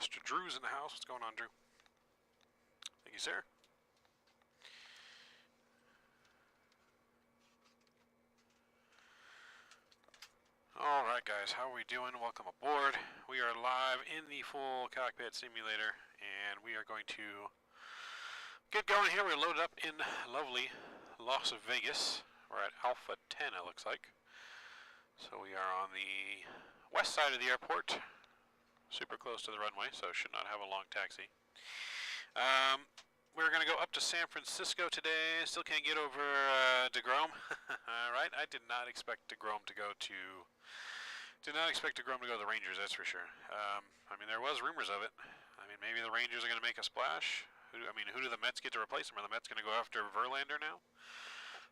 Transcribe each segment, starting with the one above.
Mr. Drew's in the house. What's going on, Drew? Thank you, sir. Alright guys, how are we doing? Welcome aboard. We are live in the full cockpit simulator, and we are going to get going here. We're loaded up in lovely Las Vegas. We're at Alpha 10, it looks like. So we are on the west side of the airport, super close to the runway, so should not have a long taxi. We're going to go up to San Francisco today. Still can't get over DeGrome. Alright, I did not expect DeGrome to go to... the Rangers, that's for sure. I mean, there was rumors of it. I mean, maybe the Rangers are going to make a splash. Who do the Mets get to replace him? Are the Mets going to go after Verlander now?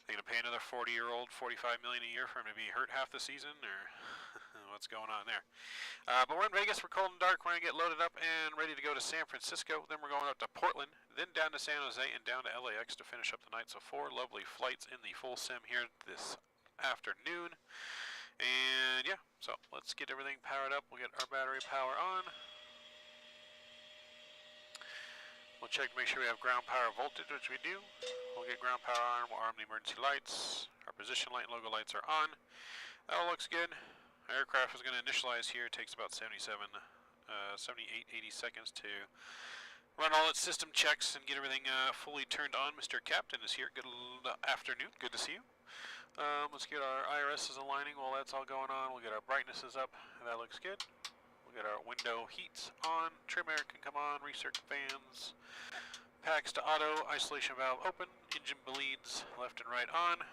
They're going to pay another 40-year-old $45 million a year for him to be hurt half the season, or what's going on there? But we're in Vegas. We're cold and dark. We're going to get loaded up and ready to go to San Francisco. Then we're going up to Portland, then down to San Jose, and down to LAX to finish up the night. So 4 lovely flights in the full sim here this afternoon. And yeah, so let's get everything powered up. We'll get our battery power on. We'll check to make sure we have ground power voltage, which we do. We'll get ground power on. We'll arm the emergency lights. Our position light and logo lights are on. That all looks good. Our aircraft is going to initialize here. It takes about 78, 80 seconds to run all its system checks and get everything fully turned on. Mr. Captain is here. Good afternoon. Good to see you. Let's get our IRSs aligning while that's all going on. We'll get our brightnesses up. That looks good. We'll get our window heats on. Trim air can come on. Recirc fans. Packs to auto. Isolation valve open. Engine bleeds left and right on.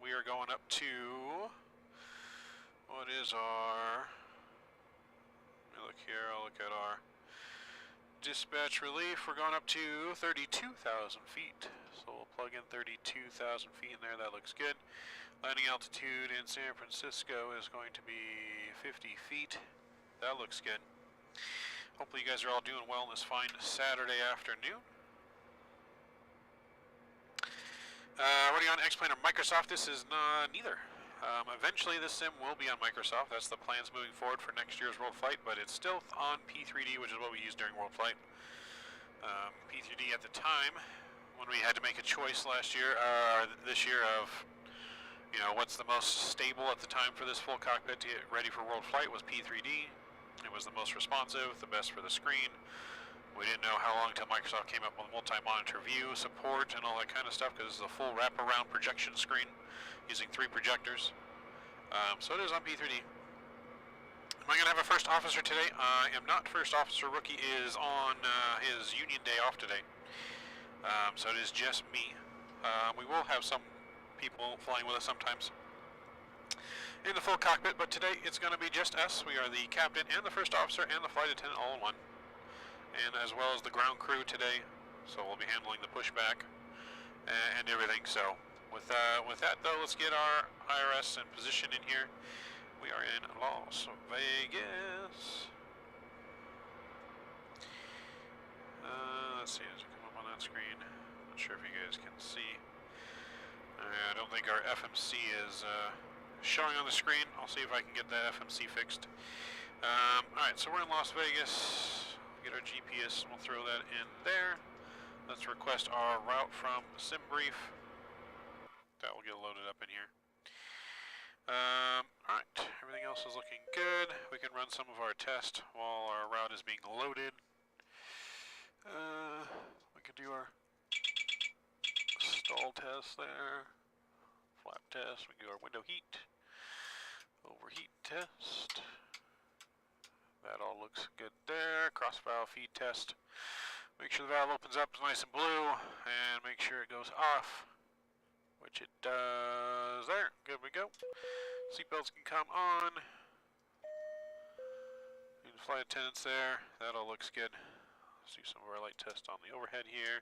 We are going up to... what is our... let me look here. I'll look at our dispatch relief. We're going up to 32,000 feet. So we'll plug in 32,000 feet in there. That looks good. Landing altitude in San Francisco is going to be 50 feet. That looks good. Hopefully you guys are all doing well on this fine Saturday afternoon. What are you on, X-Plane or Microsoft? This is neither. Eventually this sim will be on Microsoft. That's the plans moving forward for next year's World Flight, but it's still on P3D, which is what we used during World Flight. P3D at the time, when we had to make a choice last year, this year of, you know, what's the most stable at the time for this full cockpit to get ready for World Flight, was P3D. It was the most responsive, the best for the screen. We didn't know how long until Microsoft came up with multi-monitor view support and all that kind of stuff, because it's a full wraparound projection screen using 3 projectors. So it is on P3D. Am I going to have a first officer today? I am not. First officer rookie is on his union day off today. So it is just me. We will have some people flying with us sometimes in the full cockpit, but today it's going to be just us. We are the captain and the first officer and the flight attendant all in one, and as well as the ground crew today. So we'll be handling the pushback and everything. So with that though, let's get our IRS in position in here. We are in Las Vegas. Let's see, does it come up on that screen? Not sure if you guys can see. I don't think our FMC is showing on the screen. I'll see if I can get that FMC fixed. Alright, so we're in Las Vegas. Get our GPS and we'll throw that in there. Let's request our route from SimBrief. That will get loaded up in here. Alright, everything else is looking good. We can run some of our tests while our route is being loaded. We can do our stall test there. Flap test. We can do our window heat. Overheat test. That all looks good there. Cross valve feed test. Make sure the valve opens up, is nice and blue, and make sure it goes off, which it does there. Good we go. Seatbelts can come on. And flight attendants there. That all looks good. Let's do some of our light tests on the overhead here.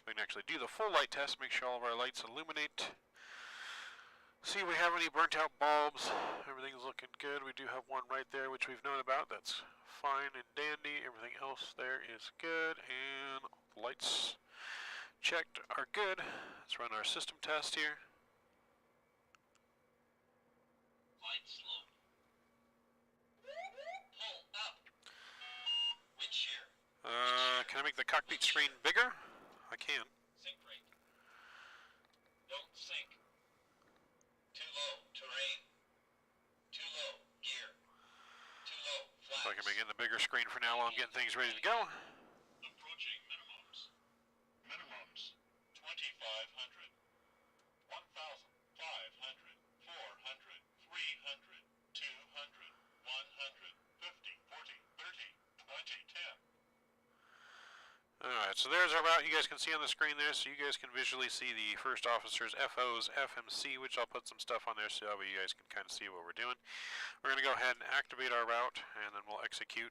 We can actually do the full light test, make sure all of our lights illuminate. See if we have any burnt out bulbs. Everything's looking good. We do have one right there, which we've known about. That's fine and dandy. Everything else there is good, and the lights checked are good. Let's run our system test here. Lights low. Pull up. Wind shear. Can I make the cockpit screen bigger? I can. Sink rate. Don't sink. Too low. Terrain. Too low. Gear. Too low. Flaps. So I can make it the bigger screen for now while I'm getting things ready to go. Approaching minimums. Minimums. 2,500. 1,000. 500. 400. 300. 200. 100. 50. 40. 30. 20. 10. Alright, so there's our route you guys can see on the screen there, so you guys can visually see the first officer's FO's FMC, which I'll put some stuff on there so that way you guys can kind of see what we're doing. We're going to go ahead and activate our route, and then we'll execute.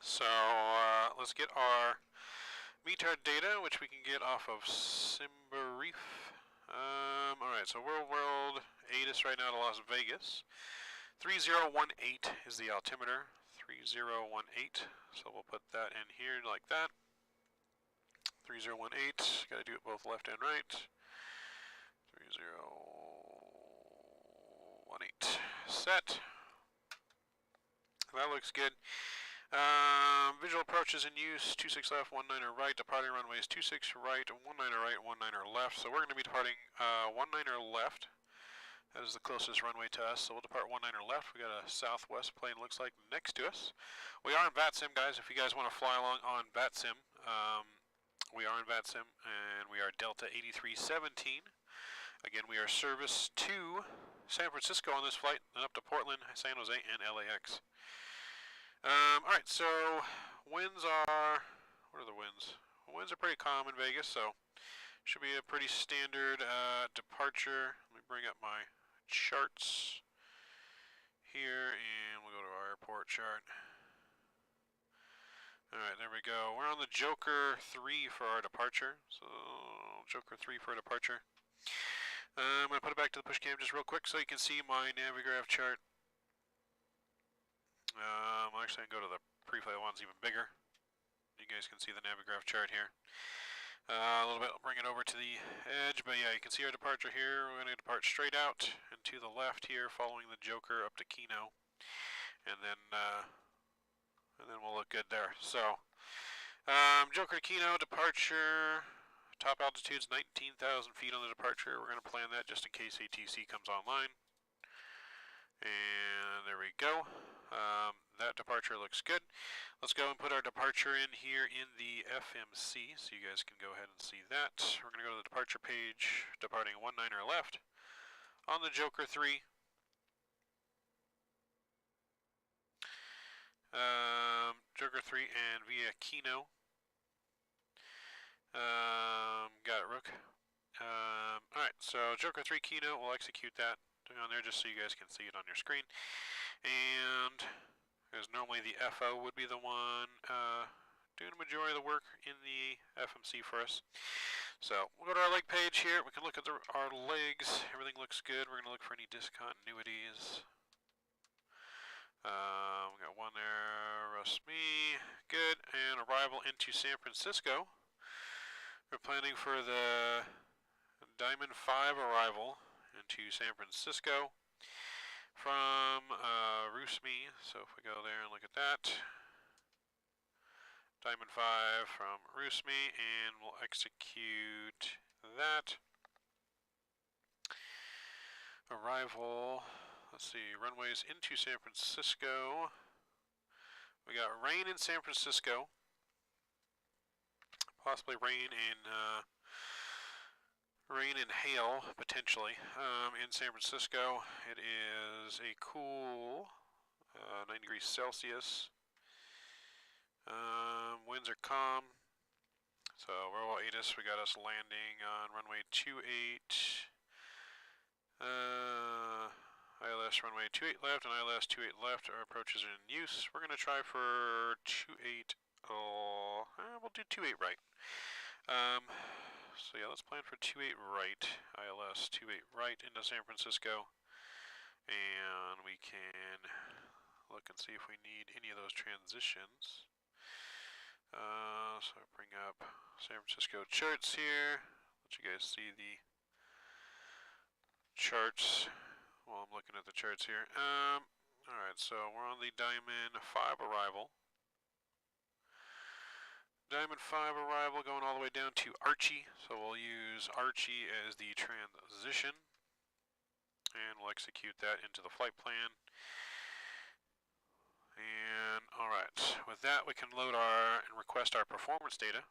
So, let's get our METAR data, which we can get off of Simbarif. Alright, so world ATIS right now to Las Vegas. 3018 is the altimeter. 3018, so we'll put that in here like that. 3018, gotta do it both left and right. 3018, set. That looks good. Visual approach is in use, 26 left, 19 right, departing runways 26 right, 19 right, 19 left. So we're going to be departing 19 left. That is the closest runway to us, so we'll depart 19 left. We got a southwest plane, looks like, next to us. We are in VATSIM, guys. If you guys want to fly along on VATSIM, we are in VATSIM, and we are Delta 8317. Again, we are service to San Francisco on this flight, and up to Portland, San Jose, and LAX. Alright, so winds are, what are the winds? Winds are pretty calm in Vegas, so should be a pretty standard departure. Let me bring up my charts here, and we'll go to our airport chart. Alright, there we go. We're on the Joker 3 for our departure. So, Joker 3 for our departure. I'm going to put it back to the push cam just real quick so you can see my Navigraph chart. Actually, I can go to the pre-flight one's even bigger. You guys can see the Navigraph chart here. A little bit, I'll bring it over to the edge, but yeah, you can see our departure here. We're going to depart straight out and to the left here, following the Joker up to Kino, and then we'll look good there. So, Joker to Kino departure. Top altitude's 19,000 feet on the departure. We're going to plan that just in case ATC comes online. And there we go. That departure looks good. Let's go and put our departure in here in the FMC, so you guys can go ahead and see that. We're going to go to the departure page, departing 19 left on the Joker 3. Joker 3 and via Kino. Got it, Rook. Alright, so Joker 3 Kino, we'll execute that on there just so you guys can see it on your screen. And because normally the FO would be the one doing the majority of the work in the FMC for us. So we'll go to our leg page here. We can look at our legs. Everything looks good. We're going to look for any discontinuities. We got one there. Me. Good. And arrival into San Francisco. We're planning for the Diamond 5 arrival into San Francisco from Rusmi. So if we go there and look at that, Diamond 5 from Rusmi, and we'll execute that. Arrival, let's see, runways into San Francisco. We got rain in San Francisco, possibly rain and hail, potentially, in San Francisco. It is a cool 9 degrees Celsius. Winds are calm. So we're all ATIS. We got us landing on runway 28. ILS runway 28 left and ILS 28 left. Our approaches are in use. We're going to try for 28. We'll do 28 right. So yeah, let's plan for 28 right, ILS 28 right into San Francisco, and we can look and see if we need any of those transitions. So bring up San Francisco charts here, let you guys see the charts while I'm looking at the charts here. Alright, so we're on the Diamond 5 arrival. Diamond 5 arrival going all the way down to Archie. So we'll use Archie as the transition. And we'll execute that into the flight plan. And alright, with that we can load our and request our performance data.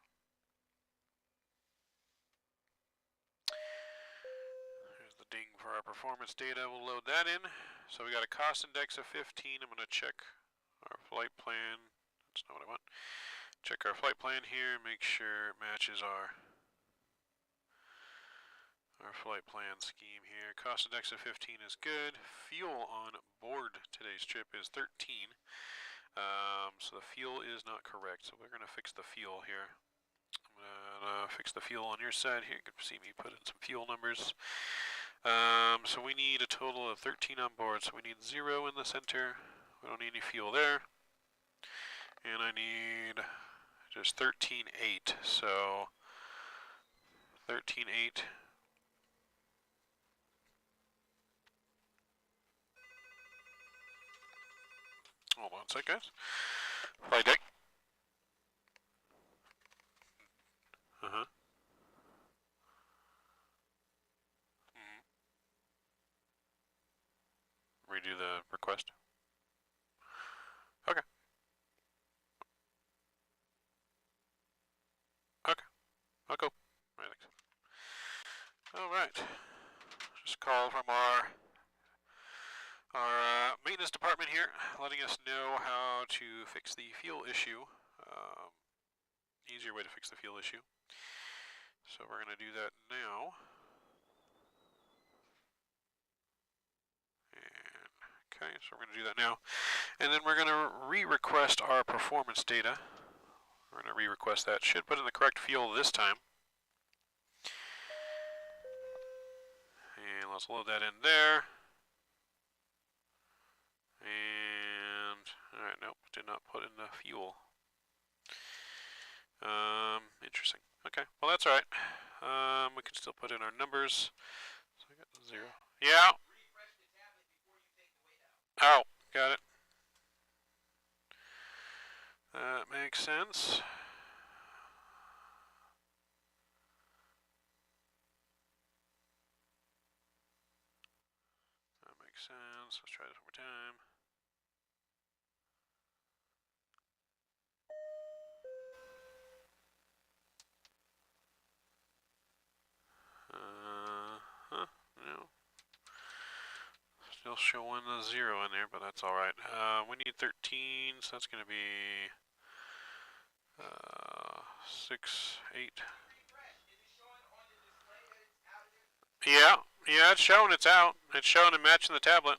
Here's the ding for our performance data. We'll load that in. So we got a cost index of 15. I'm going to check our flight plan. That's not what I want. Check our flight plan here, make sure it matches our flight plan scheme here. Cost index of 15 is good. Fuel on board today's trip is 13. So the fuel is not correct. So we're going to fix the fuel here. I'm going to fix the fuel on your side here. You can see me put in some fuel numbers. So we need a total of 13 on board. So we need 0 in the center. We don't need any fuel there. And I need just 13.8. So 13.8. Hold on a sec, guys. Flight deck. Redo the request. Okay. Okay. I'll go. Right, thanks. Alright. Just call from our maintenance department here, letting us know how to fix the fuel issue. Easier way to fix the fuel issue. So we're going to do that now. And, okay, so we're going to do that now. And then we're going to re-request our performance data. We're going to re-request that. Should put in the correct fuel this time. And let's load that in there. And, alright, nope, did not put in the fuel. Interesting. Okay, well that's alright. We can still put in our numbers. So I got 0. Yeah. Oh, got it. That makes sense. That makes sense. Let's try this one more time. No. Still showing the 0 in there, but that's alright. We need 13, so that's going to be 6, 8. Yeah, it's showing it's out. It's showing and matching the tablet.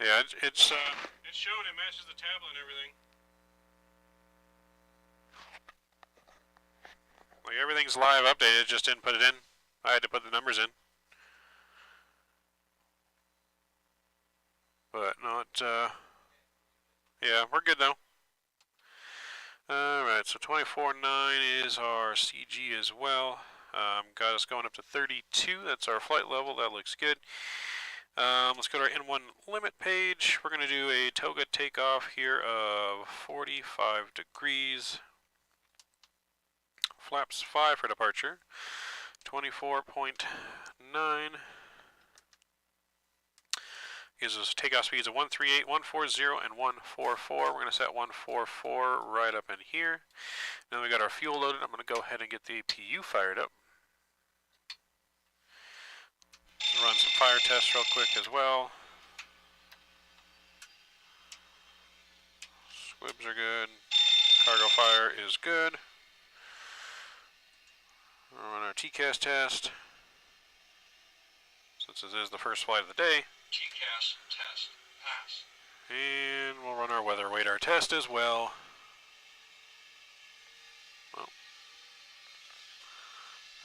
Yeah, it's showing it matches the tablet and everything. Like everything's live updated, just didn't put it in. I had to put the numbers in. But not, yeah, we're good though. Alright, so 24.9 is our CG as well. Got us going up to 32, that's our flight level, that looks good. Let's go to our N1 limit page. We're going to do a toga takeoff here of 45 degrees. Flaps 5 for departure. 24.9. Gives us takeoff speeds of 138, 140, and 144. We're going to set 144 right up in here. Now we got our fuel loaded. I'm going to go ahead and get the APU fired up. Run some fire tests real quick as well. Squibs are good. Cargo fire is good. We'll run our TCAS test. Since this is the first flight of the day. TCAS test pass. And we'll run our weather radar test as well. Oh.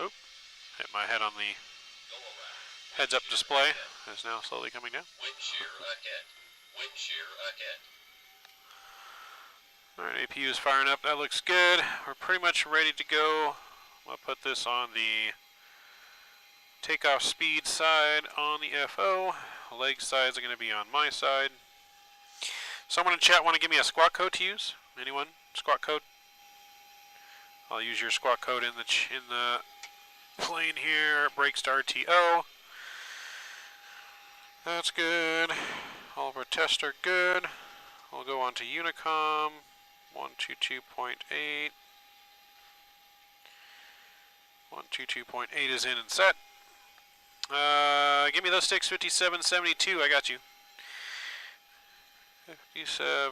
Oop. Hit my head on the heads-up display. It's now slowly coming down. Wind shear ahead. Wind shear ahead. Alright, APU is firing up. That looks good. We're pretty much ready to go. I'll put this on the Takeoff speed side on the FO. Leg sides are going to be on my side. Someone in chat want to give me a squawk code to use? Anyone? Squawk code? I'll use your squawk code in the plane here. Brakes to RTO. That's good. All of our tests are good. We'll go on to Unicom. 122.8. 122.8 is in and set. Give me those sticks. 5772. I got you. 57.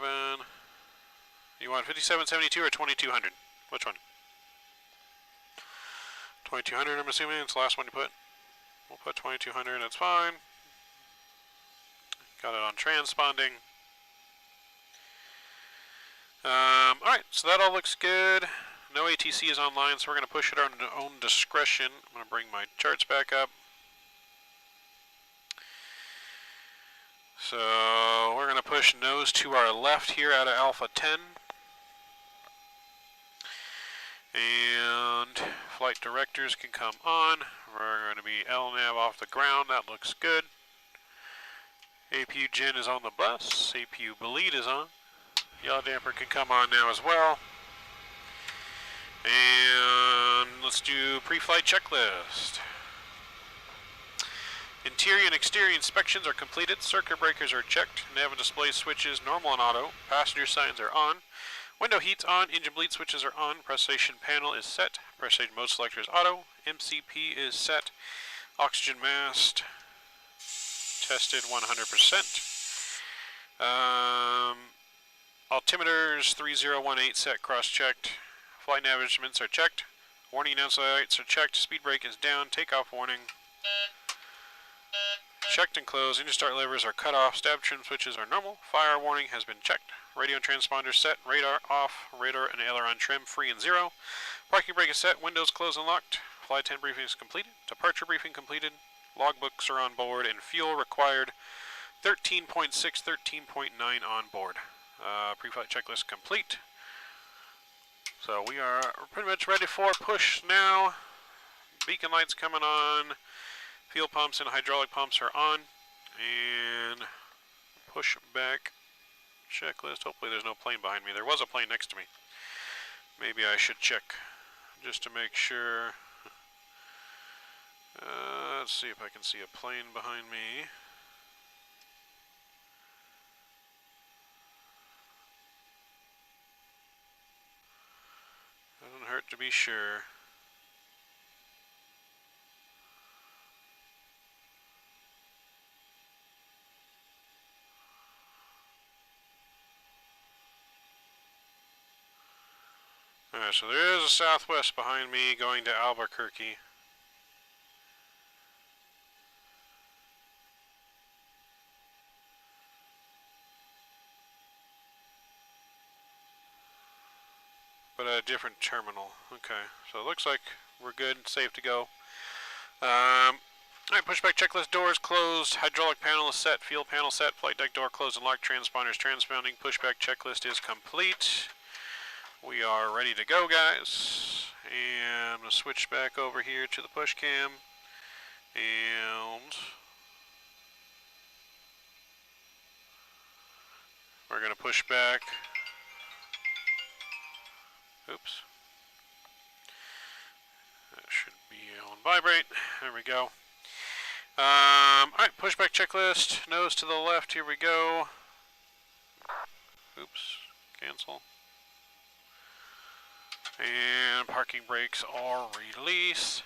You want 5772 or 2200? Which one? 2200, I'm assuming. It's the last one you put. We'll put 2200. That's fine. Got it on transponding. Alright, so that all looks good. No ATC is online, so we're going to push it at our own discretion. I'm going to bring my charts back up. So we're going to push nose to our left here out of Alpha 10. And flight directors can come on. We're going to be LNAV off the ground. That looks good. APU Gen is on the bus. APU bleed is on. Yellow damper can come on now as well. And let's do pre-flight checklist. Interior and exterior inspections are completed. Circuit breakers are checked. Nav and display switches normal and auto. Passenger signs are on. Window heat's on. Engine bleed switches are on. Press station panel is set. Press station mode selector is auto. MCP is set. Oxygen mask tested 100%. Altimeters 3018 set cross-checked. Flight nav instruments are checked. Warning announce lights are checked. Speed brake is down. Takeoff warning. Checked and closed. Engine start levers are cut off. Stab trim switches are normal. Fire warning has been checked. Radio and transponder set. Radar off. Radar and aileron trim free and zero. Parking brake is set. Windows closed and locked. Flight 10 briefing is completed. Departure briefing completed. Logbooks are on board and fuel required 13.6, 13.9 on board. Pre-flight checklist complete. So we are pretty much ready for push now. Beacon lights coming on. Fuel pumps and hydraulic pumps are on. And push back checklist. Hopefully there's no plane behind me. There was a plane next to me. Maybe I should check just to make sure. Let's see if I can see a plane behind me. Doesn't hurt to be sure. Alright, so there is a Southwest behind me going to Albuquerque. But at a different terminal. Okay, so it looks like we're good and safe to go. Alright, pushback checklist, doors closed, hydraulic panel is set, fuel panel set, flight deck door closed and locked, transponders transponding, pushback checklist is complete. We are ready to go, guys. And I'm going to switch back over here to the push cam. And we're going to push back. Oops. That should be on vibrate. There we go. Alright, pushback checklist. Nose to the left. Here we go. Oops. Cancel. And parking brakes are released.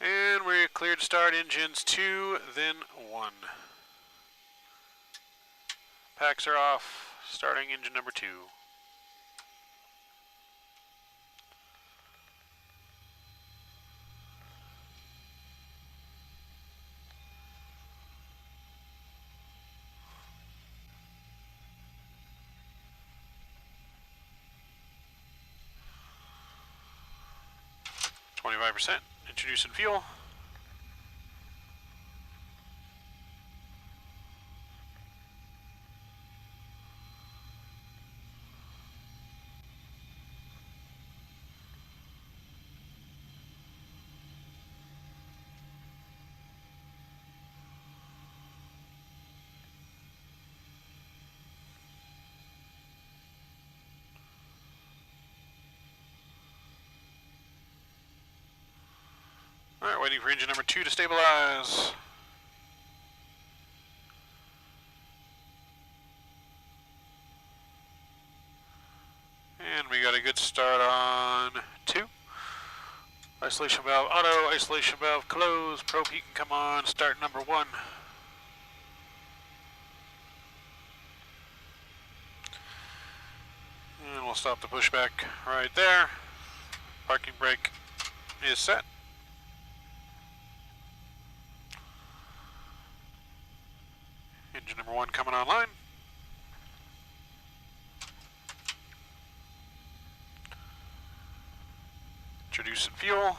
And we're cleared to start engines 2, then 1. Packs are off, starting engine number 2. %. Introducing fuel. Alright, waiting for engine number 2 to stabilize. And we got a good start on 2. Isolation valve auto, isolation valve closed, probe heat can come on, start number 1. And we'll stop the pushback right there. Parking brake is set. Engine number 1 coming online. Introducing fuel.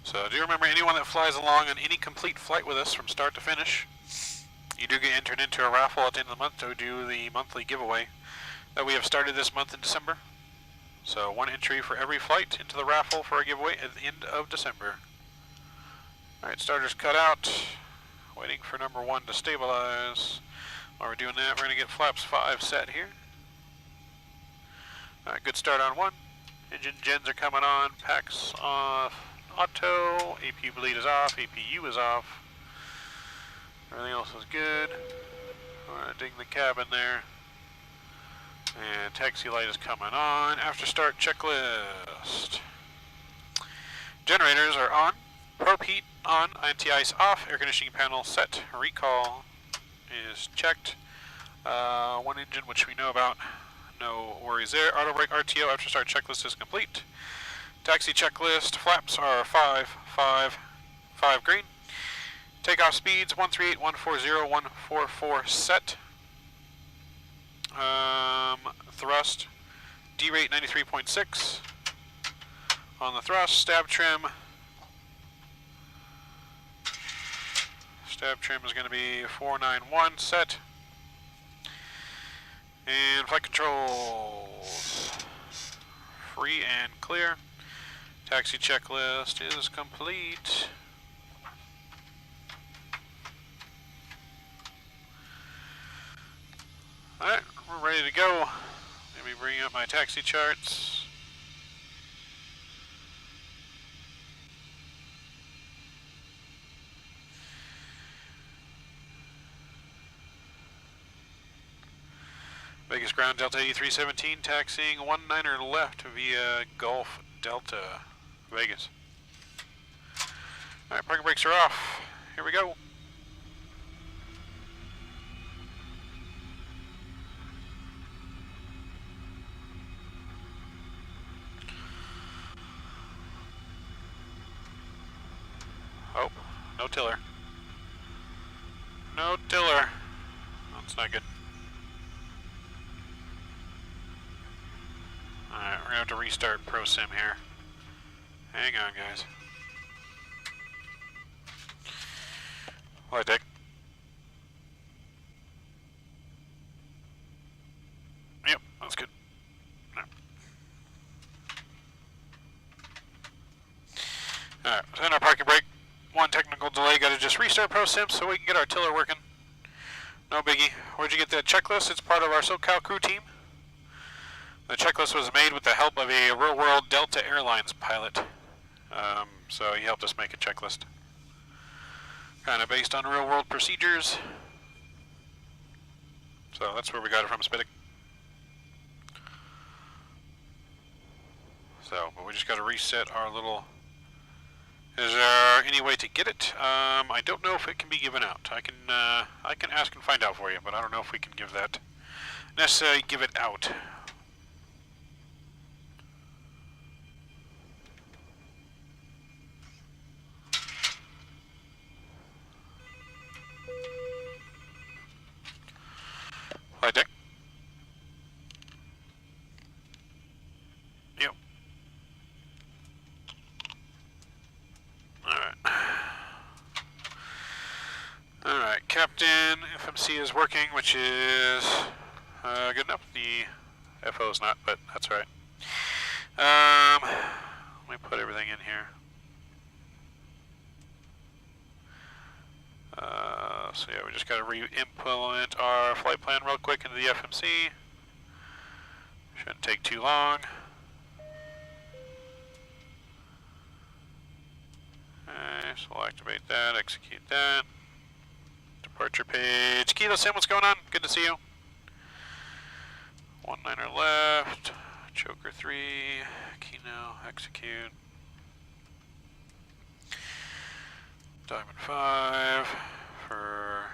So do remember, anyone that flies along on any complete flight with us from start to finish, you do get entered into a raffle at the end of the month to do the monthly giveaway that we have started this month in December. So 1 entry for every flight into the raffle for a giveaway at the end of December. Alright, starter's cut out. Waiting for number 1 to stabilize. While we're doing that, we're going to get flaps 5 set here. Alright, good start on 1. Engine gens are coming on. Packs off. Auto. AP bleed is off. APU is off. Everything else is good. We're going to ding the cabin there. And taxi light is coming on. After start checklist. Generators are on. Probe heat on. Anti-ice off. Air conditioning panel set. Recall is checked. 1 engine, which we know about. No worries there. Auto brake RTO after start checklist is complete. Taxi checklist. Flaps are 5 green. Takeoff speeds 138, 140, 144 set. Thrust, D-rate 93.6 on the thrust. Stab trim is going to be 491 set. And flight controls, free and clear. Taxi checklist is complete. Alright, we're ready to go. Let me bring up my taxi charts. Vegas ground Delta 8317 taxiing 19er left via Gulf Delta, Vegas. Alright, parking brakes are off. Here we go. Oh, no tiller. No tiller. That's not good. Alright, we're gonna have to restart ProSim here. Hang on, guys. Flight deck. Yep, that's good. Alright, so in our parking brake. 1 technical delay, gotta just restart ProSim so we can get our tiller working. No biggie. Where'd you get that checklist? It's part of our SoCal crew team. The checklist was made with the help of a real-world Delta Airlines pilot. So he helped us make a checklist. Kind of based on real-world procedures. So that's where we got it from, Spitic. So, but we just got to reset our little... Is there any way to get it? I don't know if it can be given out. I can ask and find out for you, but I don't know if we can give that necessarily give it out. Flight deck. Yep. Alright, Captain, FMC is working, which is good enough. The FO is not, but that's alright. Let me put everything in here. So yeah, we just got to re-implement our flight plan real quick into the FMC. Shouldn't take too long. Okay, so we'll activate that, execute that. Departure page. Kilo Sim, what's going on? Good to see you. 19er left. Choker 3. Kino, execute. Diamond 5 for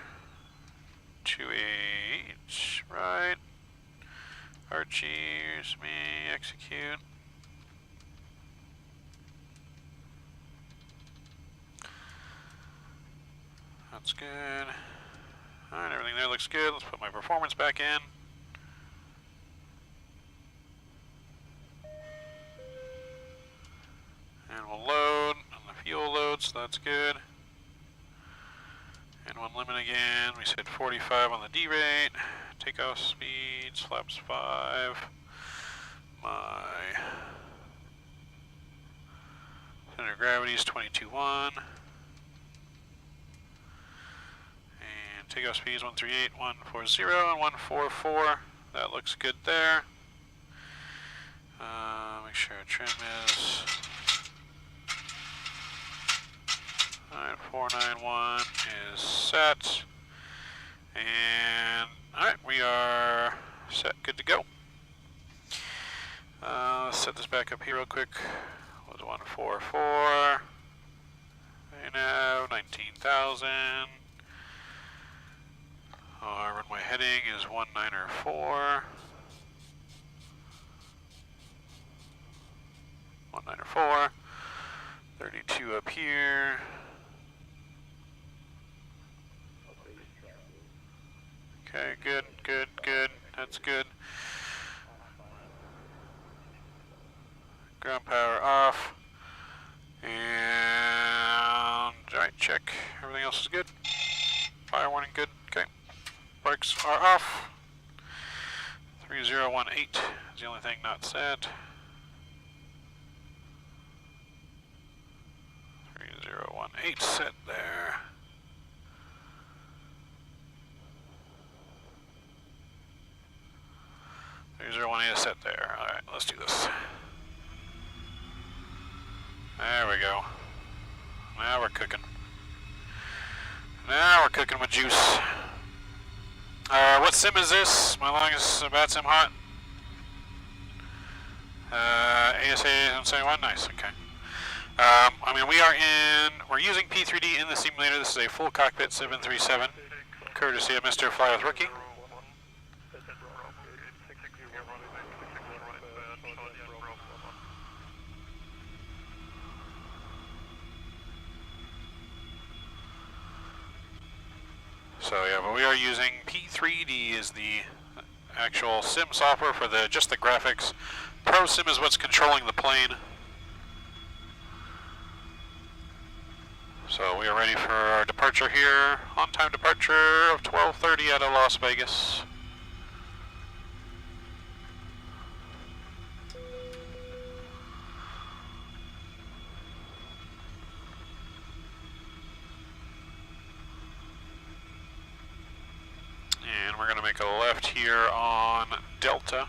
2H, right. Archie's me, execute. That's good. Alright, everything there looks good. Let's put my performance back in. And we'll load, and the fuel load, so that's good. And one limit again, we said 45 on the D rate. Takeoff speeds, flaps 5. My center of gravity is 22.1. And takeoff speeds 138, 140, and 144. That looks good there. Make sure our trim is 9491 is set, and alright, we are set, good to go. Let's set this back up here real quick. Was 144, and now 19,000. Our runway heading is 194. 194. 32 up here. Okay, good, good, good. That's good. Ground power off. And alright, check. Everything else is good. Fire warning good. Okay. Brakes are off. 3018 is the only thing not set. 3018 set there. 3018 is set there. Alright, let's do this. There we go. Now we're cooking. Now we're cooking with juice. What sim is this? My longest bat sim hot. ASA 71, nice, okay. I mean, we're using P3D in the simulator. This is a full cockpit 737, courtesy of Mr. Fly with Rookie. So yeah, but we are using P3D as the actual sim software for just the graphics. ProSim is what's controlling the plane. So we are ready for our departure here. On-time departure of 12:30 out of Las Vegas. And we're going to make a left here on Delta.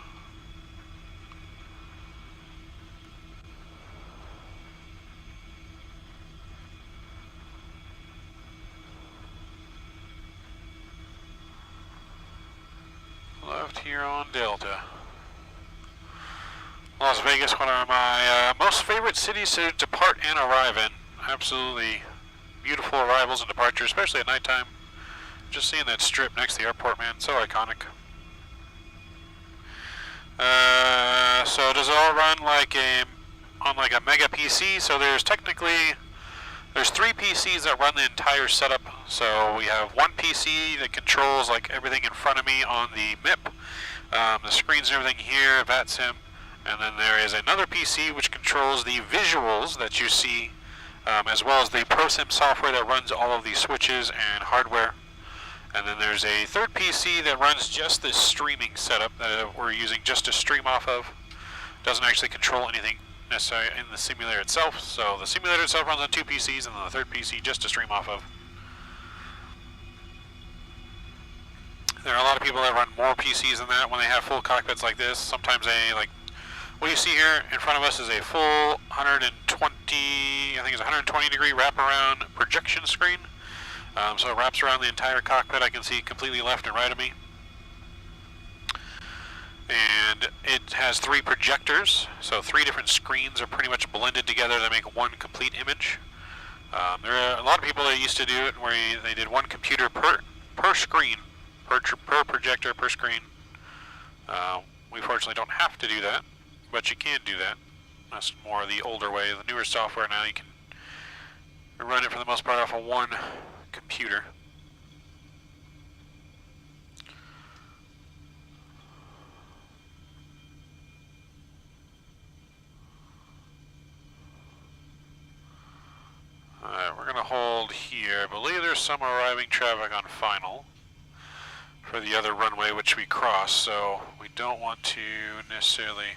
Left here on Delta. Las Vegas, one of my most favorite cities to depart and arrive in. Absolutely beautiful arrivals and departures, especially at nighttime. Just seeing that strip next to the airport, man, so iconic. So does it all run like on a mega PC? So there's 3 PCs that run the entire setup. So we have one PC that controls like everything in front of me on the MIP, the screens and everything here, VATSIM, and then there is another PC which controls the visuals that you see, as well as the ProSim software that runs all of the switches and hardware. And then there's a third PC that runs just this streaming setup that we're using just to stream off of. Doesn't actually control anything necessarily in the simulator itself. So the simulator itself runs on 2 PCs, and then the third PC just to stream off of. There are a lot of people that run more PCs than that when they have full cockpits like this. Sometimes they, like, what you see here in front of us is a full 120, I think it's 120 degree wraparound projection screen. So it wraps around the entire cockpit. I can see completely left and right of me. And it has 3 projectors, so 3 different screens are pretty much blended together to make one complete image. There are a lot of people that used to do it where they did one computer per screen, per projector, per screen. We fortunately don't have to do that, but you can do that. That's more the older way. The newer software now, you can run it for the most part off of one computer. Alright, we're going to hold here. I believe there's some arriving traffic on final for the other runway which we crossed, so we don't want to necessarily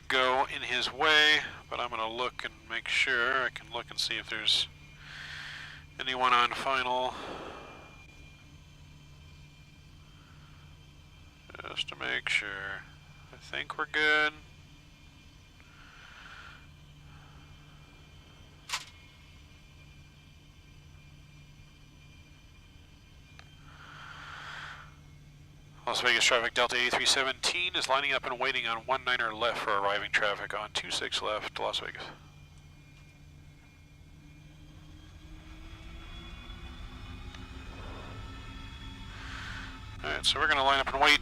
go in his way, but I'm going to look and make sure. I can look and see if there's anyone on final. Just to make sure. I think we're good. Las Vegas traffic Delta A317 is lining up and waiting on 19er left for arriving traffic on 26 left to Las Vegas. Alright, so we're going to line up and wait.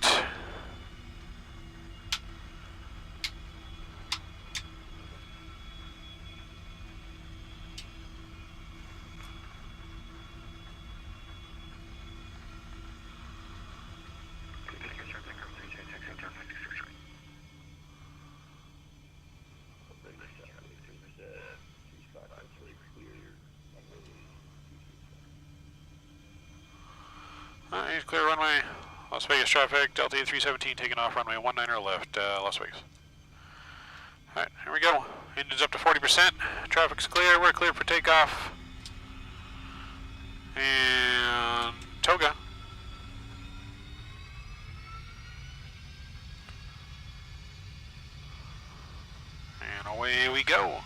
Alright, clear runway. Las Vegas traffic, Delta A317 taking off runway 19er left, Las Vegas. Alright, here we go. Engine's up to 40%. Traffic's clear. We're clear for takeoff. And toga. And away we go.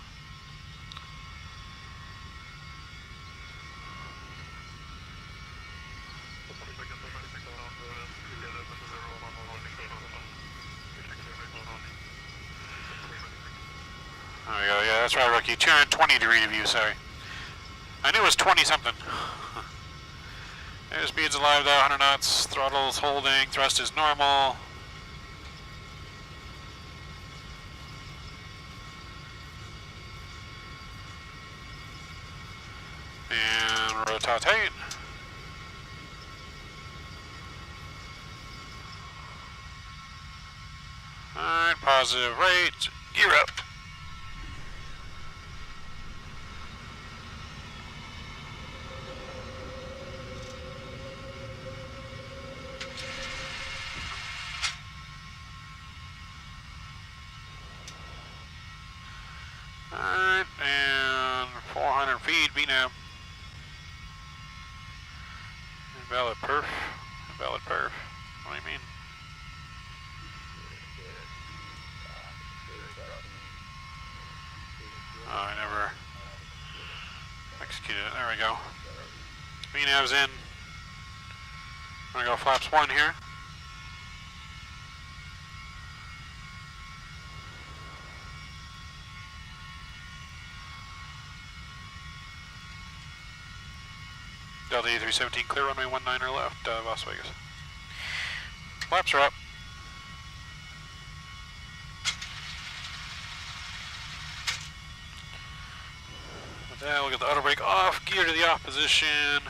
There we go, yeah, that's right, Rookie. 220 degree to view, sorry. I knew it was 20 something. Airspeed's alive though, 100 knots, throttles holding, thrust is normal. And rotate. Alright, positive rate, gear up. Alright, and 400 feet, BNAB. Invalid perf. Invalid perf. What do you mean? Oh, I never executed it. There we go. BNAB's in. I'm gonna go flaps 1 here. Delta A317 clear runway 19er left, Las Vegas. Flaps are up. With that, we'll get the auto brake off, gear to the off position.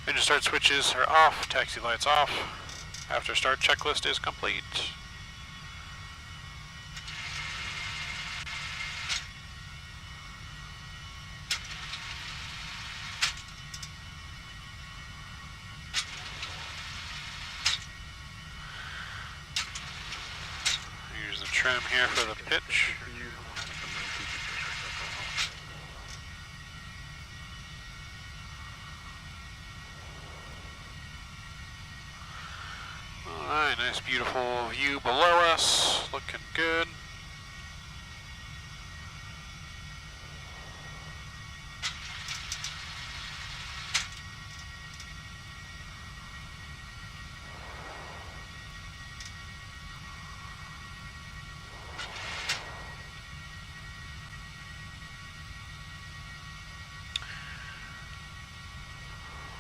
Engine start switches are off, taxi lights off. After start checklist is complete. Use the trim here for the pitch. Nice beautiful view below us, looking good.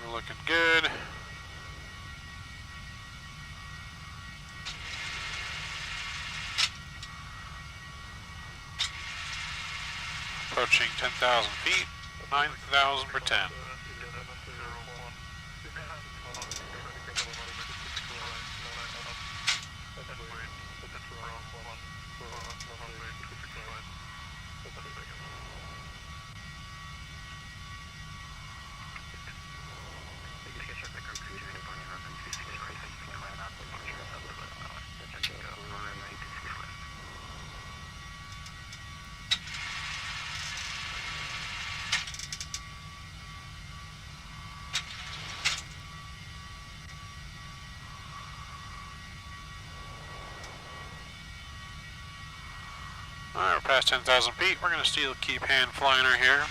We're looking good. Approaching 10,000 feet, 9,000 per 10. Alright, we're past 10,000 feet. We're going to still keep hand flying her here.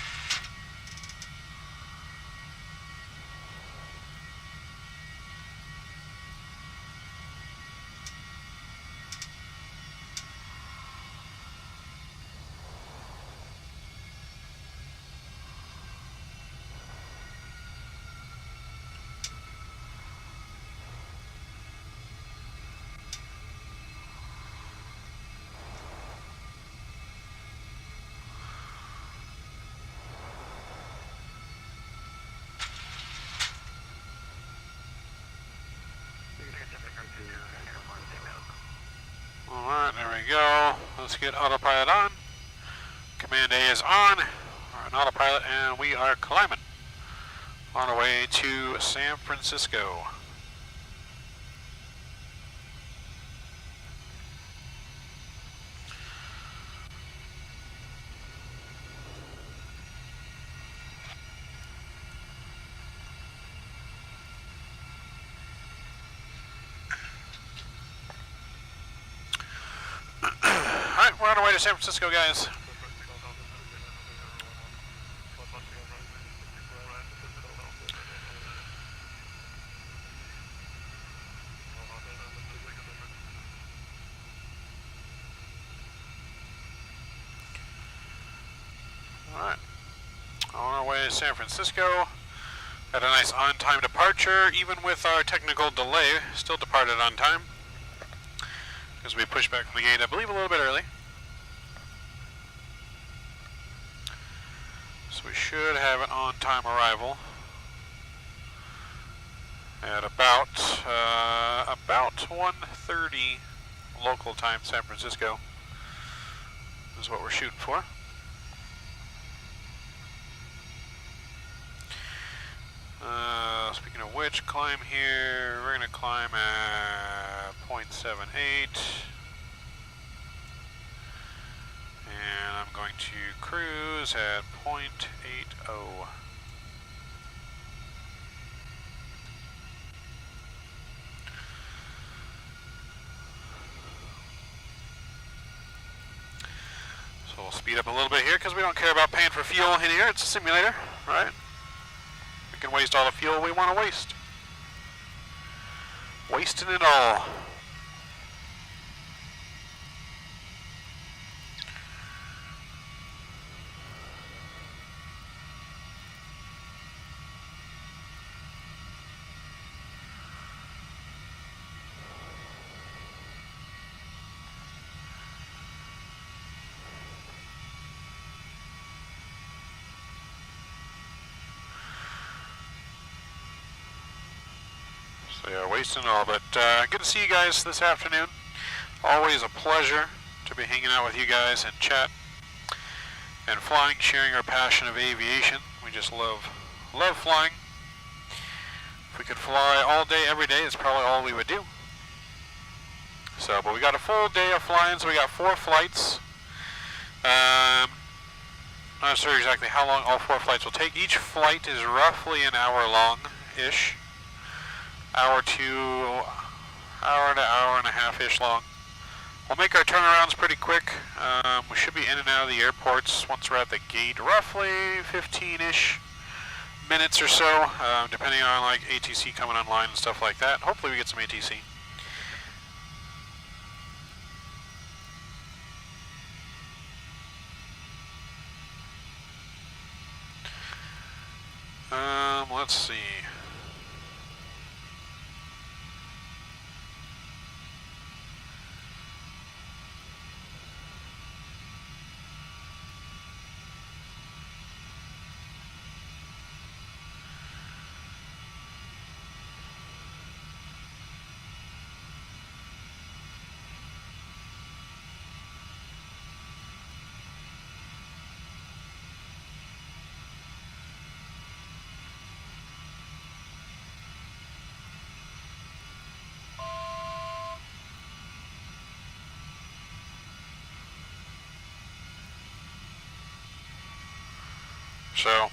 Alright, there we go. Let's get autopilot on. Command A is on. We're on autopilot and we are climbing on our way to San Francisco. Alright, we're on our way to San Francisco, guys. Alright, on our way to San Francisco. Had a nice on-time departure, even with our technical delay, still departed on time. Because we pushed back from the gate, I believe, a little bit early. So we should have an on-time arrival at about 1:30 local time, San Francisco. Is what we're shooting for. Speaking of which, climb here. We're gonna climb at 0.78. And I'm going to cruise at 0.80. So we'll speed up a little bit here because we don't care about paying for fuel in here. It's a simulator, right? We can waste all the fuel we want to waste. Wasting it all. So yeah, wasting it all, but good to see you guys this afternoon. Always a pleasure to be hanging out with you guys and chat and flying, sharing our passion of aviation. We just love flying. If we could fly all day, every day, it's probably all we would do. So, but we got a full day of flying, so we got 4 flights. Not sure exactly how long all 4 flights will take. Each flight is roughly an hour long-ish. Hour to hour to hour and a half-ish long. We'll make our turnarounds pretty quick. We should be in and out of the airports once we're at the gate, roughly 15-ish minutes or so, depending on like ATC coming online and stuff like that. Hopefully we get some ATC. Let's see. So,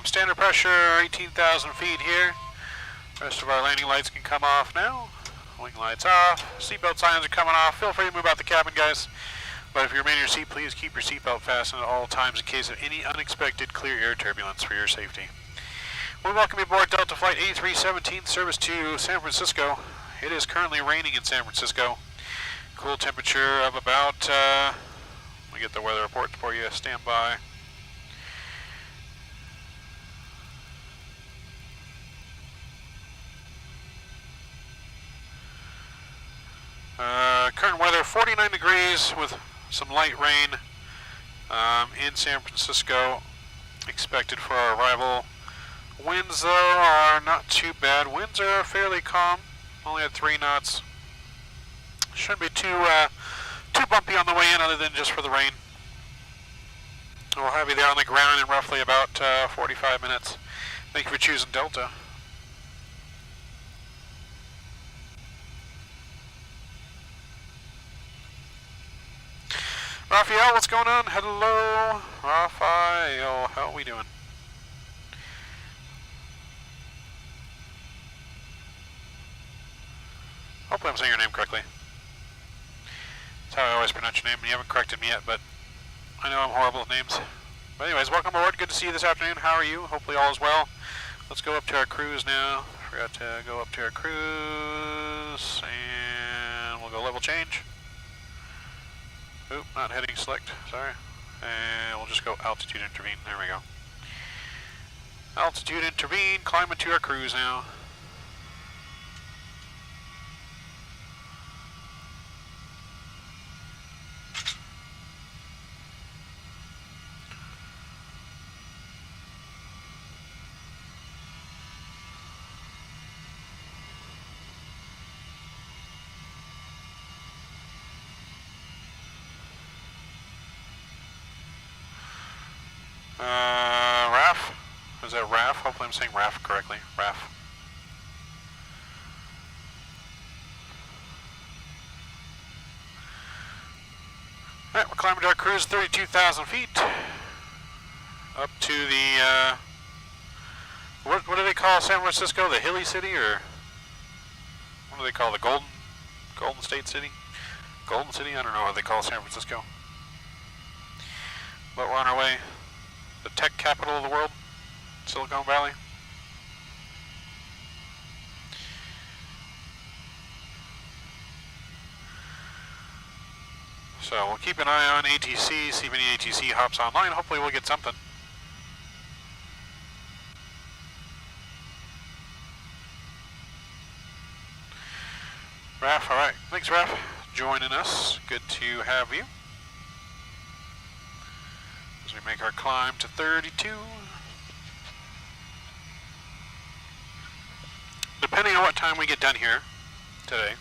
standard pressure, 18,000 feet here. Rest of our landing lights can come off now. Wing lights off. Seatbelt signs are coming off. Feel free to move out the cabin, guys. But if you remain in your seat, please keep your seatbelt fastened at all times in case of any unexpected clear air turbulence for your safety. We welcome you aboard Delta Flight 8317, service to San Francisco. It is currently raining in San Francisco. Cool temperature of about, let me get the weather report for you. Stand by. Current weather 49 degrees with some light rain in San Francisco expected for our arrival. Winds though are not too bad. Winds are fairly calm, only at 3 knots. Shouldn't be too bumpy on the way in other than just for the rain. We'll have you there on the ground in roughly about 45 minutes. Thank you for choosing Delta. Raphael, what's going on? Hello, Raphael. How are we doing? Hopefully I'm saying your name correctly. That's how I always pronounce your name. You haven't corrected me yet, but I know I'm horrible with names. But anyways, welcome aboard. Good to see you this afternoon. How are you? Hopefully all is well. Let's go up to our cruise now. Forgot to go up to our cruise, and we'll go level change. Oop, not heading select, sorry. And we'll just go altitude intervene, there we go. Altitude intervene, climb into our cruise now. RAF? Is that RAF? Hopefully I'm saying RAF correctly. RAF. Alright, we're climbing to our cruise, 32,000 feet. Up to the, what do they call San Francisco? The Hilly City, or what do they call the Golden State City? Golden City? I don't know what they call San Francisco. But we're on our way. The tech capital of the world, Silicon Valley. So we'll keep an eye on ATC, see if any ATC hops online. Hopefully we'll get something. Raph, alright. Thanks, Raph, joining us. Good to have you. As we make our climb to 32. Depending on what time we get done here today,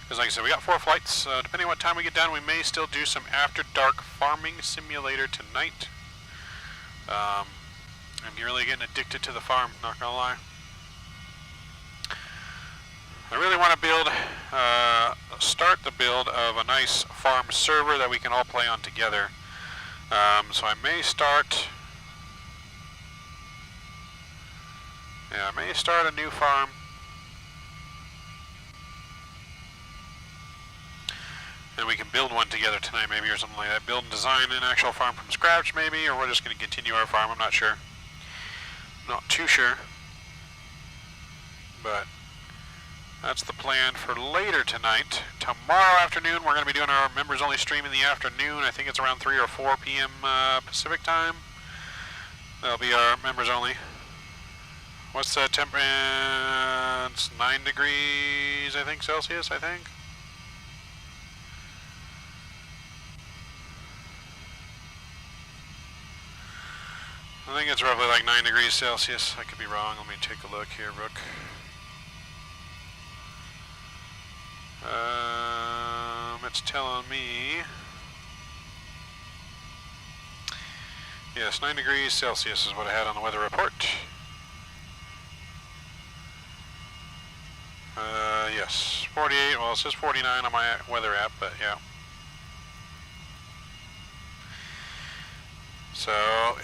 because like I said, we got 4 flights. Depending on what time we get done, we may still do some after dark farming simulator tonight. I'm really getting addicted to the farm, not gonna lie. I really want to build, start the build of a nice farm server that we can all play on together. So I may start, I may start a new farm And we can build one together tonight maybe, or something like that. Build and design an actual farm from scratch maybe, or we're just going to continue our farm, I'm not sure. Not too sure. But that's the plan for later tonight. Tomorrow afternoon we're going to be doing our members only stream in the afternoon. I think it's around 3 or 4 p.m. Pacific time. That'll be our members only. What's the temperature? It's 9 degrees, I think, Celsius, I think. I think it's roughly like 9 degrees Celsius. I could be wrong. Let me take a look here, Rook. It's telling me, yes, 9 degrees Celsius is what I had on the weather report. Yes, 48, well it says 49 on my weather app, but yeah. So,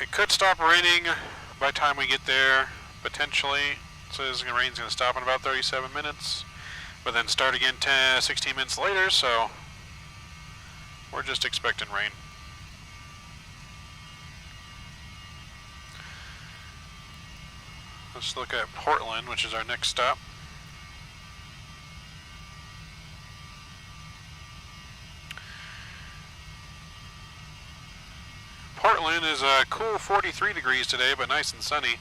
it could stop raining by the time we get there, potentially. It says the rain's going to stop in about 37 minutes, but then start again 16 minutes later, so we're just expecting rain. Let's look at Portland, which is our next stop. Portland is a cool 43 degrees today, but nice and sunny.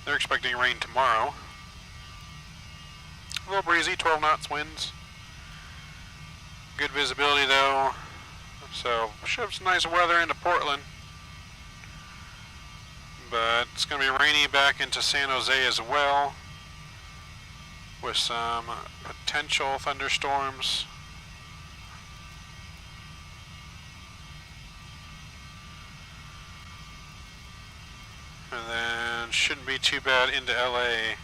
They're expecting rain tomorrow. A little breezy, 12 knots winds. Good visibility though. So, should have some nice weather into Portland. But it's going to be rainy back into San Jose as well, with some potential thunderstorms. And then shouldn't be too bad into LA.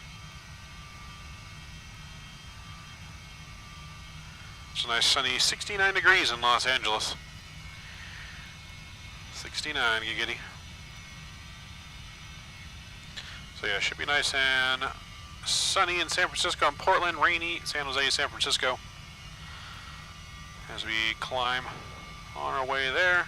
It's a nice sunny 69 degrees in Los Angeles. 69 giggity. So yeah, it should be nice and sunny in San Francisco and Portland, rainy San Jose, San Francisco, as we climb on our way there.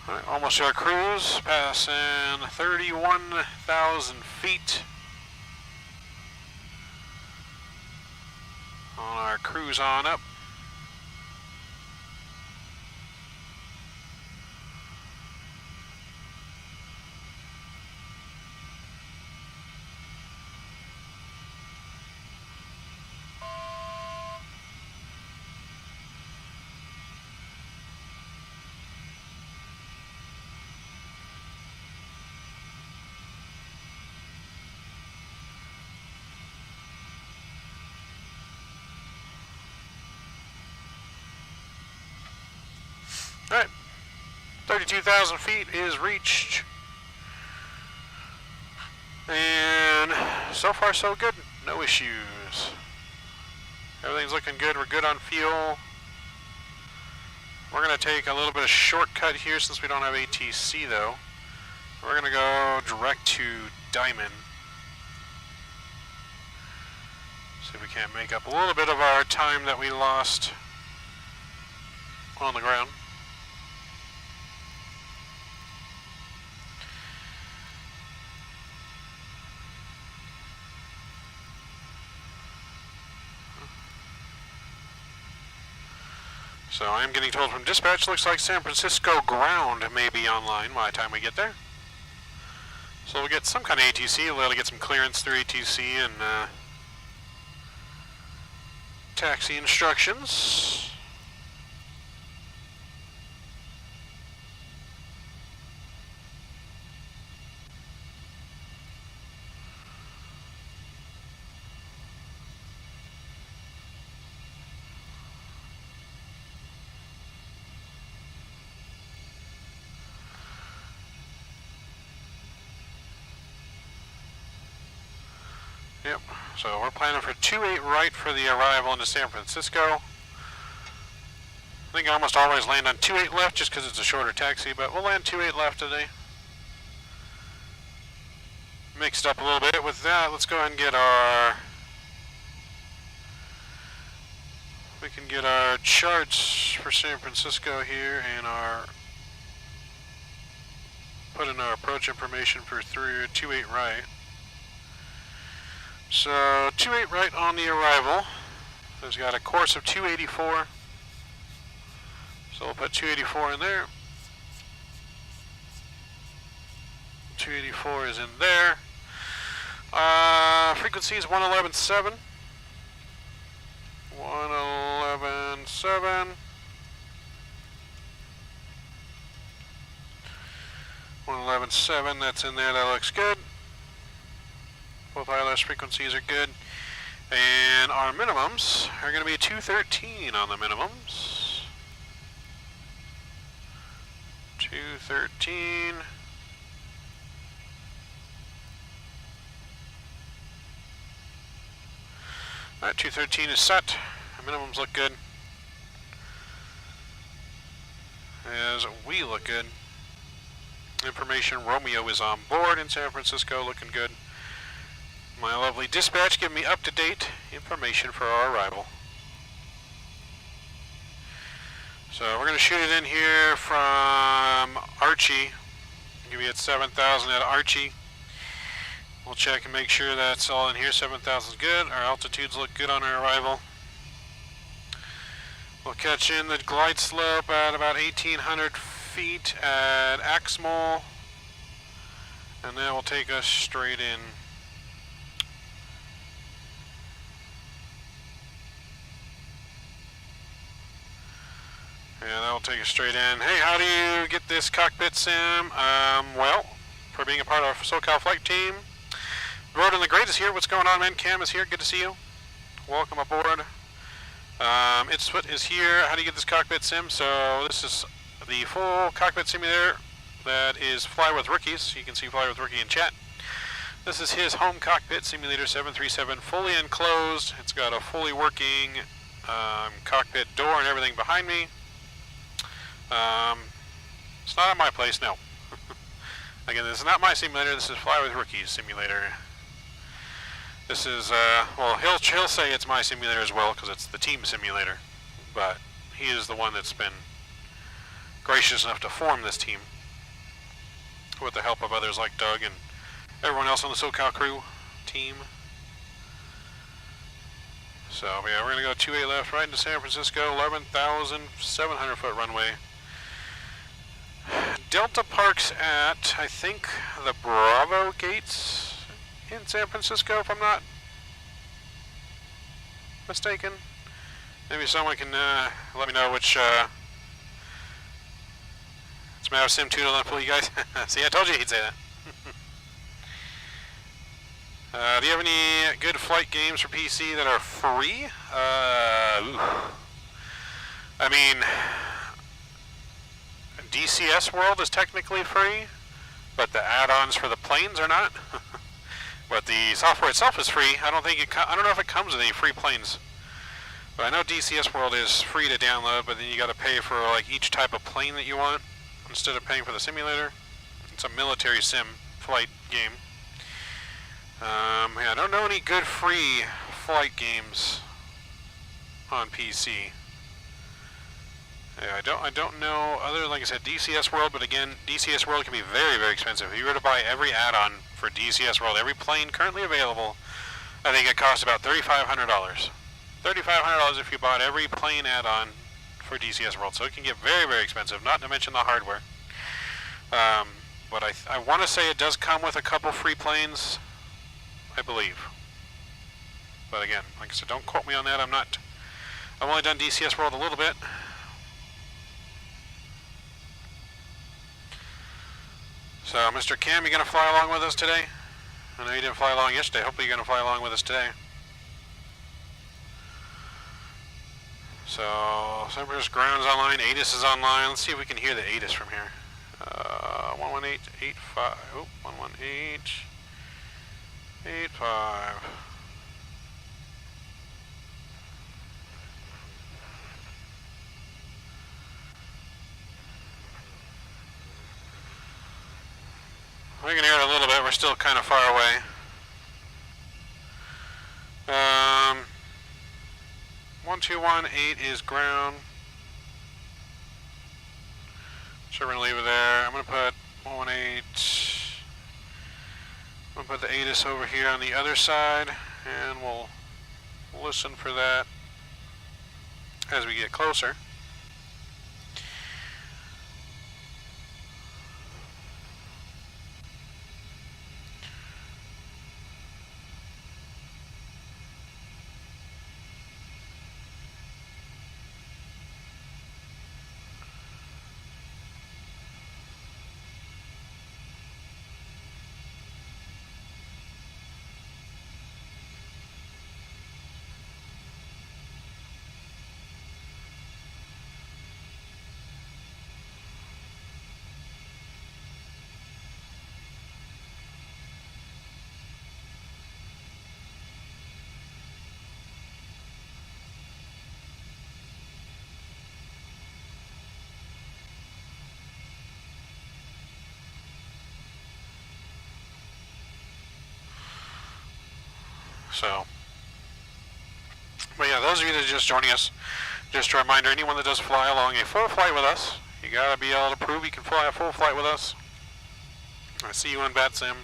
Alright, almost our cruise, passing 31,000 feet on our cruise on up. Alright, 32,000 feet is reached, and so far so good, no issues. Everything's looking good, we're good on fuel. We're going to take a little bit of shortcut here since we don't have ATC though. We're going to go direct to Diamond. See if we can't make up a little bit of our time that we lost on the ground. So I'm getting told from dispatch, looks like San Francisco ground may be online by the time we get there. So we'll get some kind of ATC, we'll be able to get some clearance through ATC and taxi instructions. Yep, so we're planning for 2-8 right for the arrival into San Francisco. I think I almost always land on 2-8 left just because it's a shorter taxi, but we'll land 2-8 left today. Mixed up a little bit with that. Let's go ahead and get our... We can get our charts for San Francisco here and our... Put in our approach information for 2-8 right. So 2-8 right on the arrival. There's got a course of 284. So we'll put 284 in there. 284 is in there. Frequency is 111.7. 111.7. 111.7, that's in there, that looks good. Both ILS frequencies are good. And our minimums are going to be 213 on the minimums. 213. Alright, 213 is set. The minimums look good. As we look good. Information Romeo is on board in San Francisco, looking good. My lovely dispatch giving me up-to-date information for our arrival. So we're going to shoot it in here from Archie. Give me at 7,000 at Archie. We'll check and make sure that's all in here. 7,000 is good. Our altitudes look good on our arrival. We'll catch in the glide slope at about 1,800 feet at Axmole. And that will take us straight in. Yeah, that'll take us straight in. Hey, how do you get this cockpit sim? Well, for being a part of our SoCal flight team. Road and the Great is here. What's going on, man? Cam is here. Good to see you. Welcome aboard. Itswit is here. How do you get this cockpit sim? So this is the full cockpit simulator that is Fly with Rookies. You can see Fly with Rookie in chat. This is his home cockpit simulator 737, fully enclosed. It's got a fully working cockpit door and everything behind me. It's not at my place, no. Again, this is not my simulator, this is Fly with Rookies simulator. This is, well, he'll say it's my simulator as well, because it's the team simulator. But he is the one that's been gracious enough to form this team, with the help of others like Doug and everyone else on the SoCal crew team. So, yeah, we're going to go 2-8 left right into San Francisco, 11,700 foot runway. Delta parks at, I think, the Bravo gates in San Francisco, if I'm not mistaken. Maybe someone can let me know which, it's a matter of Sim 2 to let for you guys. See, I told you he'd say that. Do you have any good flight games for PC that are free? I mean, DCS World is technically free, but the add-ons for the planes are not. But the software itself is free. I don't know if it comes with any free planes. But I know DCS World is free to download, but then you got to pay for like each type of plane that you want instead of paying for the simulator. It's a military sim flight game. Yeah, I don't know any good free flight games on PC. Yeah, I don't know other, like I said, DCS World, but again, DCS World can be very, very expensive. If you were to buy every add-on for DCS World, every plane currently available, I think it costs about $3,500. $3,500 if you bought every plane add-on for DCS World, so it can get very, very expensive, not to mention the hardware. But I want to say it does come with a couple free planes, I believe. But again, like I said, don't quote me on that. I've only done DCS World a little bit. So, Mr. Cam, you going to fly along with us today? I know you didn't fly along yesterday. Hopefully you're going to fly along with us today. So, Cypress Ground's online. ATIS is online. Let's see if we can hear the ATIS from here. 118.85. Oh, 118.85. We can hear it a little bit. We're still kind of far away. 1218 is ground. So we're gonna leave it there. I'm gonna put 118. I'm gonna put the ATIS over here on the other side, and we'll listen for that as we get closer. So, but yeah, those of you that are just joining us, just a reminder, anyone that does fly along a full flight with us, you gotta be able to prove you can fly a full flight with us. I see you on BATSIM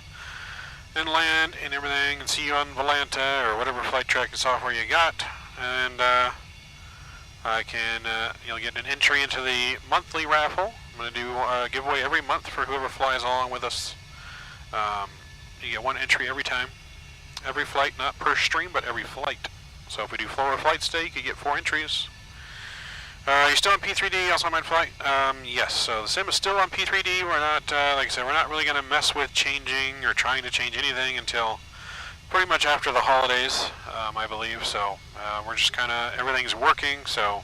and land and everything, and see you on Volanta or whatever flight tracking software you got, and I can, you'll get an entry into the monthly raffle. I'm gonna do a giveaway every month for whoever flies along with us. You get one entry every time. Every flight, not per stream, but every flight. So if we do 4 flights today, you could get 4 entries. You still on P3D, also on my flight? Yes, so the sim is still on P3D. We're not, like I said, we're not really going to mess with changing or trying to change anything until pretty much after the holidays, I believe. So we're just kind of, everything's working, so,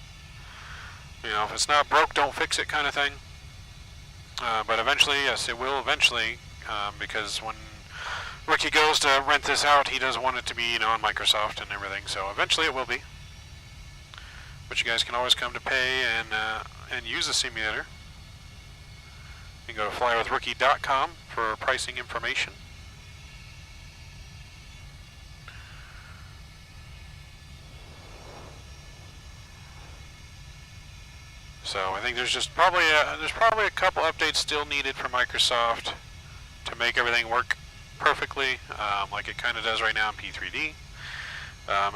you know, if it's not broke, don't fix it kind of thing. But eventually, yes, it will eventually, because when Ricky goes to rent this out, he does want it to be, you know, on Microsoft and everything, so eventually it will be. But you guys can always come to pay and use the simulator. You can go to flywithricky.com for pricing information. So I think there's just probably a couple updates still needed for Microsoft to make everything work perfectly, like it kind of does right now in P3D.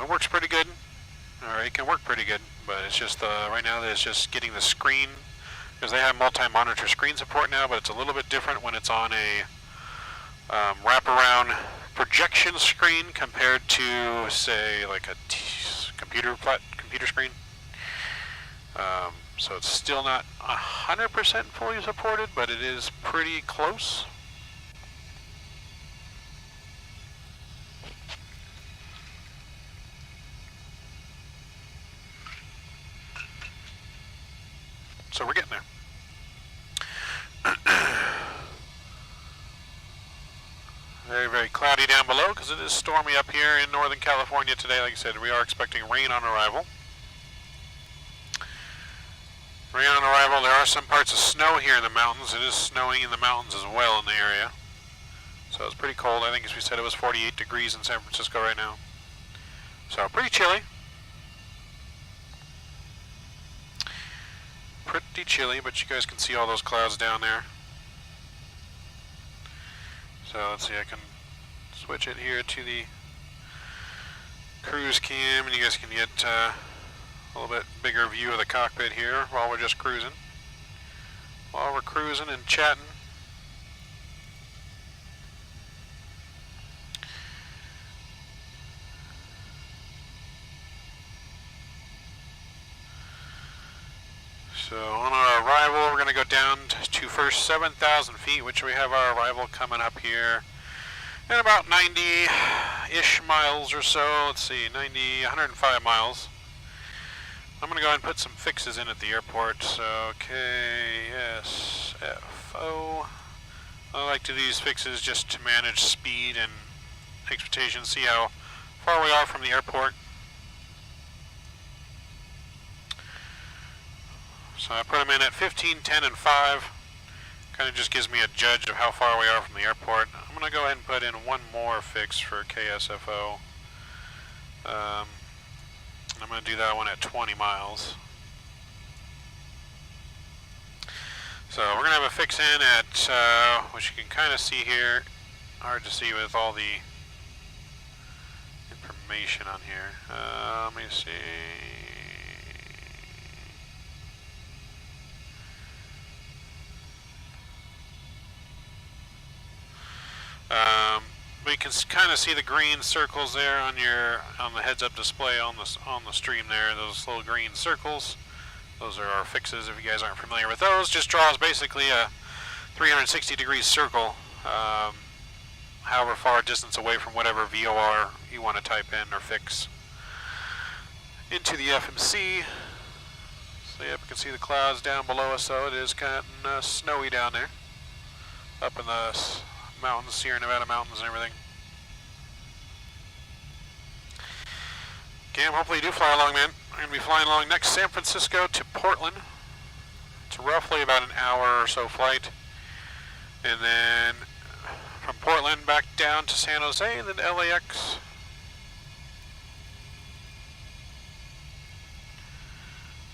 It works pretty good, or it can work pretty good, but it's just right now it's just getting the screen, because they have multi-monitor screen support now, but it's a little bit different when it's on a wraparound projection screen compared to, say, like a computer screen. So it's still not 100% fully supported, but it is pretty close. So we're getting there. Very, very cloudy down below because it is stormy up here in Northern California today. Like I said, we are expecting rain on arrival. Rain on arrival. There are some parts of snow here in the mountains. It is snowing in the mountains as well in the area. So it's pretty cold. I think, as we said, it was 48 degrees in San Francisco right now. So pretty chilly. Pretty chilly, but you guys can see all those clouds down there. So let's see, I can switch it here to the cruise cam, and you guys can get A little bit bigger view of the cockpit here while we're just cruising. While we're cruising and chatting. So on our arrival, we're going to go down to first 7,000 feet, which we have our arrival coming up here in about 90-ish miles or so. Let's see, 105 miles. I'm going to go ahead and put some fixes in at the airport. So KSFO. I like to do these fixes just to manage speed and expectations, see how far we are from the airport. So I put them in at 15, 10, and 5. Kind of just gives me a judge of how far we are from the airport. I'm going to go ahead and put in one more fix for KSFO. I'm going to do that one at 20 miles. So we're going to have a fix in at, which you can kind of see here. Hard to see with all the information on here. Let me see. We can kind of see the green circles there on the heads-up display on the stream there. Those little green circles. Those are our fixes. If you guys aren't familiar with those, just draws basically a 360-degree circle, however far distance away from whatever VOR you want to type in or fix into the FMC. So yep, you can see the clouds down below us. So it is kind of snowy down there, up in the mountains, Sierra Nevada mountains and everything. Cam, hopefully you do fly along, man. We're going to be flying along next San Francisco to Portland. It's roughly about an hour or so flight. And then from Portland back down to San Jose and then to LAX.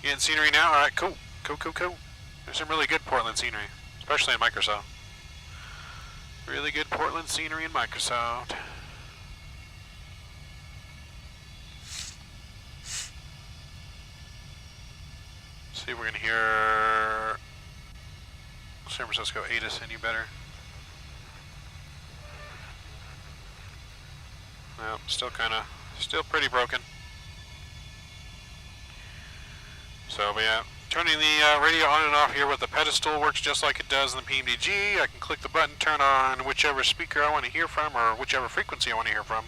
You getting scenery now? Alright, cool. Cool. There's some really good Portland scenery, especially in Microsoft. Really good Portland scenery in Microsoft. See if we're gonna hear San Francisco ATIS any better. No, still pretty broken. So, but yeah. Turning the radio on and off here with the pedestal works just like it does in the PMDG. I can click the button, turn on whichever speaker I want to hear from, or whichever frequency I want to hear from,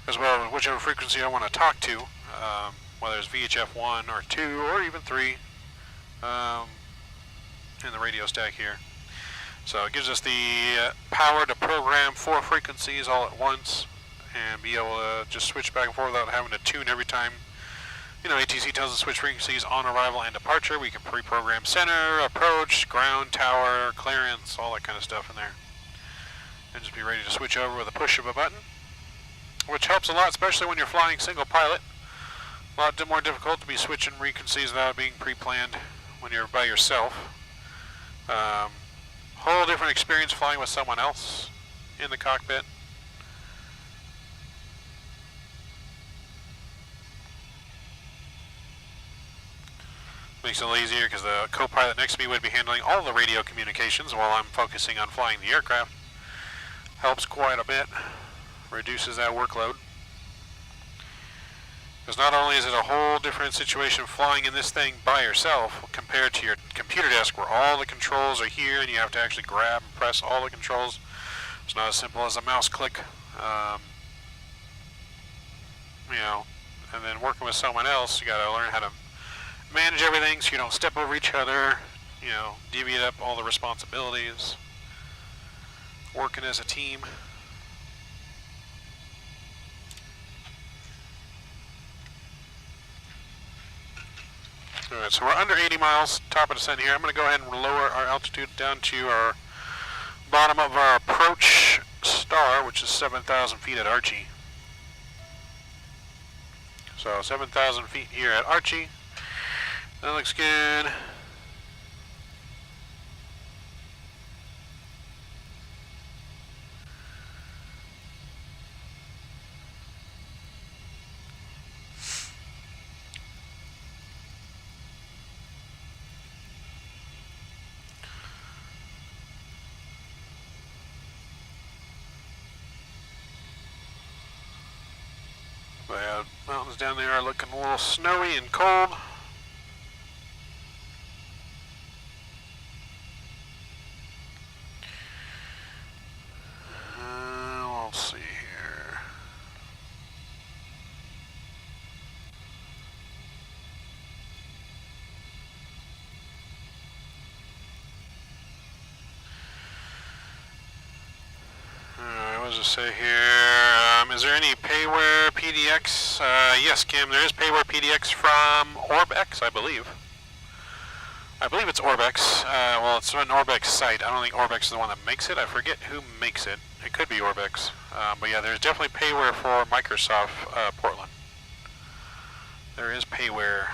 as well as whichever frequency I want to talk to, whether it's VHF 1 or 2 or even 3 in the radio stack here. So it gives us the power to program 4 frequencies all at once and be able to just switch back and forth without having to tune every time. You know, ATC tells us switch frequencies on arrival and departure. We can pre-program center, approach, ground, tower, clearance, all that kind of stuff in there. And just be ready to switch over with a push of a button, which helps a lot, especially when you're flying single pilot. A lot more difficult to be switching frequencies without being pre-planned when you're by yourself. Whole different experience flying with someone else in the cockpit. Makes it a little easier because the co-pilot next to me would be handling all the radio communications while I'm focusing on flying the aircraft. Helps quite a bit. Reduces that workload. Because not only is it a whole different situation flying in this thing by yourself compared to your computer desk where all the controls are here and you have to actually grab and press all the controls. It's not as simple as a mouse click. You know, and then working with someone else, you got to learn how to manage everything so you don't step over each other, you know, divvy up all the responsibilities, working as a team. Alright, so we're under 80 miles, top of descent here. I'm going to go ahead and lower our altitude down to our bottom of our approach star, which is 7,000 feet at Archie. So 7,000 feet here at Archie. That looks good. mountains down there are looking a little snowy and cold. We'll see here. What does it say here? Is there any payware PDX? Yes, Kim, there is payware PDX from OrbX, I believe. I believe it's OrbX. Well, it's an OrbX site. I don't think OrbX is the one that makes it. I forget who makes it. It could be OrbX. But yeah, there's definitely payware for Microsoft Portland. There is payware.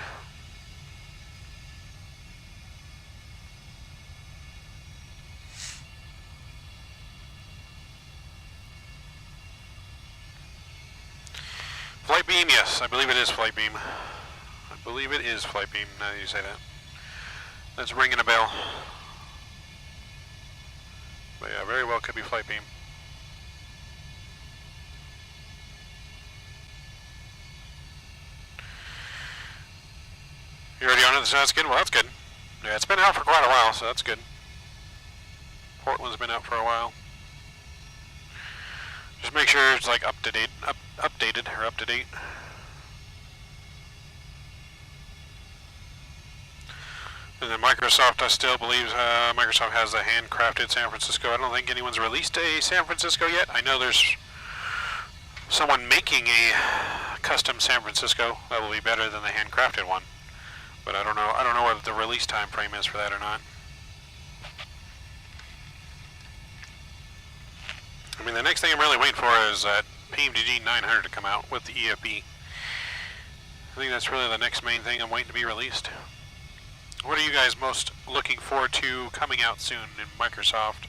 Flightbeam, yes, I believe it is Flightbeam. I believe it is Flightbeam, now that you say that. That's ringing a bell. But yeah, very well could be Flightbeam. You already on it, so that's good? Well, that's good. Yeah, it's been out for quite a while, so that's good. Portland's been out for a while. Just make sure it's like up to date, updated or up to date. And then Microsoft, I still believe Microsoft has the handcrafted San Francisco. I don't think anyone's released a San Francisco yet. I know there's someone making a custom San Francisco that will be better than the handcrafted one. But I don't know what the release time frame is for that or not. I mean, the next thing I'm really waiting for is that PMDG 900 to come out with the EFB. I think that's really the next main thing I'm waiting to be released. What are you guys most looking forward to coming out soon in Microsoft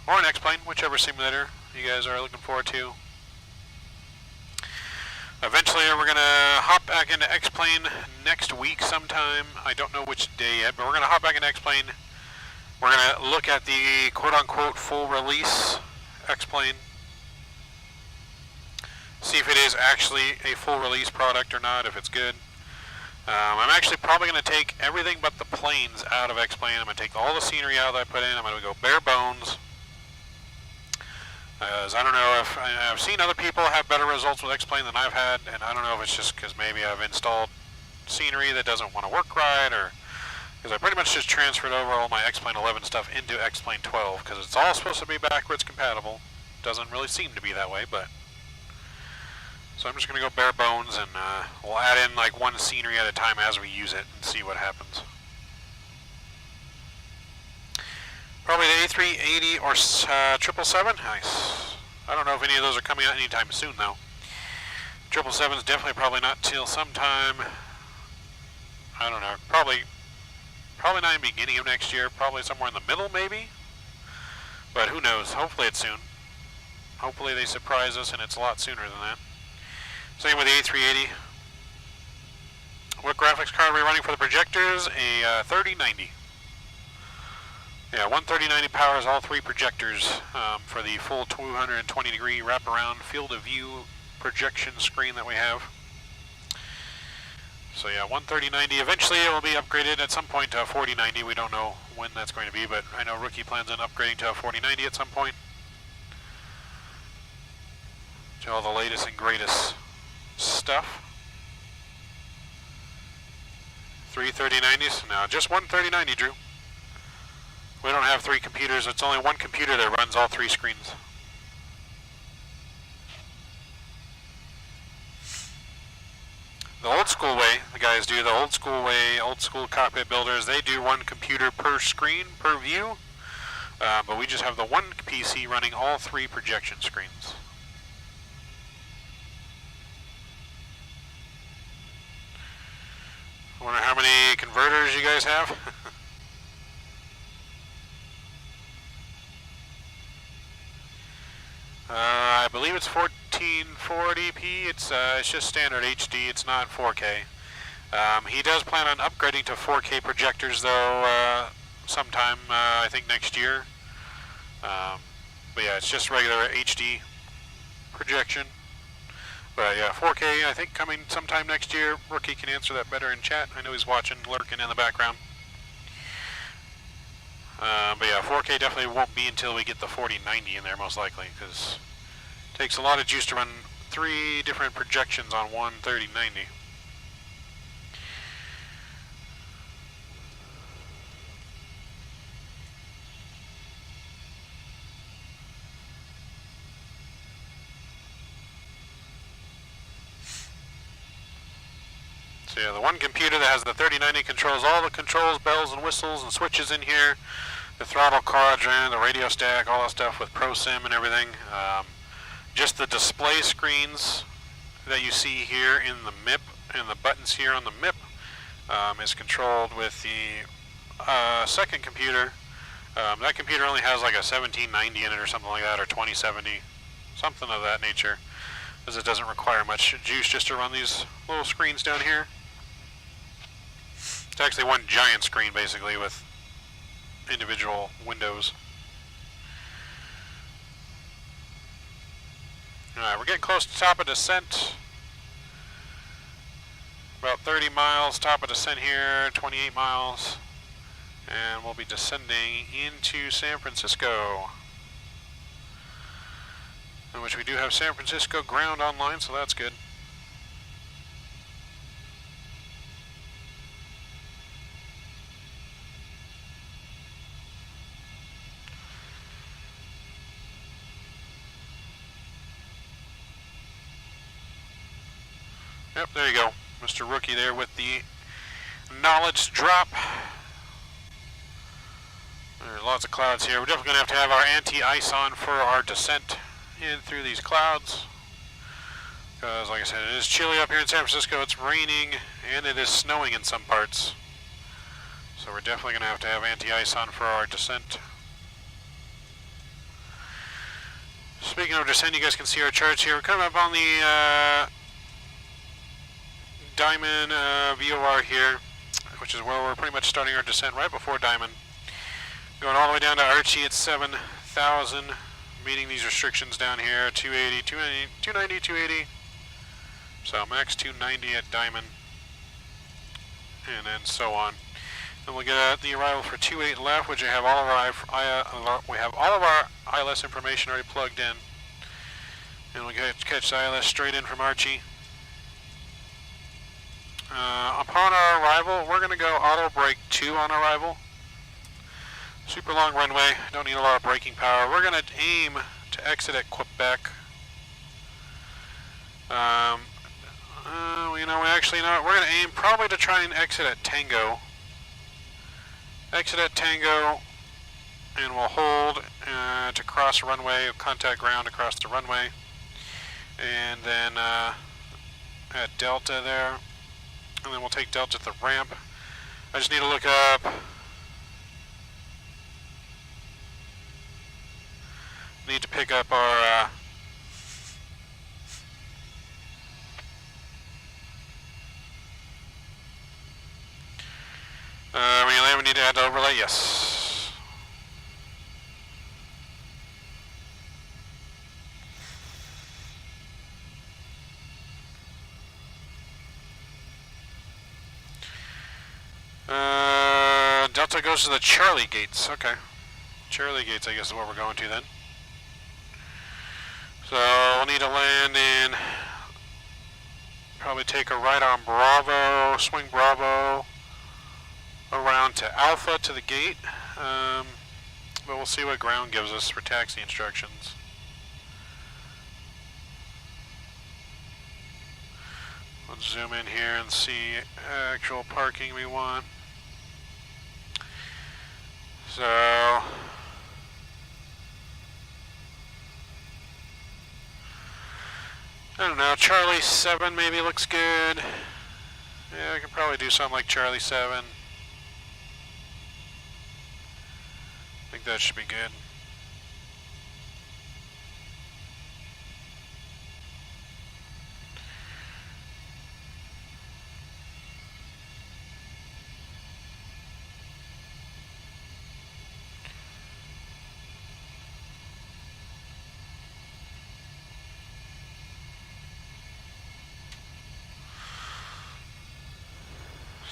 or in X-Plane, whichever simulator you guys are looking forward to? Eventually we're going to hop back into X-Plane next week sometime. I don't know which day yet, but we're going to hop back into X-Plane. We're going to look at the quote-unquote full release X-Plane. See if it is actually a full release product or not, if it's good. I'm actually probably going to take everything but the planes out of X-Plane. I'm going to take all the scenery out that I put in. I'm going to go bare bones. As I don't know if I've seen other people have better results with X-Plane than I've had, and I don't know if it's just because maybe I've installed scenery that doesn't want to work right, or because I pretty much just transferred over all my X-Plane 11 stuff into X-Plane 12 because it's all supposed to be backwards compatible. Doesn't really seem to be that way, but so I'm just going to go bare bones, and we'll add in like one scenery at a time as we use it and see what happens. Probably the A380 or 777. Nice. I don't know if any of those are coming out anytime soon though. 777 is definitely probably not till sometime, I don't know, probably not in the beginning of next year, probably somewhere in the middle maybe. But who knows, hopefully it's soon. Hopefully they surprise us and it's a lot sooner than that. Same with the A380. What graphics card are we running for the projectors? A 3090. Yeah, one 3090 powers all three projectors for the full 220 degree wraparound field of view projection screen that we have. So yeah, one 3090. Eventually it will be upgraded at some point to a 4090. We don't know when that's going to be, but I know Rookie plans on upgrading to a 4090 at some point. To all the latest and greatest stuff. 3 3090s? No, just one 3090, Drew. We don't have 3 computers. It's only one computer that runs all 3 screens. The old school way, the guys do the old school way, old school cockpit builders, they do one computer per screen, per view. But we just have the one PC running all 3 projection screens. I wonder how many converters you guys have. I believe it's 1440p. It's just standard HD. It's not 4K. He does plan on upgrading to 4K projectors though sometime I think next year. But yeah, it's just regular HD projection. But yeah, 4K, I think coming sometime next year. Rookie can answer that better in chat. I know he's watching, lurking in the background. But yeah, 4K definitely won't be until we get the 4090 in there, most likely, because it takes a lot of juice to run 3 different projections on one 3090. So yeah, the one computer that has the 3090 controls all the controls, bells and whistles and switches in here. The throttle quadrant, the radio stack, all that stuff with ProSim and everything. Just the display screens that you see here in the MIP and the buttons here on the MIP is controlled with the second computer. That computer only has like a 1790 in it or something like that, or 2070, something of that nature, as it doesn't require much juice just to run these little screens down here. It's actually one giant screen basically with individual windows. Alright, we're getting close to top of descent. About 30 miles top of descent here, 28 miles. And we'll be descending into San Francisco. In which we do have San Francisco ground online, so that's good. Yep, there you go. Mr. Rookie there with the knowledge drop. There are lots of clouds here. We're definitely going to have our anti-ice on for our descent in through these clouds. Because, like I said, it is chilly up here in San Francisco. It's raining and it is snowing in some parts. So we're definitely going to have anti-ice on for our descent. Speaking of descent, you guys can see our charts here. We're coming up on the Diamond VOR here, which is where we're pretty much starting our descent right before Diamond. Going all the way down to Archie at 7,000, meeting these restrictions down here, 280, 290, 280. So max 290 at Diamond, and then so on. Then we'll get at the arrival for 28 left, which we have all of our ILS information already plugged in. And we'll catch the ILS straight in from Archie. Upon our arrival, we're going to go auto brake 2 on arrival. Super long runway, don't need a lot of braking power. We're going to aim to exit at Quebec. We're going to aim probably to try and exit at Tango. Exit at Tango, and we'll hold to cross the runway, contact ground across the runway. And then at Delta there. And then we'll take Delta to the ramp. I just need to look up. Need to pick up our. We need to add the overlay. Yes. Delta goes to the Charlie gates. Okay. Charlie gates, I guess, is what we're going to then. So we'll need to land in, probably take a right on Bravo, swing Bravo, around to Alpha to the gate. But we'll see what ground gives us for taxi instructions. Let's zoom in here and see actual parking we want. So I don't know, Charlie 7 maybe looks good. Yeah, I can probably do something like Charlie 7. I think that should be good.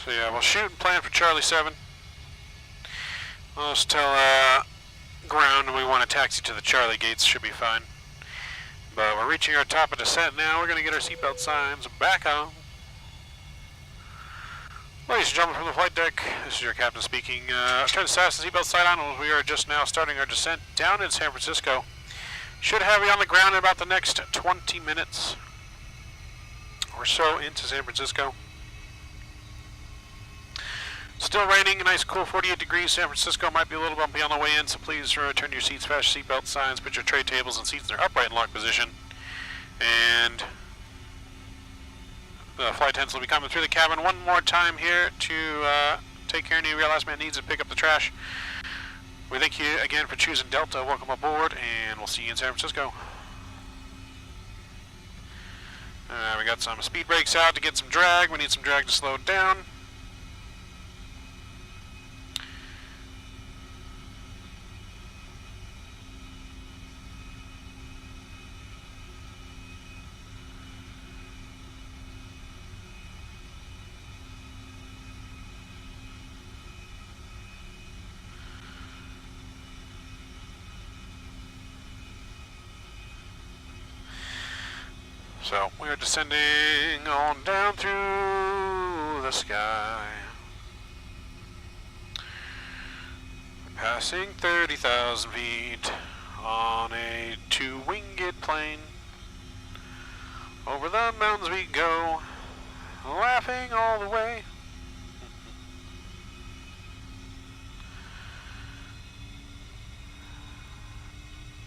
So yeah, we'll shoot and plan for Charlie 7. We'll just tell ground we want to taxi to the Charlie gates, should be fine. But we're reaching our top of descent now. We're going to get our seatbelt signs back on. Ladies and gentlemen from the flight deck, this is your captain speaking. Turn the status and seatbelt sign on. We are just now starting our descent down in San Francisco. Should have you on the ground in about the next 20 minutes or so into San Francisco. Still raining, a nice cool 48 degrees. San Francisco might be a little bumpy on the way in, so please return to your seats, fasten your seatbelt signs, put your tray tables and seats in their upright and locked position. And the flight attendants will be coming through the cabin one more time here to take care of any of your last minute needs and pick up the trash. We thank you again for choosing Delta. Welcome aboard, and we'll see you in San Francisco. We got some speed brakes out to get some drag. We need some drag to slow it down. So we are descending on down through the sky, passing 30,000 feet on a two-winged plane. Over the mountains we go, laughing all the way.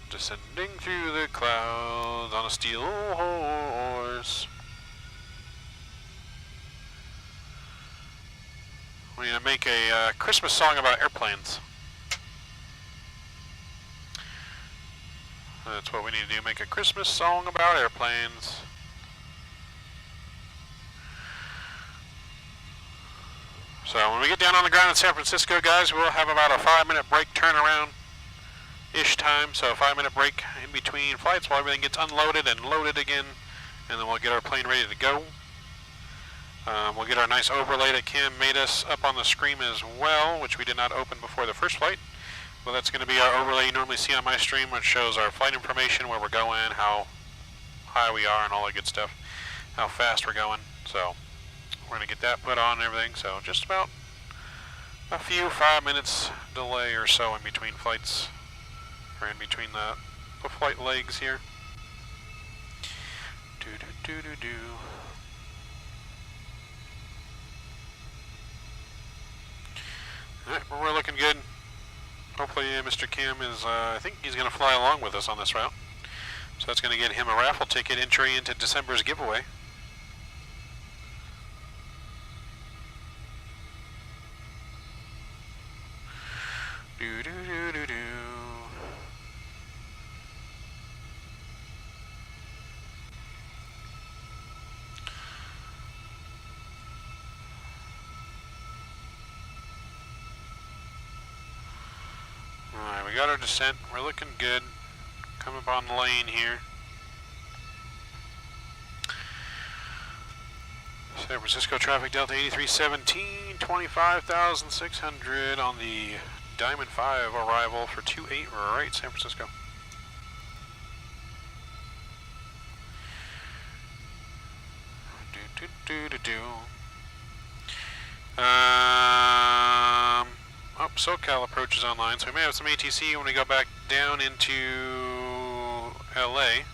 Descending through the clouds on a steel horse. We need to make a Christmas song about airplanes. That's what we need to do, make a Christmas song about airplanes. So when we get down on the ground in San Francisco, guys, we'll have about a 5-minute break turnaround-ish time. So a 5-minute break in between flights while everything gets unloaded and loaded again. And then we'll get our plane ready to go. We'll get our nice overlay that Kim made us up on the screen as well, which we did not open before the first flight. Well, that's going to be our overlay you normally see on my stream, which shows our flight information, where we're going, how high we are, and all that good stuff, how fast we're going. So we're going to get that put on and everything. So just about a few 5 minutes delay or so in between flights, or in between the flight legs here. Do-do-do-do-do. Alright, well, we're looking good. Hopefully Mr. Kim is, I think he's going to fly along with us on this route. So that's going to get him a raffle ticket entry into December's giveaway. Do-do-do-do-do. Alright, we got our descent. We're looking good. Come up on the lane here. San Francisco traffic Delta 8317, 25,600 on the Diamond 5 arrival for 28 right San Francisco. Oh, SoCal approach is online, so we may have some ATC when we go back down into LA.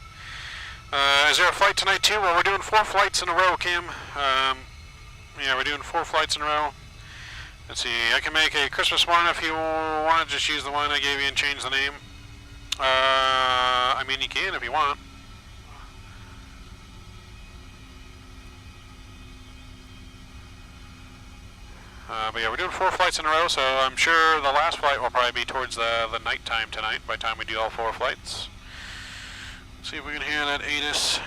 Is there a flight tonight too? Well, we're doing 4 flights in a row, Kim. Yeah, we're doing 4 flights in a row. Let's see, I can make a Christmas one if you want to just use the one I gave you and change the name. I mean, you can if you want. But yeah, we're doing 4 flights in a row, so I'm sure the last flight will probably be towards the night time tonight, by the time we do all 4 flights. Let's see if we can hear that ATIS.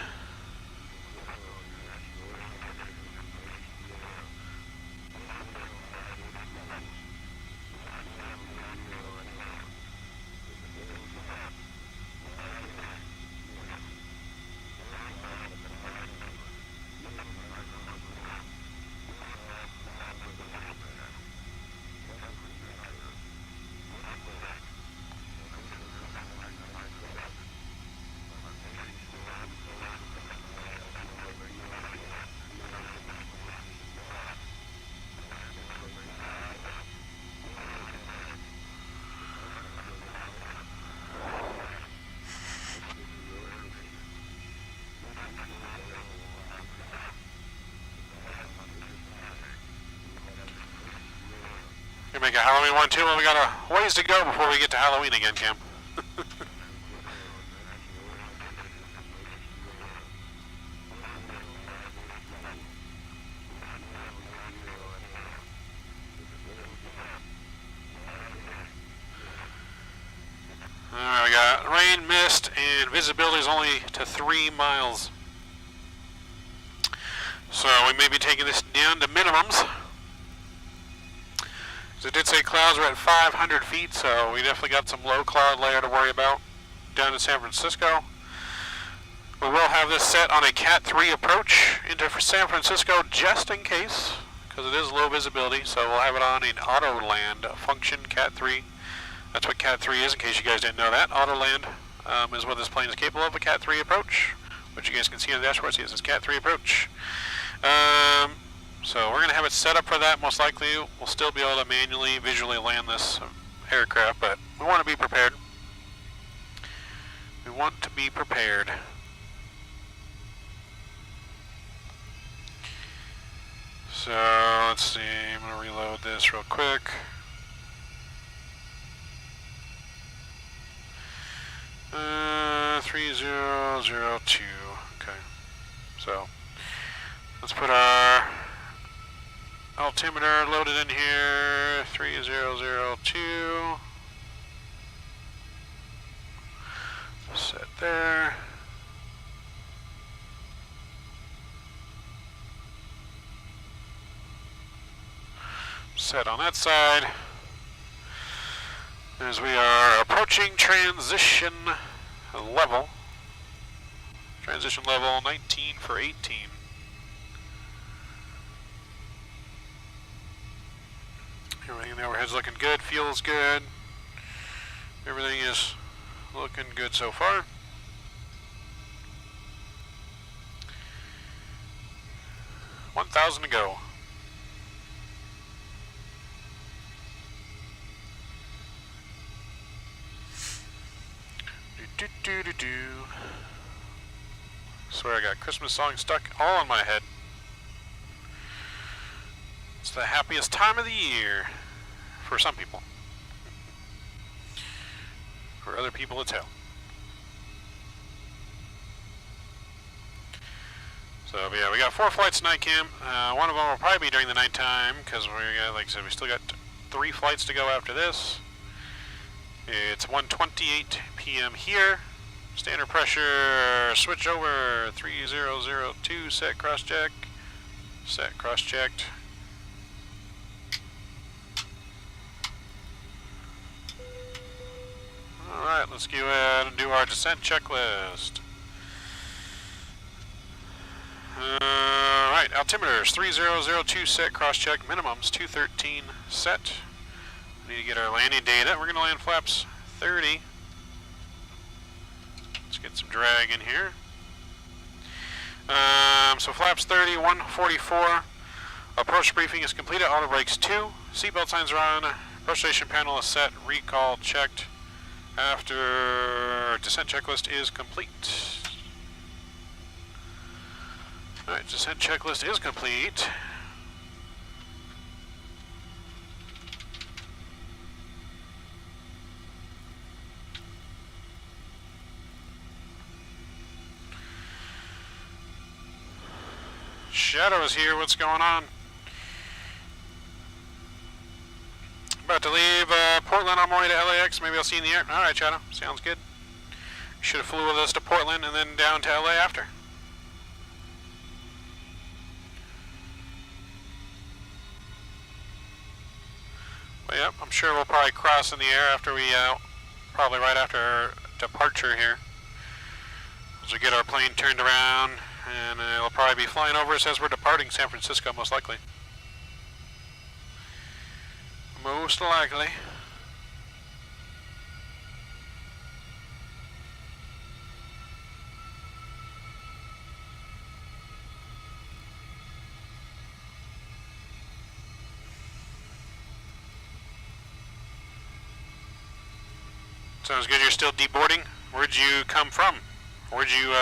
make a Halloween one too. Well, we got a ways to go before we get to Halloween again, Cam. Alright, we got rain, mist, and visibility is only to 3 miles. So we may be taking this down to minimums. As I did say, clouds are at 500 feet, so we definitely got some low cloud layer to worry about down in San Francisco. We will have this set on a Cat 3 approach into San Francisco just in case, because it is low visibility, so we'll have it on an auto land function Cat 3. That's what Cat 3 is, in case you guys didn't know that. Auto land is what this plane is capable of, a Cat 3 approach, which you guys can see on the dashboard. See, it says Cat 3 approach. So we're going to have it set up for that. Most likely we'll still be able to manually, visually land this aircraft, but we want to be prepared. We want to be prepared. So let's see, I'm going to reload this real quick. Uh, 3002. Okay. So let's put our altimeter loaded in here. 3002. Set there. Set on that side. As we are approaching transition level. Transition level 19 for 18. Everything in the overhead's looking good, feels good. Everything is looking good so far. $1,000 to go. Swear I got Christmas songs stuck all in my head. It's the happiest time of the year for some people. For other people, it's hell. So yeah, we got 4 flights tonight, Cam. One of them will probably be during the nighttime because we got, like I said, we still got 3 flights to go after this. It's 1:28 p.m. here. Standard pressure, switch over, 3002, set cross-check, set cross-checked. Alright, let's go ahead and do our descent checklist. Alright, altimeters, 3002 set cross-check, minimums 213 set. We need to get our landing data. We're going to land flaps 30. Let's get some drag in here. So flaps 30, 144. Approach briefing is completed. Auto brakes 2. Seatbelt signs are on. Approach station panel is set. Recall checked. After descent checklist is complete. Alright, descent checklist is complete. Shadow's here, what's going on? About to leave Portland on my way to LAX, maybe I'll see you in the air. Alright, Shadow, sounds good. Should have flew with us to Portland and then down to LA after. But yep, I'm sure we'll probably cross in the air after we, probably right after our departure here. As we get our plane turned around, and it'll probably be flying over us as we're departing San Francisco, most likely. Most likely. Sounds good. You're still deboarding. Where'd you come from? Where'd you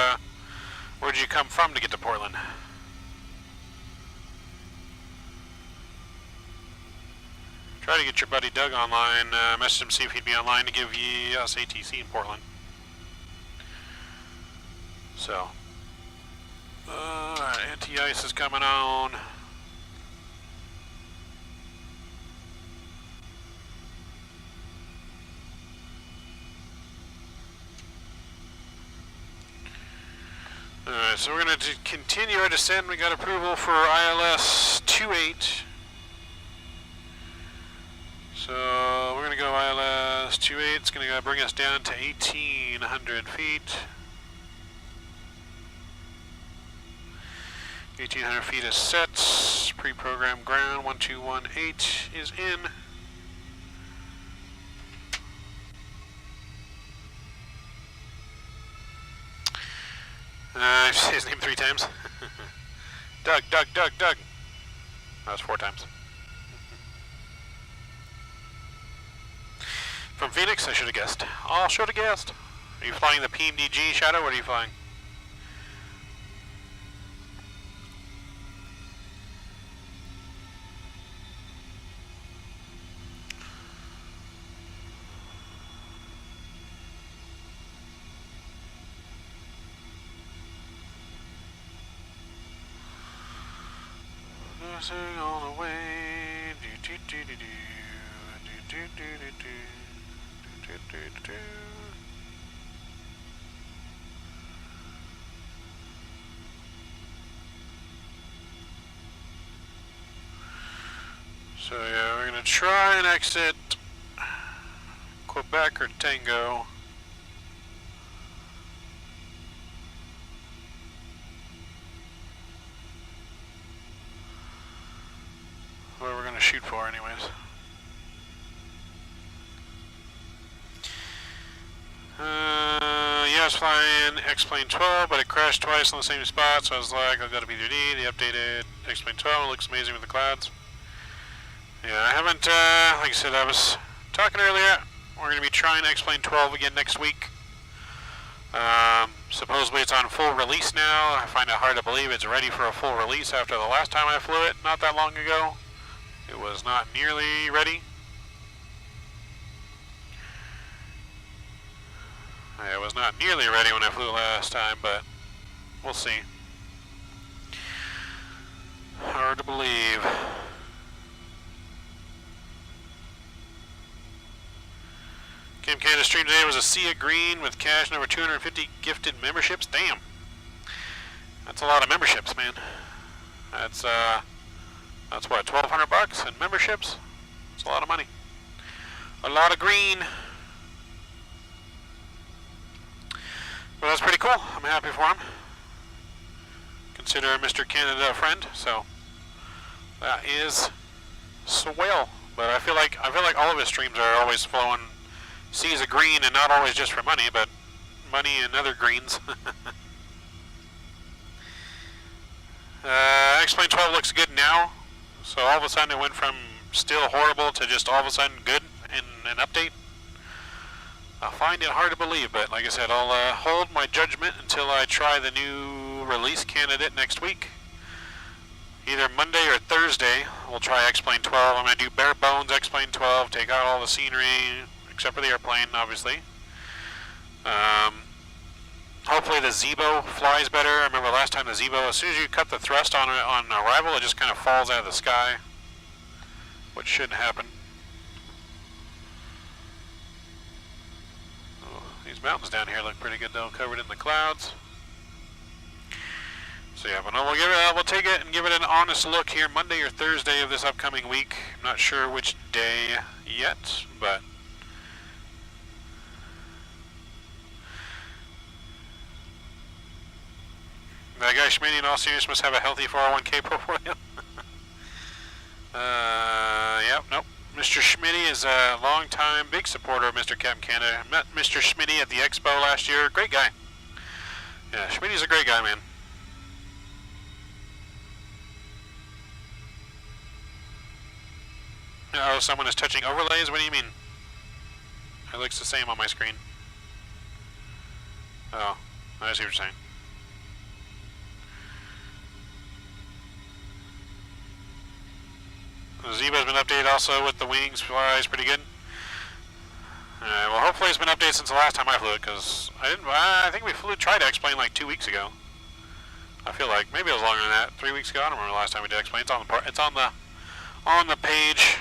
come from to get to Try to get your buddy Doug online. Message him, see if he'd be online to give us ATC in Portland. So, anti-ice is coming on. Alright, so we're going to continue our descent. We got approval for ILS 28. So we're going to go ILS 28. It's going to bring us down to 1,800 feet. 1,800 feet is set. Pre-programmed ground 1218 is in. I've said his name 3 times. Doug. That was 4 times. From Phoenix, I should have guessed. Oh, should have guessed. Are you flying the PMDG Shadow? What are you flying? All the way. So yeah, we're gonna try and exit Quebec or Tango. What we're gonna shoot for anyways. Yeah, I was flying X-Plane 12, but it crashed twice on the same spot, so I was like, I'll go to P3D, the updated X-Plane 12, it looks amazing with the clouds. Yeah, I haven't, like I said, I was talking earlier, we're going to be trying X-Plane 12 again next week. Supposedly it's on full release now. I find it hard to believe it's ready for a full release after the last time I flew it, not that long ago. It was not nearly ready. It was not nearly ready when I flew last time, but we'll see. Hard to believe. Cam Canada stream today was a sea of green with cash and over 250 gifted memberships. Damn. That's a lot of memberships, man. That's what, $1,200 in memberships? That's a lot of money. A lot of green. Well, that's pretty cool. I'm happy for him. Consider Mr. Canada a friend, so that is swell. But I feel like all of his streams are always flowing seas of green, and not always just for money, but money and other greens. X-Plane 12 looks good now, so all of a sudden it went from still horrible to just all of a sudden good in an update. I find it hard to believe, but like I said, I'll hold my judgment until I try the new release candidate next week. Either Monday or Thursday, we'll try X-Plane 12. I'm going to do bare bones X-Plane 12, take out all the scenery, except for the airplane, obviously. Hopefully the Zebo flies better. I remember last time the Zebo, as soon as you cut the thrust on arrival, it just kind of falls out of the sky, which shouldn't happen. These mountains down here look pretty good though, covered in the clouds. So yeah, but we'll take it and give it an honest look here Monday or Thursday of this upcoming week. I'm not sure which day yet, but that guy Schmitty in all seriousness must have a healthy 401k portfolio. Yep, nope. Mr. Schmitty is a long-time big supporter of Mr. Captain Canada. I met Mr. Schmitty at the expo last year. Great guy. Yeah, Schmitty's a great guy, man. Oh, someone is touching overlays? What do you mean? It looks the same on my screen. Oh, I see what you're saying. Ziba's been updated also with the wings, flies pretty good. Alright, well hopefully it's been updated since the last time I flew it, because I think we tried to explain like 2 weeks ago. I feel like, maybe it was longer than that, 3 weeks ago, I don't remember the last time we did explain. It's on the page.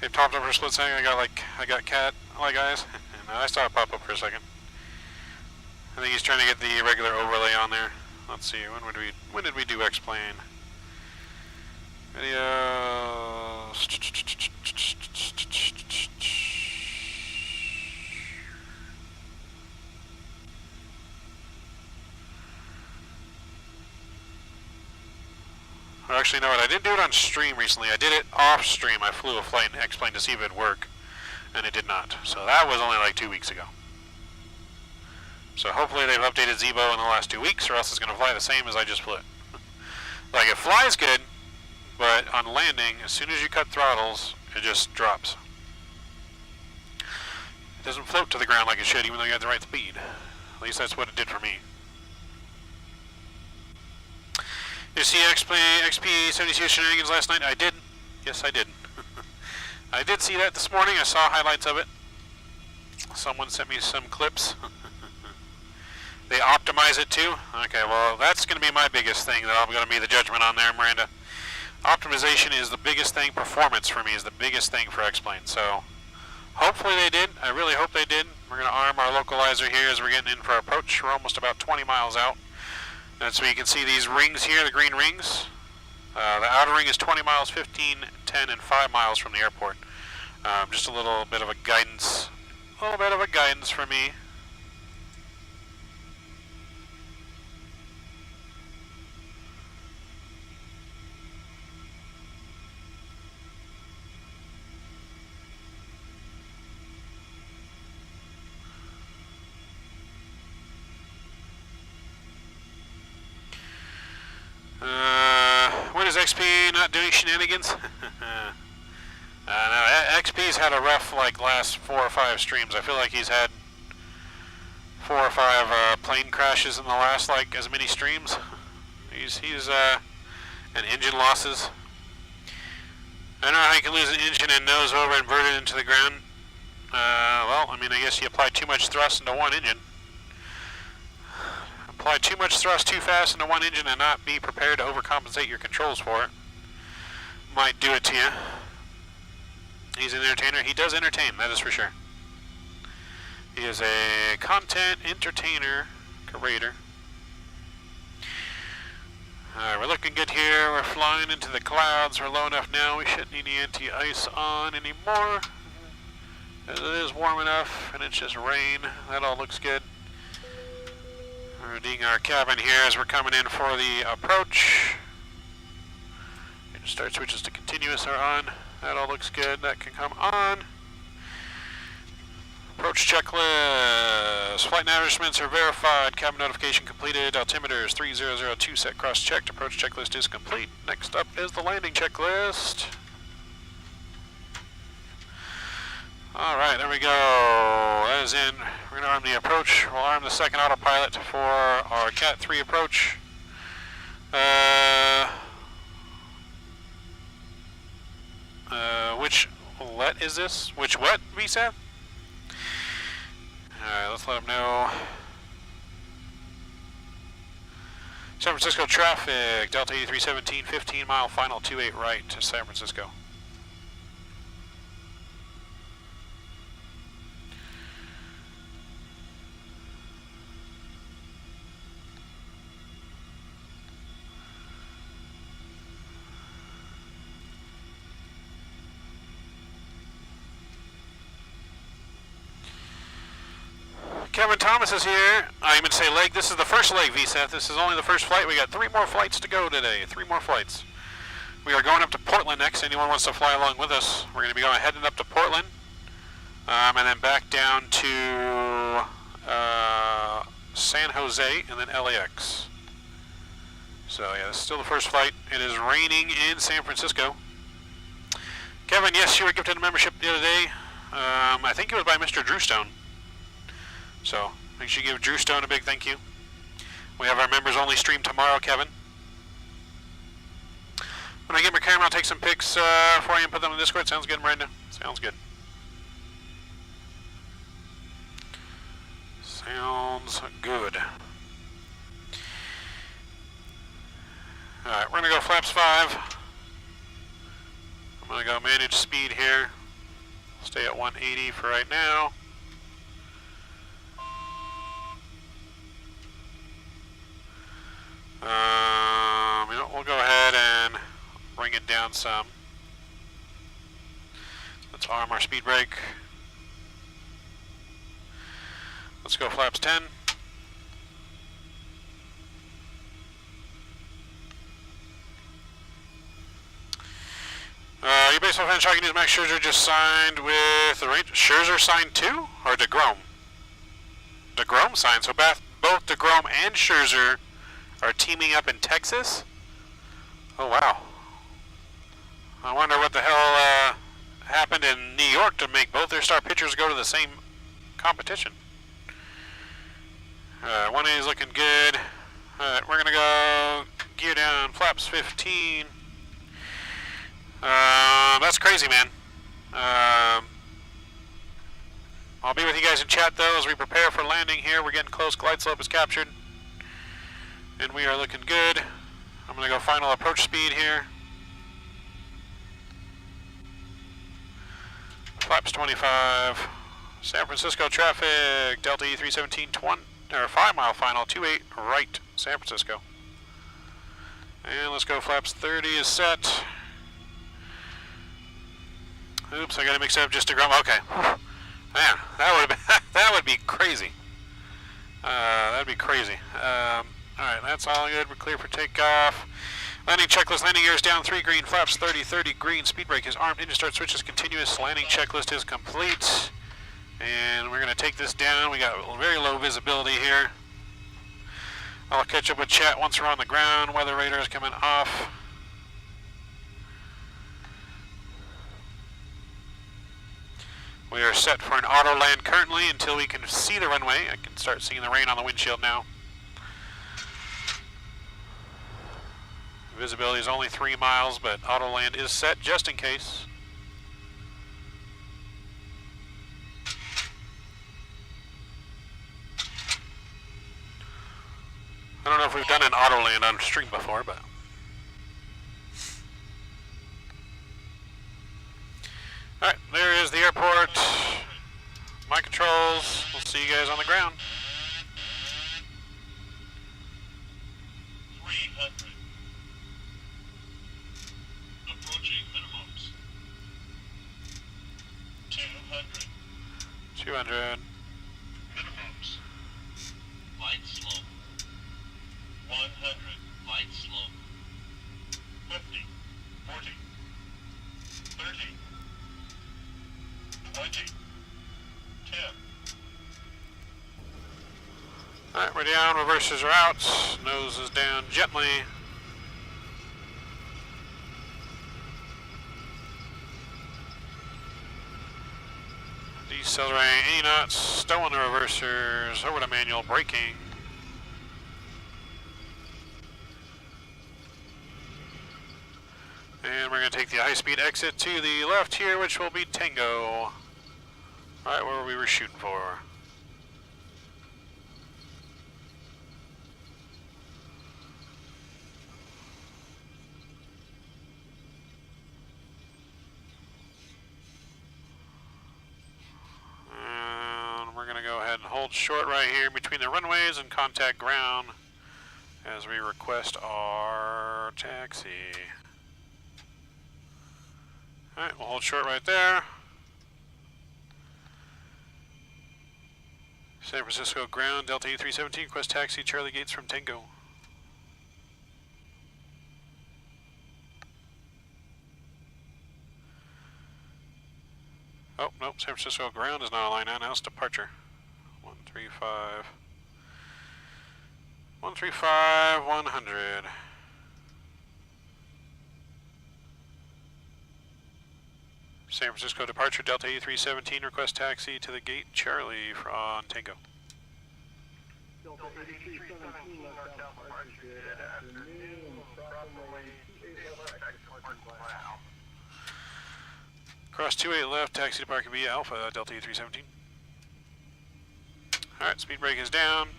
It popped up for a split second, I got cat, like guys, and I saw it pop up for a second. I think he's trying to get the regular overlay on there. Let's see, when did we do explain? Videos. Or actually, no, I didn't do it on stream recently. I did it off stream. I flew a flight and explained to see if it'd work, and it did not. So that was only like 2 weeks ago. So hopefully they've updated Zibo in the last 2 weeks, or else it's going to fly the same as I just flew it. Like, it flies good, but on landing, as soon as you cut throttles, it just drops. It doesn't float to the ground like it should, even though you have the right speed. At least that's what it did for me. Did you see XP72 shenanigans last night? I did. Yes, I did. I did see that this morning. I saw highlights of it. Someone sent me some clips. They optimize it too? Okay, well, that's going to be my biggest thing that I'm going to be the judgment on there, Miranda. Optimization is the biggest thing. Performance for me is the biggest thing for X-Plane. So, hopefully they did. I really hope they did. We're going to arm our localizer here as we're getting in for approach. We're almost about 20 miles out. And so you can see these rings here, the green rings. The outer ring is 20 miles, 15, 10, and 5 miles from the airport. Just a little bit of a guidance. For me. When is XP not doing shenanigans? No, XP's had a rough, last 4 or 5 streams. I feel like he's had 4 or 5 plane crashes in the last, as many streams. He's and engine losses. I don't know how you can lose an engine and nose over and invert it into the ground. Well, I guess you apply too much thrust into one engine. Apply too much thrust too fast into one engine and not be prepared to overcompensate your controls for it. Might do it to you. He's an entertainer. He does entertain, that is for sure. He is a content entertainer, curator. Alright, we're looking good here. We're flying into the clouds. We're low enough now. We shouldn't need any anti-ice on anymore. It is warm enough, and it's just rain. That all looks good. We're reading our cabin here as we're coming in for the approach. Start switches to continuous are on. That all looks good. That can come on. Approach checklist. Flight nav instruments are verified. Cabin notification completed. Altimeters 3002 set cross-checked. Approach checklist is complete. Next up is the landing checklist. Alright, there we go. That is in. We're going to arm the approach. We'll arm the second autopilot for our Cat 3 approach. Which what is this? Which what, VSAT? Alright, let's let them know. San Francisco traffic, Delta 8317, 15 mile final 28 right to San Francisco. Kevin Thomas is here. I even say leg. This is the first leg, VSAT. This is only the first flight. We got 3 more flights to go today. 3 more flights. We are going up to Portland next. Anyone wants to fly along with us? We're going to be heading up to Portland, and then back down to San Jose, and then LAX. So yeah, this is still the first flight. It is raining in San Francisco. Kevin, yes, you were gifted a membership the other day. I think it was by Mr. Drew Stone. So, make sure you give Drew Stone a big thank you. We have our members only stream tomorrow, Kevin. When I get my camera, I'll take some pics for you and put them on Discord. Sounds good, Miranda? Sounds good. Sounds good. Alright, we're going to go flaps 5. I'm going to go manage speed here. Stay at 180 for right now. You know, we'll go ahead and bring it down some. Let's arm our speed brake. Let's go flaps 10. Your baseball fan shocking news. Max Scherzer just signed with the Rangers. Scherzer signed too? Or DeGrom? DeGrom signed. So both DeGrom and Scherzer are teaming up in Texas? Oh wow. I wonder what the hell happened in New York to make both their star pitchers go to the same competition. 180 is looking good. Alright, we're gonna go gear down flaps 15. That's crazy, man. I'll be with you guys in chat though as we prepare for landing here. We're getting close. Glide slope is captured. And we are looking good. I'm going to go final approach speed here. Flaps 25. San Francisco traffic. Delta E317 5 mile final 28 right. San Francisco. And let's go flaps 30 is set. Oops, I got to mix it up just to grumble. Okay. Man, that would be crazy. That'd be crazy. Alright, that's all good. We're clear for takeoff. Landing checklist. Landing gear is down 3 green. Flaps 30, 30 green. Speed brake is armed. Engine start switch is continuous. Landing checklist is complete. And we're going to take this down. We got very low visibility here. I'll catch up with chat once we're on the ground. Weather radar is coming off. We are set for an auto land currently until we can see the runway. I can start seeing the rain on the windshield now. Visibility is only 3 miles, but auto land is set just in case. I don't know if we've done an auto land on stream before, but alright, there is the airport. My controls. We'll see you guys on the ground. 300. Approaching minimums. 200. 200. Minimums. Light slope. 100. Light slope. 50. 40. 30. 20. 10. Alright, we're down, reversers are out, nose is down gently. Decelerating 80 knots, stowing the reversers, over to manual braking. And we're going to take the high-speed exit to the left here, which will be Tango. Right where we were shooting for. And we're going to go ahead and hold short right here between the runways and contact ground as we request our taxi. Alright, we'll hold short right there. San Francisco ground, Delta E317, request taxi, Charlie Gates from Tango. Oh, nope, San Francisco ground is not aligned now, now it's departure. 135. 135, 100. San Francisco departure, Delta E317, request taxi to the gate, Charlie from Tango. Delta 8317, northbound departure, good afternoon, approximately 28LX. Cross 28 left, taxi to Parking B, Alpha, Delta E317. Alright, speed brake is down.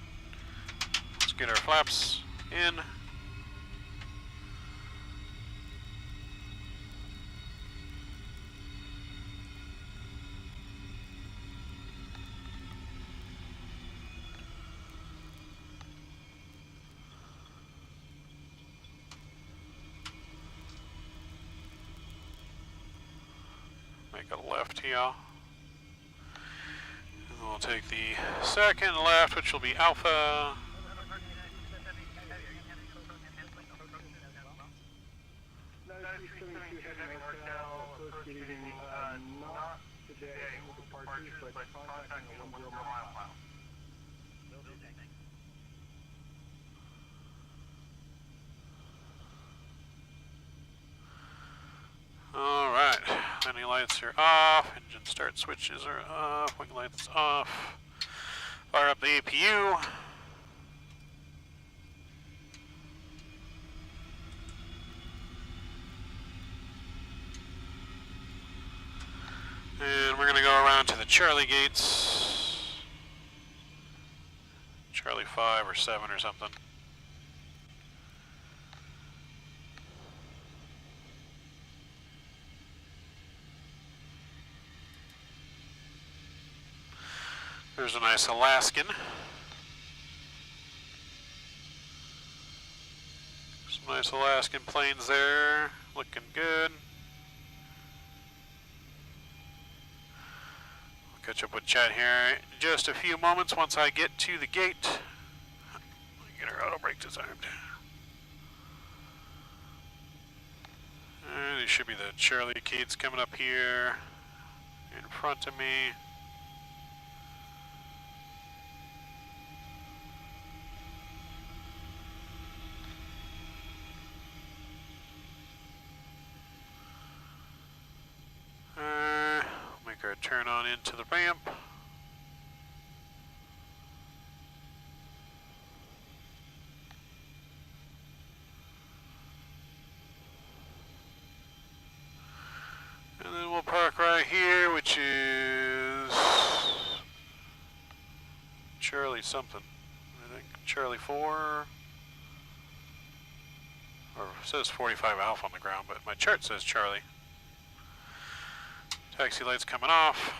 Let's get our flaps in. Make a left here. And we'll take the second left, which will be Alpha. Not today with departures, but contacting a 10 mile mile. Alright, landing lights are off, engine start switches are off, wing lights off. Fire up the APU. And we're going to go around to the Charlie gates. Charlie 5 or 7 or something. There's a nice Alaskan. Some nice Alaskan planes there, looking good. I'll catch up with Chad here in just a few moments once I get to the gate. Get our auto brake disarmed. These should be the Charlie gates coming up here in front of me. Make our turn on into the ramp. And then we'll park right here, which is Charlie something. I think Charlie 4. Or it says 45 Alpha on the ground, but my chart says Charlie. Taxi lights coming off.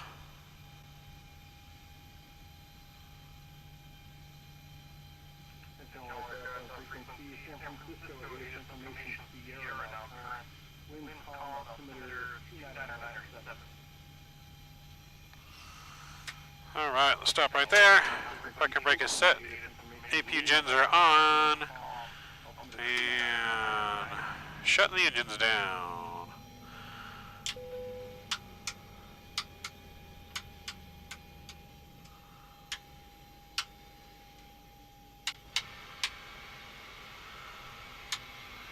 Alright, let's stop right there. Parking brake is set. APU gens are on. And shutting the engines down.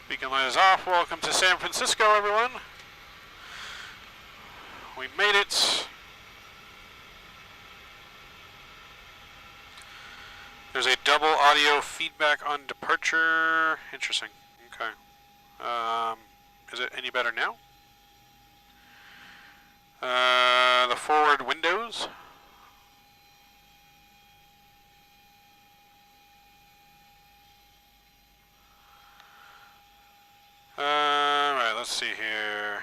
Beacon light is off. Welcome to San Francisco, everyone. We made it. There's a double audio feedback on departure. Interesting. Okay. Is it any better now? The forward windows. Alright, let's see here.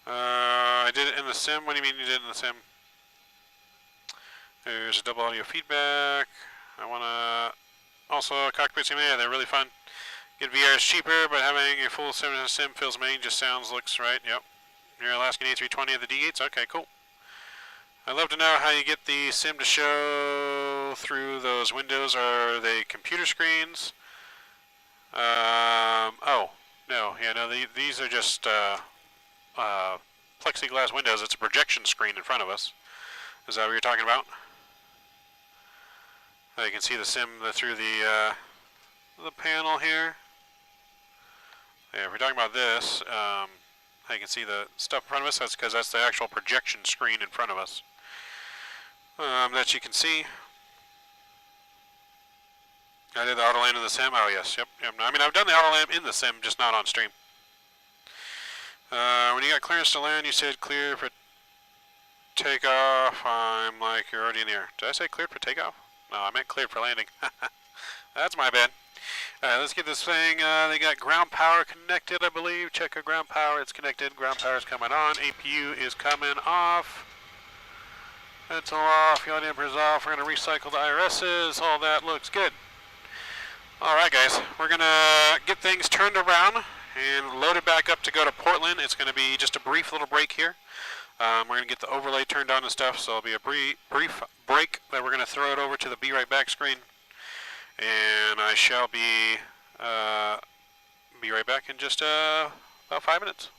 I did it in the sim. What do you mean you did it in the sim? There's a double audio feedback. I want to also cockpit sim. Yeah, they're really fun. Get VR is cheaper, but having a full sim feels amazing. Just looks right. Yep. Your Alaskan A320 at the D gates. Okay, cool. I'd love to know how you get the sim to show through those windows. Are they computer screens? Oh, no. Yeah, no, these are just plexiglass windows. It's a projection screen in front of us. Is that what you're talking about? You can see the sim through the panel here. Yeah, if we're talking about this, you can see the stuff in front of us. That's because that's the actual projection screen in front of us that you can see. I did the auto land in the sim. Oh yes, yep. I mean, I've done the auto land in the sim, just not on stream. When you got clearance to land, you said clear for takeoff. I'm like, you're already in the air. Did I say cleared for takeoff? No, I meant cleared for landing. That's my bad. Alright, let's get this thing. They got ground power connected, I believe. Check our ground power. It's connected. Ground power is coming on. APU is coming off. It's all off. Yaw damper is off. We're going to recycle the IRSs. All that looks good. Alright, guys. We're going to get things turned around and loaded back up to go to Portland. It's going to be just a brief little break here. We're going to get the overlay turned on and stuff, so it'll be a brief break. Then we're going to throw it over to the Be Right Back screen. And I shall be right back in just about 5 minutes.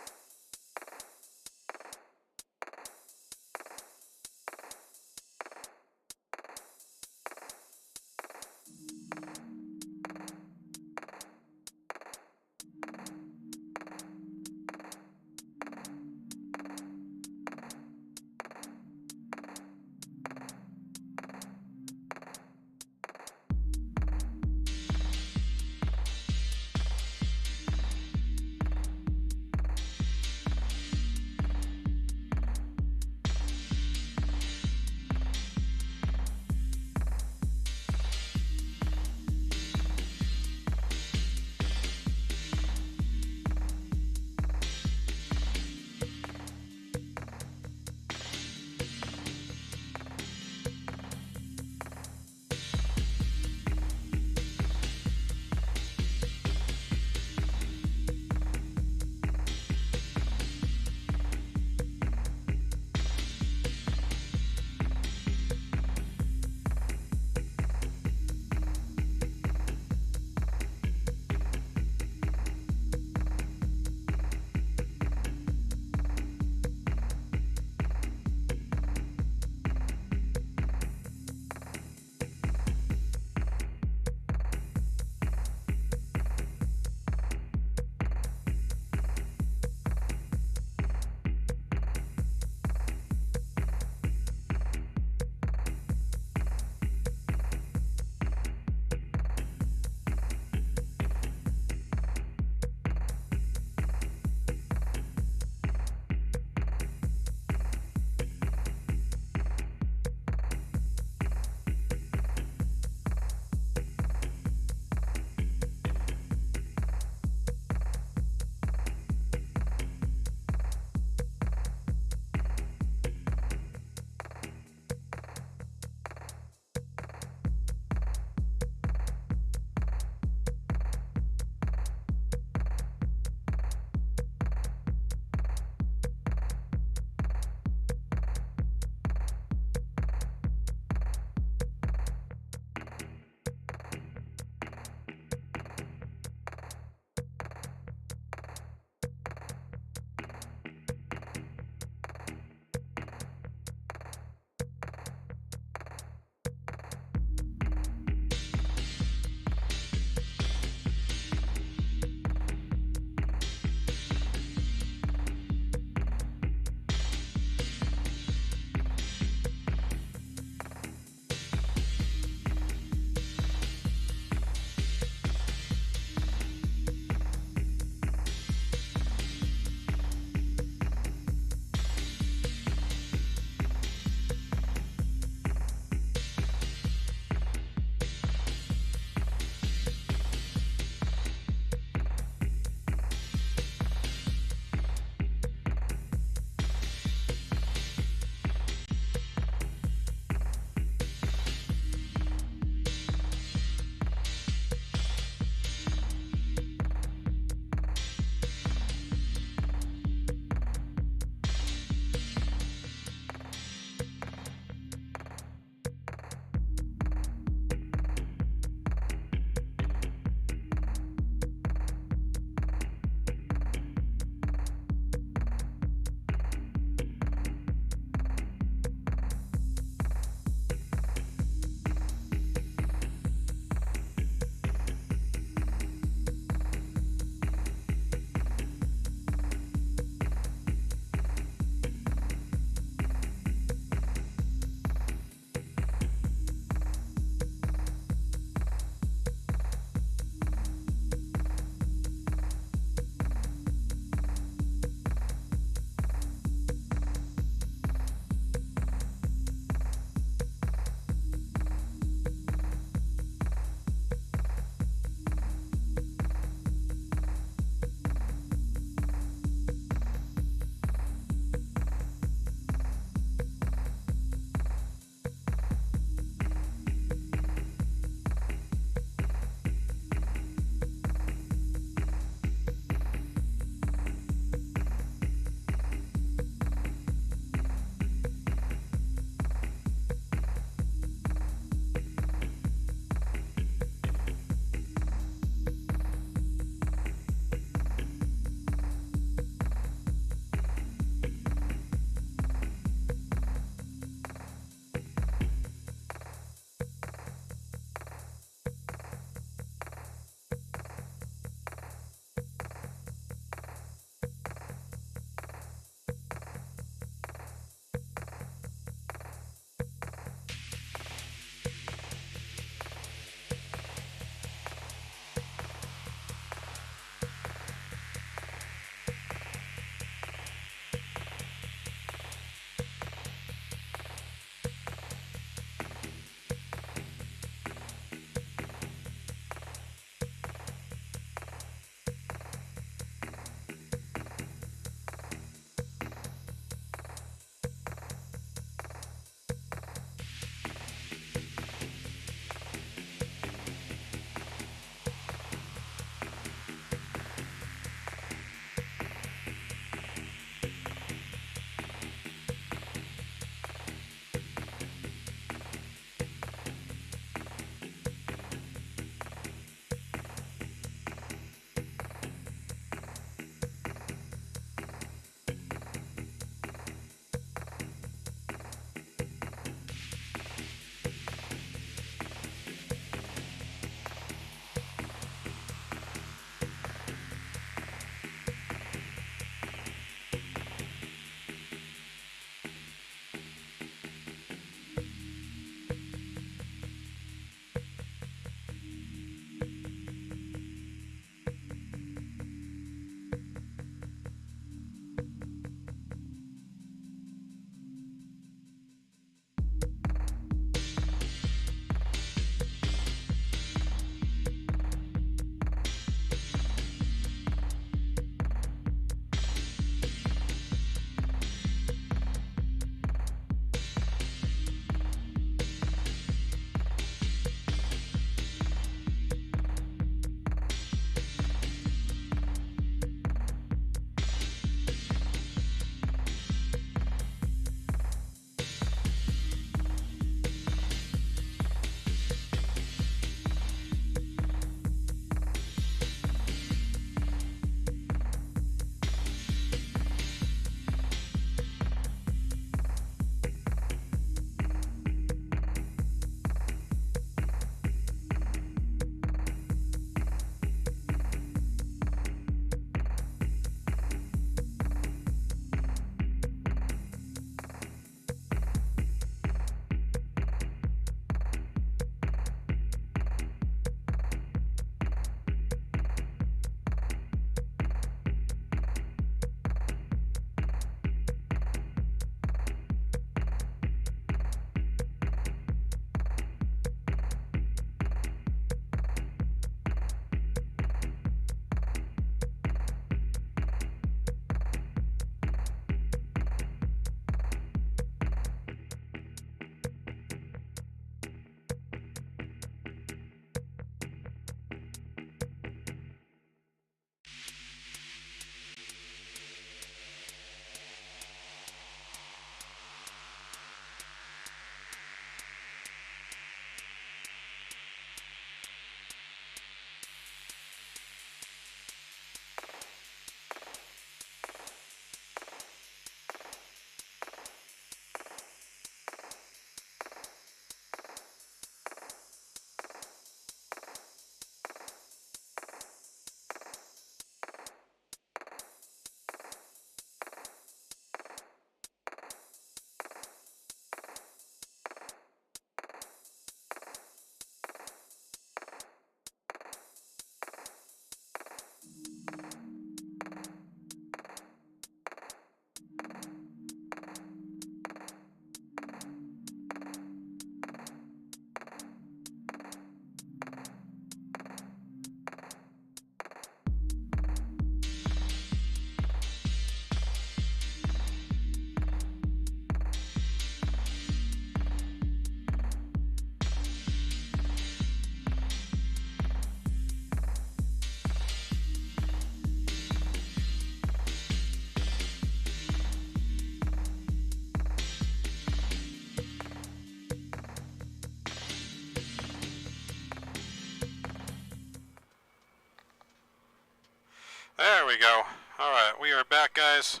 There we go. Alright, we are back, guys.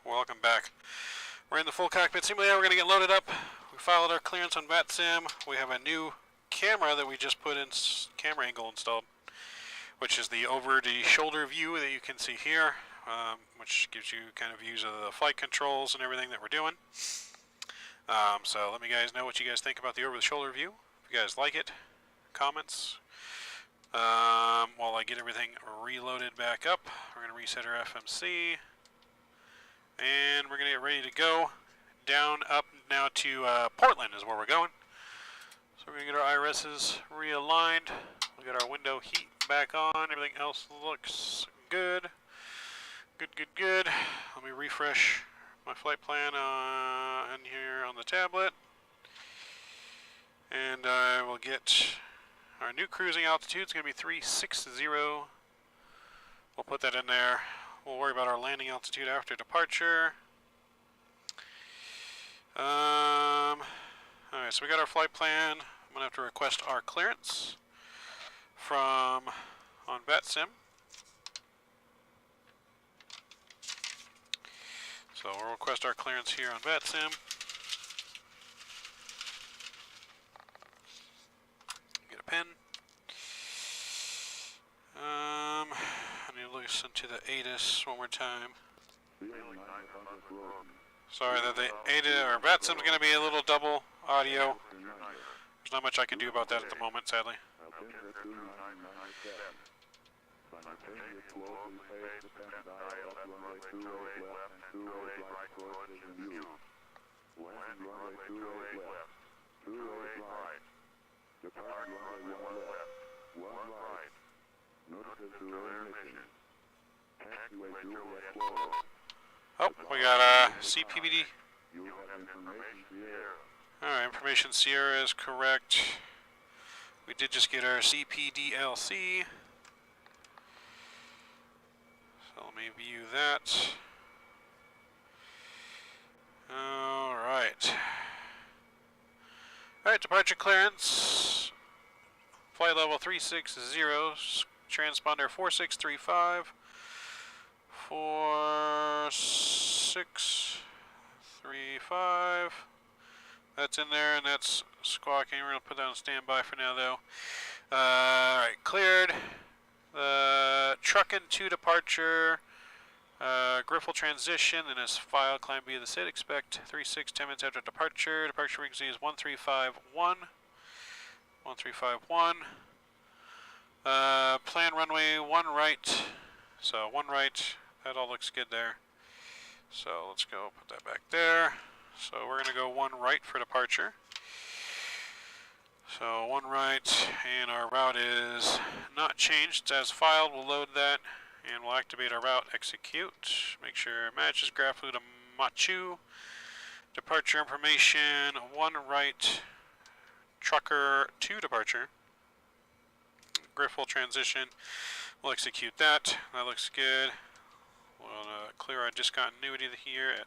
Welcome back. We're in the full cockpit simulator. We're going to get loaded up. We followed our clearance on VATSIM. We have a new camera that we just put in, camera angle installed, which is the over-the-shoulder view that you can see here, which gives you kind of views of the flight controls and everything that we're doing. So let me guys know what you guys think about the over-the-shoulder view. If you guys like it, comments. While I get everything reloaded back up, we're going to reset our FMC, and we're going to get ready to go down, up now to Portland is where we're going. So we're going to get our irises realigned, we'll get our window heat back on, everything else looks good. Good. Let me refresh my flight plan in here on the tablet, and I will get our new cruising altitude. Is going to be 360. We'll put that in there. We'll worry about our landing altitude after departure. Alright, so we got our flight plan. I'm going to have to request our clearance from on VATSIM. So we'll request our clearance here on VATSIM. Get a pen. I need to listen to the ATIS one more time. Sorry that the ATIS or VATSIM's going to be a little double audio. There's not much I can do about that at the moment, sadly. Oh, we got CPBD. Alright, information Sierra is correct. We did just get our CPDLC. So let me view that. Alright. Alright, departure clearance. Flight level 360, transponder 4635. 4635. That's in there, and that's squawking. We're going to put that on standby for now, though. Alright, cleared. The truck into departure. Griffle transition, and is file climb via the SID. Expect 36 10 minutes after departure. Departure frequency is 1351. 1351. Plan runway 1 right. So 1 right. That all looks good there. So let's go put that back there. So we're going to go 1 right for departure. So 1 right, and our route is not changed. It's as filed. We'll load that, and we'll activate our route, execute. Make sure it matches Graphlu to Machu. Departure information, 1 right, trucker to departure. Griffle transition. We'll execute that. That looks good. We'll clear our discontinuity here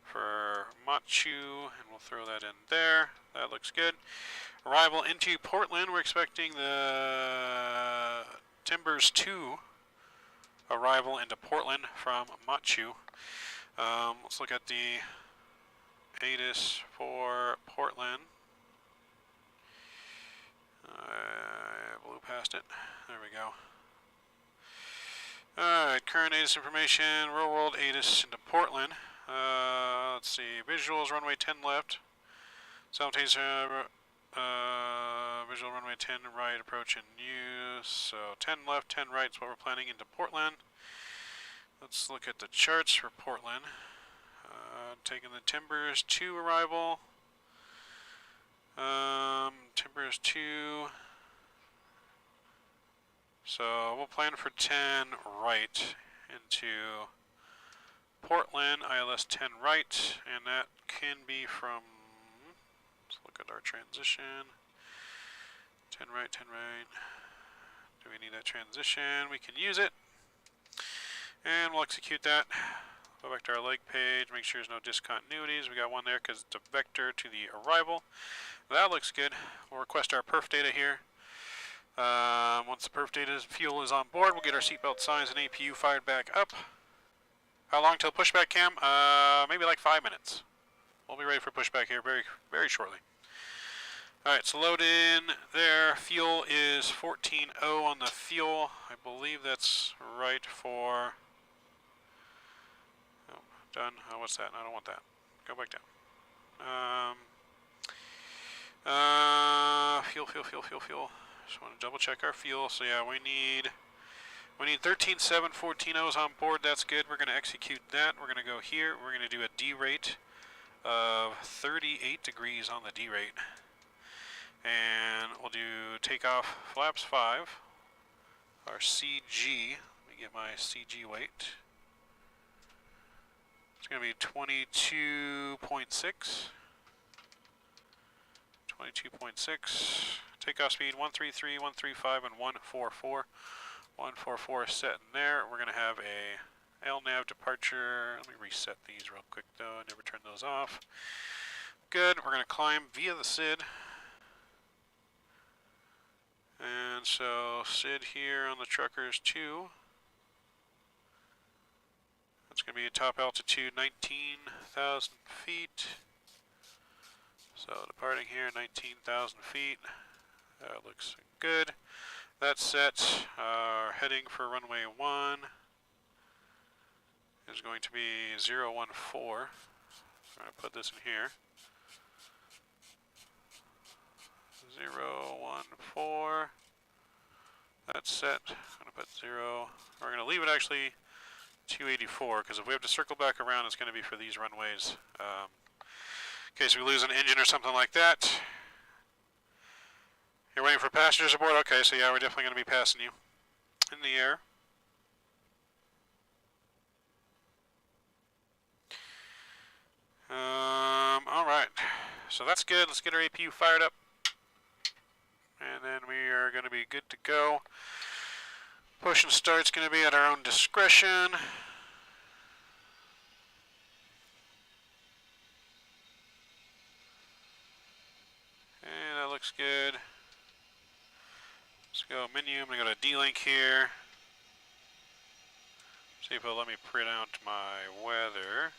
for Machu, and we'll throw that in there. That looks good. Arrival into Portland. We're expecting the Timbers 2 arrival into Portland from Machu. Let's look at the ATIS for Portland. I blew past it. There we go. Alright, current ATIS information, real world ATIS into Portland. Let's see, visuals, runway 10 left. Simultaneous visual runway 10 right, approach in use. So 10 left, 10 right is what we're planning into Portland. Let's look at the charts for Portland. Taking the Timbers 2 arrival. Timbers 2. So we'll plan for 10 right into Portland, ILS 10 right, and that can be from, let's look at our transition. 10 right, 10 right. Do we need that transition? We can use it. And we'll execute that. Go back to our leg page, make sure there's no discontinuities. We got one there because it's a vector to the arrival. That looks good. We'll request our perf data here. Once the perf data fuel is on board, we'll get our seatbelt signs and APU fired back up. How long till pushback, Cam? Maybe like 5 minutes. We'll be ready for pushback here very shortly. Alright, so load in there. Fuel is 14.0 on the fuel. I believe that's right for... Oh, done. Oh, what's that? I don't want that. Go back down. Fuel. Just want to double check our fuel. So yeah, we need 13.7 14.0s on board. That's good. We're going to execute that. We're going to go here. We're going to do a D rate of 38 degrees on the D rate. And we'll do takeoff flaps 5. Our CG, let me get my CG weight. It's going to be 22.6. 22.6. Takeoff speed 133, 135, and 144. 144 is set in there. We're going to have a LNAV departure. Let me reset these real quick though. I never turned those off. Good. We're going to climb via the SID. And so SID here on the truckers 2. That's going to be a top altitude 19,000 feet. So departing here 19,000 feet. That looks good. That's set. Our heading for runway 1 is going to be 014. I'm going to put this in here. 014. That's set. I'm going to put 0. We're going to leave it actually 284 because if we have to circle back around, it's going to be for these runways. In case we lose an engine or something like that. You're waiting for passengers aboard? Okay, so yeah, we're definitely going to be passing you in the air. Alright, so that's good. Let's get our APU fired up. And then we are going to be good to go. Push and start's going to be at our own discretion. And that looks good. Let's go menu. I'm going to go to D-Link here. See if it'll let me print out my weather.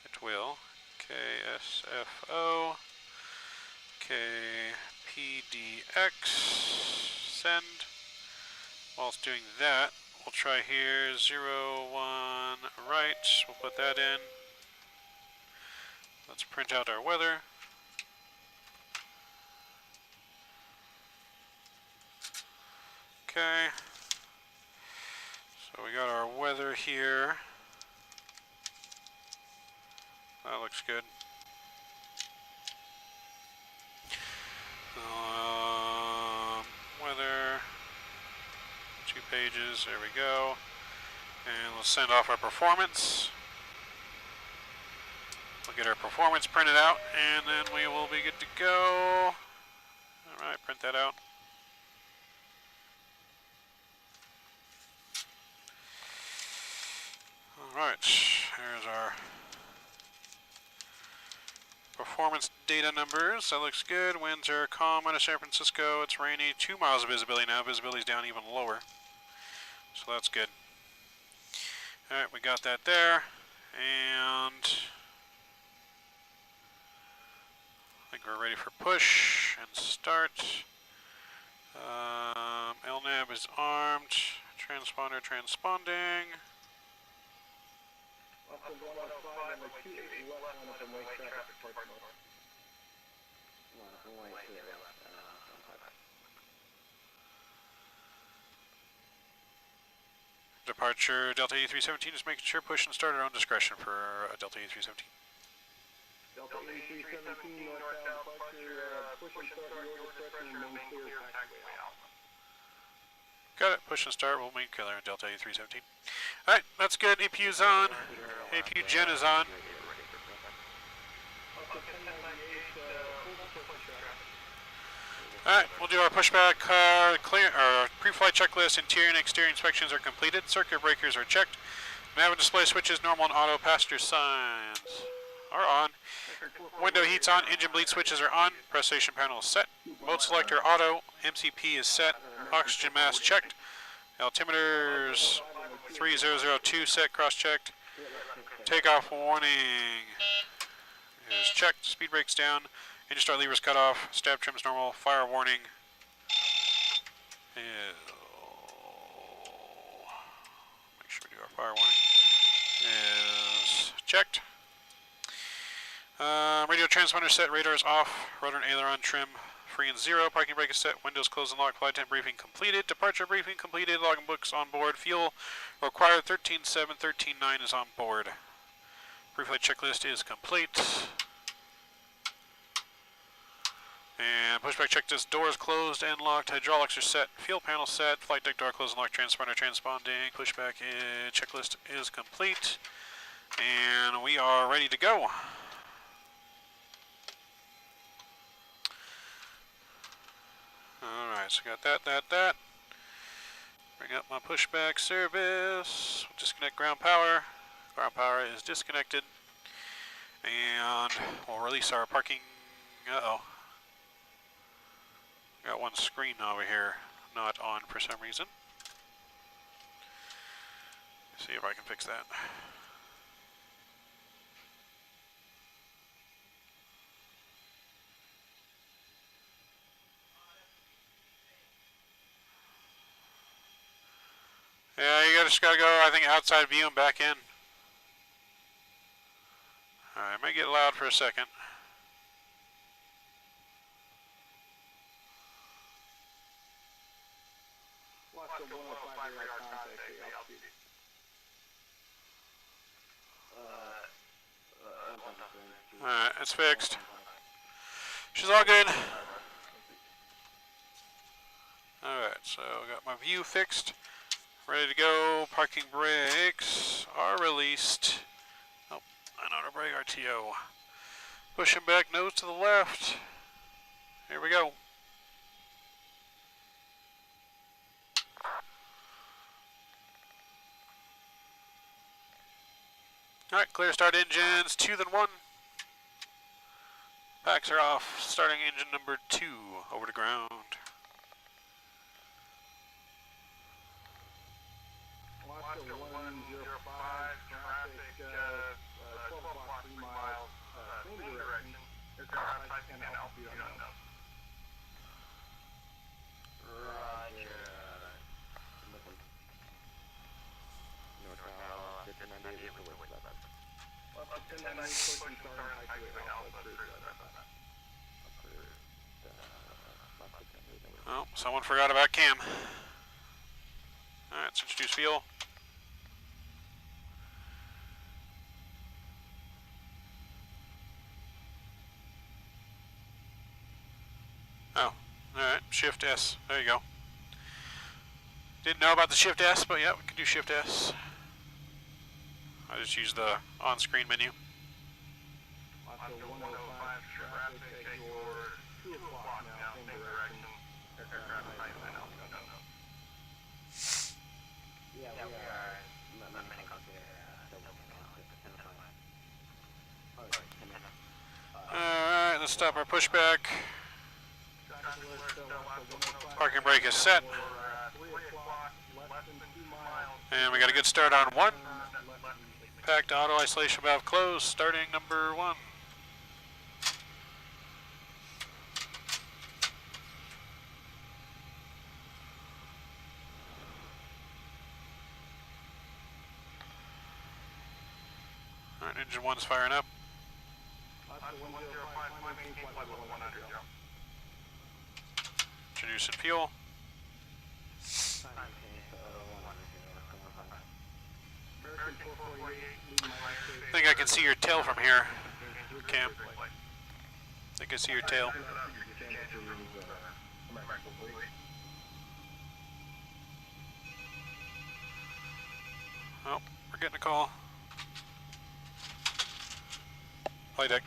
It will. KSFO KPDX send. While it's doing that, we'll try here 01 right. We'll put that in. Let's print out our weather. Okay. So we got our weather here. That looks good. Weather, 2 pages, there we go. And we'll send off our performance. We'll get our performance printed out, and then we will be good to go. Alright, print that out. Alright, here's our performance data numbers. That looks good. Winds are calm out of San Francisco. It's rainy. 2 miles of visibility now. Visibility's down even lower. So that's good. Alright, we got that there. And I think we're ready for push and start. LNAV is armed. Transponder transponding. Also 105 number 28 left on up in White Traffic Department. Departure Delta E317, just making sure push and start at our own discretion for Delta E317. Delta E317 northbound departure, push and start at your discretion and main clear taxiway out. Got it. Push and start. We'll make killer in Delta E317. Alright, that's good. APU's on. APU gen is on. Alright, we'll do our pushback. Our pre-flight checklist, interior and exterior inspections are completed. Circuit breakers are checked. Nav and display switches, normal and auto passenger signs are on. Window heat's on, engine bleed switches are on, press station panel is set, mode selector auto, MCP is set, oxygen mask checked, altimeters 3002 set, cross-checked, takeoff warning is checked, speed brakes down, engine start levers cut off, stab trims normal, fire warning is, make sure we do our fire warning, is checked. Radio transponder set, radar is off, rudder and aileron trim free and 0, parking brake is set, windows closed and locked, flight time briefing completed, departure briefing completed, login books on board, fuel required 13.7, 13.9 is on board. Pre-flight checklist is complete. And pushback checklist, doors closed and locked, hydraulics are set, fuel panel set, flight deck door closed and locked, transponder transponding, pushback checklist is complete. And we are ready to go. Alright, so got that. Bring up my pushback service. We'll disconnect ground power. Ground power is disconnected. And we'll release our parking. Uh-oh. Got one screen over here not on for some reason. See if I can fix that. Yeah, you just gotta go, I think, outside view and back in. Alright, it may get loud for a second. Alright, it's fixed. She's all good. Alright, so got my view fixed. Ready to go. Parking brakes are released. Oh, and auto brake RTO. Pushing back, nose to the left. Here we go. Alright, clear start engines, 2 then 1. Packs are off, starting engine number 2 over to ground. Oscar 105, traffic, 12 o'clock, 3 miles, same direction, aircraft type and altitude unknown. Roger. NorCal, 1098 with the left. Up to 1098, pushing start on highway Alpha 3. Oh, someone forgot about cam. Alright, let's introduce fuel. Oh, alright, Shift S. There you go. Didn't know about the Shift S, but yeah, we can do Shift S. I just use the on-screen menu. Oscar 105, traffic at your 2 o'clock now, same direction, aircraft type and altitude unknown. Yeah, we are. Alright, let's stop our pushback. Parking brake is set. And we got a good start on 1. Packed auto isolation valve closed, starting number 1. Alright, engine 1's firing up. Introducing fuel. I think I can see your tail from here, Cam. I think I see your tail. Oh, we're getting a call. Flight deck.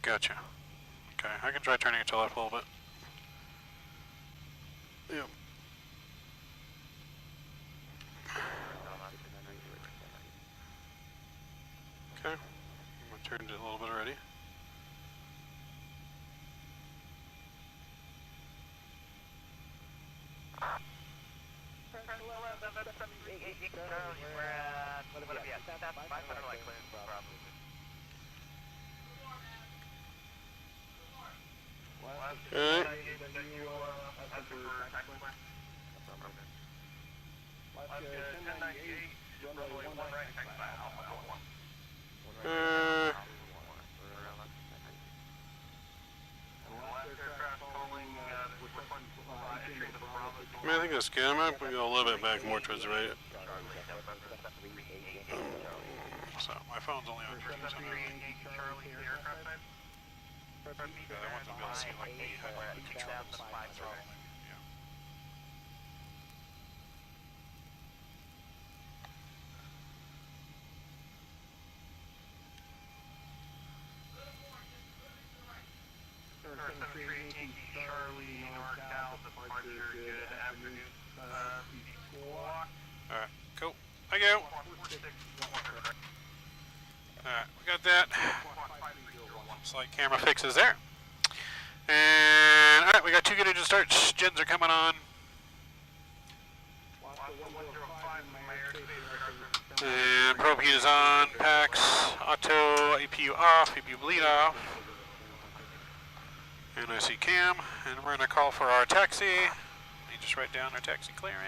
Gotcha. Okay, I can try turning it to left a little bit. Yep. Okay, I turned it a little bit already. Alright. I think that's good. I'm going to go a little bit back more towards the right. So, my phone's only on 2%. I want to be able to see like the controls. Yeah. Alright, cool. I go. Alright, we got that. Slight camera fixes there. And alright, we got 2 good engine starts. Gens are coming on. And probe heat is on. Packs, auto, APU off, APU bleed off. And I see cam. And we're going to call for our taxi. You just write down our taxi clearance.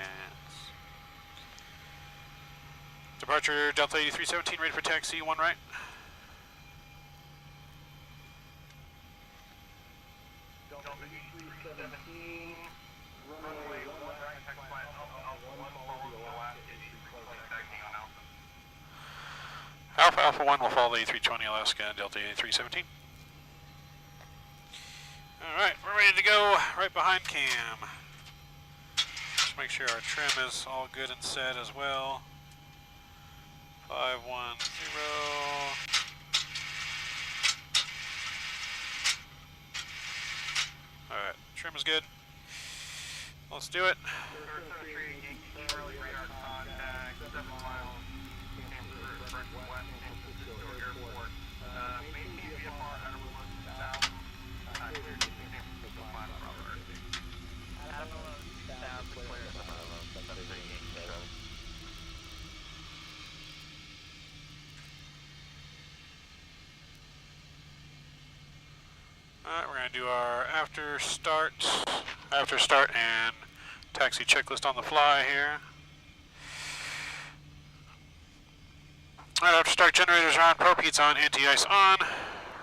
Departure Delta 8317, ready for taxi, 1 right. Delta 8317, runway 1 right, taxi follow the last taxi on Alpha. Alpha 1 will follow the 320 Alaska Delta 8317. Alright, we're ready to go right behind cam. Just make sure our trim is all good and set as well. 510. Alright, trim is good. Let's do it. Alright, we're going to do our after start and taxi checklist on the fly here. Alright, after start, generators are on, probe heat's on, anti-ice on,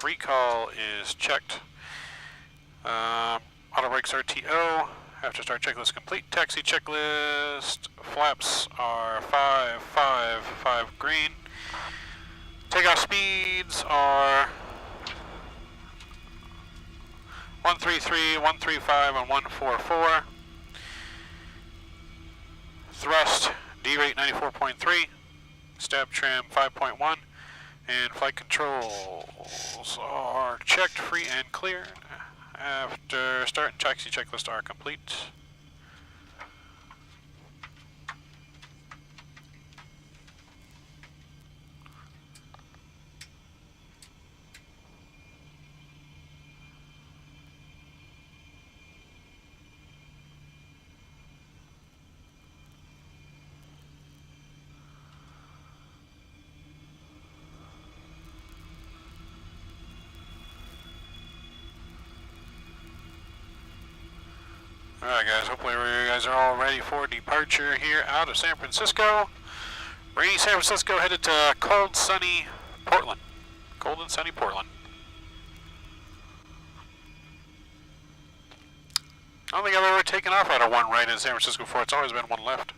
recall is checked, auto brakes RTO, after start checklist complete, taxi checklist, flaps are 5 green, takeoff speeds are 133, 135, and 144. Thrust, D-rate 94.3. Stab trim 5.1. And flight controls are checked, free, and cleared. After start and taxi checklist are complete. Alright guys, hopefully you guys are all ready for departure here out of San Francisco. Rainy San Francisco headed to cold, sunny Portland. Cold and sunny Portland. I don't think I've ever taken off out of 1 right in San Francisco before. It's always been 1 left.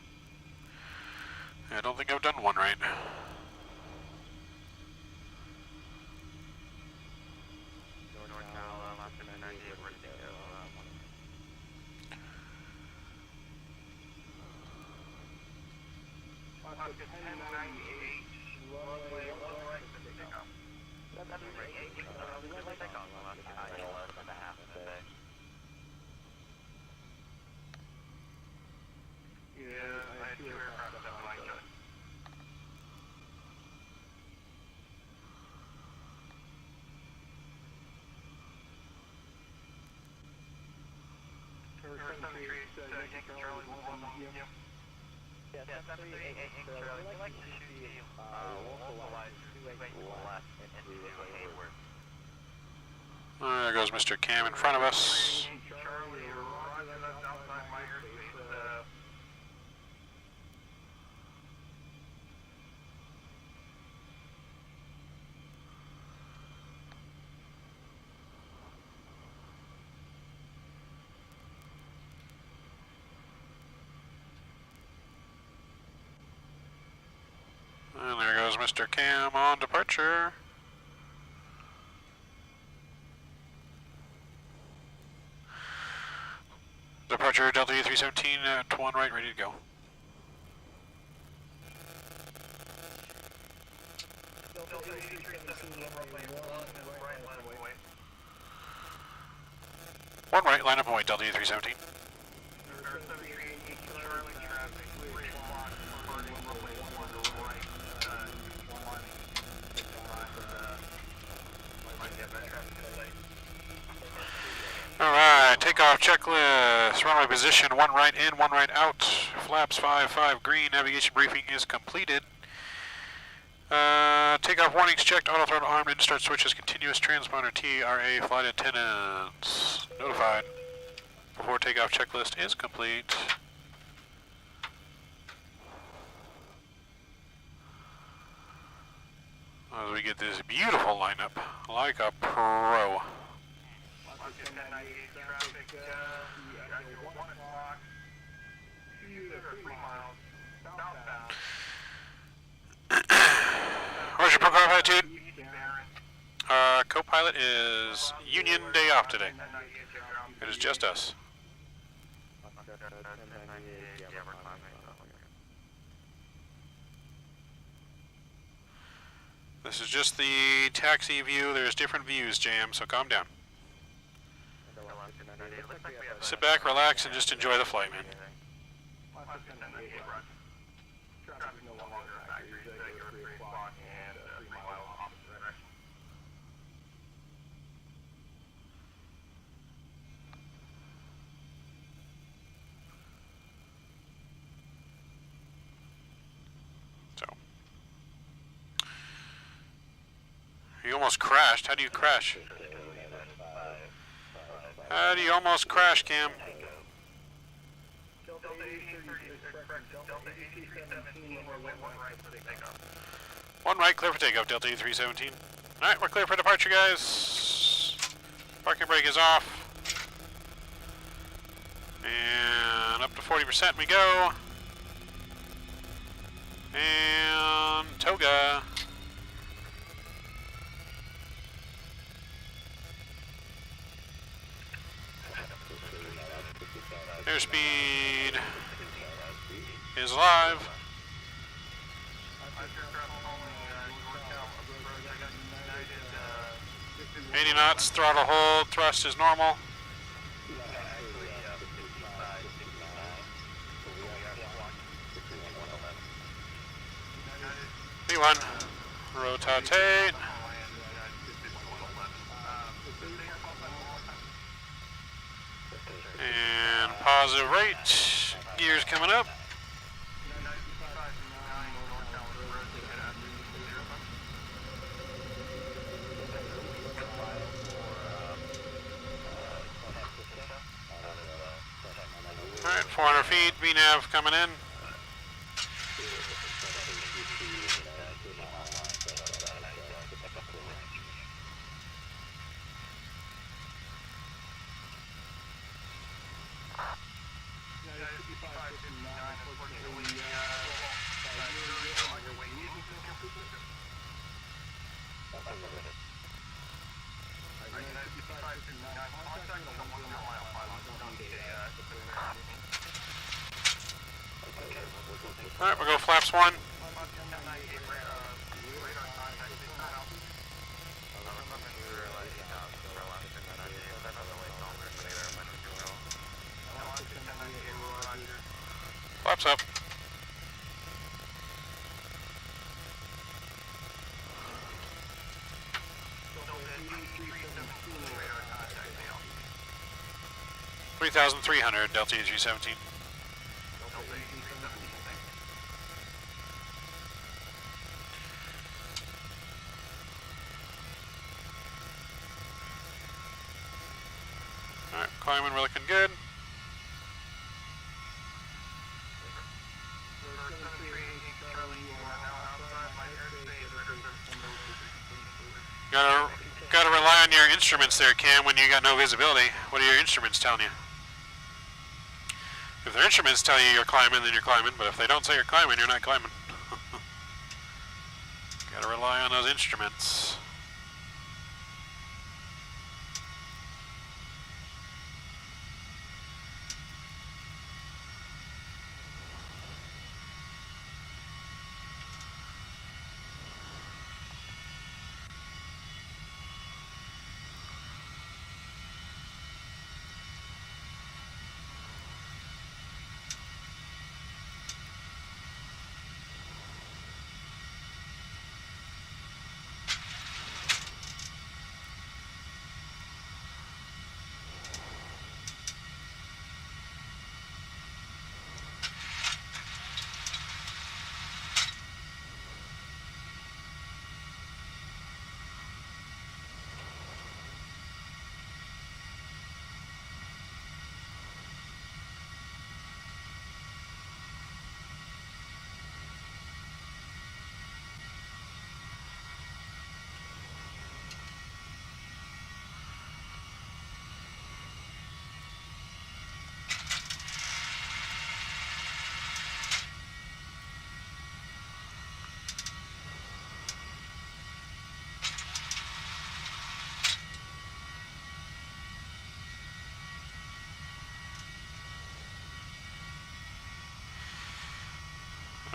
I don't think I've done 1 right. Yeah, I had 2 aircraft that line cut. Tower 73, Yankee Charlie 11 medium. Yeah, 738 Charlie. We like to shoot the localized 28 left into Hayward. There goes Mr. Cam in front of us. Charlie, roger, that's outside my airspace. And there goes Mr. Cam on departure. Departure Delta E317 at 1 right, ready to go. Delta 8317, runway 1 right, line of way. 1 right, line up and wait, Delta E317. Alright, takeoff checklist, runway position, 1 right in, 1 right out, flaps 5 green, navigation briefing is completed. Takeoff warnings checked, auto throttle armed, in start switches, continuous transponder, TRA, flight attendants notified. Before takeoff checklist is complete. As we get this beautiful lineup, like a pro. Traffic, you're 1 o'clock, 2 to 3 miles, southbound. Where's your program attitude? East Barron. Co-pilot is union day off today. It is just us. This is just the taxi view. There's different views, Jam, so calm down. Sit back, relax, and just enjoy the flight, man. Traffic no longer at factories, they go to 3 o'clock and 3 miles opposite direction. So. You almost crashed. How do you crash? How do you almost crash, Cam? Delta 8317, runway 1 right for takeoff. 1 right, clear for takeoff, Delta E317. Alright, we're clear for departure, guys. Parking brake is off. And up to 40% we go. And toga. Airspeed is live. 80 knots, throttle hold, thrust is normal. V1, rotate. And positive rate, gears coming up. Alright, 400 feet, VNAV coming in. Alright, we'll go flaps 1. 3,300, Delta E317. Alright, climbing, we're looking good. Gotta rely on your instruments there, Cam, when you got no visibility. What are your instruments telling you? If their instruments tell you you're climbing, then you're climbing, but if they don't say you're climbing, you're not climbing. Gotta rely on those instruments.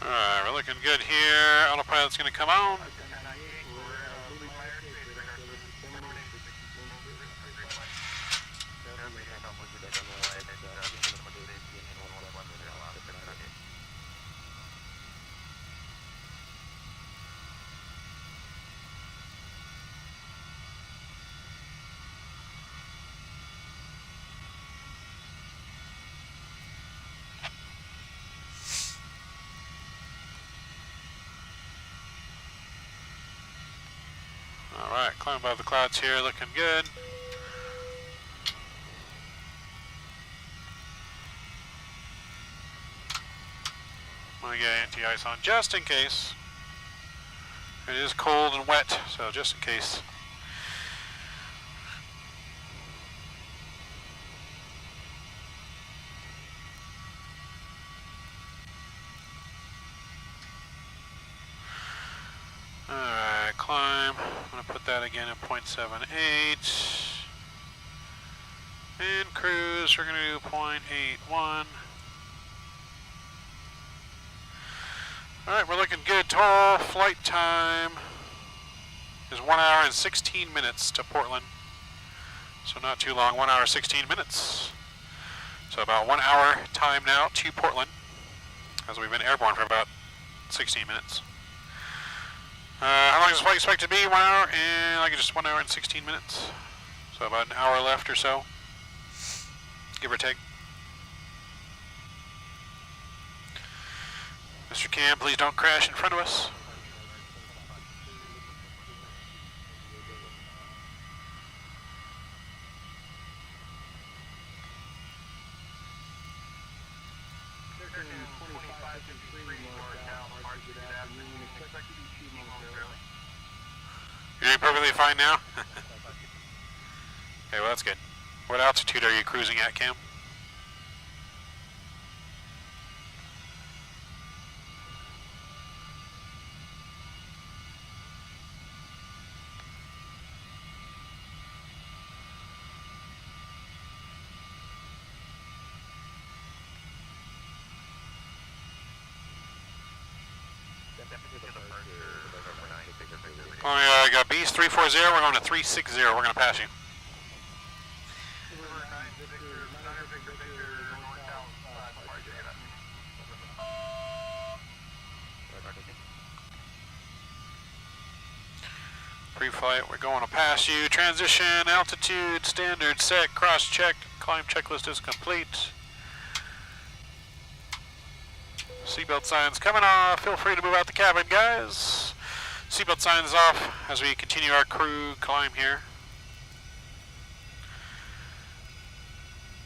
Alright, we're looking good here. Autopilot's gonna come on. Alright, climb above the clouds here, looking good. I'm gonna get anti-ice on just in case. It is cold and wet, so just in case. Alright, climb. I'm going to put that again at 0.78. And cruise, we're going to do 0.81. Alright, we're looking good. Total flight time is 1 hour and 16 minutes to Portland. So not too long, 1 hour 16 minutes. So about 1 hour time now to Portland, as we've been airborne for about 16 minutes. How long is the flight expected to be? 1 hour and like just 1 hour and 16 minutes. So about an hour left or so, give or take. Mr. Cam, please don't crash in front of us. You're doing perfectly fine now? Okay, well that's good. What altitude are you cruising at, Cam? Oh yeah, I got Beast 340, we're going to 360, we're going to pass you. Pre-flight, we're going to pass you. Transition, altitude, standard, set, cross-check. Climb checklist is complete. Seatbelt signs coming off. Feel free to move out the cabin, guys. Seatbelt signs off as we continue our crew climb here.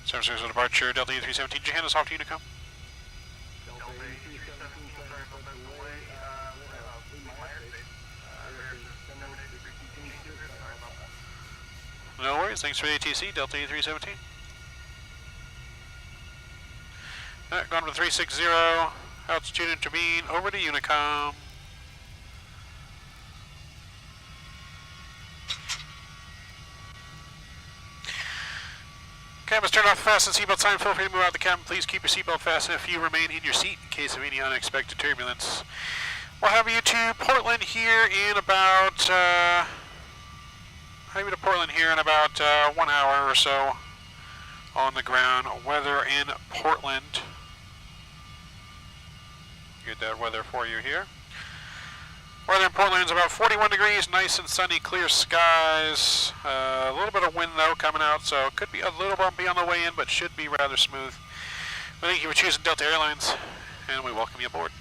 Service for departure, Delta E317. Did you hand us off to Unicom? Delta E317, sorry about that delay. No worries, thanks for the ATC, Delta E317. Alright, going to 360, altitude intervene, over to Unicom. Cabins turn off the fasten seatbelt sign. Feel free to move out of the cabin. Please keep your seatbelt fastened if you remain in your seat in case of any unexpected turbulence. We'll have you to Portland here in about 1 hour or so on the ground. Weather in Portland. Get that weather for you here. Weather in Portland is about 41 degrees, nice and sunny, clear skies. A little bit of wind though coming out, so it could be a little bumpy on the way in, but should be rather smooth. Well, thank you for choosing Delta Airlines, and we welcome you aboard.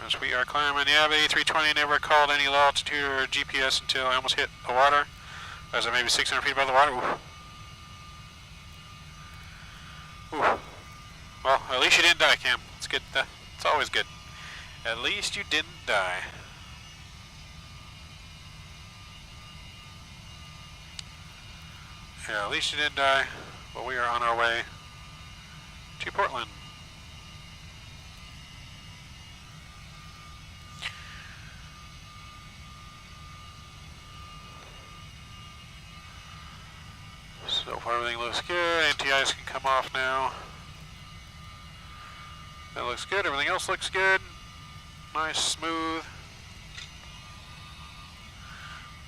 As we are climbing, yeah, the A320 never called any low altitude or GPS until I almost hit the water. I was at maybe 600 feet above the water. Ooh. Ooh. Well, at least you didn't die, Cam. It's good. It's always good. At least you didn't die. Yeah, at least you didn't die. But we are on our way to Portland. So far everything looks good. Anti-ice can come off now. That looks good. Everything else looks good. Nice, smooth.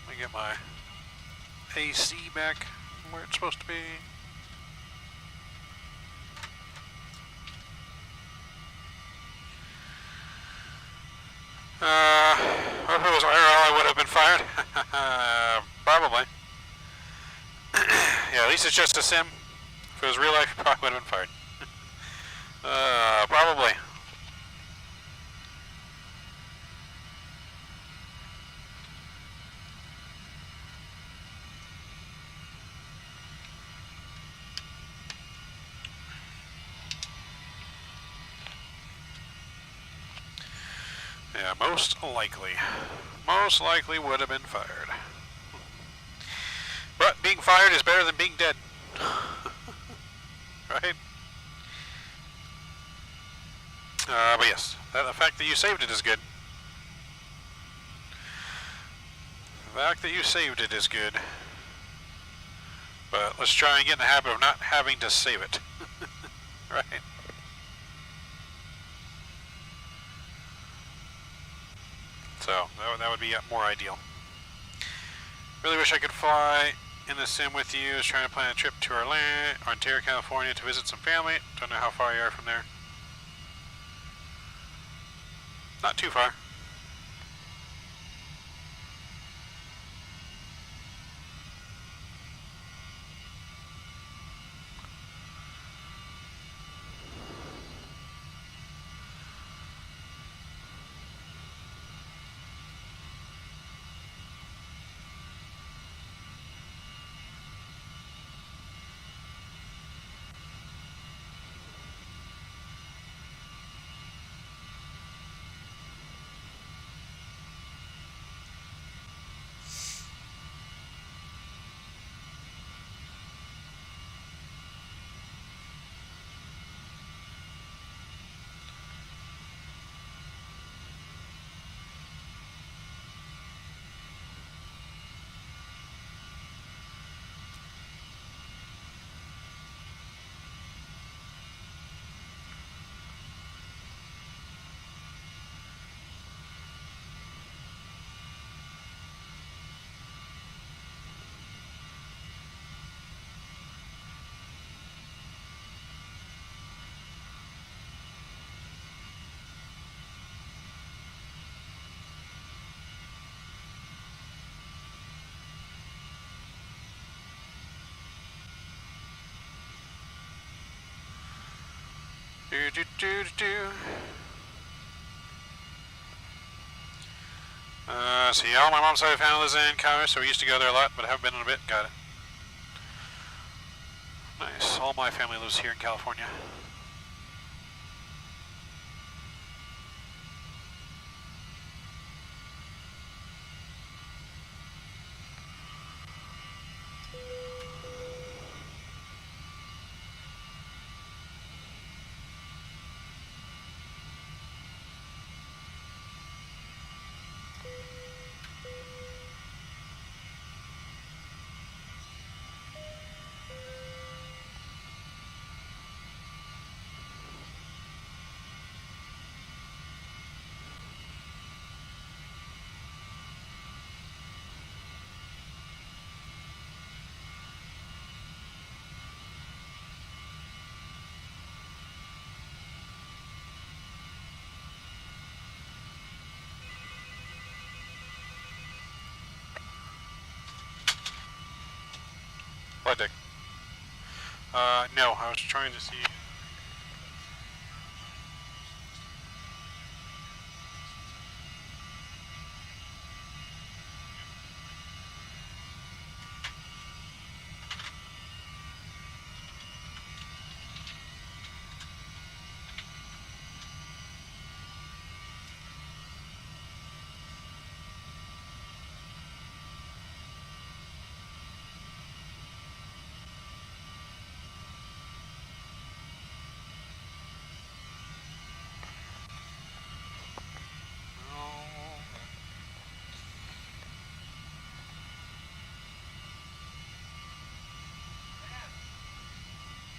Let me get my AC back where it's supposed to be. If it was IRL, I would have been fired. Probably. Yeah, at least it's just a sim. If it was real life, you probably would have been fired. Probably. Yeah, most likely. Most likely would have been fired. But being fired is better than being dead. Right? But yes, the fact that you saved it is good. The fact that you saved it is good. But let's try and get in the habit of not having to save it. Right? So, that would be more ideal. Really wish I could fly in the sim with you. I was trying to plan a trip to Ontario, California to visit some family. Don't know how far you are from there. Not too far. See, all my mom's side of the family lives in California, so we used to go there a lot, but haven't been in a bit. Got it. Nice. All my family lives here in California. Flight deck. No, I was trying to see.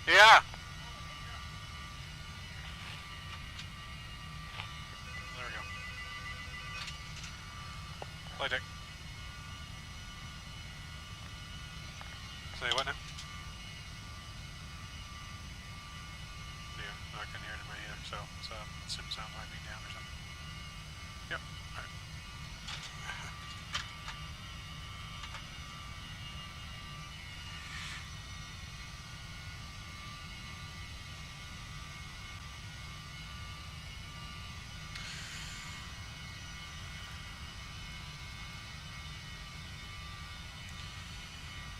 Yeah. There we go. Flight deck. Say what now? Yeah, I couldn't hear it in my ear, so sim sound might be down or something. Yep. All right.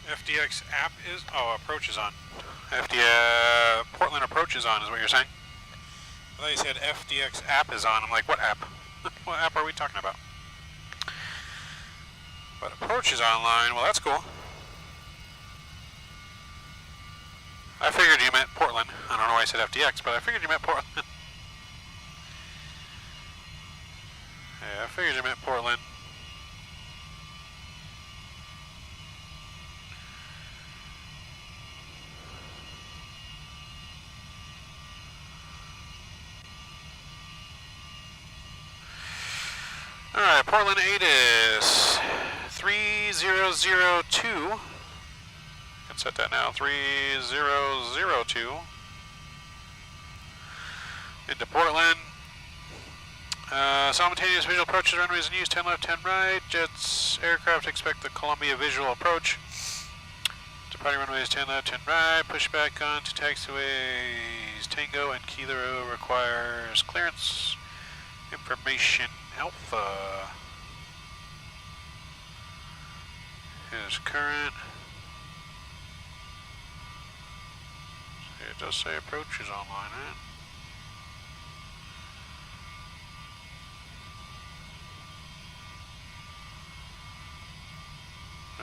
FDX app is, approach is on. Portland approach is on is what you're saying? I thought you said FDX app is on. I'm like, what app? What app are we talking about? But approach is online. Well, that's cool. I figured you meant Portland. I don't know why I said FDX, but I figured you meant Portland. Yeah, I figured you meant Portland. Alright, Portland ATIS 3002. Can set that now. 3002. Into Portland. Simultaneous visual approaches, runways in use, 10 left, 10 right. Jets, aircraft expect the Columbia visual approach. Departing runways 10 left, 10 right. Pushback on to taxiways. Tango and Kilo requires clearance. Information Alpha. Here's current. It does say approach is online, right?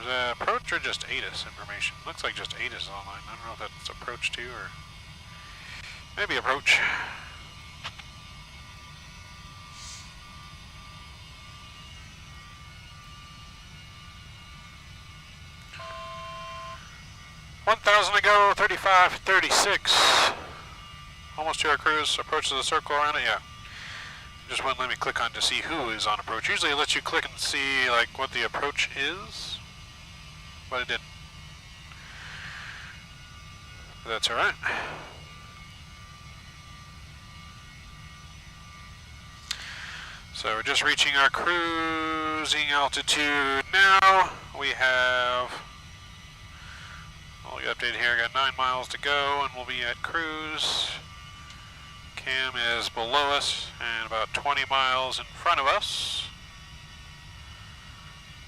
Is that approach or just ATIS information? Looks like just ATIS is online. I don't know if that's approach too or maybe approach. $1,000 to go, 35:36. Almost to our cruise. Approaches the circle around it, yeah. Just wouldn't let me click on to see who is on approach. Usually it lets you click and see like what the approach is, but it didn't. But that's alright. So we're just reaching our cruising altitude now. We have, I'll get updated here, got 9 miles to go and we'll be at cruise. Cam is below us and about 20 miles in front of us.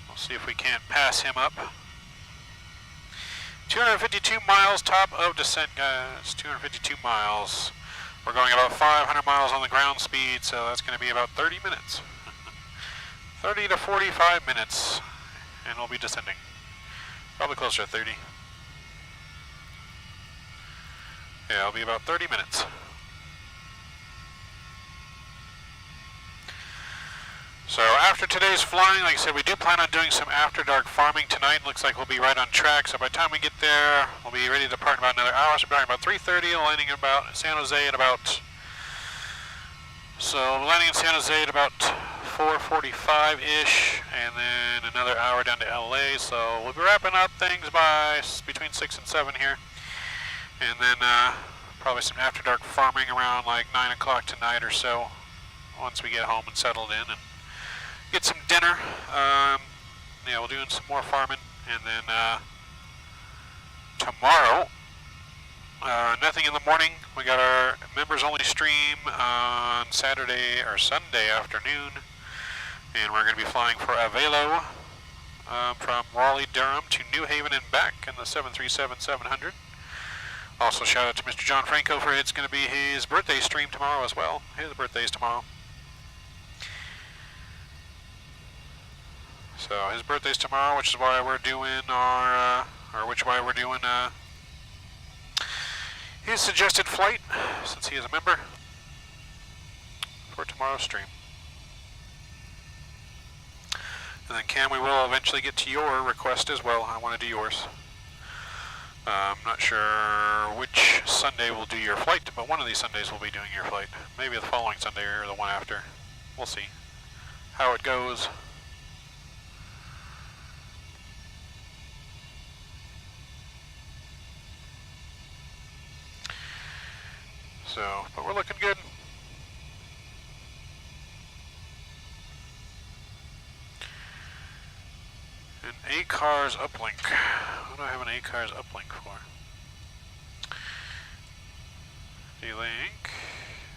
We'll see if we can't pass him up. 252 miles top of descent, guys. 252 miles. We're going about 500 miles on the ground speed, so that's going to be about 30 minutes. 30 to 45 minutes, and we'll be descending. Probably closer to 30. Yeah, it'll be about 30 minutes. So after today's flying, like I said, we do plan on doing some after dark farming tonight. Looks like we'll be right on track. So by the time we get there, we'll be ready to depart in about another hour. So we're about 3:30, landing in about San Jose at about. So landing in San Jose at about 4:45-ish, and then another hour down to LA. So we'll be wrapping up things by between 6 and 7 here, and then probably some after dark farming around like 9 o'clock tonight or so. Once we get home and settled in and get some dinner. Yeah, we'll do some more farming, and then tomorrow, nothing in the morning. We got our members only stream on Saturday or Sunday afternoon, and we're going to be flying for Avelo from Raleigh, Durham to New Haven and back in the 737-700. Also shout out to Mr. John Franco for it's going to be his birthday stream tomorrow as well. His birthday's tomorrow. So his birthday's tomorrow, which is why we're doing his suggested flight, since he is a member, for tomorrow's stream. And then Cam, we will eventually get to your request as well. I want to do yours. I'm not sure which Sunday we'll do your flight, but one of these Sundays we'll be doing your flight. Maybe the following Sunday or the one after. We'll see how it goes. So, but we're looking good. An ACARS uplink. What do I have an ACARS uplink for? D-link.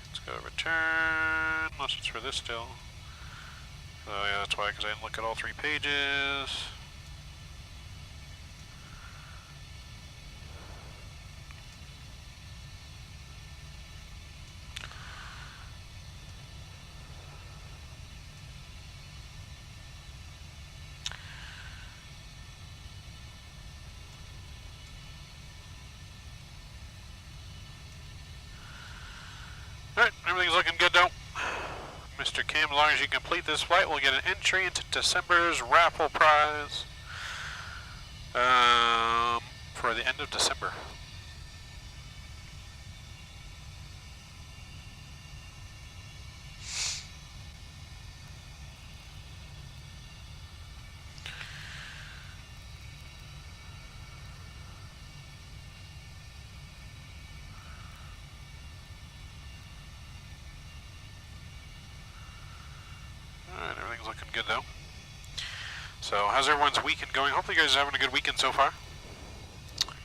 Let's go to return. Unless it's for this still. Oh yeah, that's why, because I didn't look at all 3 pages. Alright, everything's looking good though. Mr. Cam, as long as you complete this flight, we'll get an entry into December's raffle prize for the end of December. Looking good though. So how's everyone's weekend going? Hopefully you guys are having a good weekend so far.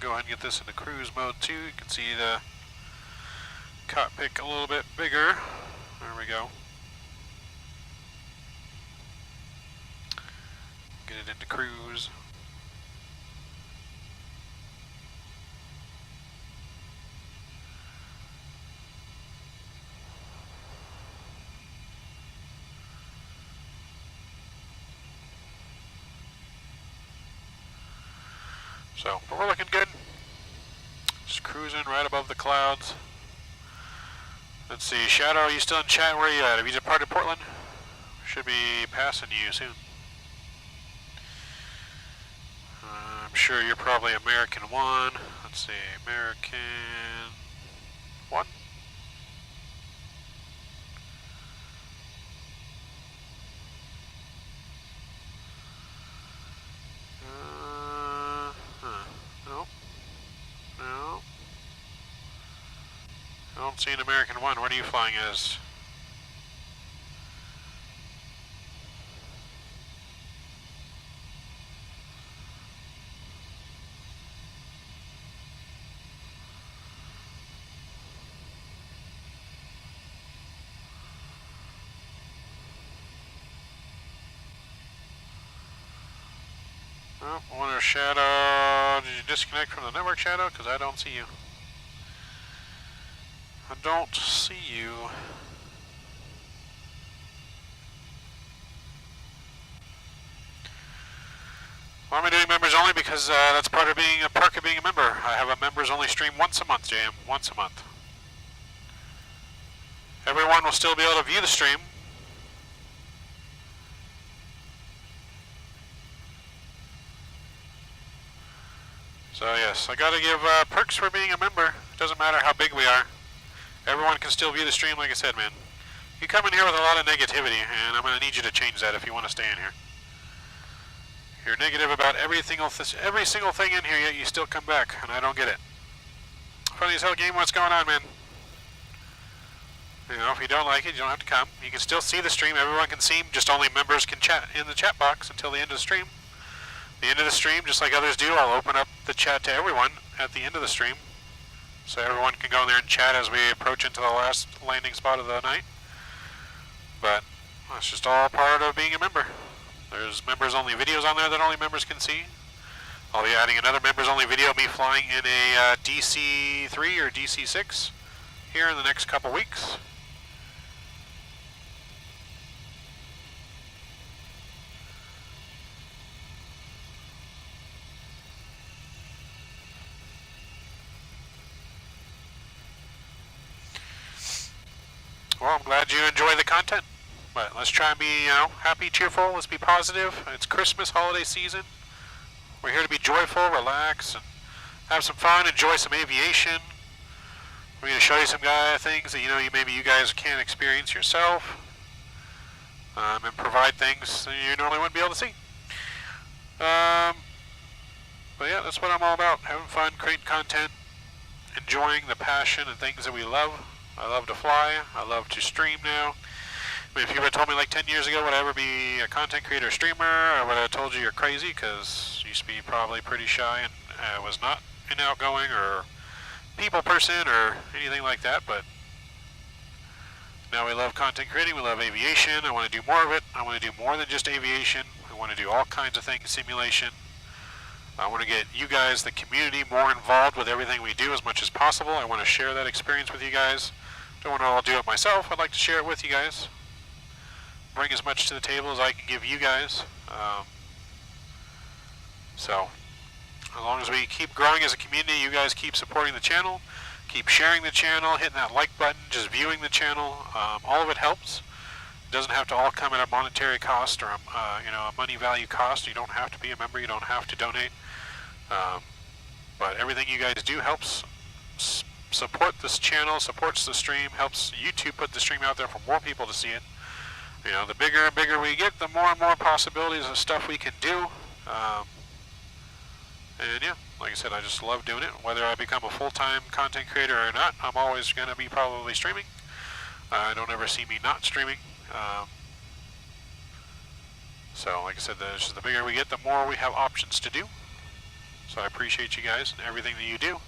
Go ahead and get this into cruise mode too. You can see the cockpit a little bit bigger. There we go. Get it into cruise. So, but we're looking good. Just cruising right above the clouds. Let's see, Shadow, are you still in chat? Where are you at? Have you departed Portland? Should be passing you soon. I'm sure you're probably American 1. Let's see, American 1. I don't see an American 1. What are you flying as? Oh, Winter Shadow, did you disconnect from the network, Shadow? Because I don't see you. I don't see you. Why am I doing members only? Because that's part of being a perk of being a member. I have a members only stream once a month, JM. Once a month. Everyone will still be able to view the stream. So yes, I gotta give perks for being a member. It doesn't matter how big we are. Everyone can still view the stream, like I said, man. You come in here with a lot of negativity, and I'm gonna need you to change that if you want to stay in here. You're negative about every single thing in here, yet you still come back, and I don't get it. Funny as hell, game, what's going on, man? You know, if you don't like it, you don't have to come. You can still see the stream, everyone can see, just only members can chat in the chat box until the end of the stream. The end of the stream, just like others do, I'll open up the chat to everyone at the end of the stream. So everyone can go in there and chat as we approach into the last landing spot of the night. But that's just all part of being a member. There's members only videos on there that only members can see. I'll be adding another members only video of me flying in a DC-3 or DC-6 here in the next couple weeks. Well, I'm glad you enjoy the content. But let's try and be, you know, happy, cheerful. Let's be positive. It's Christmas holiday season. We're here to be joyful, relax, and have some fun, enjoy some aviation. We're going to show you some things that, you know, maybe you guys can't experience yourself. And provide things that you normally wouldn't be able to see. But yeah, that's what I'm all about. Having fun, creating content, enjoying the passion and things that we love. I love to fly. I love to stream now. I mean, if you would have told me like 10 years ago would I ever be a content creator or streamer, I would have told you you're crazy, because I used to be probably pretty shy and was not an outgoing or people person or anything like that. But now we love content creating, we love aviation. I want to do more of it. I want to do more than just aviation. I want to do all kinds of things, simulation. I want to get you guys, the community, more involved with everything we do as much as possible. I want to share that experience with you guys. Don't want to all do it myself. I'd like to share it with you guys. Bring as much to the table as I can give you guys. So, as long as we keep growing as a community, you guys keep supporting the channel, keep sharing the channel, hitting that like button, just viewing the channel. All of it helps. It doesn't have to all come at a monetary cost or you know, a money value cost. You don't have to be a member. You don't have to donate. But everything you guys do helps support this channel, supports the stream, helps YouTube put the stream out there for more people to see it. You know, the bigger and bigger we get, the more and more possibilities of stuff we can do. And yeah, like I said, I just love doing it. Whether I become a full-time content creator or not, I'm always going to be probably streaming. Don't ever see me not streaming. So, like I said, the bigger we get, the more we have options to do. So I appreciate you guys and everything that you do.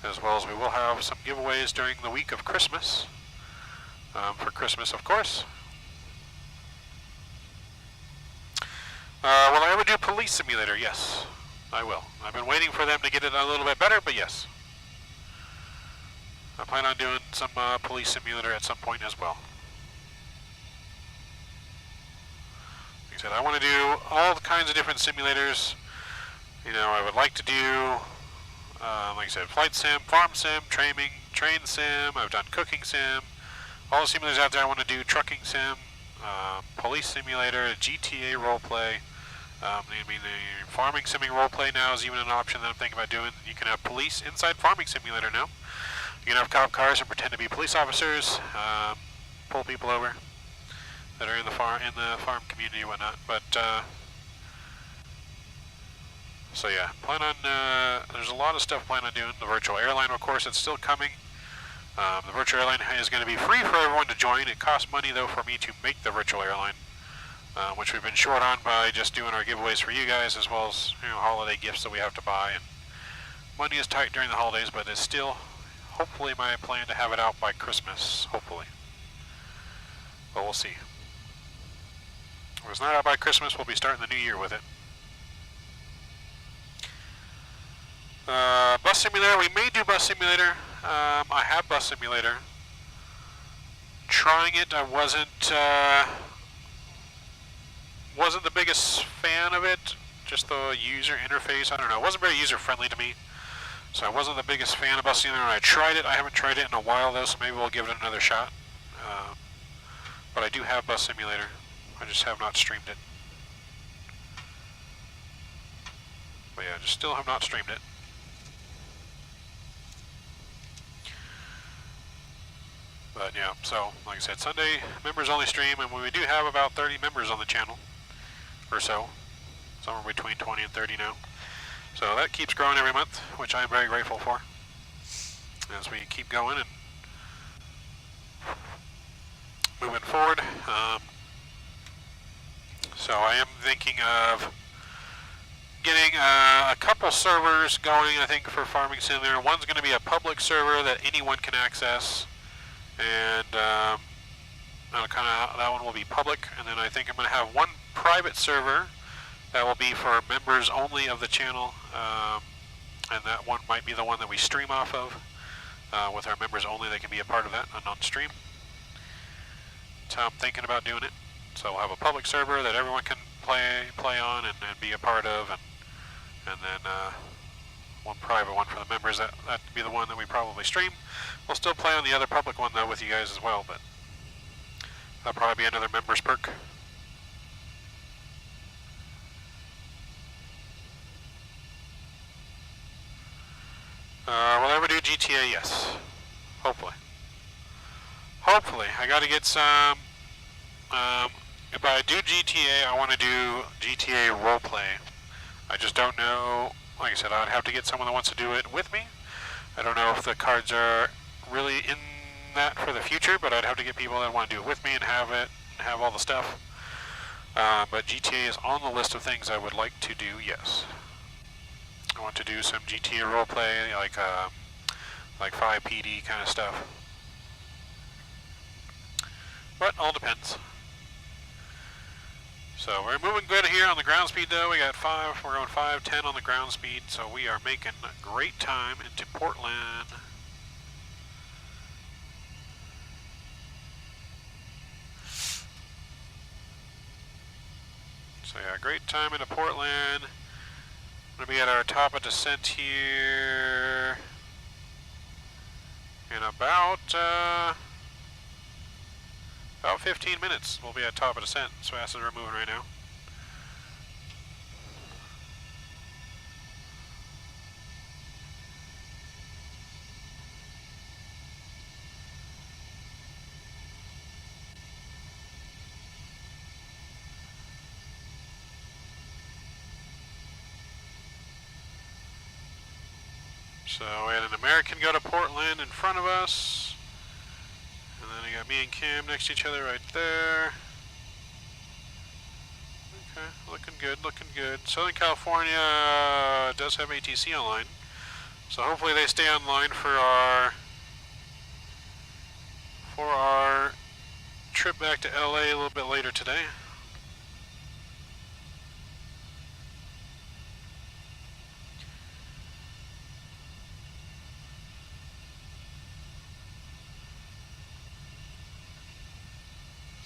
As well as we will have some giveaways during the week of Christmas. For Christmas, of course. Will I ever do Police Simulator? Yes, I will. I've been waiting for them to get it a little bit better, but yes. I plan on doing some Police Simulator at some point as well. Like I said, I want to do all kinds of different simulators. You know, I would like to do, like I said, flight sim, farm sim, train sim. I've done cooking sim. All the simulators out there I want to do: trucking sim, police simulator, GTA roleplay. I mean, the farming simming roleplay now is even an option that I'm thinking about doing. You can have police inside farming simulator now. You can have cop cars and pretend to be police officers, pull people over that are in the farm community and whatnot. But so yeah, plan on. There's a lot of stuff planned on doing. The virtual airline, of course, it's still coming. The virtual airline is going to be free for everyone to join. It costs money though for me to make the virtual airline, which we've been short on by just doing our giveaways for you guys, as well as, you know, holiday gifts that we have to buy. And money is tight during the holidays, but it's still hopefully my plan to have it out by Christmas. Hopefully, but we'll see. If it's not out by Christmas, we'll be starting the new year with it. Bus Simulator, we may do Bus Simulator. I have Bus Simulator. Trying it, I wasn't the biggest fan of it. Just the user interface, I don't know, it wasn't very user-friendly to me. So I wasn't the biggest fan of Bus Simulator. I tried it, I haven't tried it in a while though, so maybe we'll give it another shot. But I do have Bus Simulator. I just have not streamed it. But yeah, just still have not streamed it. But yeah, so like I said, Sunday members only stream, and we do have about 30 members on the channel, or so, somewhere between 20 and 30 now. So that keeps growing every month, which I'm very grateful for, as we keep going and moving forward. So I am thinking of getting a couple servers going, I think, for Farming Simulator. One's going to be a public server that anyone can access, and that one will be public. And then I think I'm going to have one private server that will be for members only of the channel, and that one might be the one that we stream off of, with our members only. They can be a part of that and on stream. That's how I'm thinking about doing it. So we'll have a public server that everyone can play on and be a part of, and then one private one for the members. That'd be the one that we probably stream. We'll still play on the other public one though with you guys as well, but that'll probably be another members perk. Will I ever do GTA? Yes. Hopefully. Hopefully. I gotta get some, if I do GTA, I want to do GTA roleplay. I just don't know, like I said, I'd have to get someone that wants to do it with me. I don't know if the cards are really in that for the future, but I'd have to get people that want to do it with me and have it, and have all the stuff. But GTA is on the list of things I would like to do, yes. I want to do some GTA roleplay, like 5PD kind of stuff. But all depends. So we're moving good here on the ground speed though. We got we're going 510 on the ground speed, so we are making great time into Portland. So yeah, great time into Portland. We're going to be at our top of descent here in about 15 minutes. We'll be at top of descent as fast as we're moving right now. So we had an American go to Portland in front of us, and then I got me and Cam next to each other right there. Okay, looking good, looking good. Southern California does have ATC online, so hopefully they stay online for our trip back to LA a little bit later today.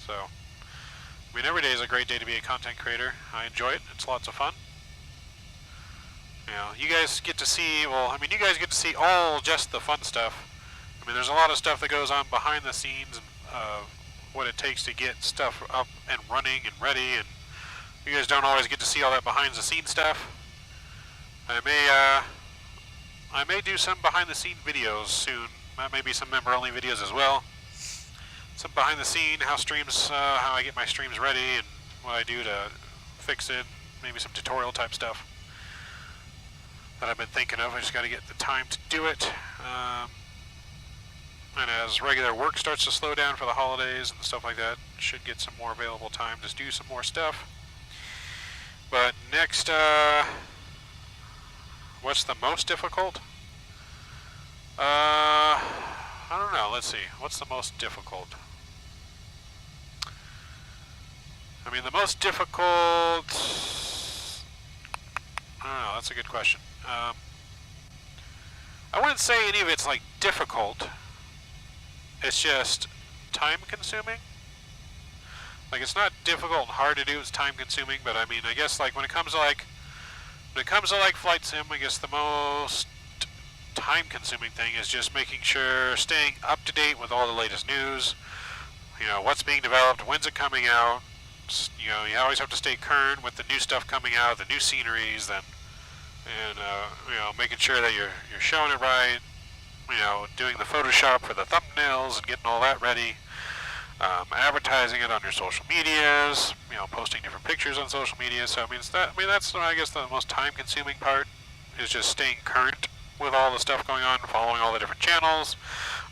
So, I mean, every day is a great day to be a content creator. I enjoy it. It's lots of fun. You know, you guys get to see, well, I mean, you guys get to see all just the fun stuff. I mean, there's a lot of stuff that goes on behind the scenes, and what it takes to get stuff up and running and ready, and you guys don't always get to see all that behind the scenes stuff. I may do some behind the scene videos soon. Maybe some member only videos as well. Some behind the scene, how I get my streams ready and what I do to fix it. Maybe some tutorial type stuff that I've been thinking of. I just got to get the time to do it. And as regular work starts to slow down for the holidays and stuff like that, should get some more available time to do some more stuff. But next, what's the most difficult? I don't know. Let's see. What's the most difficult? I mean, the most difficult... I don't know. That's a good question. I wouldn't say any of it's like difficult. It's just time consuming. Like it's not difficult and hard to do, it's time consuming, but I mean I guess like when it comes to like flight sim, I guess the most time consuming thing is just making sure staying up to date with all the latest news, you know, what's being developed, when's it coming out. You know, you always have to stay current with the new stuff coming out, the new sceneries, and you know, making sure that you're showing it right, you know, doing the Photoshop for the thumbnails and getting all that ready, advertising it on your social medias, you know, posting different pictures on social media. So I mean, that's I guess the most time-consuming part is just staying current with all the stuff going on, following all the different channels,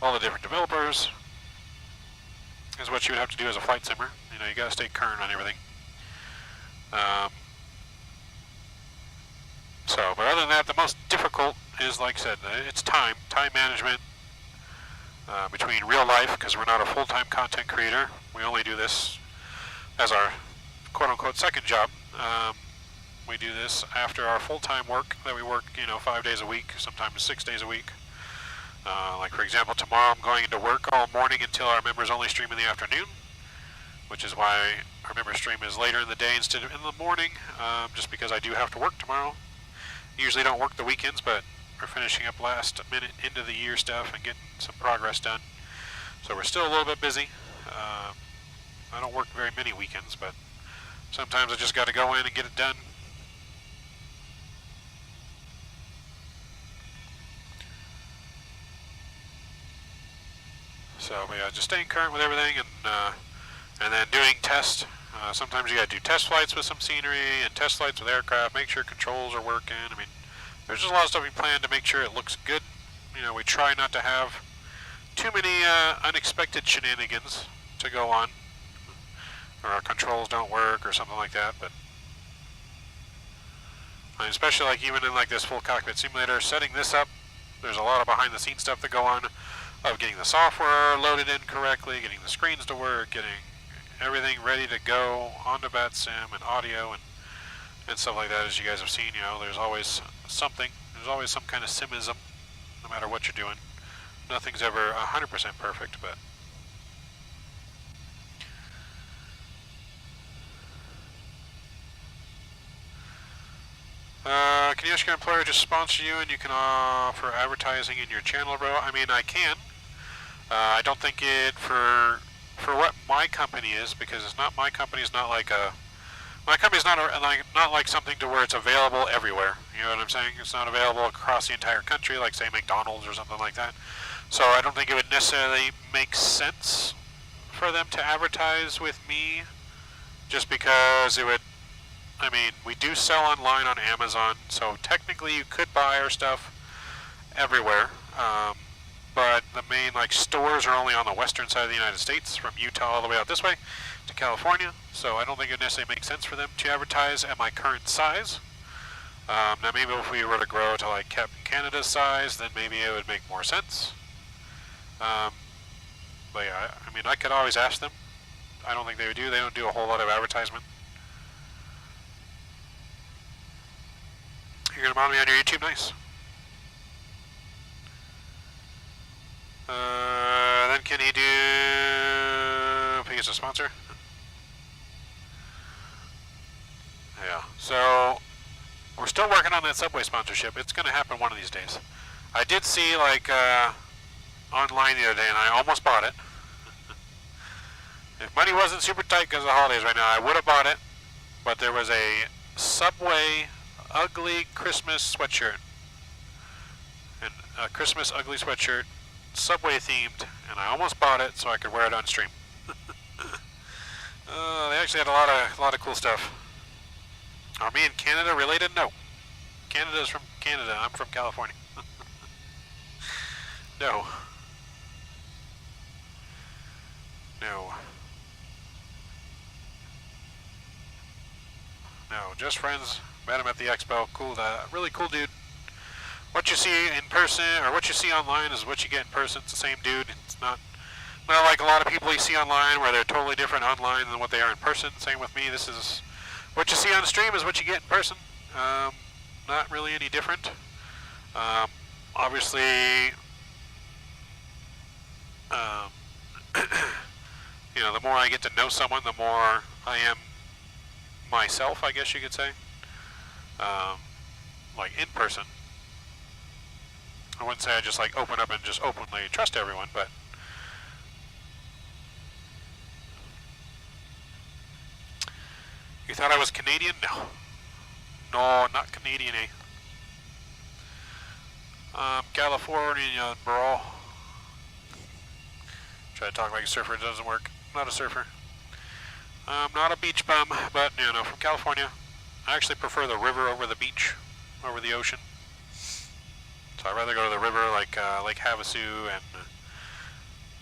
all the different developers. Is what you would have to do as a flight simmer. You know, you got to stay current on everything. But other than that, the most difficult is, like I said, it's time management between real life, because we're not a full-time content creator. We only do this as our quote-unquote second job. We do this after our full-time work that we work, you know, 5 days a week, sometimes 6 days a week. Like for example, tomorrow I'm going into work all morning until our members only stream in the afternoon, which is why our member stream is later in the day instead of in the morning, just because I do have to work tomorrow. Usually don't work the weekends, but we're finishing up last minute into the year stuff and getting some progress done. So we're still a little bit busy. I don't work very many weekends, but sometimes I just got to go in and get it done. So yeah, just staying current with everything, and then doing tests. Sometimes you got to do test flights with some scenery and test flights with aircraft. Make sure controls are working. I mean, there's just a lot of stuff we plan to make sure it looks good. You know, we try not to have too many unexpected shenanigans to go on, or our controls don't work or something like that. But I mean, especially like even in like this full cockpit simulator, setting this up, there's a lot of behind the scenes stuff that go on. Of getting the software loaded in correctly, getting the screens to work, getting everything ready to go onto BatSim and audio and stuff like that. As you guys have seen, you know, there's always something. There's always some kind of simism, no matter what you're doing. Nothing's ever 100% perfect, but can you ask your employer to sponsor you and you can offer advertising in your channel, bro? I mean, I can. I don't think it for what my company is, because it's not my company. Is not like my company's not like something to where it's available everywhere. You know what I'm saying? It's not available across the entire country, like say McDonald's or something like that. So I don't think it would necessarily make sense for them to advertise with me, just because it would. I mean, we do sell online on Amazon, so technically you could buy our stuff everywhere. But the main like stores are only on the western side of the United States, from Utah all the way out this way to California. So I don't think it necessarily makes sense for them to advertise at my current size. Now maybe if we were to grow to like Captain Canada's size, then maybe it would make more sense. But yeah, I mean, I could always ask them. I don't think they would do. They don't do a whole lot of advertisement. You're gonna mount me on your YouTube, nice. Then can he do if he gets a sponsor? Yeah, so we're still working on that Subway sponsorship. It's going to happen one of these days. I did see like online the other day and I almost bought it. If money wasn't super tight because of the holidays right now, I would have bought it. But there was a Subway ugly Christmas sweatshirt. And a Christmas ugly sweatshirt, Subway themed, and I almost bought it so I could wear it on stream. They actually had a lot of cool stuff. Are me and Canada related? No. Canada's from Canada. I'm from California. No. No. No, just friends. Met him at the expo. Cool, really cool dude. What you see in person, or what you see online, is what you get in person. It's the same dude. It's not like a lot of people you see online where they're totally different online than what they are in person. Same with me. This is what you see on stream is what you get in person. Not really any different. obviously, you know, the more I get to know someone, the more I am myself, I guess you could say. Like in person. I wouldn't say I just like open up and just openly trust everyone, but you thought I was Canadian? No. No, not Canadian, eh? California, bro. Try to talk like a surfer, it doesn't work. I'm not a surfer. I'm not a beach bum, but you know, from California. I actually prefer the river over the beach, over the ocean. So I'd rather go to the river like Lake Havasu and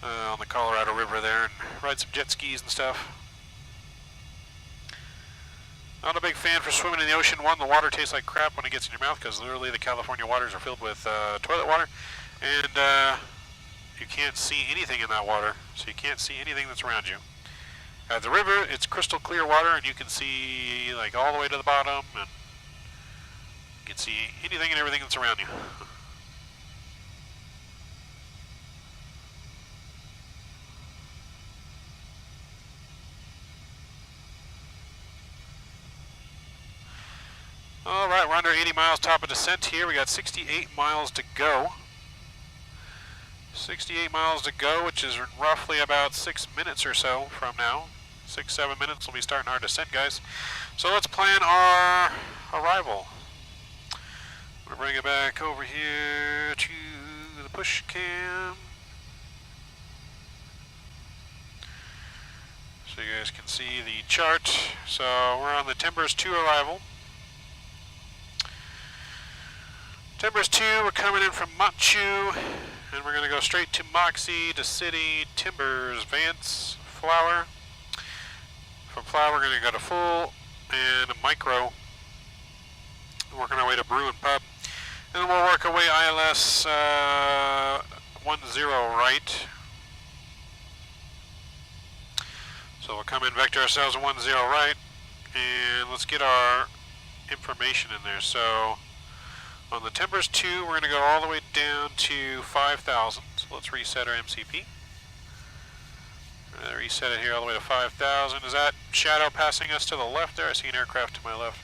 on the Colorado River there and ride some jet skis and stuff. Not a big fan for swimming in the ocean. One, the water tastes like crap when it gets in your mouth because literally the California waters are filled with toilet water, and you can't see anything in that water, so you can't see anything that's around you. At the river, it's crystal clear water, and you can see like all the way to the bottom, and you can see anything and everything that's around you. Alright, we're under 80 miles top of descent here. We got 68 miles to go. 68 miles to go, which is roughly about 6 minutes or so from now. 6-7 minutes we'll be starting our descent, guys. So let's plan our arrival. I'm going to bring it back over here to the push cam, so you guys can see the chart. So we're on the Timbers 2 arrival. Timbers 2, we're coming in from Machu, and we're going to go straight to Moxie, to City, Timbers, Vance, Flower. From Flower, we're going to go to Full and Micro. Working our way to Brew and Pub. And then we'll work our way ILS 10 right. So we'll come in, vector ourselves 10 right, and let's get our information in there. So on the Timbers 2, we're going to go all the way down to 5,000. So let's reset our MCP. Reset it here all the way to 5,000. Is that shadow passing us to the left there? I see an aircraft to my left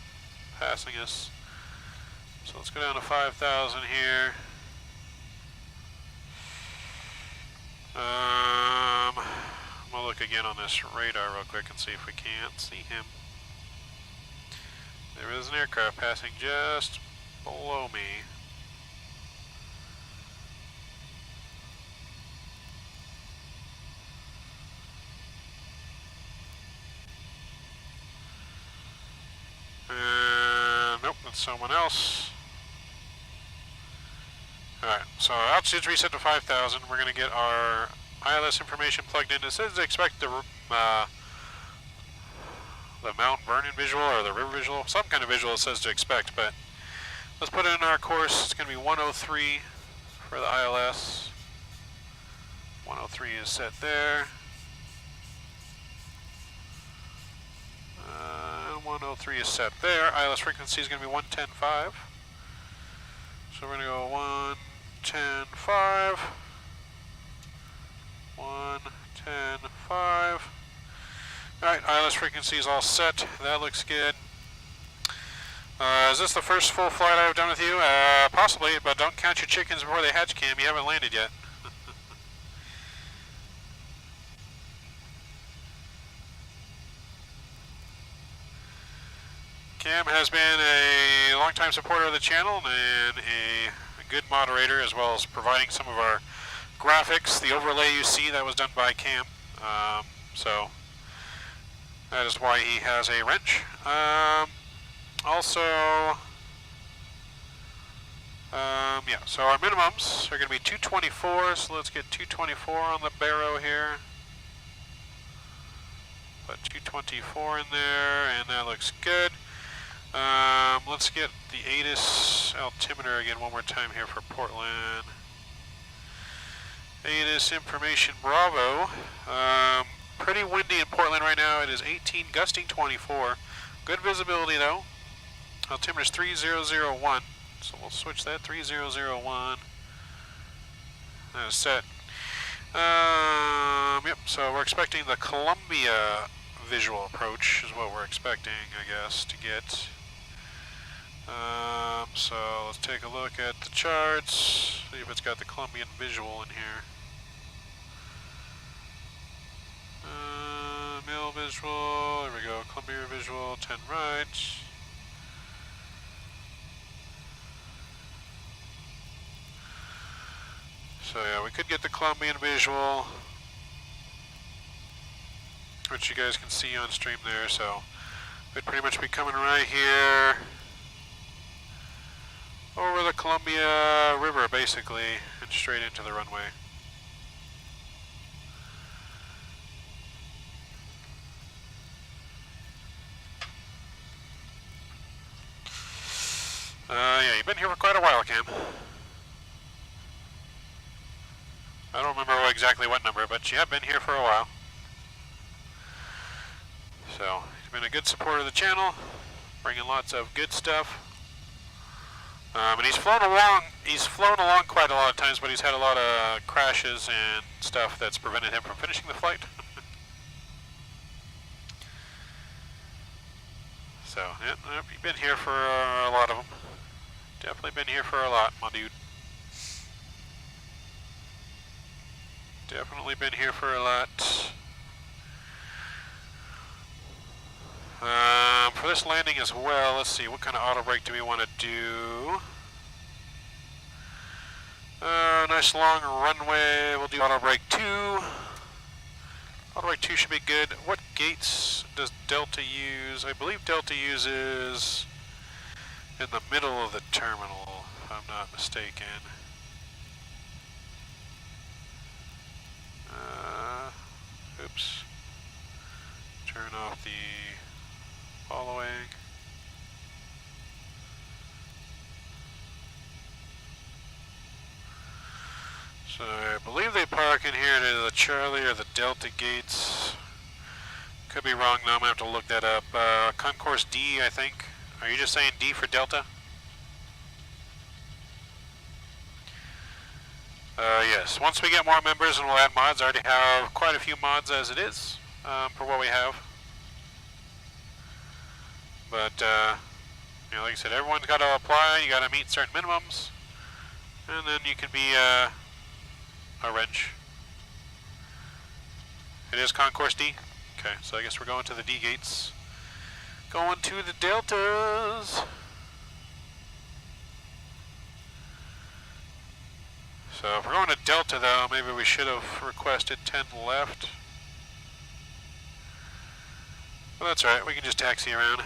passing us. So let's go down to 5,000 here. I'm going to look again on this radar real quick and see if we can't see him. There is an aircraft passing just below me. Nope, that's someone else. Alright, so altitude's reset to 5,000. We're going to get our ILS information plugged in. It says to expect the mountain burning visual or the river visual. Some kind of visual it says to expect, but let's put it in our course. It's going to be 103 for the ILS. 103 is set there. 103 is set there. ILS frequency is going to be 110.5. So we're going to go 110.5. 110.5. Alright, ILS frequency is all set. That looks good. Is this the first full flight I've done with you? Possibly, but don't count your chickens before they hatch, Cam. You haven't landed yet. Cam has been a longtime supporter of the channel and a good moderator, as well as providing some of our graphics. The overlay you see, that was done by Cam. So that is why he has a wrench. Yeah, so our minimums are going to be 224, so let's get 224 on the barrow here. Put 224 in there, and that looks good. Let's get the ATIS altimeter again one more time here for Portland. ATIS information Bravo. Pretty windy in Portland right now. It is 18, gusting 24. Good visibility though. Altimeter is 3001. So we'll switch that, 3001. set. Yep, so we're expecting the Columbia visual approach is what we're expecting, I guess, to get. So let's take a look at the charts, see if it's got the Columbian visual in here. Mill visual, there we go, Columbia visual, 10 right. So yeah, we could get the Columbian visual, which you guys can see on stream there, so we'd pretty much be coming right here over the Columbia River, basically, and straight into the runway. Yeah, you've been here for quite a while, Cam. I don't remember exactly what number, but you have been here for a while. So, you've been a good supporter of the channel, bringing lots of good stuff. And he's flown along quite a lot of times, but he's had a lot of crashes and stuff that's prevented him from finishing the flight. So, yeah, you've been here for a lot of them. Definitely been here for a lot, my dude. Definitely been here for a lot. For this landing as well, let's see, what kind of auto brake do we want to do? Nice long runway, we'll do auto brake 2. Auto brake 2 should be good. What gates does Delta use? I believe Delta uses in the middle of the terminal, if I'm not mistaken. Oops. Turn off the following. So I believe they park in here to the Charlie or the Delta gates. Could be wrong though, I'm gonna have to look that up. Concourse D, I think. Are you just saying D for Delta? Yes, once we get more members and we'll add mods, I already have quite a few mods as it is, for what we have. But, you know, like I said, everyone's got to apply, you got to meet certain minimums, and then you can be a wrench. It is Concourse D? Okay, so I guess we're going to the D gates. Going to the Deltas! So if we're going to Delta though, maybe we should have requested 10 left. Well, that's alright, we can just taxi around.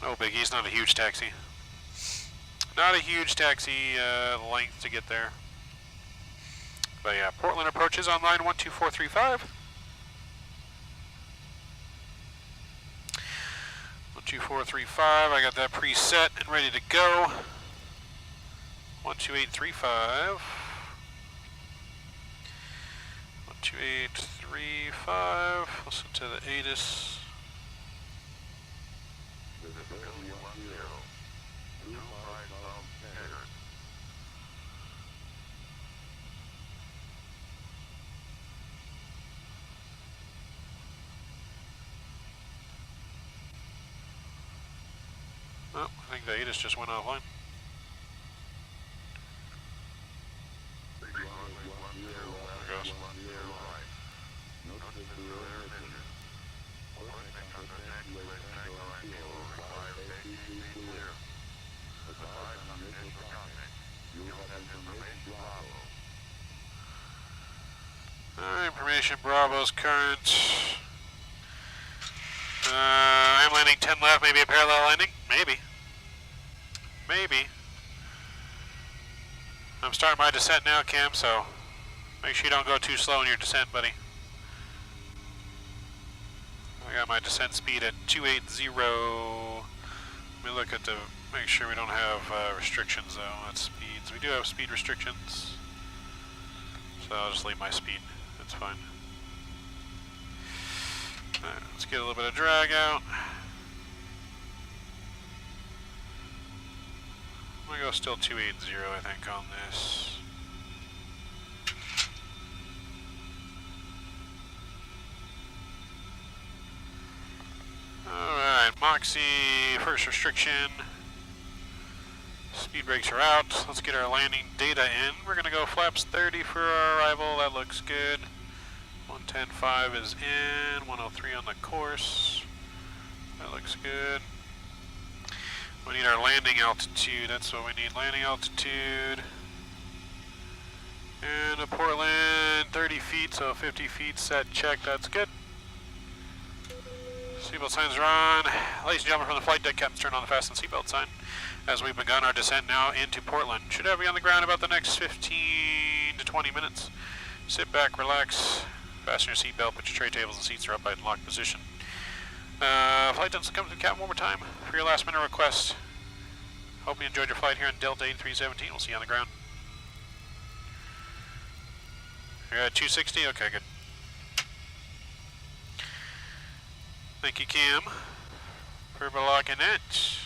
No biggie, it's not a huge taxi. Not a huge taxi length to get there. But yeah, Portland approaches on line 12435. 12435, I got that preset and ready to go. 12835. 12835. Listen to the ATIS. Oh, I think the ATIS just went offline. Information Bravo's current. I'm landing 10 left, maybe a parallel landing? Maybe. Maybe. I'm starting my descent now, Cam, so make sure you don't go too slow in your descent, buddy. I got my descent speed at 280. Let me look at the, make sure we don't have restrictions though on speeds. We do have speed restrictions, so I'll just leave my speed. That's fine. Alright, let's get a little bit of drag out. gonna go still 280, I think, on this. Alright, Moxie, first restriction. Speed brakes are out. Let's get our landing data in. We're gonna go flaps 30 for our arrival. That looks good. 110.5 is in. 103 on the course. That looks good. We need our landing altitude. That's what we need. Landing altitude. And a Portland, 30 feet, so 50 feet set. Check. That's good. Seatbelt signs are on. Ladies and gentlemen, from the flight deck, captains turn on the fasten seatbelt sign as we've begun our descent now into Portland. Should have you on the ground about the next 15 to 20 minutes. Sit back, relax, fasten your seatbelt, put your tray tables and seats are upright in locked position. Flight attendants, come to the cabin one more time for your last minute request. Hope you enjoyed your flight here on Delta 8317. We'll see you on the ground. You're at 260? Okay, good. Thank you, Cam, for blocking it.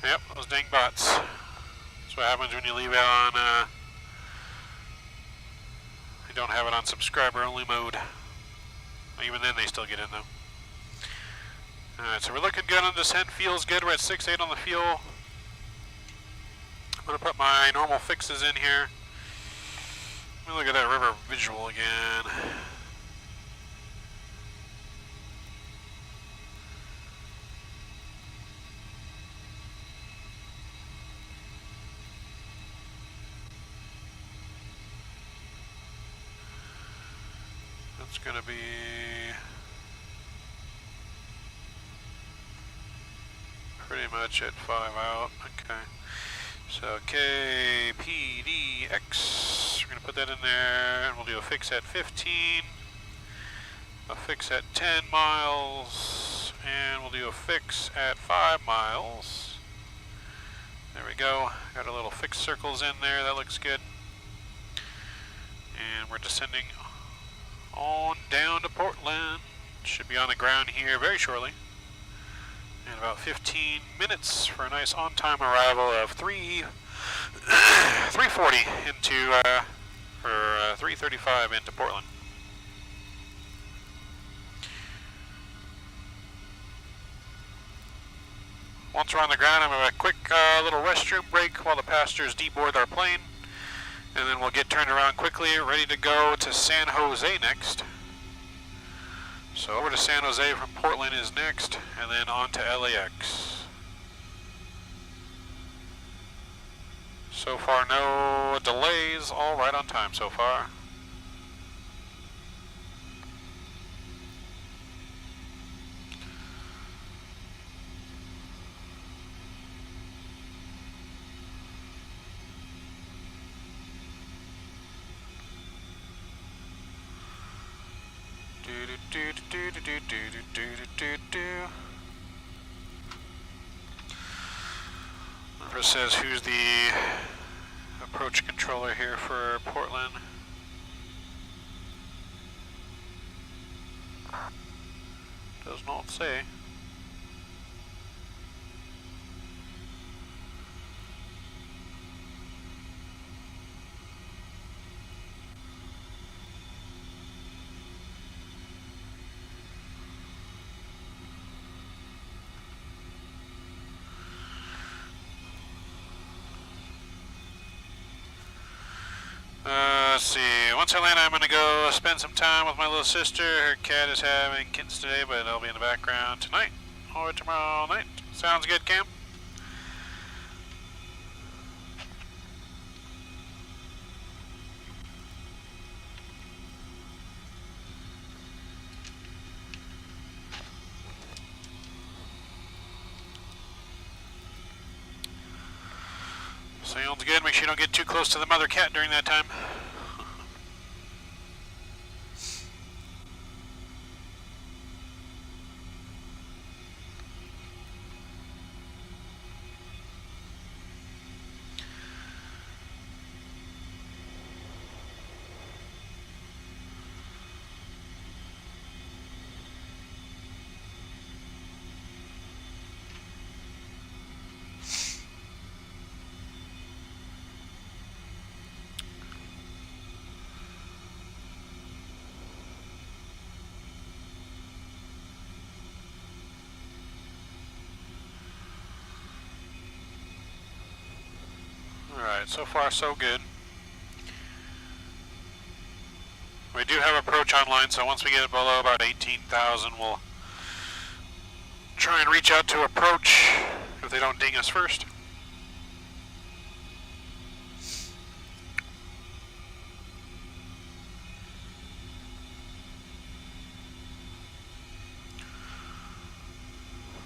Yep, those dang bots. That's what happens when you leave it on, you don't have it on subscriber only mode. Even then they still get in though. Alright, so we're looking good on descent, feels good. We're at 6.8 on the fuel. I'm gonna put my normal fixes in here. Let me look at that river visual again. It's gonna be pretty much at 5 out. Okay. So KPDX, we're gonna put that in there and we'll do a fix at 15, a fix at 10 miles, and we'll do a fix at 5 miles. There we go. Got our little fix circles in there. That looks good. And we're descending on down to Portland. Should be on the ground here very shortly. In about 15 minutes for a nice on-time arrival of 3:40 into, or 3:35 into Portland. Once we're on the ground, I'm going to have a quick little restroom break while the passengers deboard our plane. And then we'll get turned around quickly, ready to go to San Jose next. So over to San Jose from Portland is next, and then on to LAX. So far no delays, all right on time so far. It says who's the approach controller here for Portland. Does not say. Let's see, once I land I'm going to go spend some time with my little sister. Her cat is having kittens today, but I'll be in the background tonight or tomorrow night. Sounds good, Cam? Sounds good. Make sure you don't get too close to the mother cat during that time. Alright, so far so good. We do have approach online, so once we get it below about 18,000, we'll try and reach out to approach if they don't ding us first.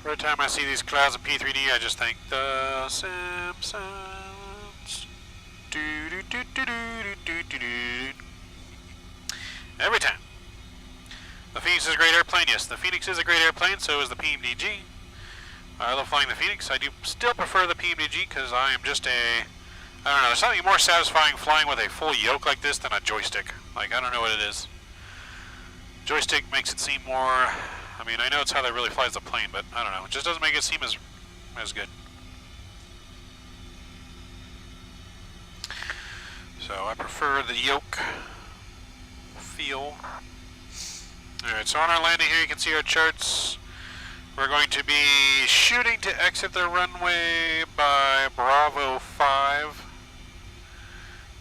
Every time I see these clouds of P3D, I just think the Simpsons. Every time. The Phoenix is a great airplane. Yes, the Phoenix is a great airplane. So is the PMDG. I love flying the Phoenix. I do still prefer the PMDG because I am just I don't know. There's something more satisfying flying with a full yoke like this than a joystick. Like, I don't know what it is. Joystick makes it seem more. I mean, I know it's how that really flies the plane, but I don't know. It just doesn't make it seem as good. So I prefer the yoke feel. Alright, so on our landing here you can see our charts. We're going to be shooting to exit the runway by Bravo 5.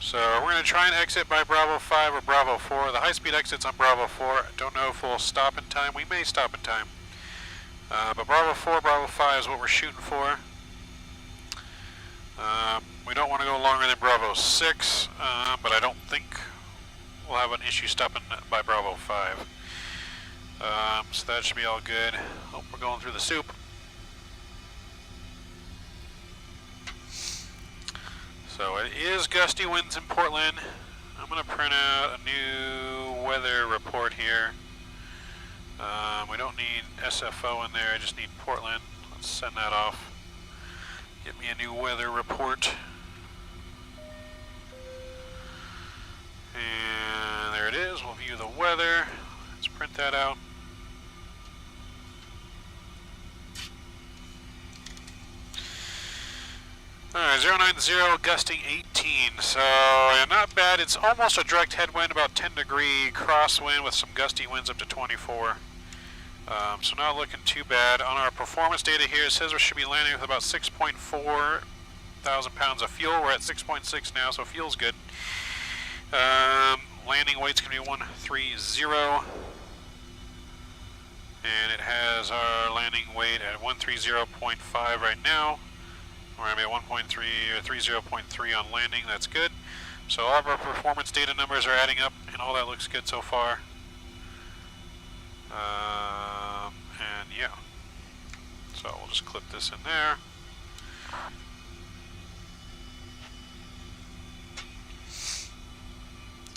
So we're going to try and exit by Bravo 5 or Bravo 4. The high-speed exit's on Bravo 4. Don't know if we'll stop in time. We may stop in time. But Bravo 4, Bravo 5 is what we're shooting for. We don't want to go longer than Bravo 6, but I don't think we'll have an issue stopping by Bravo 5. So that should be all good. Hope we're going through the soup. So it is gusty winds in Portland. I'm going to print out a new weather report here. We don't need SFO in there, I just need Portland. Let's send that off. Get me a new weather report. And there it is. We'll view the weather. Let's print that out. Alright, 090, gusting 18. So, yeah, not bad. It's almost a direct headwind, about 10-degree crosswind with some gusty winds up to 24. So not looking too bad. On our performance data here, it says we should be landing with about 6.4 thousand pounds of fuel. We're at 6.6 now, so fuel's good. Landing weight's going to be 130. And it has our landing weight at 130.5 right now. We're going to be at 1.3 or 30.3 on landing. That's good. So all of our performance data numbers are adding up, and all that looks good so far. And yeah. So we'll just clip this in there.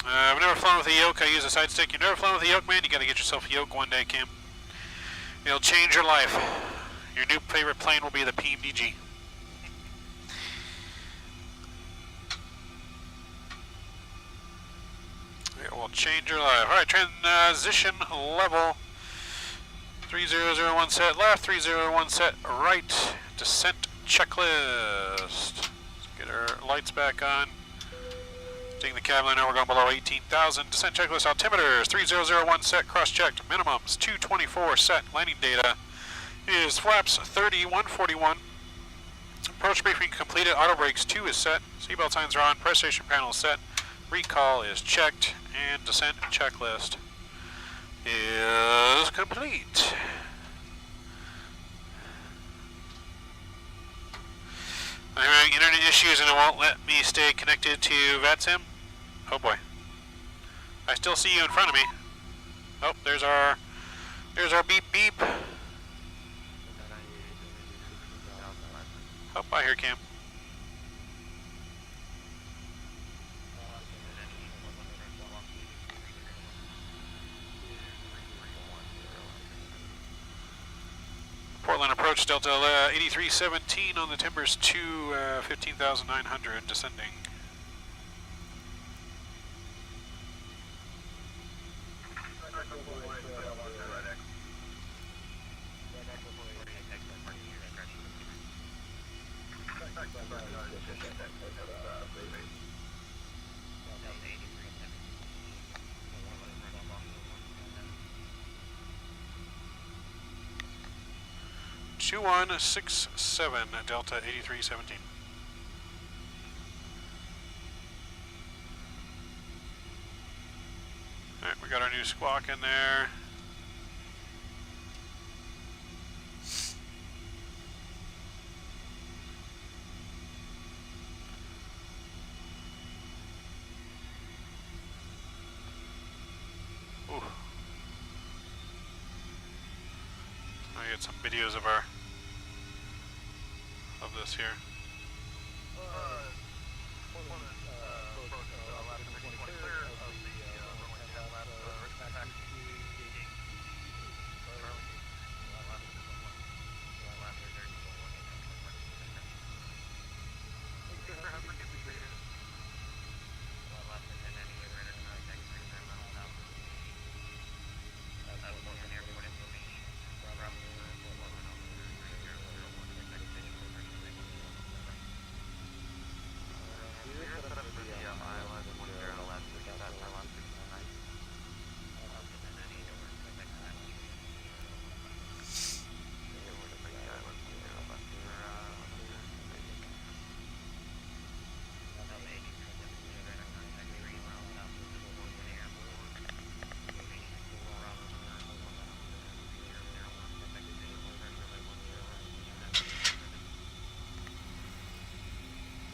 I've never flown with a yoke. I use a side stick. You've never flown with a yoke, man? You got to get yourself a yoke one day, Cam. It'll change your life. Your new favorite plane will be the PMDG. It will change your life. Alright, transition level. 3001 set left, 3001 set right. Descent checklist. Let's get our lights back on. Taking the cab line now, we're going below 18,000. Descent checklist altimeters, 3001 set, cross-checked. Minimums, 224 set. Landing data is flaps 30, 141. Approach briefing completed. Auto brakes 2 is set. Seatbelt signs are on. Press station panel is set. Recall is checked. And descent checklist is complete. I'm having internet issues and it won't let me stay connected to VATSIM. Oh boy. I still see you in front of me. Oh, there's our beep beep. Oh, bye here, Cam. Portland approach Delta 8317 on the Timbers 2, 15,900 descending. – 2167 Delta 8317. We got our new squawk in there. Ooh. I get some videos of this here.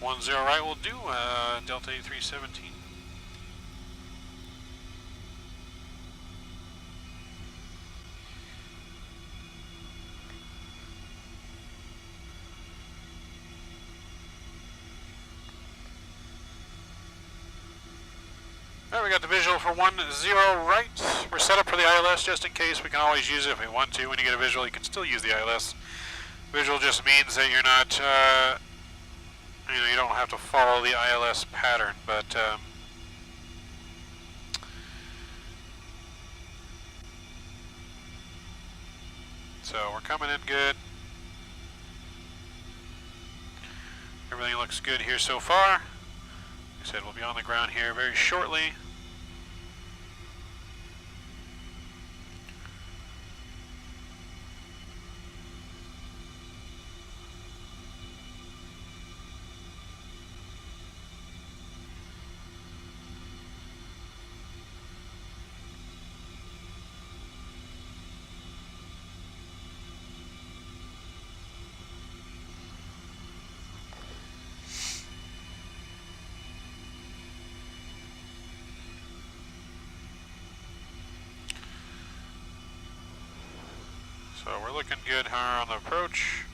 One zero right will do, Delta 8317. Alright, we got the visual for 10 right. We're set up for the ILS just in case. We can always use it if we want to. When you get a visual, you can still use the ILS. Visual just means that you're not, you don't have to follow the ILS pattern, but so we're coming in good. Everything looks good here so far. Like I said, we'll be on the ground here very shortly. So we're looking good here on the approach.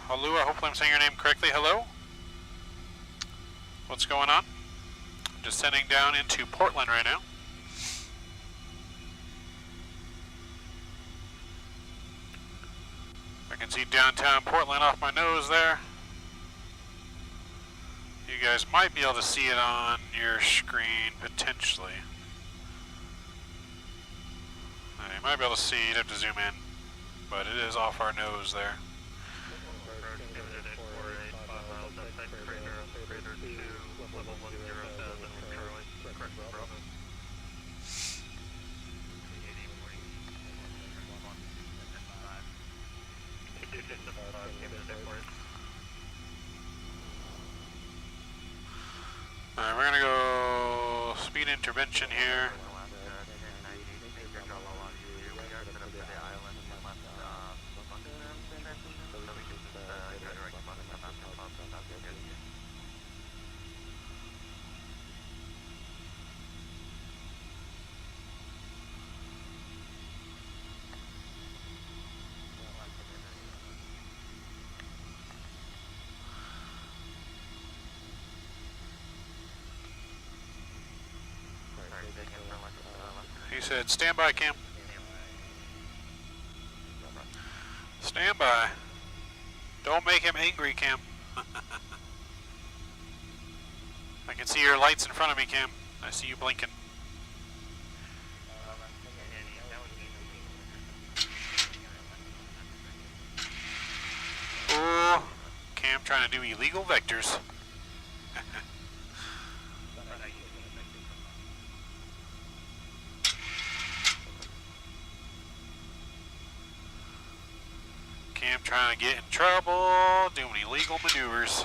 Alua, hopefully I'm saying your name correctly. Hello? What's going on? I'm descending down into Portland right now. I can see downtown Portland off my nose there. You guys might be able to see it on your screen, potentially. You might be able to see, you'd have to zoom in, but it is off our nose there. Alright, we're gonna go speed intervention here. He said, stand by, Cam. Stand by. Don't make him angry, Cam. I can see your lights in front of me, Cam. I see you blinking. Oh, Cam trying to do illegal vectors. Cam trying to get in trouble, doing illegal maneuvers.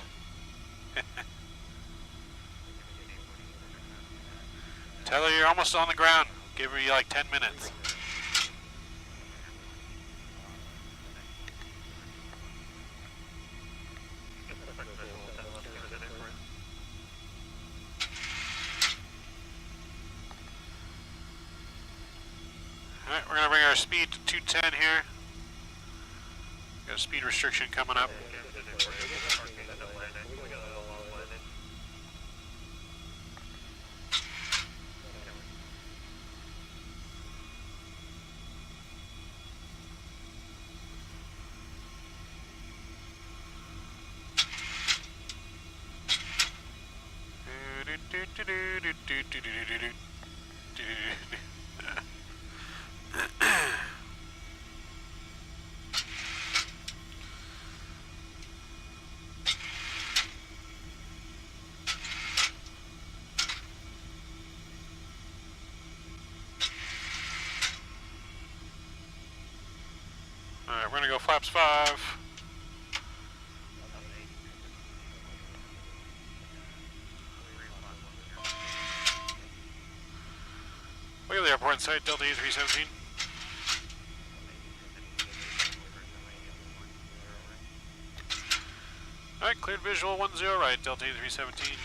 Tell her you're almost on the ground. Give her like 10 minutes. Alright, we're going to bring our speed to 210 here. Got a speed restriction coming up. Alright, we're gonna go flaps 5. Look at the airport in sight, Delta E317. Alright, cleared visual 10 right, Delta E317.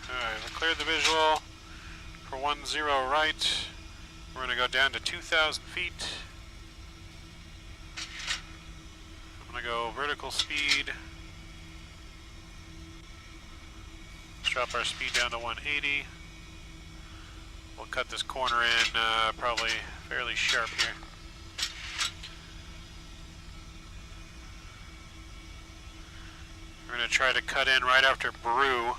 Alright, we cleared the visual for 10 right. We're gonna go down to 2,000 feet. I'm gonna go vertical speed. Let's drop our speed down to 180. We'll cut this corner in probably fairly sharp here. We're going to try to cut in right after Brew.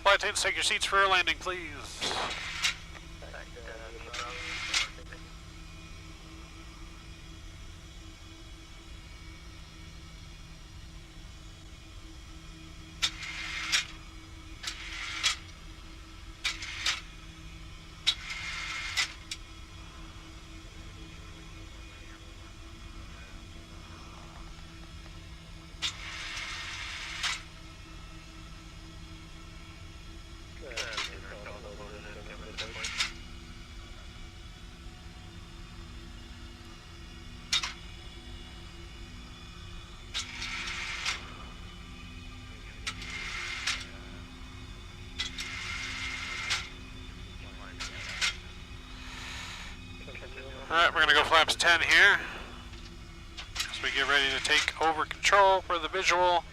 Flight attendants, take your seats for a landing, please. Alright, we're going to go flaps 10 here as we get ready to take over control for the visual.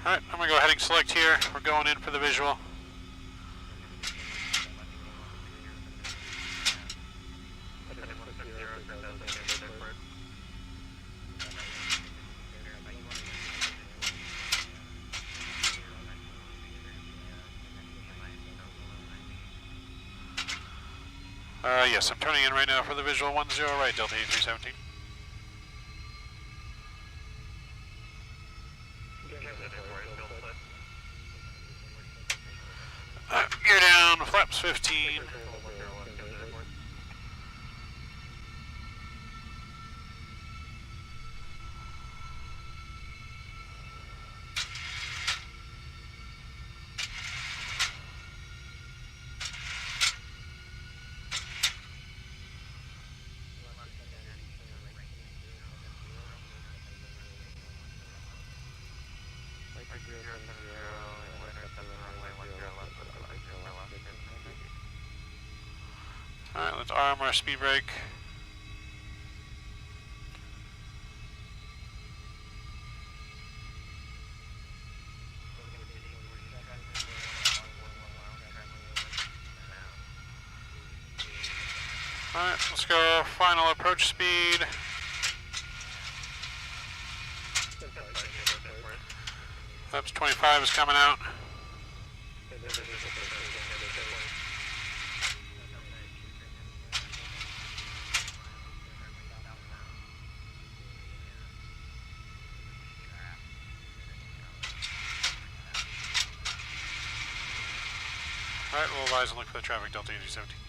Alright, I'm going to go ahead and select here. We're going in for the visual. Yes, I'm turning in right now for the visual 10 right, Delta 8317. Gear down, flaps 15. Alright, let's arm our speed brake. Alright, let's go final approach speed. Flaps 25 is coming out. Alright, we'll advise and look for the traffic, Delta 8317.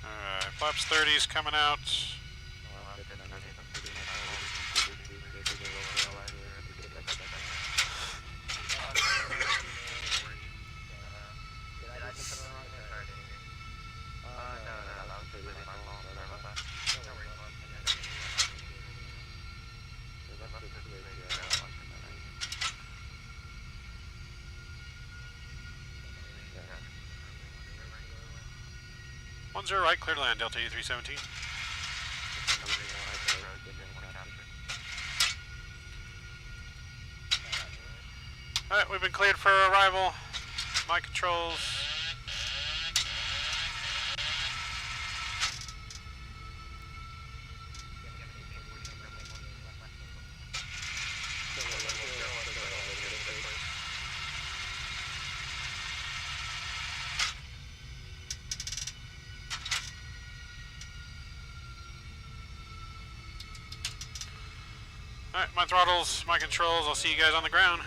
Alright, flaps 30 is coming out. Right, clear to land, Delta 8317. Alright, we've been cleared for arrival. My controls. Alright, my throttles, my controls, I'll see you guys on the ground.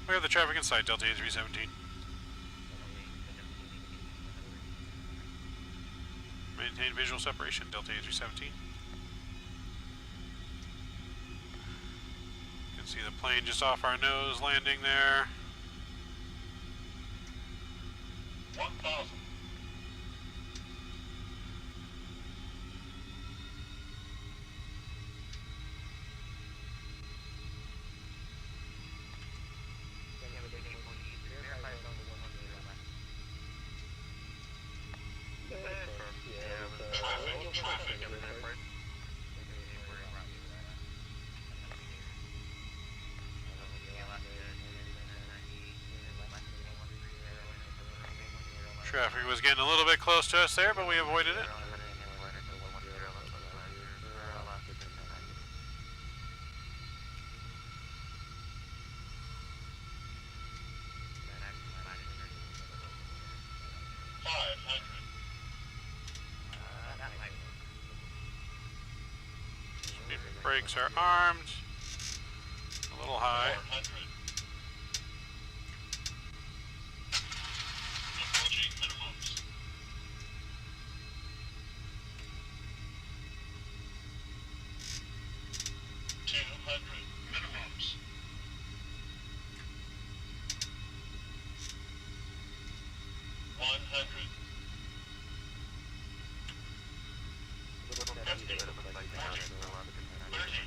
We have the traffic in sight, Delta 8317. Maintain visual separation, Delta 8317. You can see the plane just off our nose landing there. 1000. Traffic was getting a little bit close to us there, but we avoided it. Brakes are armed. A little high. 400. Approaching minimums. 200 minimums. 100. 50. 40. 30.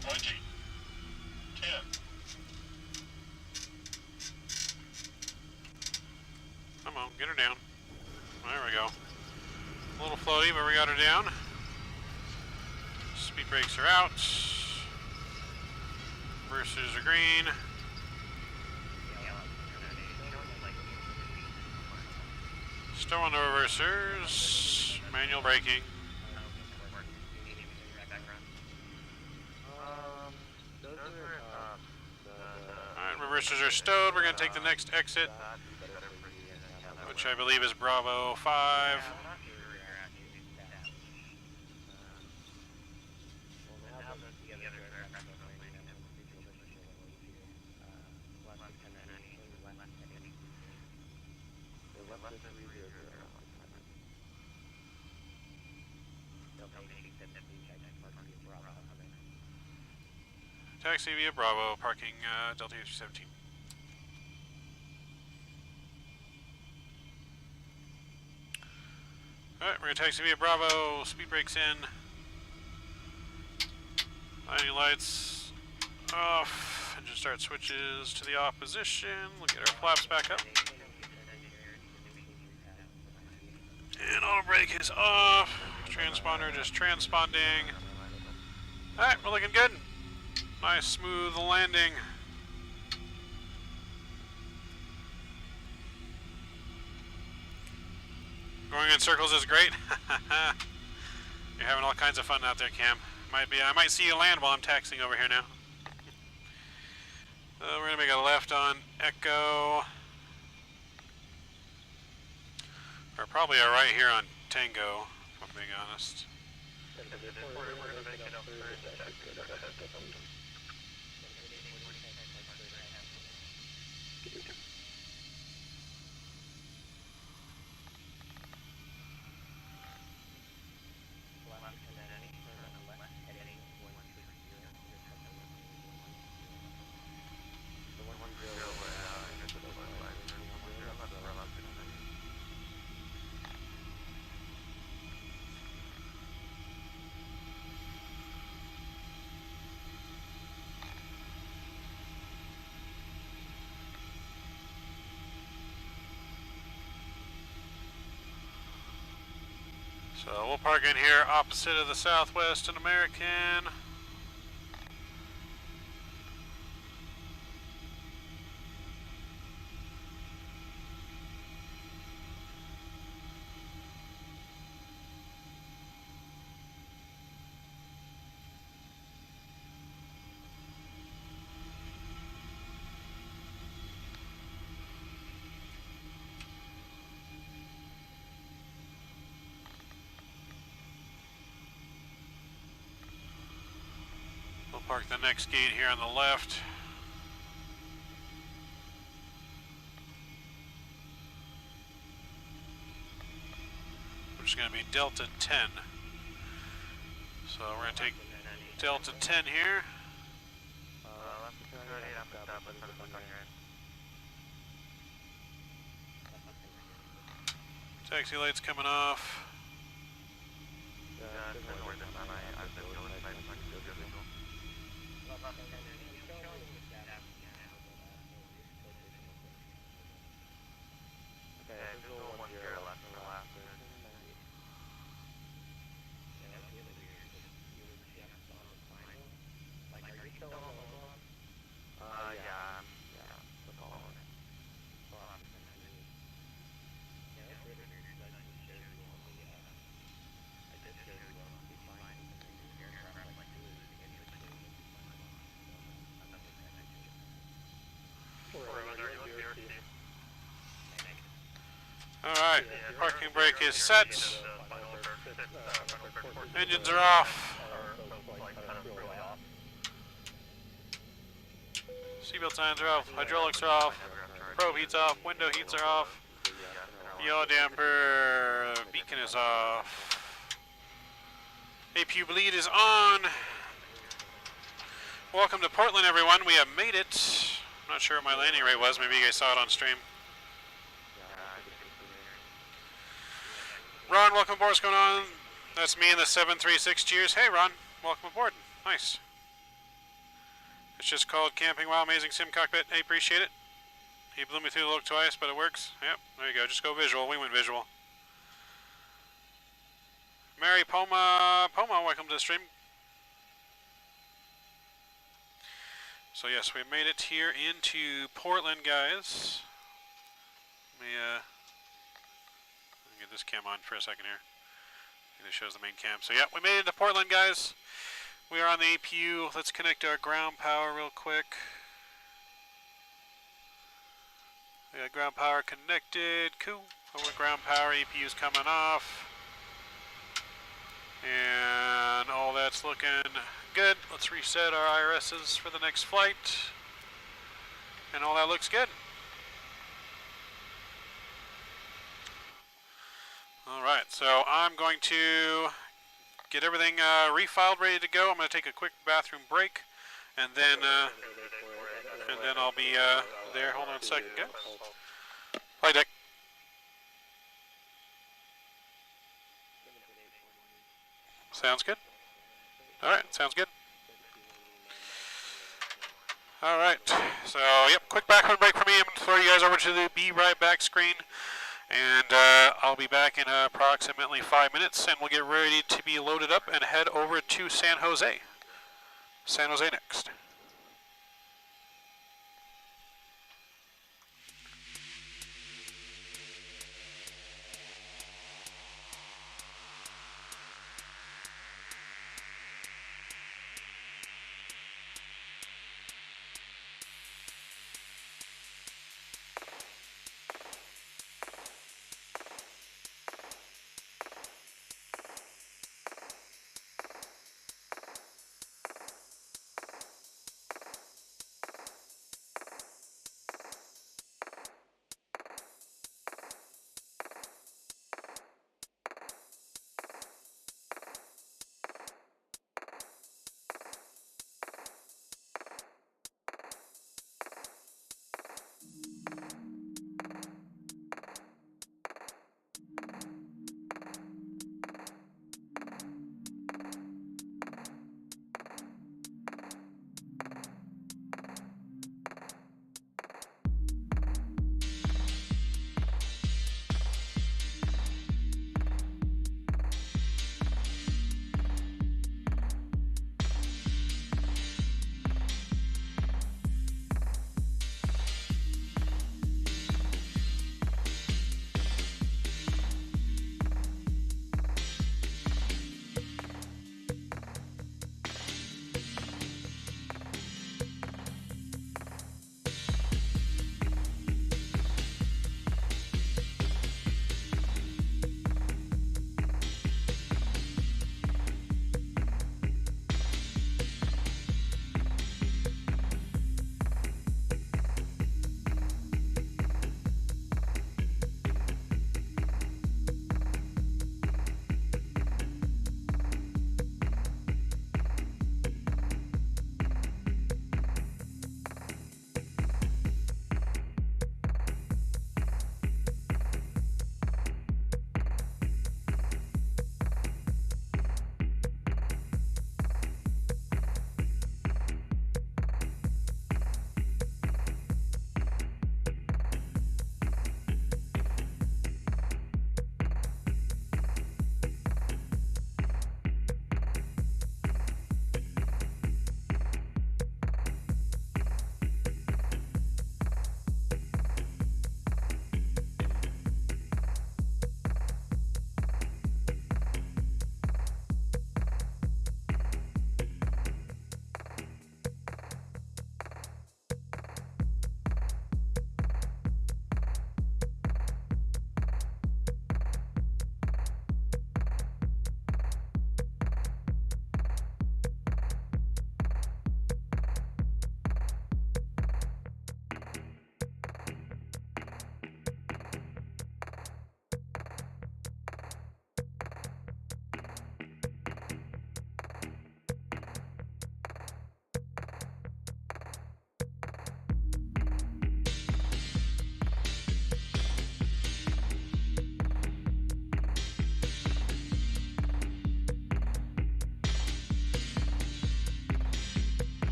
20. 10. Come on, get her down. There we go. A little floaty, but we got her down. Speed brakes are out. Reversers are green. Still on the reversers. Manual braking. Alright, reversers are stowed. We're going to take the next exit, which I believe is Bravo 5. Taxi via Bravo, parking Delta 317. Alright, we're going to taxi via Bravo, speed brakes in. Landing lights off, engine start switches to the off position. We'll get our flaps back up. And auto brake is off. Transponder just transponding. Alright, we're looking good. Nice smooth landing. Going in circles is great. You're having all kinds of fun out there, Cam. I might see you land while I'm taxiing over here now. We're gonna make a left on Echo. Or probably a right here on Tango, if I'm being honest. So we'll park in here opposite of the Southwest and American. Park the next gate here on the left. Which is going to be Delta 10. So we're going to take Delta 10 here. Taxi lights coming off. Alright, parking brake is set. Engines are off. Seatbelt signs are off, hydraulics are off, probe heats off, window heats are off, yaw damper, beacon is off, APU bleed is on. Welcome to Portland, everyone. We have made it. I'm not sure what my landing rate was. Maybe you guys saw it on stream. Ron, welcome aboard. What's going on? That's me in the 736 Cheers. Hey, Ron. Welcome aboard. Nice. It's just called Camping Wow Amazing Sim Cockpit. I appreciate it. He blew me through the look twice, but it works. Yep, there you go. Just go visual. We went visual. Mary Poma, welcome to the stream. So yes, we made it here into Portland, guys. Let me get this cam on for a second here. It shows the main cam. So yeah, we made it to Portland, guys. We are on the APU. Let's connect our ground power real quick. We got ground power connected. Cool. Over ground power, APU's coming off. And all that's looking good. Let's reset our IRSs for the next flight. And all that looks good. Alright, so I'm going to get everything refiled, ready to go. I'm going to take a quick bathroom break, and then I'll be there. Hold on a second, guys. Flight deck. Sounds good. Alright, sounds good. Alright, so yep, quick background break for me. I'm going to throw you guys over to the Be Right Back screen. And I'll be back in approximately 5 minutes, and we'll get ready to be loaded up and head over to San Jose. San Jose next.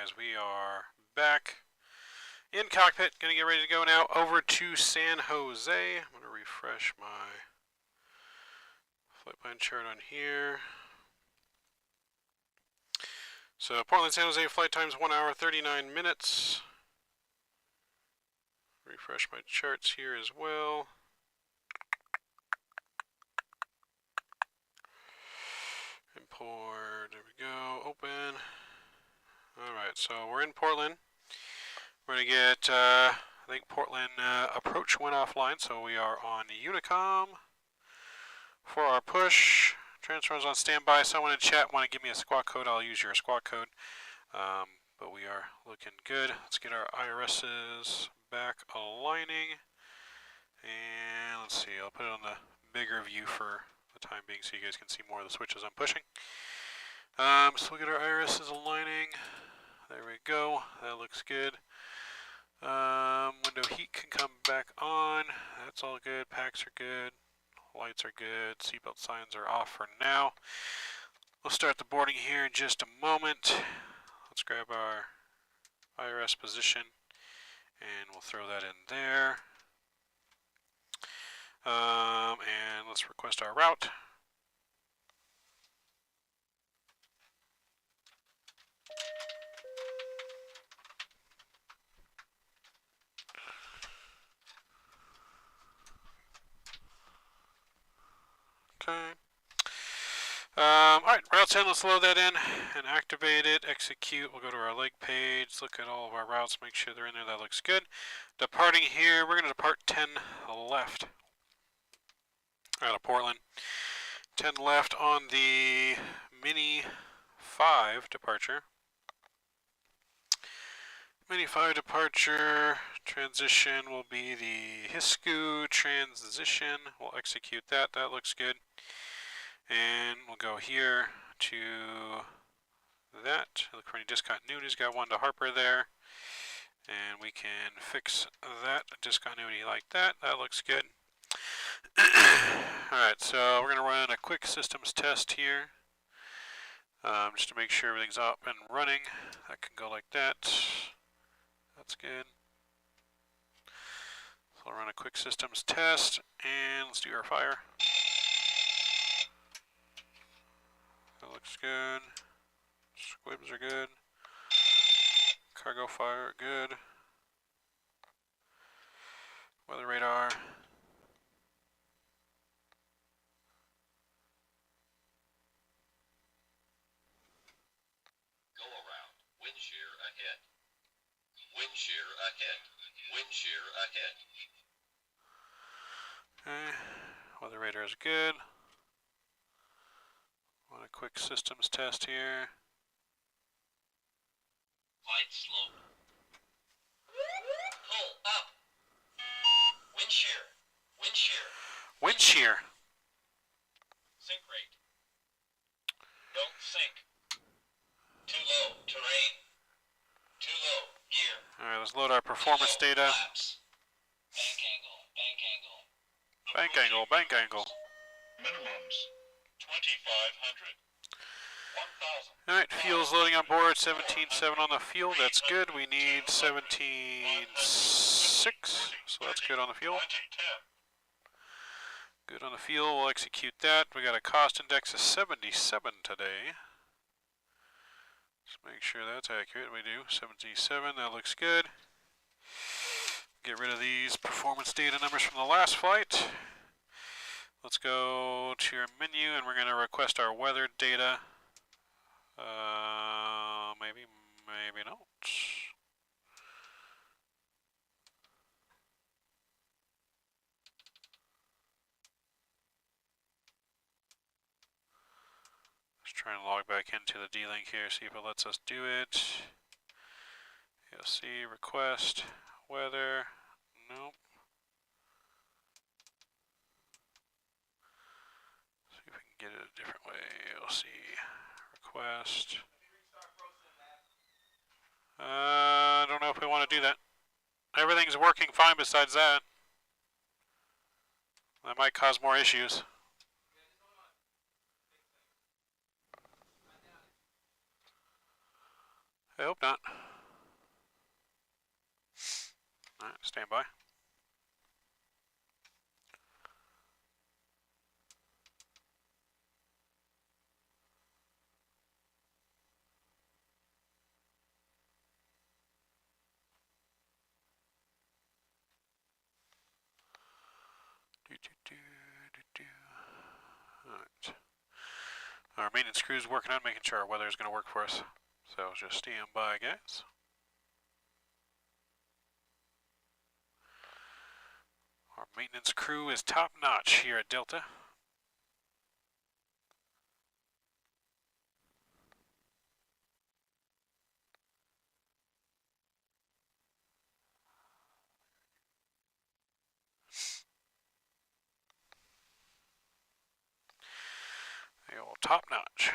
guys, we are back in cockpit. Gonna get ready to go now over to San Jose. I'm gonna refresh my flight plan chart on here. So Portland, San Jose flight time's 1 hour 39 minutes. Refresh my charts here as well. Import, there we go, open. Alright, so we're in Portland. We're going to get, I think Portland approach went offline, so we are on Unicom for our push. Transfer is on standby. Someone in chat want to give me a squawk code, I'll use your squawk code. But we are looking good. Let's get our IRSs back aligning. And let's see, I'll put it on the bigger view for the time being so you guys can see more of the switches I'm pushing. So we'll get our IRSs aligning. There we go, that looks good. Window heat can come back on. That's all good, packs are good. Lights are good, seatbelt signs are off for now. We'll start the boarding here in just a moment. Let's grab our IRS position and we'll throw that in there. And let's request our route. Okay. Alright, routes in, let's load that in and activate it, execute. We'll go to our leg page, look at all of our routes, make sure they're in there, that looks good. Departing here, we're going to depart 10 left out of Portland. 10 left on the Mini 5 departure. Mini 5 departure, transition will be the HISCU transition. We'll execute that, that looks good. And we'll go here to that. Look for any discontinuities, got one to Harper there. And we can fix that discontinuity like that, that looks good. Alright, so we're going to run a quick systems test here. Just to make sure everything's up and running. That can go like that. That's good. So we'll run a quick systems test and let's do our fire. That looks good. Squibs are good. Cargo fire, good. Weather radar. Go around. Wind shear ahead. Wind shear ahead. Wind shear ahead. Okay. Weather radar is good. Want a quick systems test here. Light slope. Pull up. Wind shear. Wind shear. Wind shear. Sink rate. Don't sink. Too low. Terrain. Too low. Gear. Alright, let's load our performance data. Flaps. Bank angle. Bank angle. Bank angle, bank angle. Minimums. 2,500. 1,000. Alright, fuel's loading on board, 17.7 on the fuel, that's good. We need 17.6, so that's good on the fuel. 2010. Good on the fuel, we'll execute that. We got a cost index of 77 today. Let's make sure that's accurate. We do, 77, that looks good. Get rid of these performance data numbers from the last flight. Let's go to your menu and we're going to request our weather data. Maybe, maybe not. Let's try and log back into the D-Link here, see if it lets us do it. You'll see request, weather, nope. See if we can get it a different way, you'll see. Request. I don't know if we want to do that. Everything's working fine besides that. That might cause more issues. I hope not. Alright, stand by. Alright. Our maintenance crew's working on making sure our weather is going to work for us. So just stand by, guys. Our maintenance crew is top notch here at Delta. They all top notch.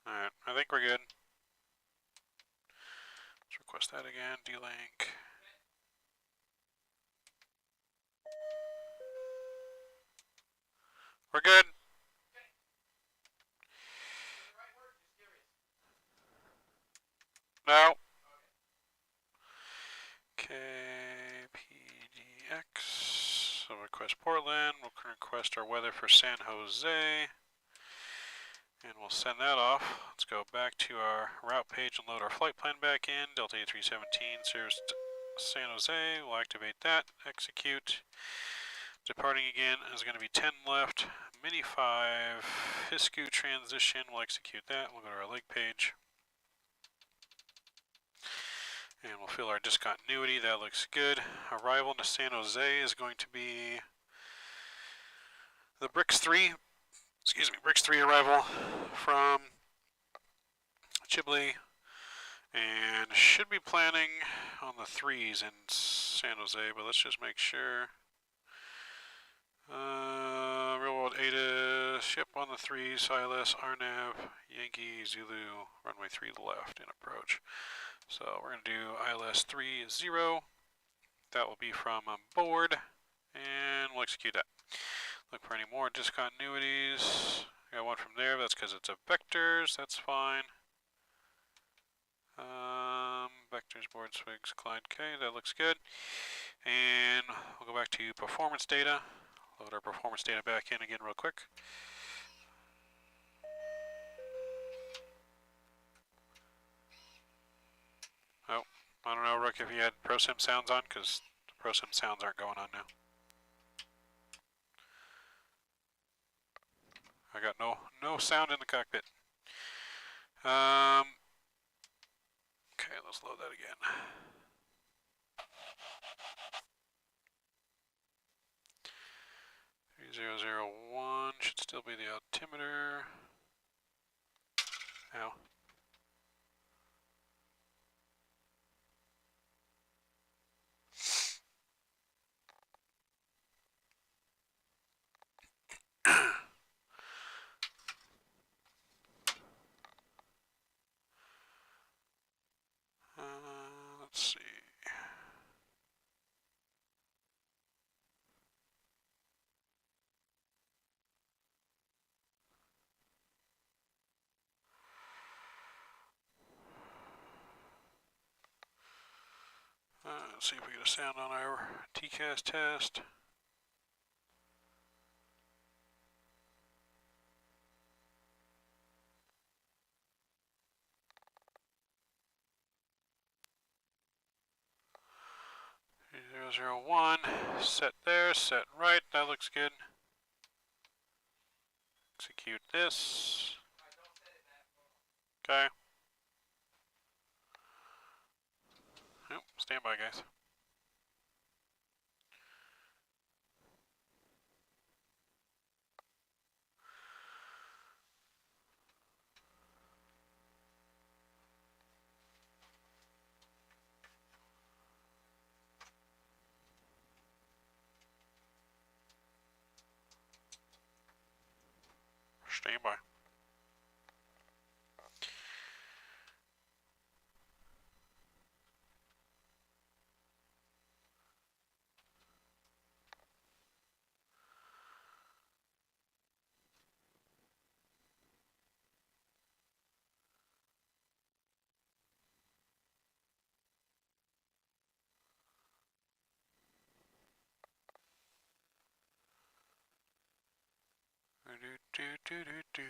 Alright, I think we're good. Let's request that again, D-Link. We're good. No. KPDX. So request Portland. We'll request our weather for San Jose. And we'll send that off. Let's go back to our route page and load our flight plan back in. Delta 8317 serves San Jose. We'll activate that. Execute. Departing again is going to be 10 left. Mini 5. Hiscu transition. We'll execute that. We'll go to our leg page. And we'll fill our discontinuity. That looks good. Arrival into San Jose is going to be the BRICS 3. Excuse me, BRICS 3 arrival from Chibli, and should be planning on the 3s in San Jose, but let's just make sure. Real World ADA, ship on the 3s, ILS, RNAV, Yankee, Zulu, runway 3 left in approach. So we're going to do ILS 30, that will be from board, and we'll execute that. Look for any more discontinuities. I got one from there, that's because it's a vectors, that's fine. Vectors, board swigs, Clyde K, that looks good. And we'll go back to performance data. Load our performance data back in again real quick. Oh, I don't know, Rook, if you had ProSim sounds on, because the ProSim sounds aren't going on now. I got no sound in the cockpit. Okay, let's load that again. 3001 should still be the altimeter. Ow. Let's see. Let's see if we get a sound on our TCAS test. Zero 01, set there, set right, that looks good. Execute this. Okay. Yep, stand by, guys. Stand by. Do.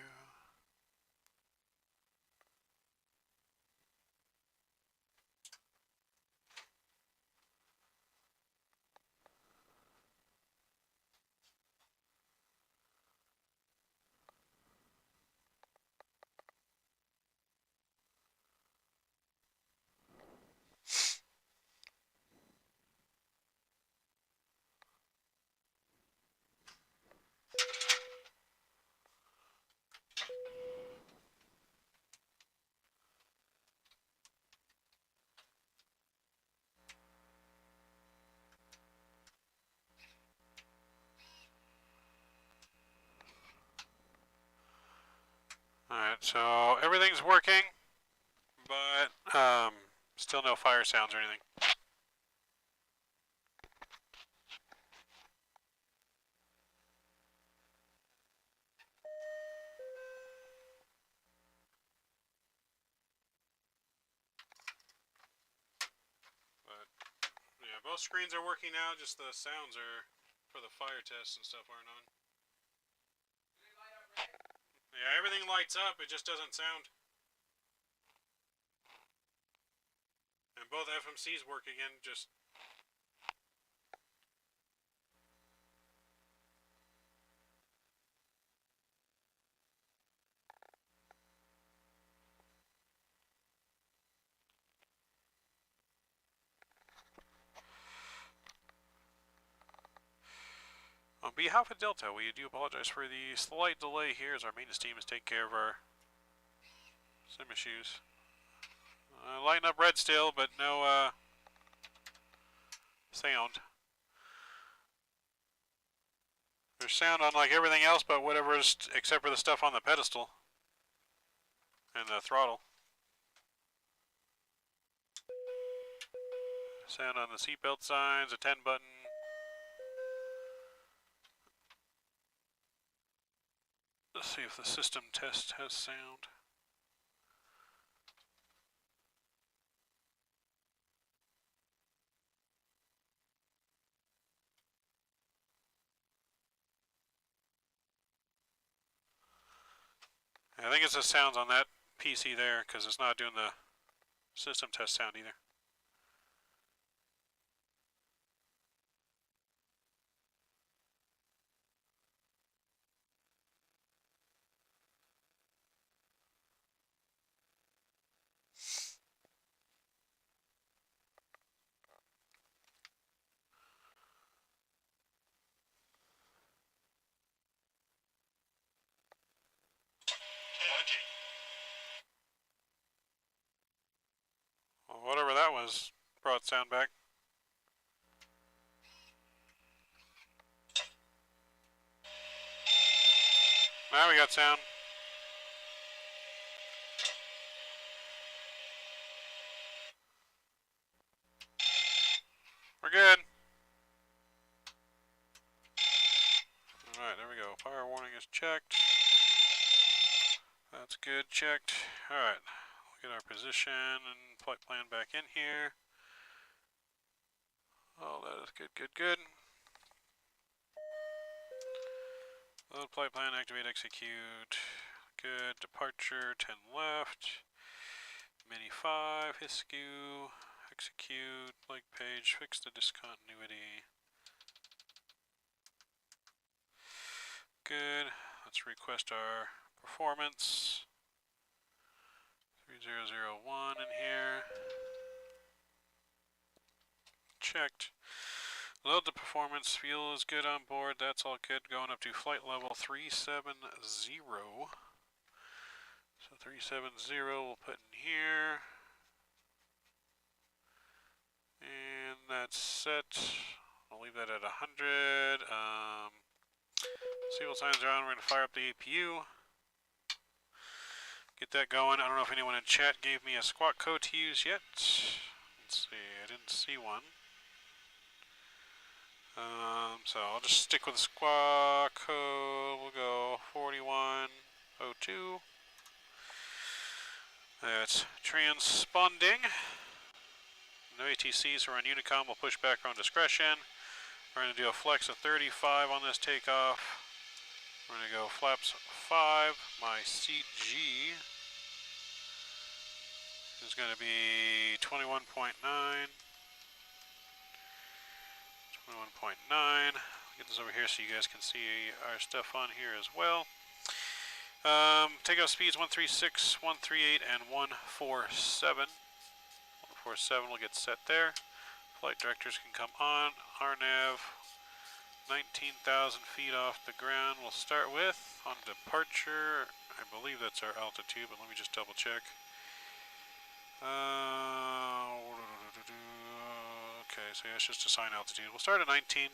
Alright, so everything's working, but still no fire sounds or anything. But yeah, both screens are working now, just the sounds are for the fire tests and stuff aren't on. Yeah, everything lights up, it just doesn't sound. And both FMCs work again, just... On behalf of Delta, we do apologize for the slight delay here as our maintenance team is taking care of our sim issues. Lighting up red still, but no sound. There's sound on like everything else but whatever's, except for the stuff on the pedestal and the throttle. Sound on the seatbelt signs, a 10 button. Let's see if the system test has sound. I think it's the sounds on that PC there because it's not doing the system test sound either. Well, whatever that was brought sound back. Now we got sound. We're good. Alright, there we go. Fire warning is checked. That's good, checked. Alright, we'll get our position and flight plan back in here. Oh, that is good, good, good. Load flight plan, activate, execute. Good, departure, 10 left. Mini 5, HISCU, execute, leg page, fix the discontinuity. Good, let's request our performance. 3001 in here. Checked. Load the performance, fuel is good on board, that's all good. Going up to flight level 370. So 370 we'll put in here. And that's set. I'll leave that at 100. Fuel signs are on, we're going to fire up the APU. Get that going. I don't know if anyone in chat gave me a squawk code to use yet. Let's see, I didn't see one. So I'll just stick with the squawk code. We'll go 4102. That's transponding. No ATCs, we're on Unicom. We'll push back our own discretion. We're going to do a flex of 35 on this takeoff. We're going to go flaps 5. My CG is going to be 21.9. 21.9. Get this over here so you guys can see our stuff on here as well. Takeoff speeds 136, 138, and 147. 147 will get set there. Flight directors can come on. RNAV 19,000 feet off the ground we'll start with. On departure, I believe that's our altitude, but let me just double check. Okay, so yeah, it's just assign altitude. We'll start at 19.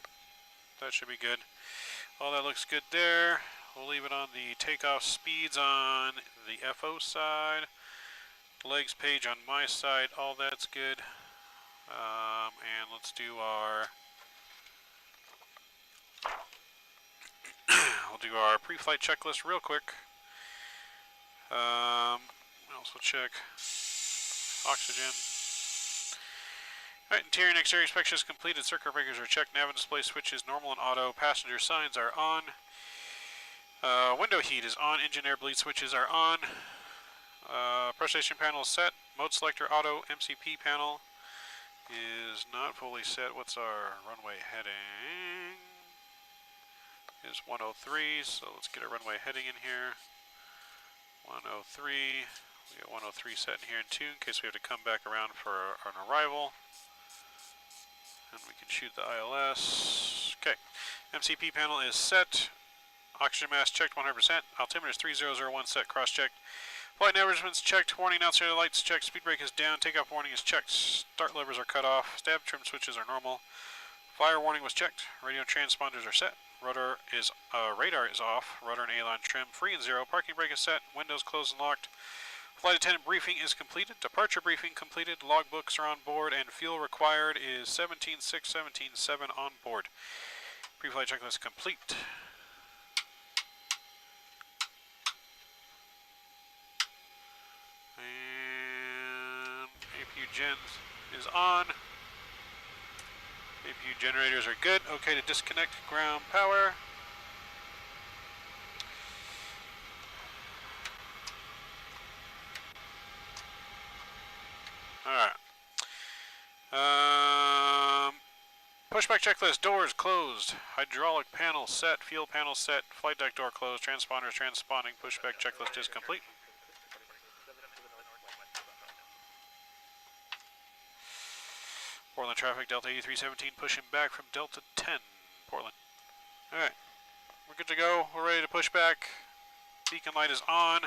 That should be good. All that looks good there. We'll leave it on the takeoff speeds on the FO side. Legs page on my side, all that's good. And let's do our we'll do our pre-flight checklist real quick. Also check oxygen. Alright, interior and exterior inspection is completed. Circuit breakers are checked. Nav and display switches normal and auto. Passenger signs are on. Window heat is on. Engine air bleed switches are on. Pressure station panel is set. Mode selector auto. MCP panel is not fully set. What's our runway heading? Is 103, so let's get a runway heading in here. 103. We got 103 set in here in 2 in case we have to come back around for an arrival. And we can shoot the ILS. Okay. MCP panel is set. Oxygen mask checked 100%. Altimeter is 3001 set, cross checked. Flight arrangements checked. Warning outside lights checked. Speed brake is down. Takeoff warning is checked. Start levers are cut off. Stab trim switches are normal. Fire warning was checked. Radio transponders are set. Radar is off. Rudder and A-line trim free and 0. Parking brake is set. Windows closed and locked. Flight attendant briefing is completed. Departure briefing completed. Logbooks are on board and fuel required is 17.6, 17.7 on board. Pre-flight checklist complete. And APU gens is on. APU generators are good. Okay to disconnect ground power. Alright. Pushback checklist. Doors closed. Hydraulic panel set. Fuel panel set. Flight deck door closed. Transponders transponding. Pushback checklist is complete. Portland traffic, Delta 8317 pushing back from Delta 10, Portland. Alright, we're good to go. We're ready to push back. Beacon light is on.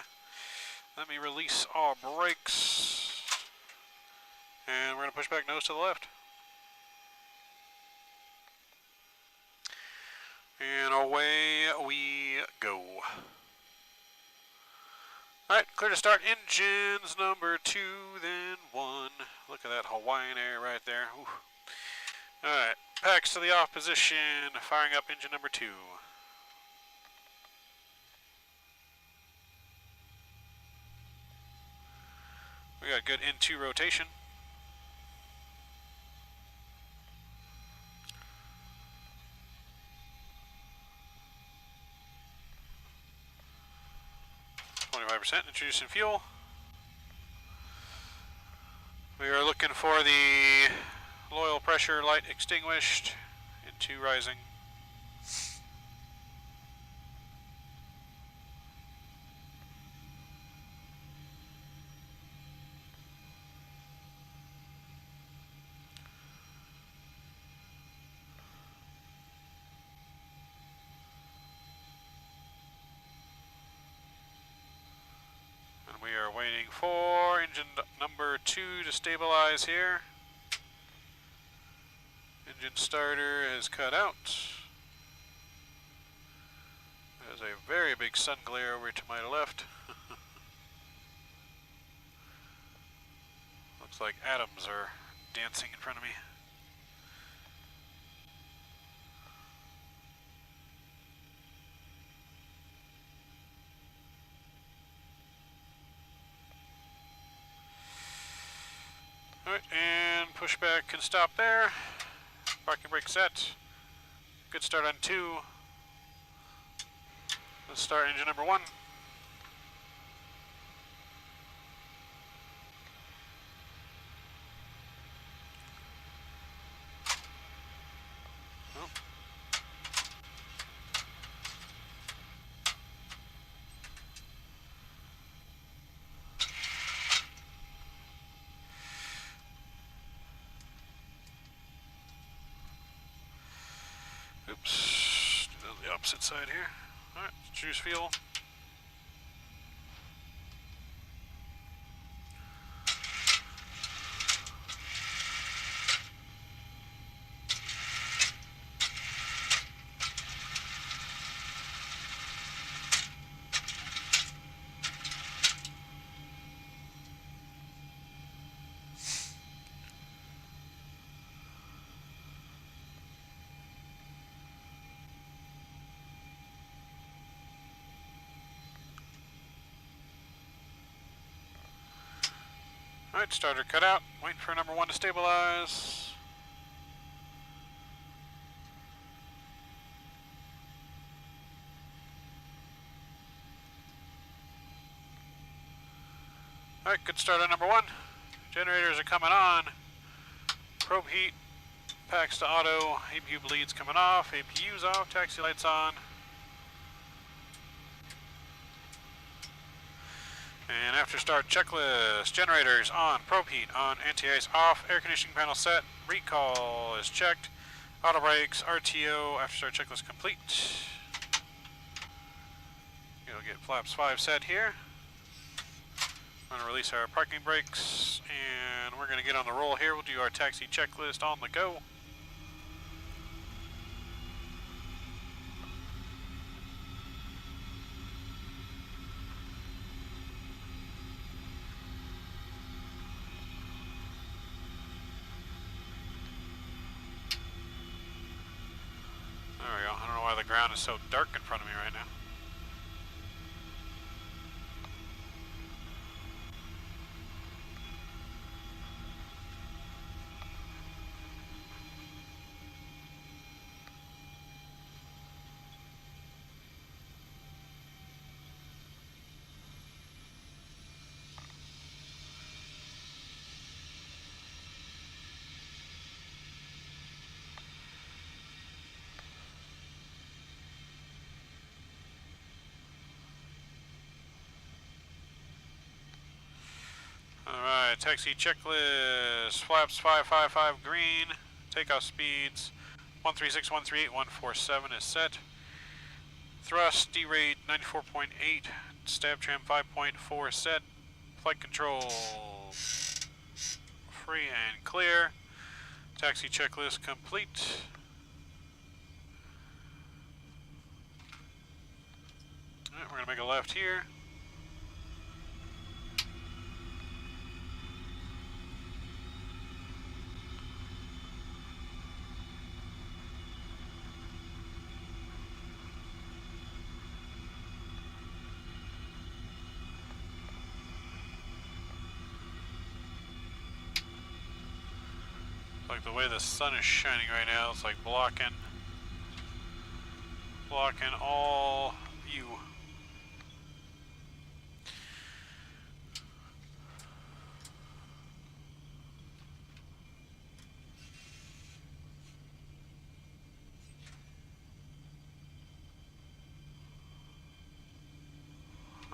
Let me release our brakes. And we're going to push back nose to the left. And away we go. Alright, clear to start. Engines number 2, then 1. Look at that Hawaiian air right there. Alright, packs to the off position. Firing up engine number 2. We got good N2 rotation. Introducing fuel. We are looking for the oil pressure light extinguished. N2 rising. We are waiting for engine number 2 to stabilize here. Engine starter is cut out. There's a very big sun glare over to my left. It's like atoms are dancing in front of me. Alright, and pushback can stop there. Parking brake set. Good start on 2. Let's start engine number 1. Oh. Oops, do the opposite side here. Alright, choose fuel. Alright, starter cut out. Waiting for number 1 to stabilize. Alright, good start on number 1. Generators are coming on. Probe heat. Packs to auto. APU bleeds coming off. APU's off. Taxi lights on. And after start checklist, generators on, probe heat on, anti-ice off, air conditioning panel set, recall is checked, auto brakes, RTO, after start checklist complete. You'll get flaps 5 set here. I'm going to release our parking brakes, and we're going to get on the roll here. We'll do our taxi checklist on the go. There we go. I don't know why the ground is so dark in front of me right now. Alright, taxi checklist, flaps 555 green, takeoff speeds 136.138.147 is set. Thrust, D-rate 94.8, stab trim 5.4 set. Flight control free and clear. Taxi checklist complete. Alright, we're going to make a left here. Like the way the sun is shining right now, it's like blocking all view.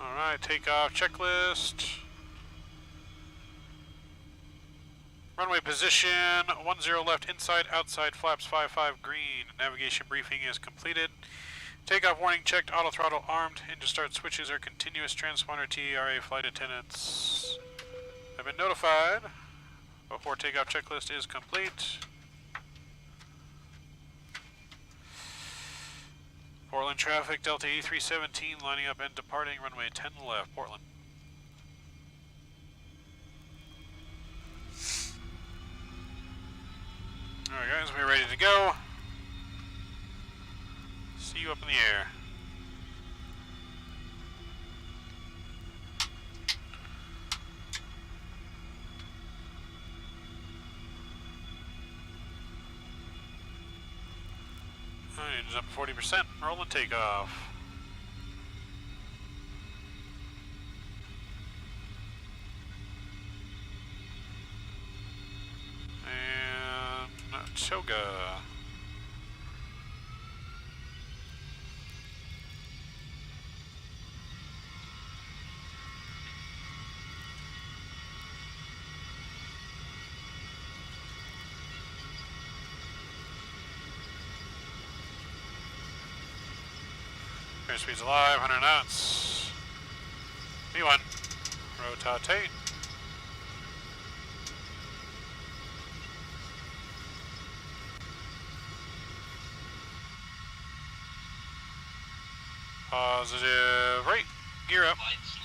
All right, takeoff checklist. Runway position, 10 left inside, outside, flaps 55 green. Navigation briefing is completed. Takeoff warning checked, auto throttle armed. Engine start switches are continuous. Transponder TRA flight attendants have been notified before takeoff checklist is complete. Portland traffic, Delta E317 lining up and departing, runway 10 left, Portland. Alright guys, we're ready to go. See you up in the air. Engine's up 40%, roll and takeoff. And Choga. Speed's alive, 100 knots. V1. Rotate. Positive right. Gear up. Flight slow.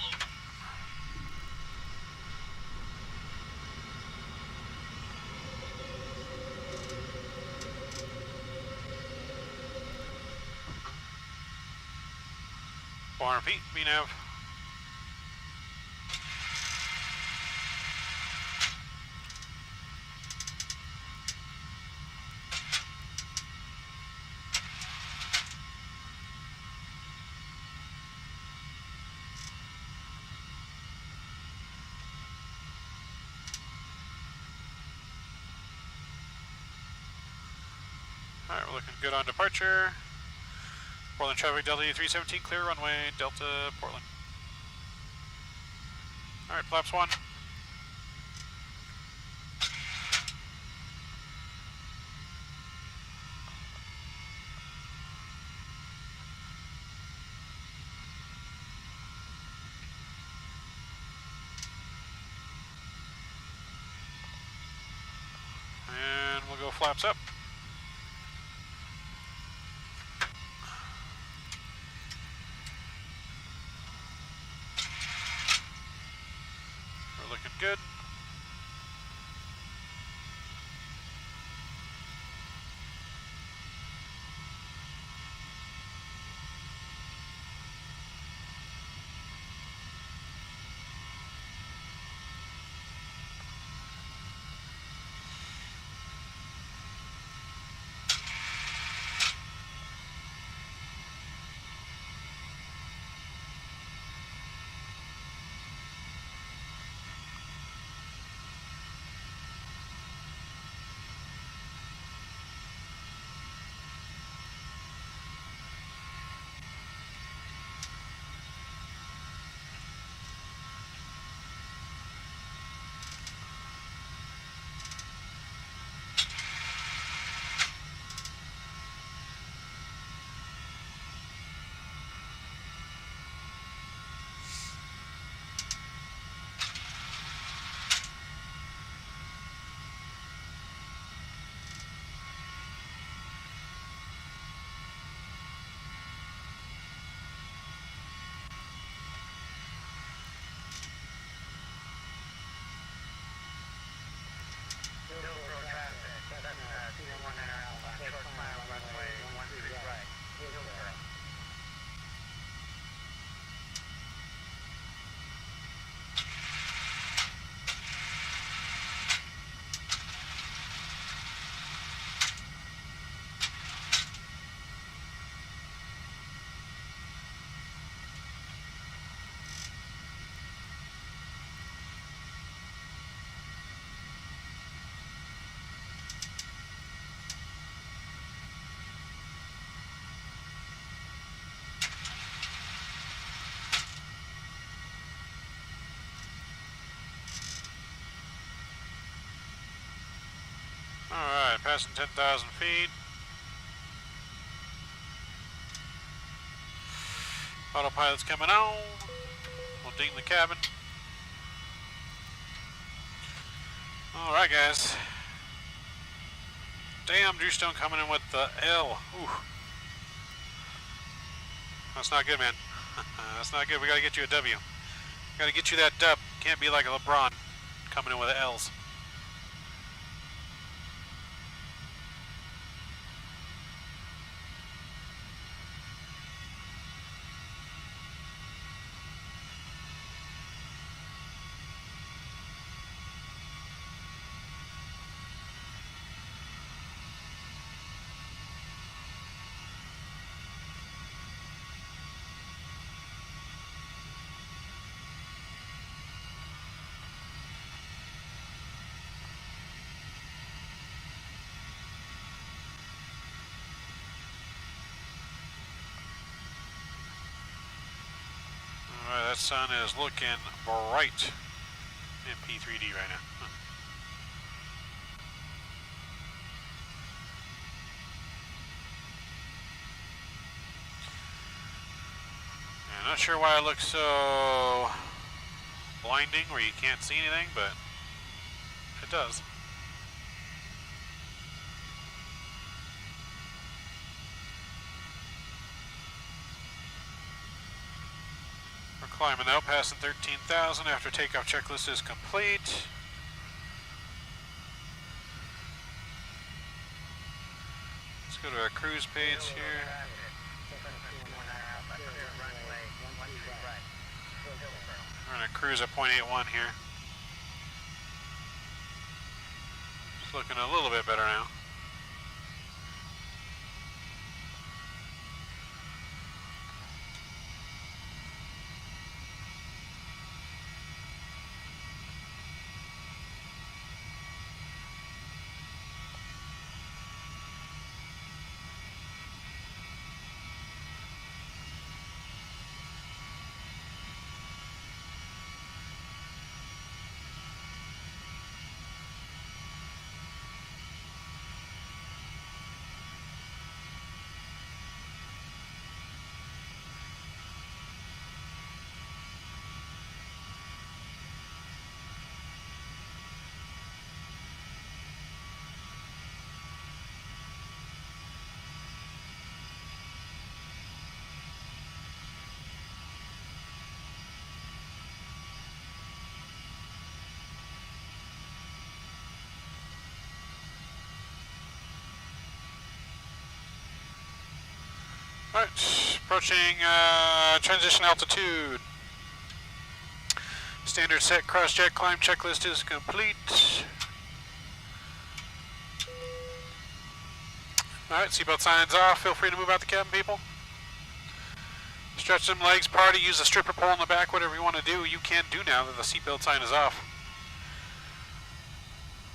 Bar feet, VNAV. Alright, we're looking good on departure. Portland traffic, Delta 317, clear runway, Delta, Portland. Alright, flaps 1. And we'll go flaps up. Looking good. Alright, passing 10,000 feet. Autopilot's coming on. We'll ding the cabin. Alright guys. Damn, Drewstone coming in with the L. Ooh. That's not good, man. That's not good. We gotta get you a W. Gotta get you that dub. Can't be like a LeBron coming in with the L's. That sun is looking bright in P3D right now. I'm not sure why it looks so blinding where you can't see anything, but it does. We're climbing out, passing 13,000 after takeoff checklist is complete. Let's go to our cruise page here. We're going to cruise at 0.81 here. It's looking a little bit better now. Alright, approaching transition altitude. Standard set cross-jet climb checklist is complete. Alright, seatbelt signs off. Feel free to move out the cabin, people. Stretch them legs, party, use the stripper pole in the back, whatever you want to do, you can do now that the seatbelt sign is off.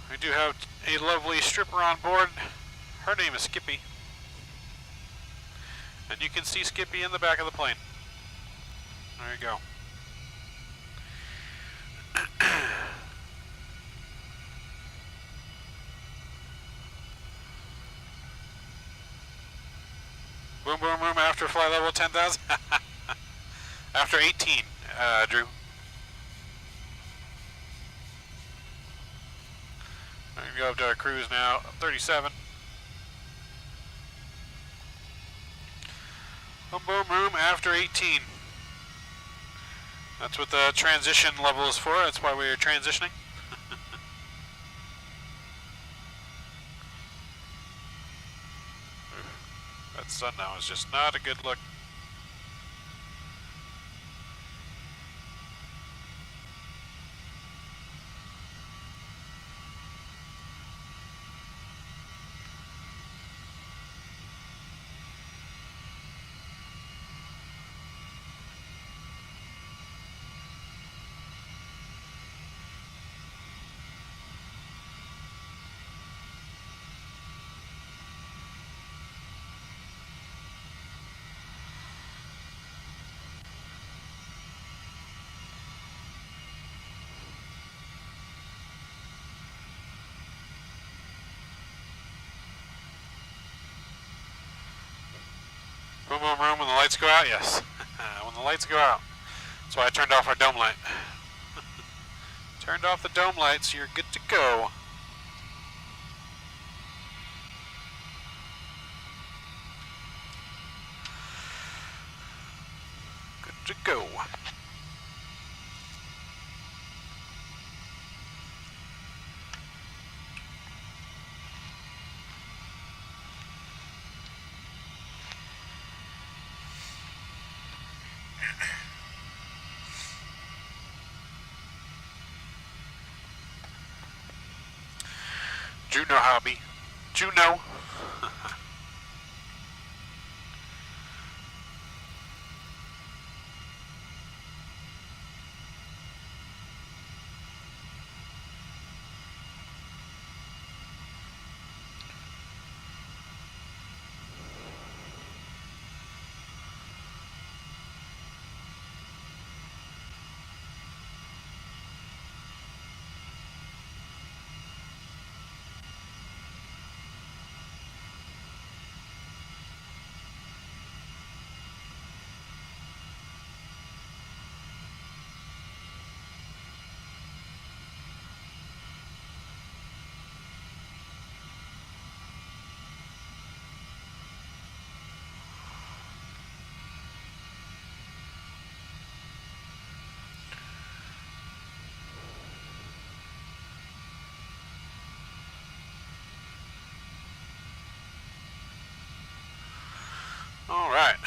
We do have a lovely stripper on board. Her name is Skippy. And you can see Skippy in the back of the plane. There you go. Boom, boom, boom, after flight level 10,000. After 18, Drew. We're going to go up to our cruise now, 37. Boom, boom, boom, after 18. That's what the transition level is for. That's why we're transitioning. That sun now is just not a good look. Boom, boom, boom, when the lights go out, yes. When the lights go out. That's why I turned off our dome light. Turned off the dome light, so you're good to go. Good to go. Juno hobby. Juno. Alright.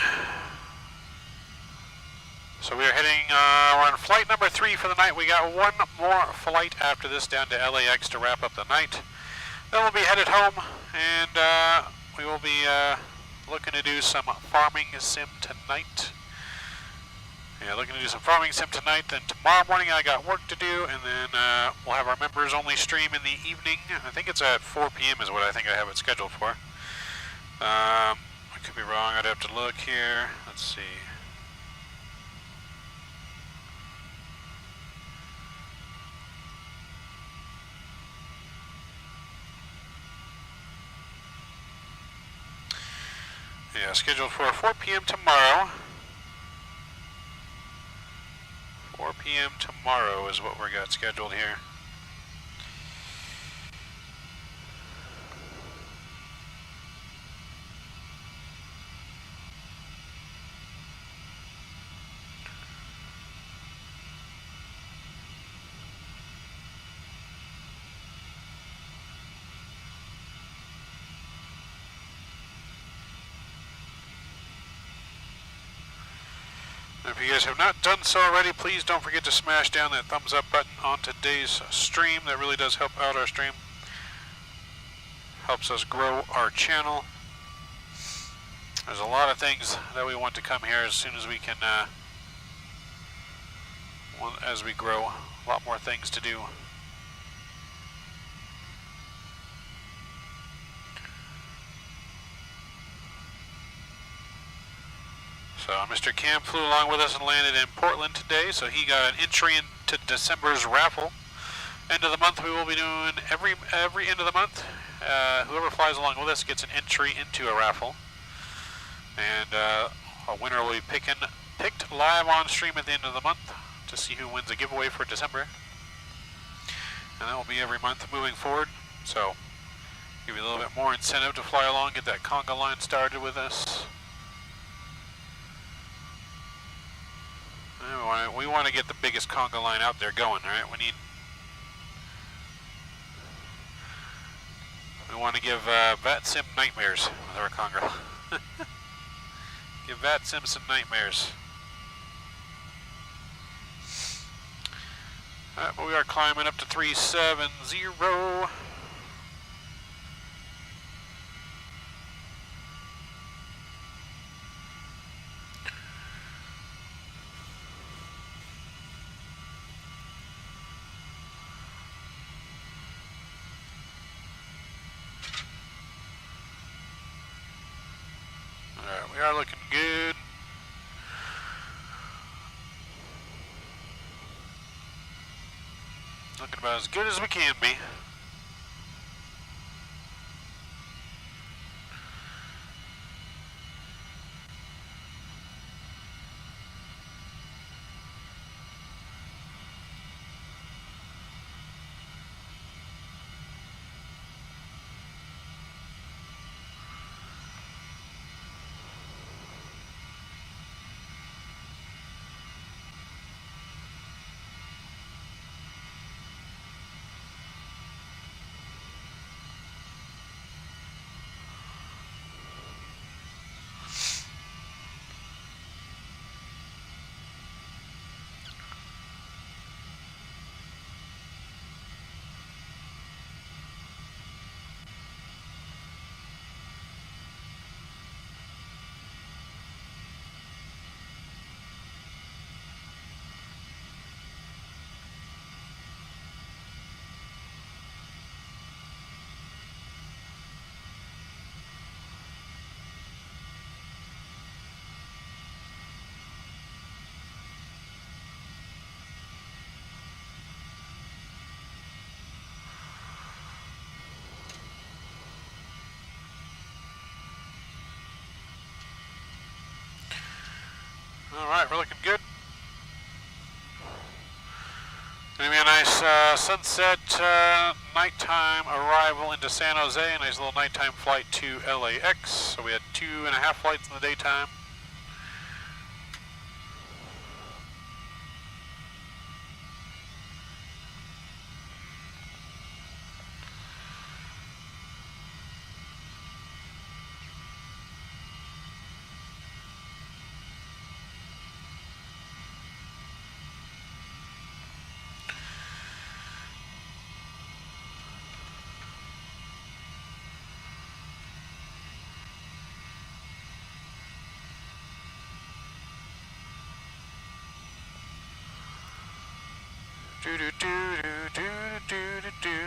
So we are heading, we're on flight number 3 for the night. We got one more flight after this down to LAX to wrap up the night. Then we'll be headed home, and we will be looking to do some farming sim tonight. Yeah, looking to do some farming sim tonight. Then tomorrow morning I got work to do, and then we'll have our members only stream in the evening. I think it's at 4 p.m. is what I think I have it scheduled for. I could be wrong. I'd have to look here. Let's see. Yeah, scheduled for 4 p.m. tomorrow. 4 p.m. tomorrow is what we got scheduled here. If you guys have not done so already, please don't forget to smash down that thumbs up button on today's stream. That really does help out our stream. Helps us grow our channel. There's a lot of things that we want to come here as soon as we can, as we grow. A lot more things to do. So Mr. Cam flew along with us and landed in Portland today, so he got an entry into December's raffle. End of the month we will be doing every end of the month. Whoever flies along with us gets an entry into a raffle. And a winner will be picked live on stream at the end of the month to see who wins a giveaway for December. And that will be every month moving forward. So give you a little bit more incentive to fly along, get that conga line started with us. We want to get the biggest conga line out there going, right? We want to give VATSIM nightmares with our conga. Give VATSIM some nightmares. Alright, but we are climbing up to 370. We are looking good. Looking about as good as we can be. Alright, we're looking good. Gonna be a nice sunset nighttime arrival into San Jose, a nice little nighttime flight to LAX. So we had 2.5 flights in the daytime. Do do do do do do do do.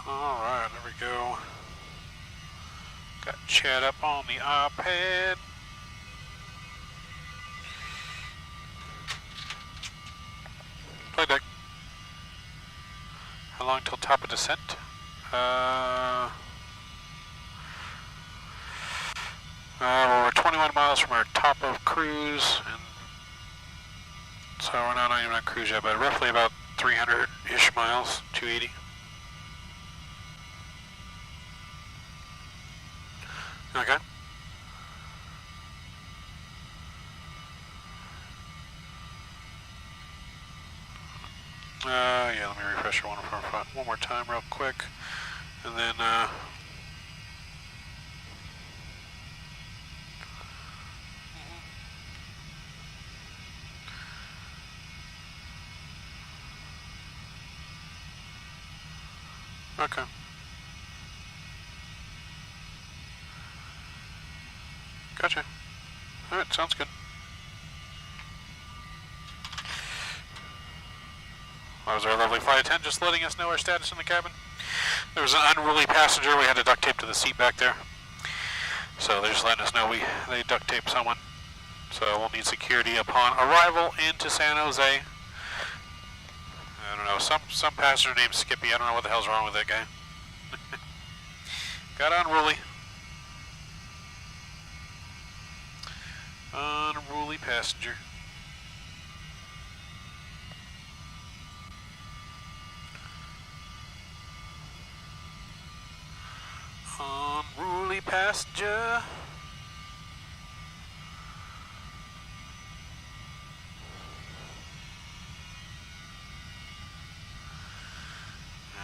Alright, there we go. Got chat up on the iPad. Play deck. How long till top of descent? We're 21 miles from our top of cruise, and so we're not even on cruise yet, but roughly about 300-ish miles, 280. Okay. Yeah, let me refresh one more time real quick, and then okay. Gotcha. Alright, sounds good. That was our lovely flight attendant just letting us know our status in the cabin. There was an unruly passenger. We had to duct tape to the seat back there. So they're just letting us know they duct taped someone. So we'll need security upon arrival into San Jose. I don't know, some passenger named Skippy. I don't know what the hell's wrong with that guy. Got unruly. Unruly passenger. Unruly passenger.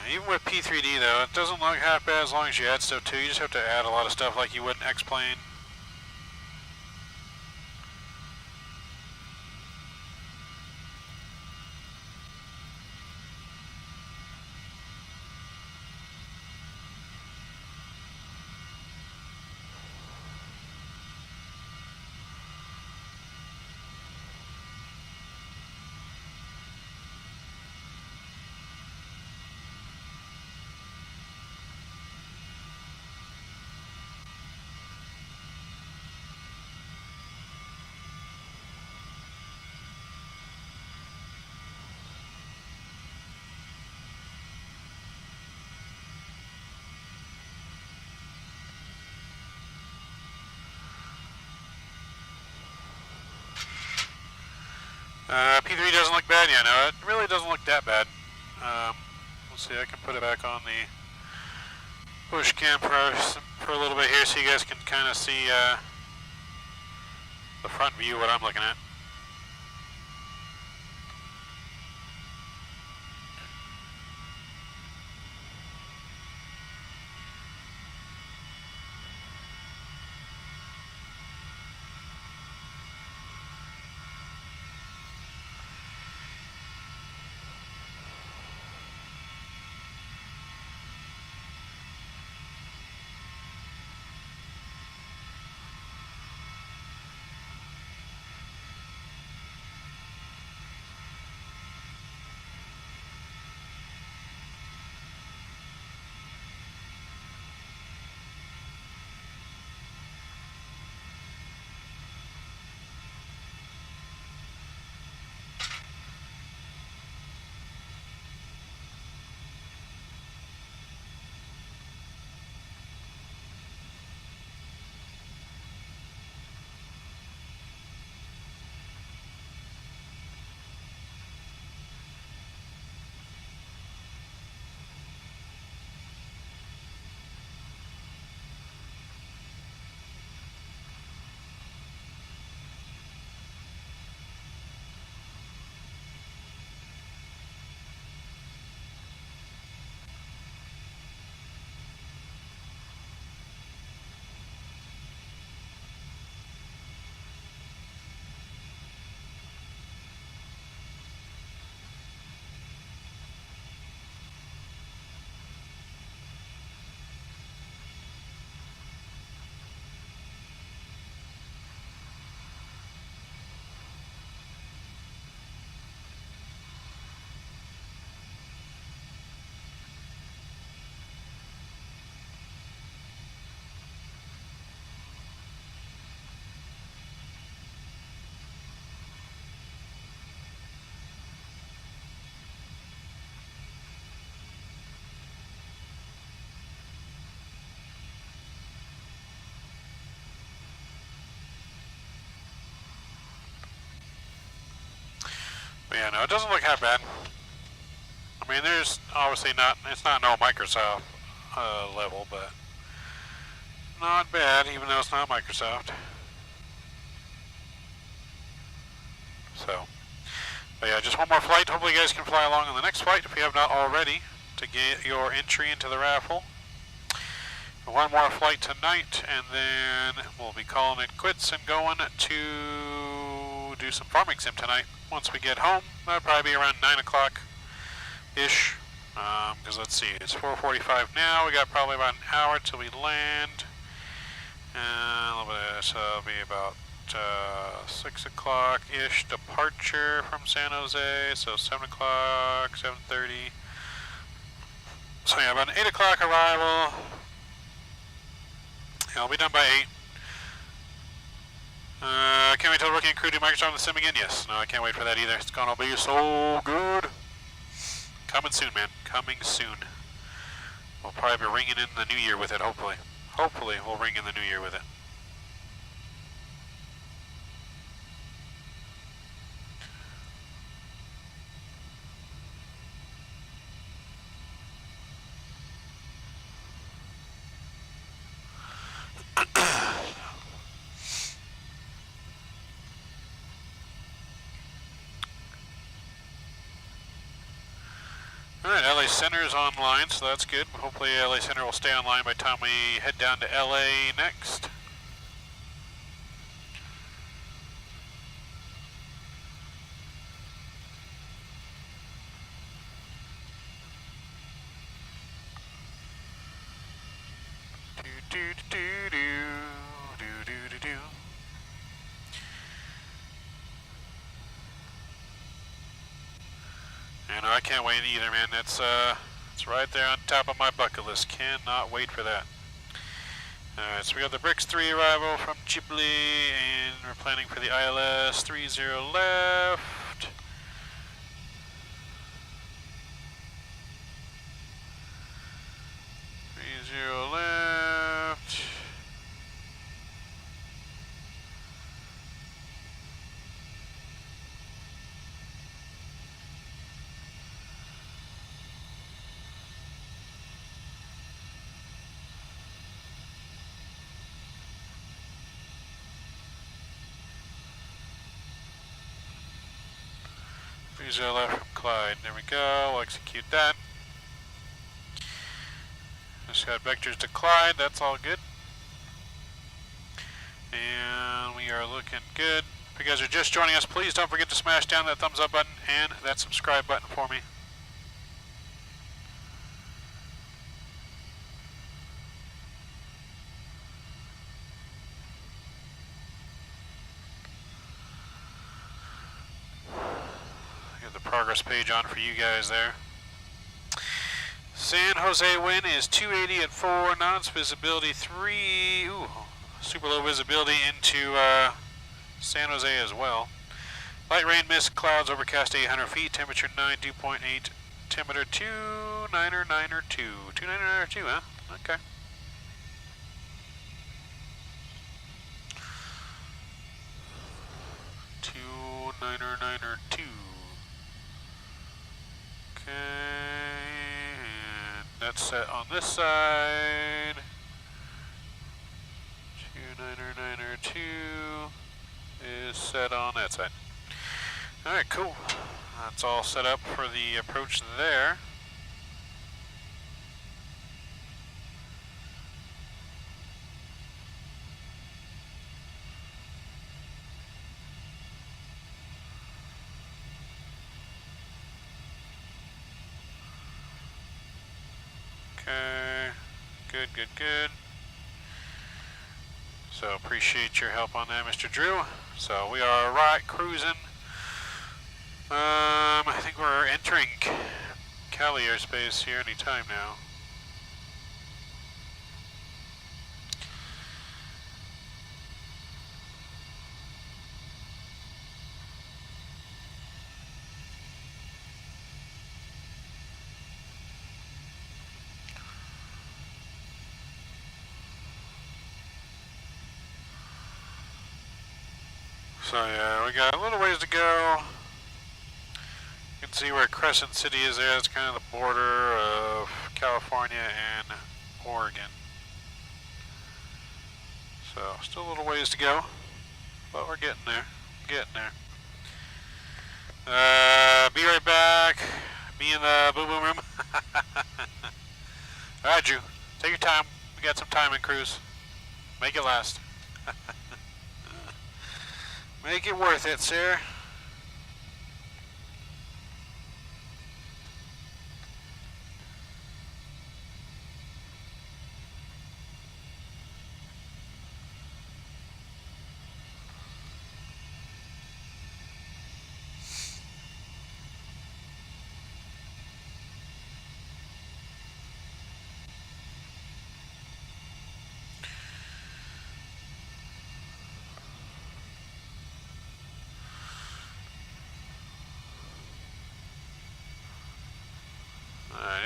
Even with P3D though, it doesn't look half bad as long as you add stuff too. You just have to add a lot of stuff like you would in X-Plane. P3 doesn't look bad yet. No, it really doesn't look that bad. Let's see, I can put it back on the push cam for a little bit here so you guys can kind of see the front view, what I'm looking at. But yeah, no, it doesn't look that bad. I mean, there's obviously not, it's not no Microsoft level, but not bad, even though it's not Microsoft. So, but yeah, just one more flight. Hopefully you guys can fly along on the next flight if you have not already to get your entry into the raffle. One more flight tonight, and then we'll be calling it quits and going to do some farming sim tonight. Once we get home, that'll probably be around 9 o'clock-ish. Because let's see, it's 4:45 now. We got probably about an hour till we land. A little bit, so it'll be about 6 o'clock-ish departure from San Jose. So 7 o'clock, 7:30. So yeah, about an 8 o'clock arrival. Yeah, I'll be done by 8. Can't wait till Rookie and crew do Microsoft the sim again. Yes, no, I can't wait for that either. It's gonna be so good. Coming soon, man. Coming soon. We'll probably be ringing in the new year with it, hopefully. Hopefully, we'll ring in the new year with it. Alright, LA Center is online, so that's good. Hopefully LA Center will stay online by the time we head down to LA next. And I can't wait either, man. It's right there on top of my bucket list. Cannot wait for that. Alright, so we got the Bricks 3 arrival from Ghibli, and we're planning for the ILS 30 left. Left. Zero left from Clyde. There we go. We'll execute that. Just got vectors to Clyde. That's all good. And we are looking good. If you guys are just joining us, please don't forget to smash down that thumbs up button and that subscribe button for me. Progress page on for you guys there. San Jose wind is 280 at 4 knots, visibility 3. Ooh, super low visibility into San Jose as well. Light rain, mist, clouds, overcast 800 feet, temperature 9, dew point 8, altimeter 2992. 2992, huh? Okay. Two 2992. Okay, and that's set on this side. 2992 is set on that side. Alright, cool. That's all set up for the approach there. Okay, good. So appreciate your help on that, Mr. Drew. So we are right cruising. I think we're entering Cali airspace here any time now. So yeah, we got a little ways to go. see where Crescent City is there. It's kind of the border of California and Oregon. So still a little ways to go, but we're getting there. Getting there. Be right back. Be in the boom boom room. Alright, Drew. Take your time. We got some time in cruise. Make it last. Make it worth it, sir.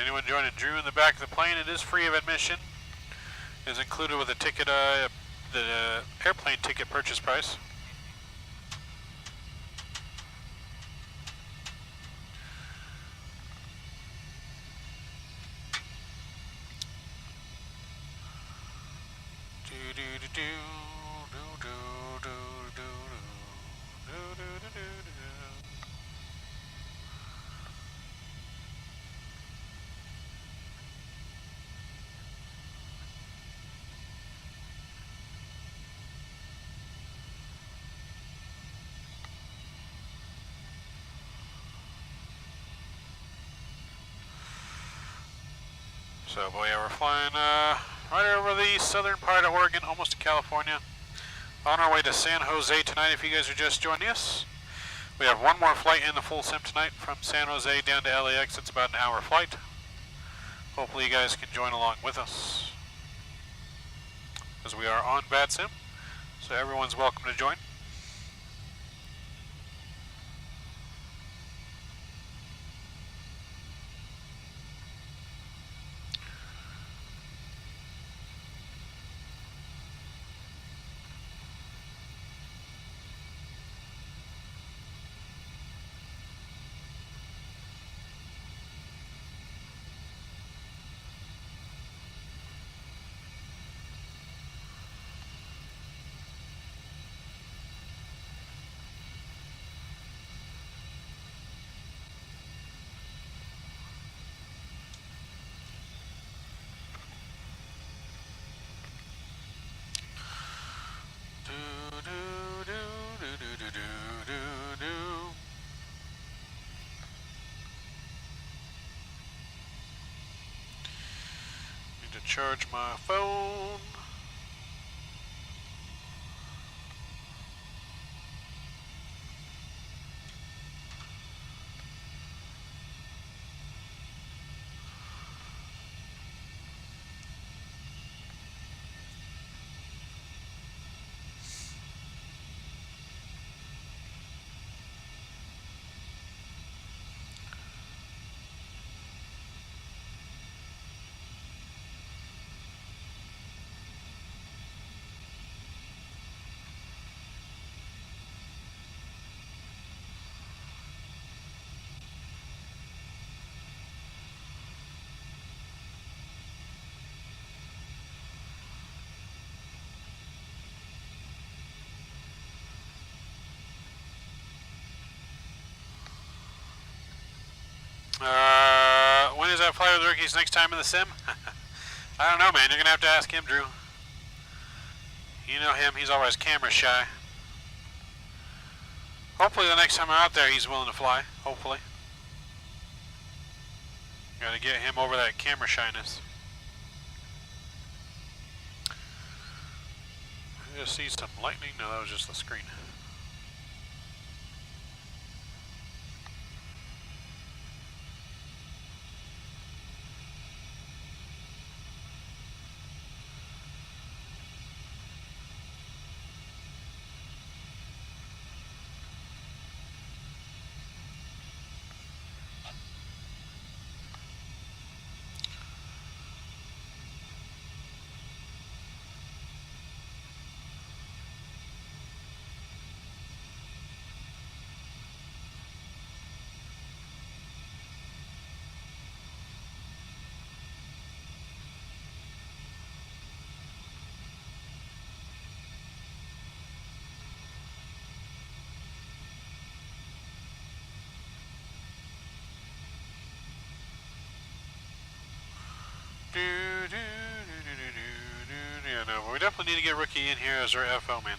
Anyone joining Drew in the back of the plane, it is free of admission. It is included with the ticket, the airplane ticket purchase price. So, boy, yeah, we're flying right over the southern part of Oregon, almost to California. On our way to San Jose tonight, if you guys are just joining us. We have one more flight in the full sim tonight from San Jose down to LAX. It's about an hour flight. Hopefully you guys can join along with us, as we are on Bad Sim. So everyone's welcome to join. Need to charge my phone. When is that Fly with Rookies next time in the sim? I don't know, man. You're going to have to ask him, Drew. You know him. He's always camera shy. Hopefully the next time I'm out there, he's willing to fly. Hopefully. Got to get him over that camera shyness. I just see some lightning. No, that was just the screen. we definitely need to get Rookie in here as our FO man.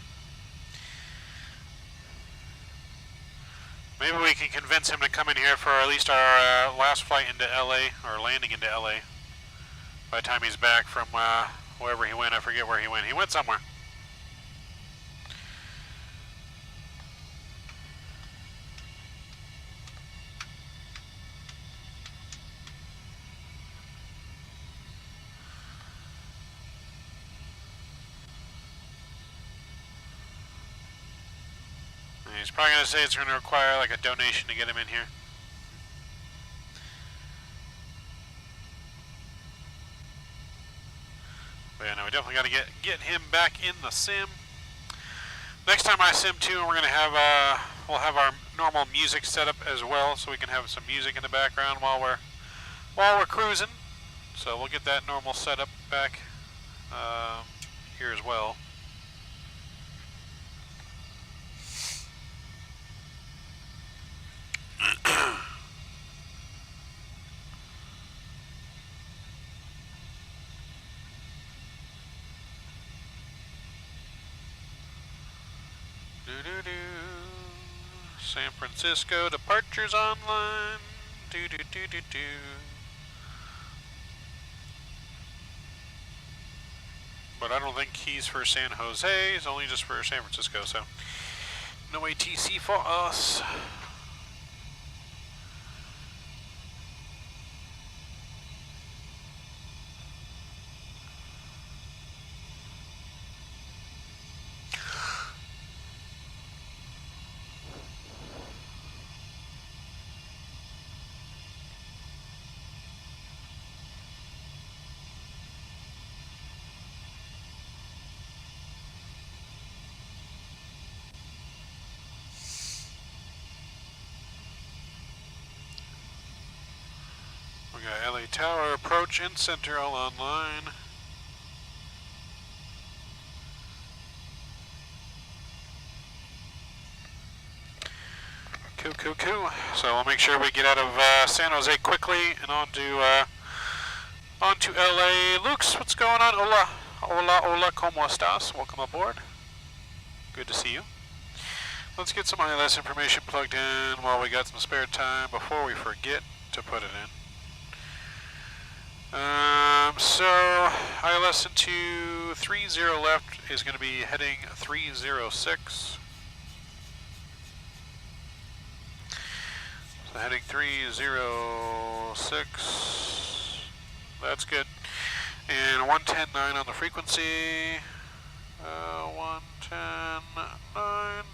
Maybe we can convince him to come in here for at least our last flight into LA, or landing into LA. By the time he's back from wherever he went, I forget where he went. He went somewhere. He's probably going to say it's going to require like a donation to get him in here. But yeah, no, we definitely got to get him back in the sim. Next time I sim too, we're going to have we'll have our normal music set up as well, so we can have some music in the background while we're cruising. So we'll get that normal setup back here as well. San Francisco departures online. But I don't think he's for San Jose. He's only just for San Francisco. So no ATC for us. We got LA Tower approach and center all online. Cool. So we'll make sure we get out of San Jose quickly and onto LA. Lux, what's going on? Hola, ¿cómo estás? Welcome aboard. Good to see you. Let's get some ILS information plugged in while we got some spare time before we forget to put it in. So ILS into 30 left is going to be heading 306. So heading 306. That's good. And 110.9 on the frequency. 110.9.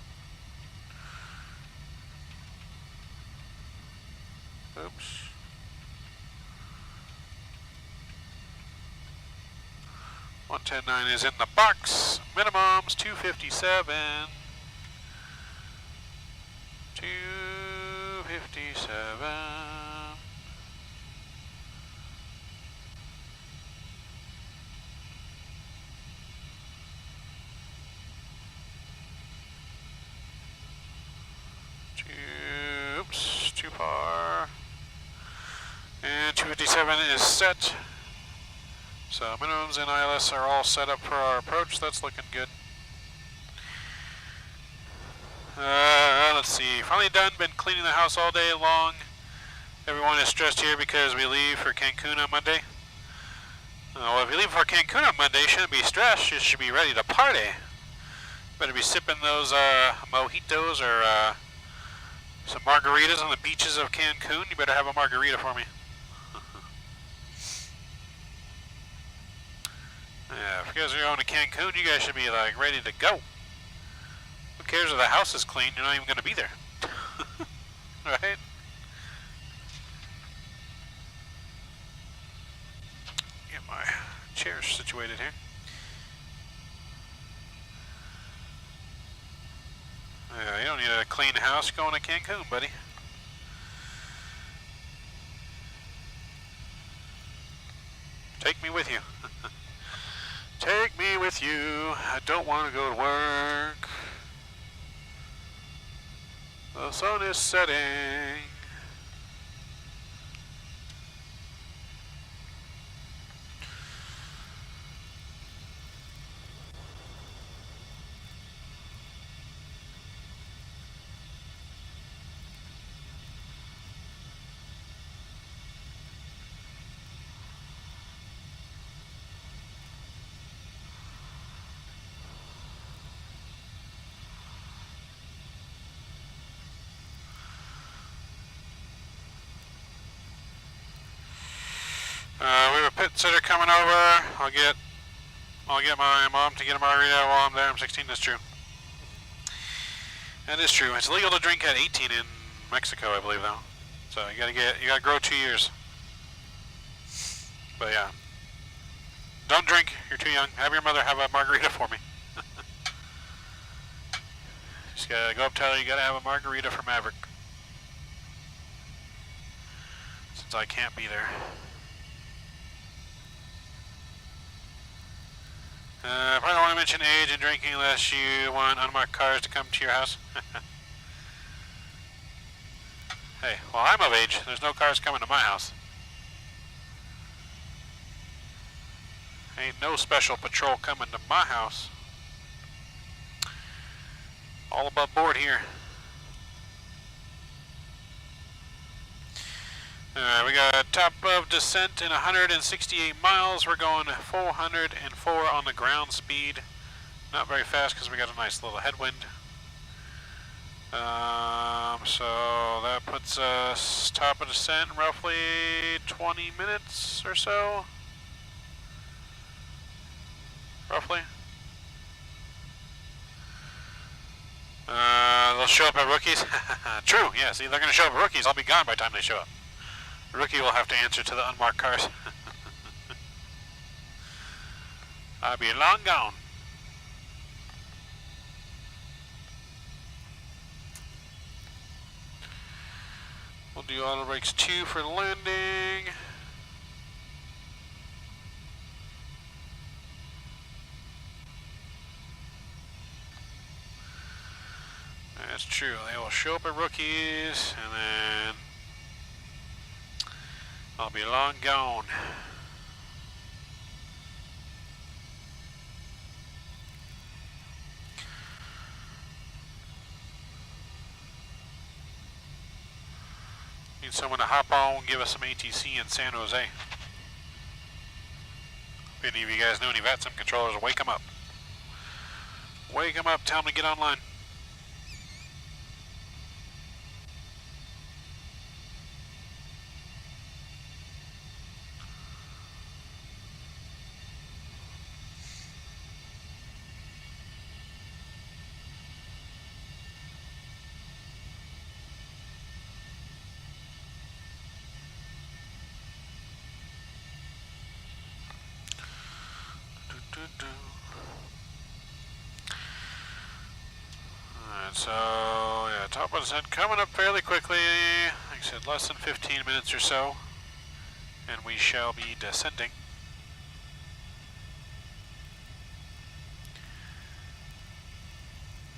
Oops. 110.9 is in the box. Minimums 257. 257. Oops, too far. And 257 is set. So minimums and ILS are all set up for our approach. That's looking good. Let's see. Finally done. Been cleaning the house all day long. Everyone is stressed here because we leave for Cancun on Monday. Well, if you leave for Cancun on Monday, you shouldn't be stressed. You should be ready to party. Better be sipping those mojitos or some margaritas on the beaches of Cancun. You better have a margarita for me. Yeah, if you guys are going to Cancun, you guys should be like ready to go. Who cares if the house is clean? You're not even going to be there. Right? Get my chairs situated here. Yeah, you don't need a clean house going to Cancun, buddy. Take me with you. Take me with you. I don't want to go to work. The sun is setting. We have a pit sitter coming over. I'll get my mom to get a margarita while I'm there. I'm 16. That's true. That is true. It's legal to drink at 18 in Mexico, I believe, though. So you gotta grow 2 years. But yeah, don't drink. You're too young. Have your mother have a margarita for me. Just gotta go up, tell her you gotta have a margarita for Maverick. Since I can't be there. Probably don't want to mention age and drinking unless you want unmarked cars to come to your house. Hey, well, I'm of age. There's no cars coming to my house. Ain't no special patrol coming to my house. All above board here. We got top of descent in 168 miles. We're going 404 on the ground speed. Not very fast because we got a nice little headwind. So that puts us top of descent in roughly 20 minutes or so. Roughly. They'll show up at rookies. True, yeah, see, they're going to show up at rookies. I'll be gone by the time they show up. The rookie will have to answer to the unmarked cars. I'll be long gone. We'll do auto brakes 2 for the landing. That's true. They will show up at rookies, and then I'll be long gone. Need someone to hop on and give us some ATC in San Jose. If any of you guys know any VATSIM controllers, wake them up. Wake them up, tell them to get online. Alright, so yeah, top of descent coming up fairly quickly. Like I said, less than 15 minutes or so, and we shall be descending.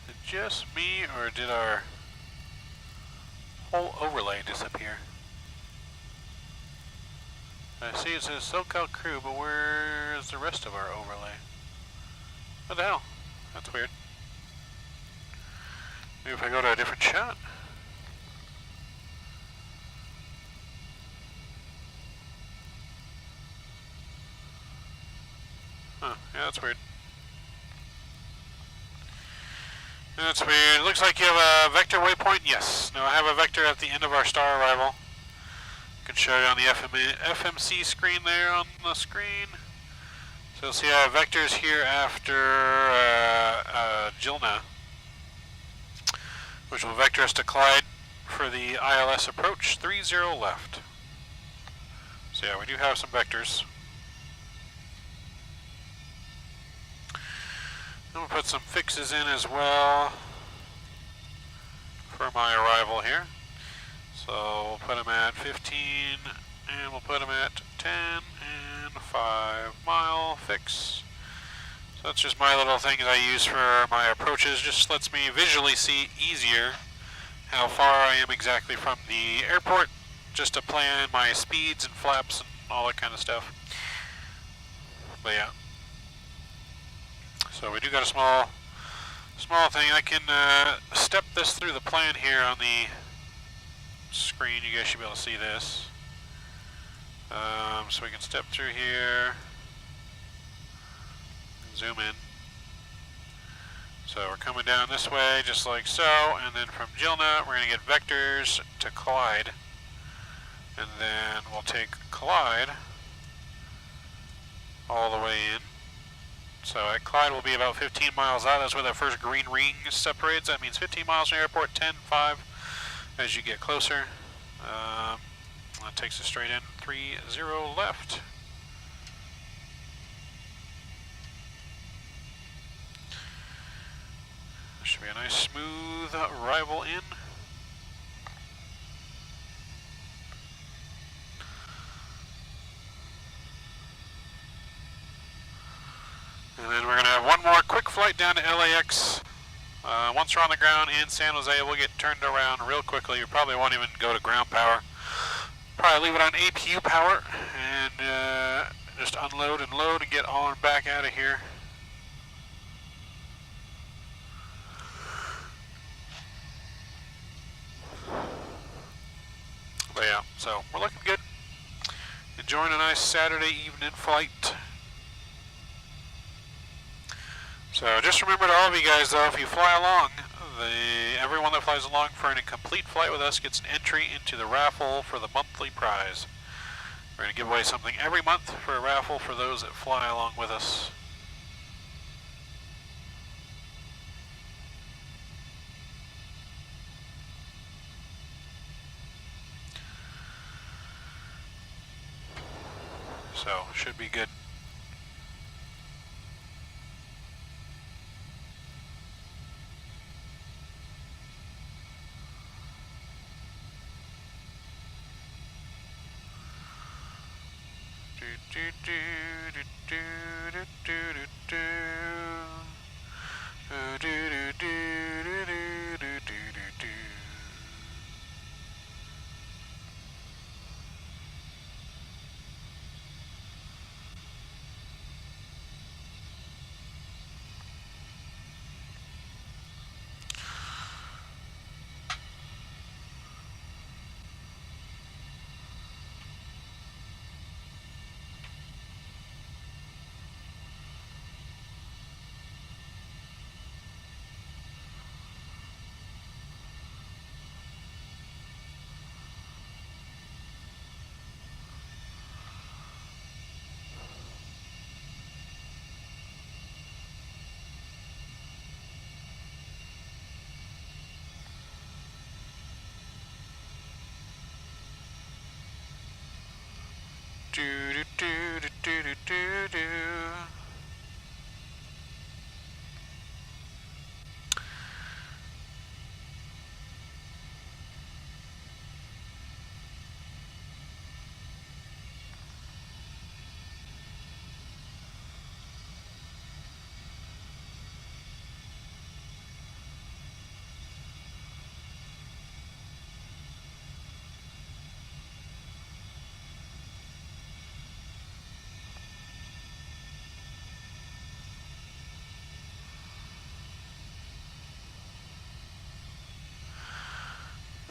Is it just me, or did our whole overlay disappear? I see it says SoCal Crew, but where's the rest of our overlay? What the hell? That's weird. Maybe if I go to a different shot? Huh, yeah, that's weird. That's weird. It looks like you have a vector waypoint. Yes. No, I have a vector at the end of our star arrival. I can show you on the FMC screen there on the screen. So you'll see I have vectors here after Jilna, which will vector us to Clyde for the ILS approach, 30 left. So yeah, we do have some vectors. I'm going to put some fixes in as well for my arrival here. So we'll put them at 15, and we'll put them at 10 and 5 mile fix. So that's just my little thing that I use for my approaches. Just lets me visually see easier how far I am exactly from the airport, just to plan my speeds and flaps and all that kind of stuff. But yeah. So we do got a small thing. I can step this through the plan here on the screen. You guys should be able to see this. So we can step through here, zoom in. So we're coming down this way just like so, and then from Jilna we're going to get vectors to Clyde, and then we'll take Clyde all the way in. So at Clyde will be about 15 miles out. That's where that first green ring separates. That means 15 miles from the airport, 10, 5 as you get closer. That takes us straight in, 30 left. Should be a nice smooth arrival in. And then we're going to have one more quick flight down to LAX. Once we're on the ground in San Jose, we'll get turned around real quickly. You probably won't even go to ground power. Probably leave it on APU power and just unload and load and get on back out of here. But yeah, so we're looking good. Enjoying a nice Saturday evening flight. So just remember to all of you guys though, if you fly along, everyone that flies along for a complete flight with us gets an entry into the raffle for the monthly prize. We're going to give away something every month for a raffle for those that fly along with us. So, should be good.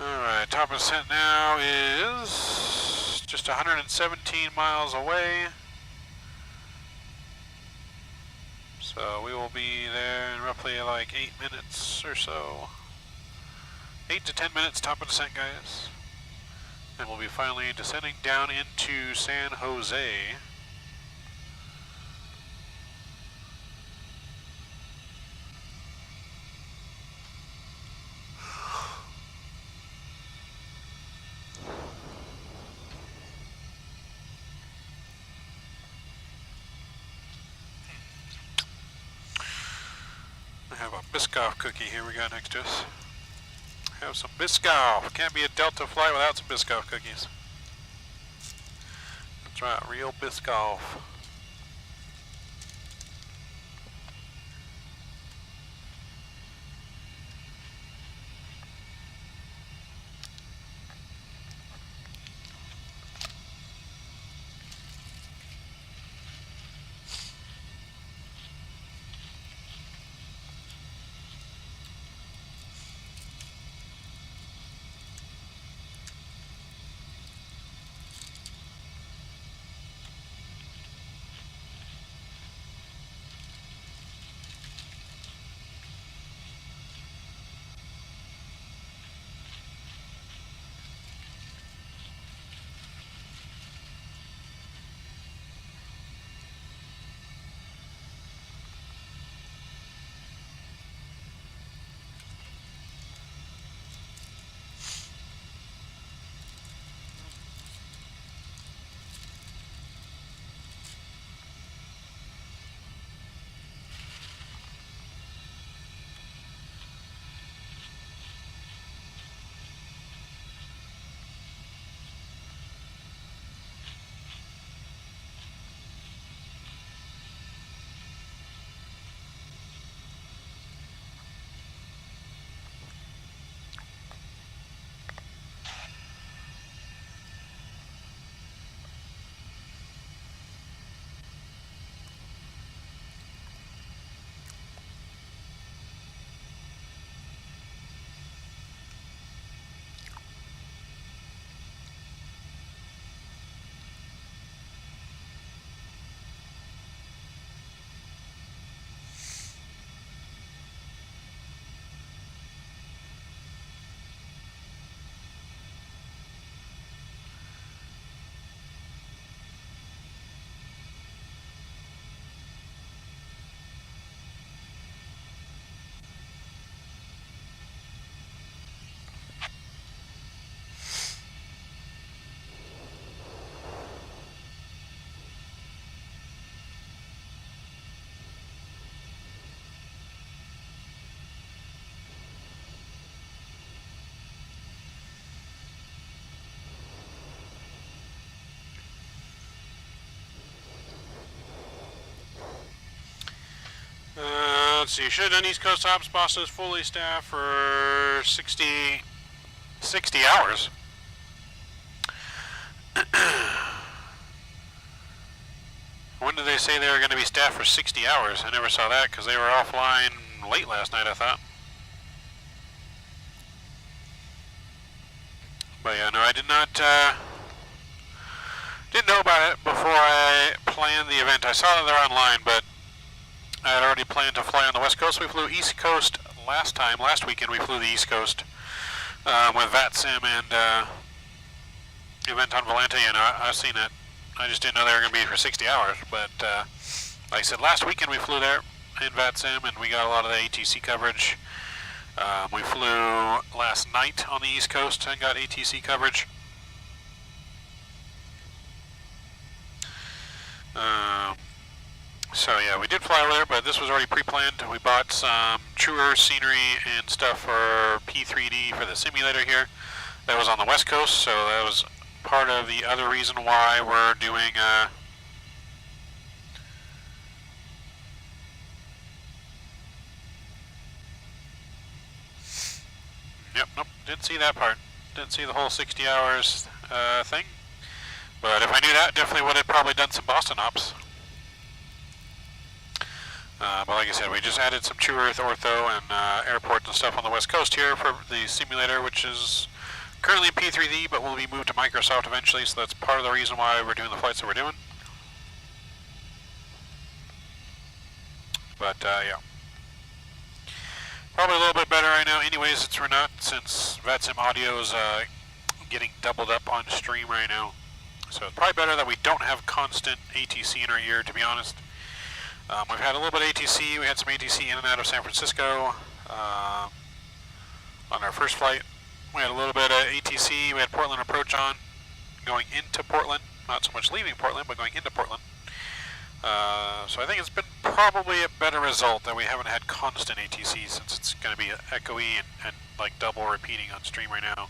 Alright, top of descent now is just 117 miles away. So we will be there in roughly like 8 minutes or so. 8 to 10 minutes top of descent, guys. And we'll be finally descending down into San Jose. I have a Biscoff cookie here we got next to us. Have some Biscoff. Can't be a Delta flight without some Biscoff cookies. That's right, real Biscoff. let's see. Should have done East Coast ops. Boston is fully staffed for 60 hours. When did they say they were going to be staffed for 60 hours? I never saw that because they were offline late last night, I thought. But yeah, no, I did not, didn't know about it before I planned the event. I saw that they're online, but I had already planned to fly on the West Coast. We flew East Coast last weekend we flew the East Coast with VATSIM and event on Volante, and I've seen it. I just didn't know they were going to be for 60 hours, but like I said, last weekend we flew there in VATSIM, and we got a lot of the ATC coverage. We flew last night on the East Coast and got ATC coverage. So yeah, we did fly over there, but this was already pre-planned. We bought some truer scenery and stuff for P3D for the simulator here. That was on the West Coast, so that was part of the other reason why we're doing yep, nope, didn't see that part. Didn't see the whole 60 hours thing. But if I knew that, definitely would have probably done some Boston ops. But like I said, we just added some True Earth ortho and airports and stuff on the West Coast here for the simulator, which is currently in P3D, but will be moved to Microsoft eventually, so that's part of the reason why we're doing the flights that we're doing. But yeah. Probably a little bit better right now. Anyways, it's we're not, since VATSIM audio is getting doubled up on stream right now. So it's probably better that we don't have constant ATC in our ear, to be honest. We've had a little bit of ATC. We had some ATC in and out of San Francisco on our first flight. We had a little bit of ATC. We had Portland approach on, going into Portland. Not so much leaving Portland, but going into Portland. So I think it's been probably a better result that we haven't had constant ATC, since it's going to be echoey and like double repeating on stream right now,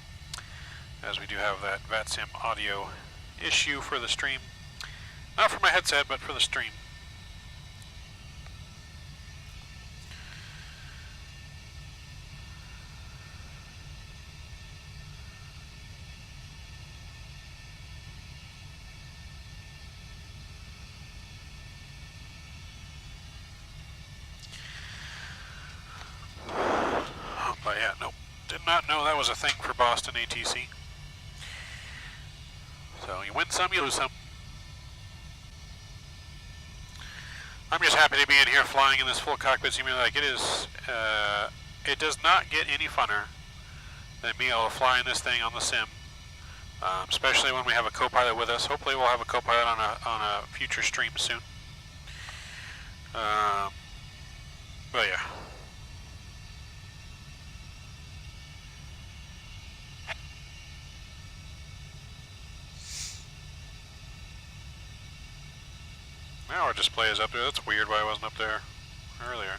as we do have that VATSIM audio issue for the stream. Not for my headset, but for the stream. But yeah, nope. Did not know that was a thing for Boston ATC. So you win some, you lose some. I'm just happy to be in here flying in this full cockpit simulator. Like it is, it does not get any funner than me able to fly in this thing on the sim. Especially when we have a co-pilot with us. Hopefully we'll have a co-pilot on a future stream soon. But yeah. Now our display is up there. That's weird why I wasn't up there earlier.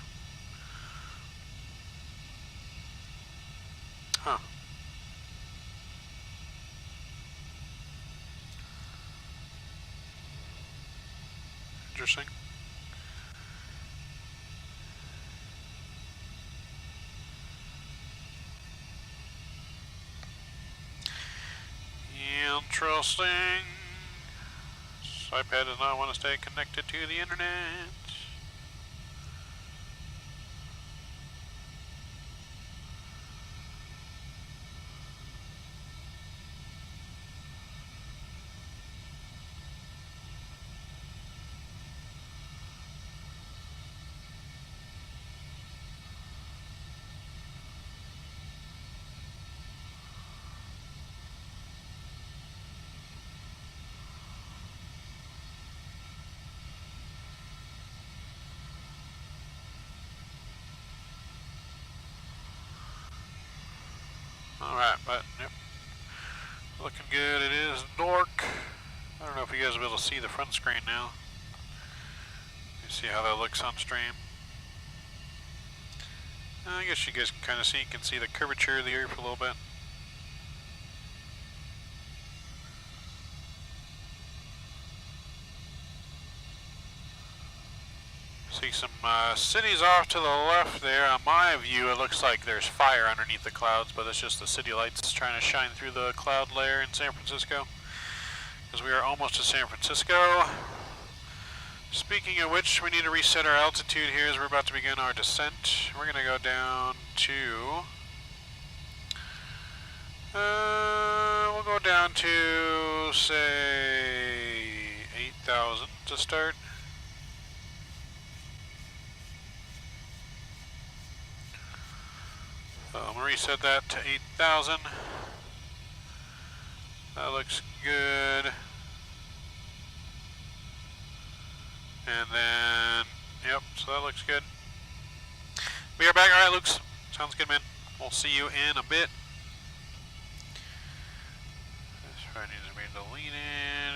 Huh. Interesting. Interesting. This iPad does not want to stay connected to the internet. Alright, but yep, looking good. It is dark. I don't know if you guys will be able to see the front screen now. You see how that looks on stream. I guess you guys can kind of see. You can see the curvature of the earth a little bit. See some cities off to the left there. On my view, it looks like there's fire underneath the clouds, but it's just the city lights trying to shine through the cloud layer in San Francisco. Because we are almost to San Francisco. Speaking of which, we need to reset our altitude here as we're about to begin our descent. We're going to go down to... we'll go down to, say, 8,000 to start. So I'm going to reset that to 8,000. That looks good. And then, yep, so that looks good. We are back. Alright, Luke's. Sounds good, man. We'll see you in a bit. This probably needs to be deleted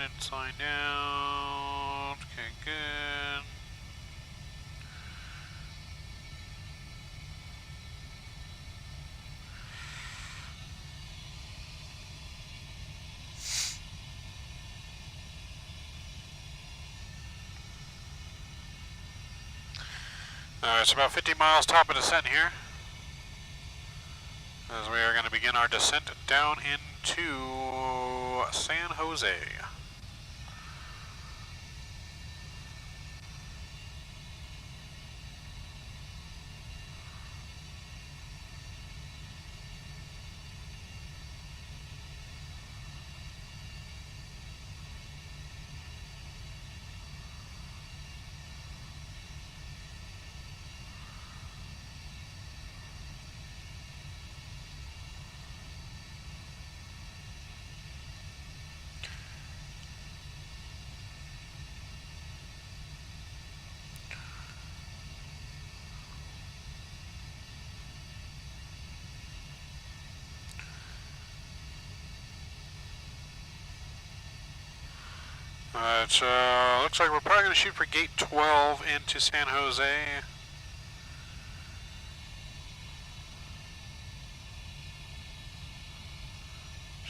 and signed out. Okay, good. It's about 50 miles top of descent here, as we are going to begin our descent down into San Jose. So looks like we're probably going to shoot for gate 12 into San Jose.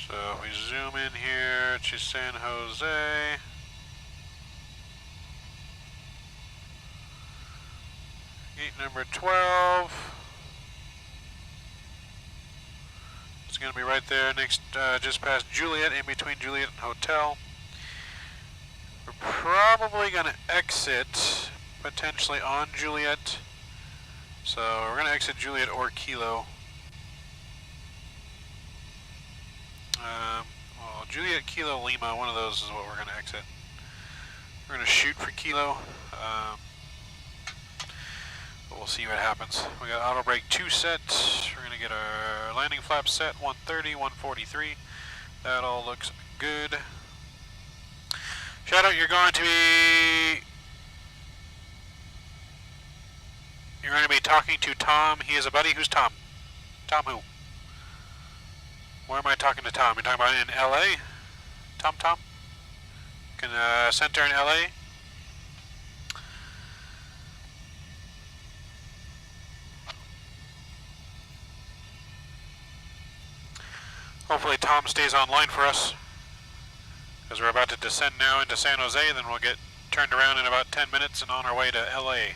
So if we zoom in here to San Jose, gate number 12. It's going to be right there next, just past Juliet, in between Juliet and Hotel. We're probably going to exit, potentially on Juliet. So we're going to exit Juliet or Kilo. Well, Juliet, Kilo, Lima, one of those is what we're going to exit. We're going to shoot for Kilo. But we'll see what happens. We got auto brake 2 set. We're going to get our landing flap set, 130, 143. That all looks good. Shadow, you're going to be talking to Tom. He is a buddy. Who's Tom? Tom who? Where am I talking to Tom? You're talking about in LA? Tom? Can center in LA? Hopefully Tom stays online for us, because we're about to descend now into San Jose, then we'll get turned around in about 10 minutes and on our way to LA.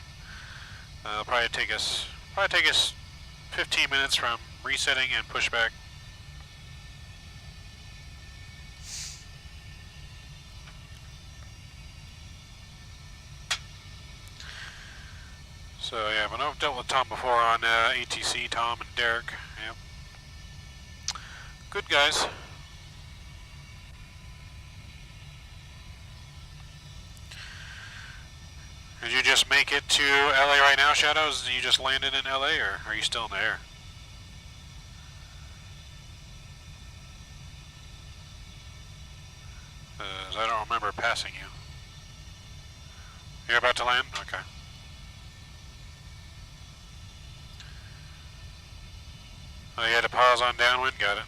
It'll probably take us 15 minutes from resetting and pushback. So yeah, but I've dealt with Tom before on ATC, Tom and Derek. Yep. Good guys. Did you just make it to LA right now, Shadows? You just landed in LA, or are you still in the air? I don't remember passing you. You're about to land? Okay. Oh, you had to pause on downwind? Got it.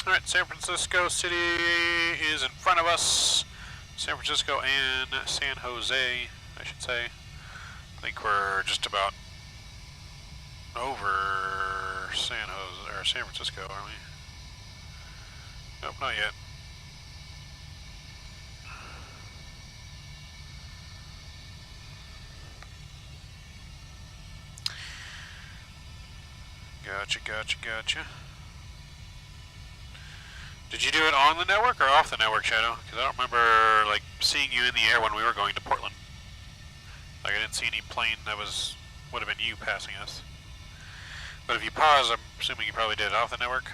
Alright, San Francisco City is in front of us. San Francisco and San Jose, I should say. I think we're just about over San Francisco, aren't we? Nope, not yet. Gotcha. Did you do it on the network or off the network, Shadow? Because I don't remember like seeing you in the air when we were going to Portland. Like I didn't see any plane that would have been you passing us. But if you pause, I'm assuming you probably did it off the network.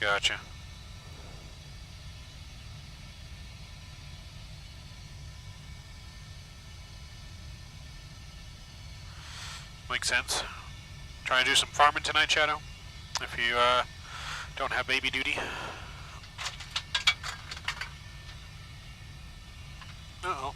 Gotcha. Makes sense. Trying to do some farming tonight, Shadow? If you don't have baby duty. Uh-oh.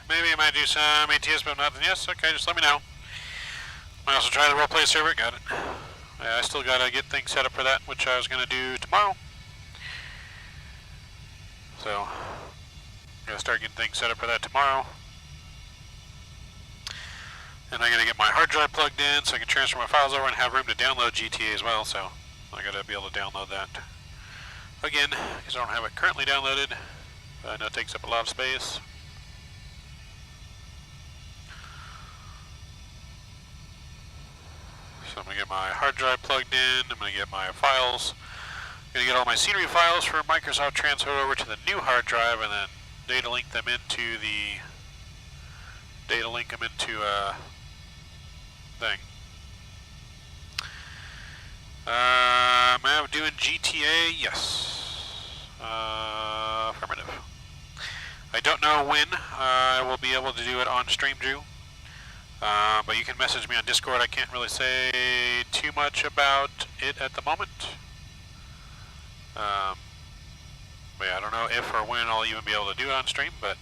Maybe I might do some ATS, but nothing. Yes, okay, just let me know. I also try the roleplay server, got it. Yeah, I still gotta get things set up for that, which I was gonna do tomorrow. So, gotta start getting things set up for that tomorrow. And I gotta get my hard drive plugged in so I can transfer my files over and have room to download GTA as well, so I gotta be able to download that. Again, because I don't have it currently downloaded, but I know it takes up a lot of space. So I'm going to get my hard drive plugged in, I'm going to get my files, I'm going to get all my scenery files for Microsoft transferred over to the new hard drive and then data link them into thing. Am I doing GTA? Yes. Affirmative. I don't know when I will be able to do it on StreamDrew. But you can message me on Discord. I can't really say too much about it at the moment. But yeah, I don't know if or when I'll even be able to do it on stream, but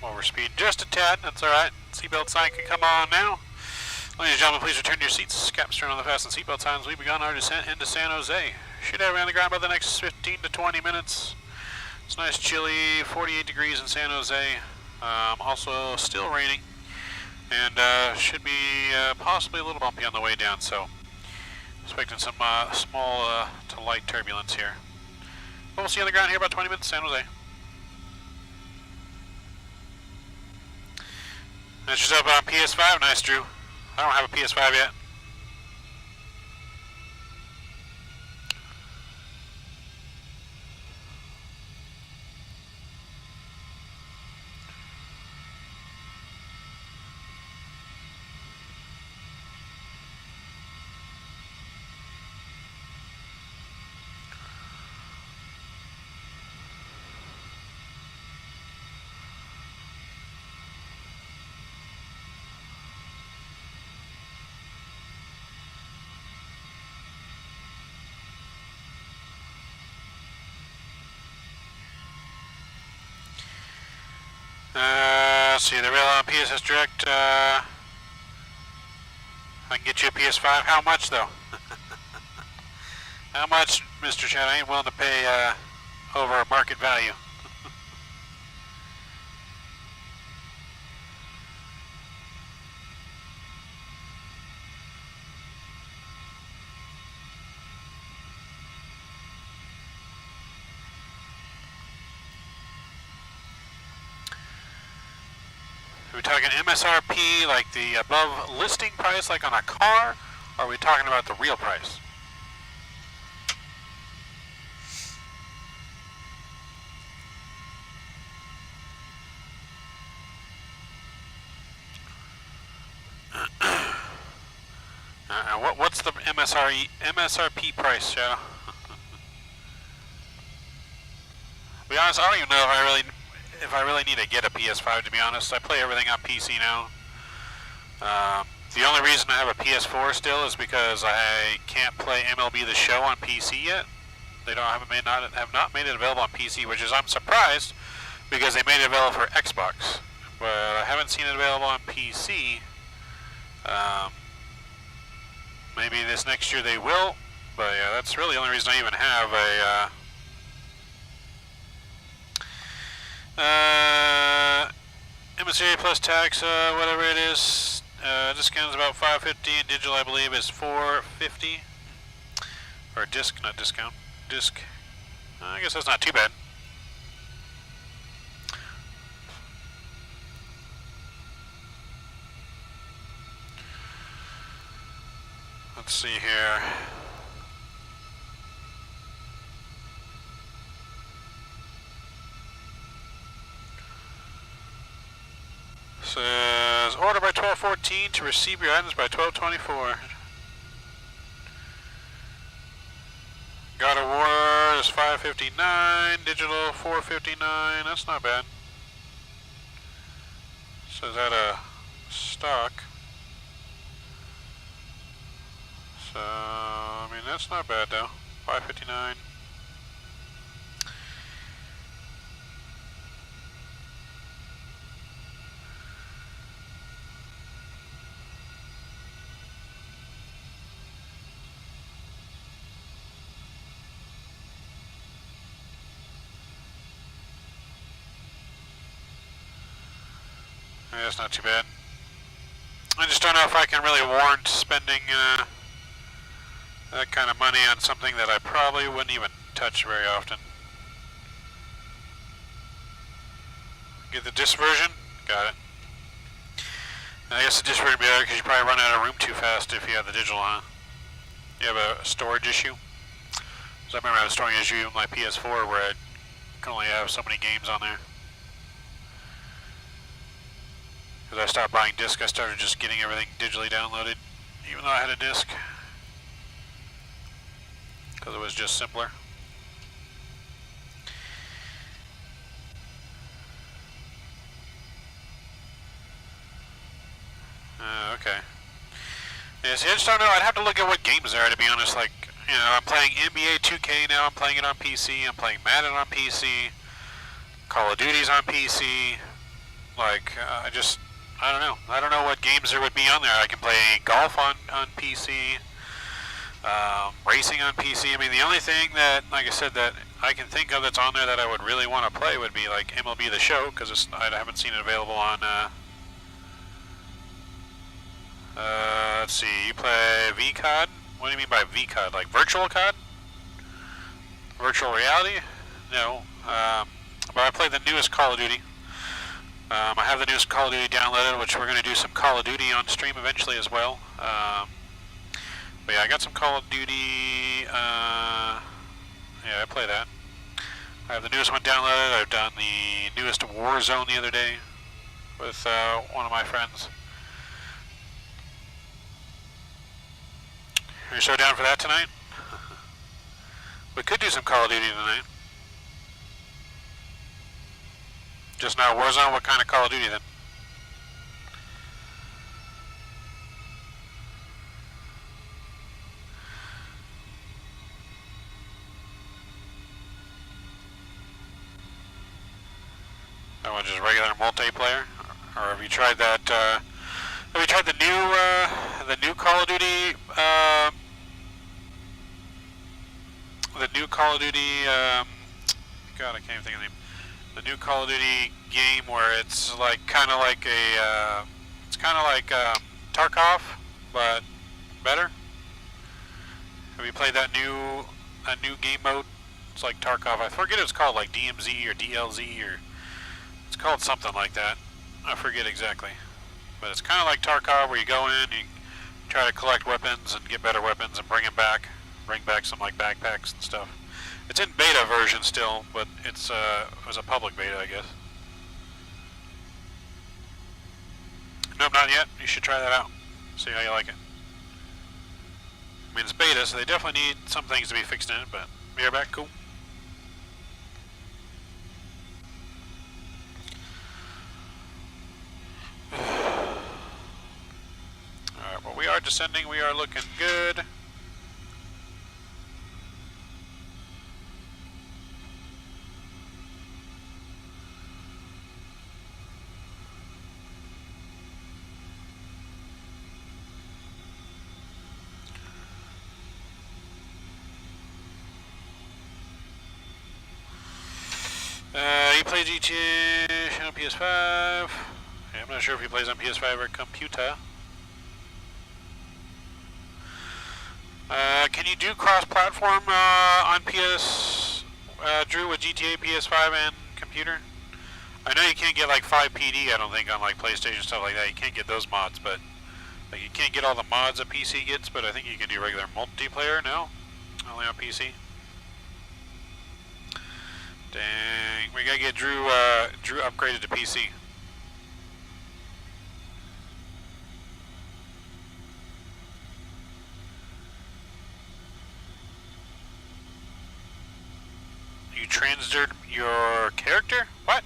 overspeed just a tad, that's alright. Seatbelt sign can come on now. Ladies and gentlemen, please return to your seats. Caps turn on the fasten seatbelt signs. We've begun our descent into San Jose. Should have on the ground by the next 15 to 20 minutes. It's nice chilly, 48 degrees in San Jose. Also still raining. And should be possibly a little bumpy on the way down, so expecting some small to light turbulence here. But we'll see you on the ground here about 20 minutes, San Jose. That's yourself on PS5, nice Drew. I don't have a PS5 yet. Let's see, the rail on PSS Direct, I can get you a PS5. How much, though? How much, Mr. Chad? I ain't willing to pay over market value. Are we talking MSRP, like the above listing price, like on a car? Or are we talking about the real price? What's the MSRP price, Shadow? To be honest, I don't even know if I really need to get a PS5. To be honest, I play everything on PC now. The only reason I have a PS4 still is because I can't play MLB The Show on PC yet. They have not made it available on PC, which is I'm surprised because they made it available for Xbox, but I haven't seen it available on PC. Maybe this next year they will, but yeah, that's really the only reason I even have a MSRP plus tax, whatever it is. Discount is about $5.50, and digital I believe is $4.50. Or disc, not discount. Disc. I guess that's not too bad. Let's see here. Says order by 12/14 to receive your items by 12/24. God of War is $5.59, digital $4.59. That's not bad. Says out of stock. So I mean that's not bad though. $5.59. Yeah, that's not too bad. I just don't know if I can really warrant spending that kind of money on something that I probably wouldn't even touch very often. Get the disc version? Got it. I guess the disc version would be better because you probably run out of room too fast if you have the digital, huh? You have a storage issue? Because I remember I had a storage issue with my PS4 where I can only have so many games on there. Because I stopped buying discs, I started just getting everything digitally downloaded, even though I had a disc. Because it was just simpler. Okay. Yeah, see, I just don't know. I'd have to look at what games there are, to be honest. Like, you know, I'm playing NBA 2K now, I'm playing it on PC, I'm playing Madden on PC, Call of Duty's on PC. Like, I don't know. I don't know what games there would be on there. I can play golf on PC, racing on PC. I mean, the only thing that, like I said, that I can think of that's on there that I would really want to play would be like MLB The Show, because I haven't seen it available on, let's see, you play VCOD? What do you mean by VCOD? Like virtual COD? Virtual reality? No. But I play the newest Call of Duty. I have the newest Call of Duty downloaded, which we're going to do some Call of Duty on stream eventually as well. But yeah, I got some Call of Duty, yeah, I play that. I have the newest one downloaded. I've done the newest Warzone the other day with one of my friends. Are you so down for that tonight? We could do some Call of Duty tonight. Just not Warzone? What kind of Call of Duty then? That one just regular multiplayer, or have you tried that? Have you tried the new Call of Duty? The new Call of Duty. God, I can't even think of the name. The new Call of Duty game where it's like kind of like a. It's kind of like Tarkov, but better. Have you played that new game mode? It's like Tarkov. I forget what it's called, like DMZ or DLZ or it's called something like that. I forget exactly. But it's kind of like Tarkov where you go in, you try to collect weapons and get better weapons and bring them back. Bring back some like backpacks and stuff. It's in beta version still, but it was a public beta, I guess. Nope, not yet. You should try that out. See how you like it. I mean, it's beta, so they definitely need some things to be fixed in it, but you're back, cool. Alright, well, we are descending. We are looking good. He plays GTA on PS5. Yeah, I'm not sure if he plays on PS5 or computer. Can you do cross-platform on PS, Drew, with GTA, PS5, and computer? I know you can't get like 5PD, I don't think, on like PlayStation, stuff like that. You can't get those mods, but like you can't get all the mods a PC gets, but I think you can do regular multiplayer now, only on PC. Dang, we gotta get Drew upgraded to PC. You transferred your character? What?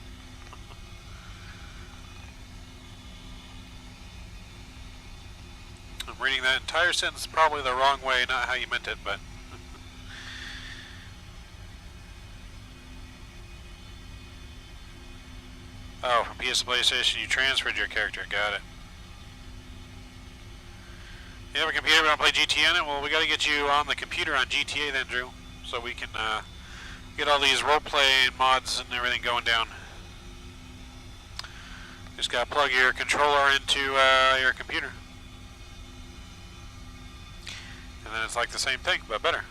I'm reading that entire sentence probably the wrong way, not how you meant it, but... Oh, from PS to PlayStation, you transferred your character. Got it. You have a computer, but don't play GTA on it? Well, we got to get you on the computer on GTA then, Drew, so we can get all these roleplay mods and everything going down. Just got to plug your controller into your computer. And then it's like the same thing, but better.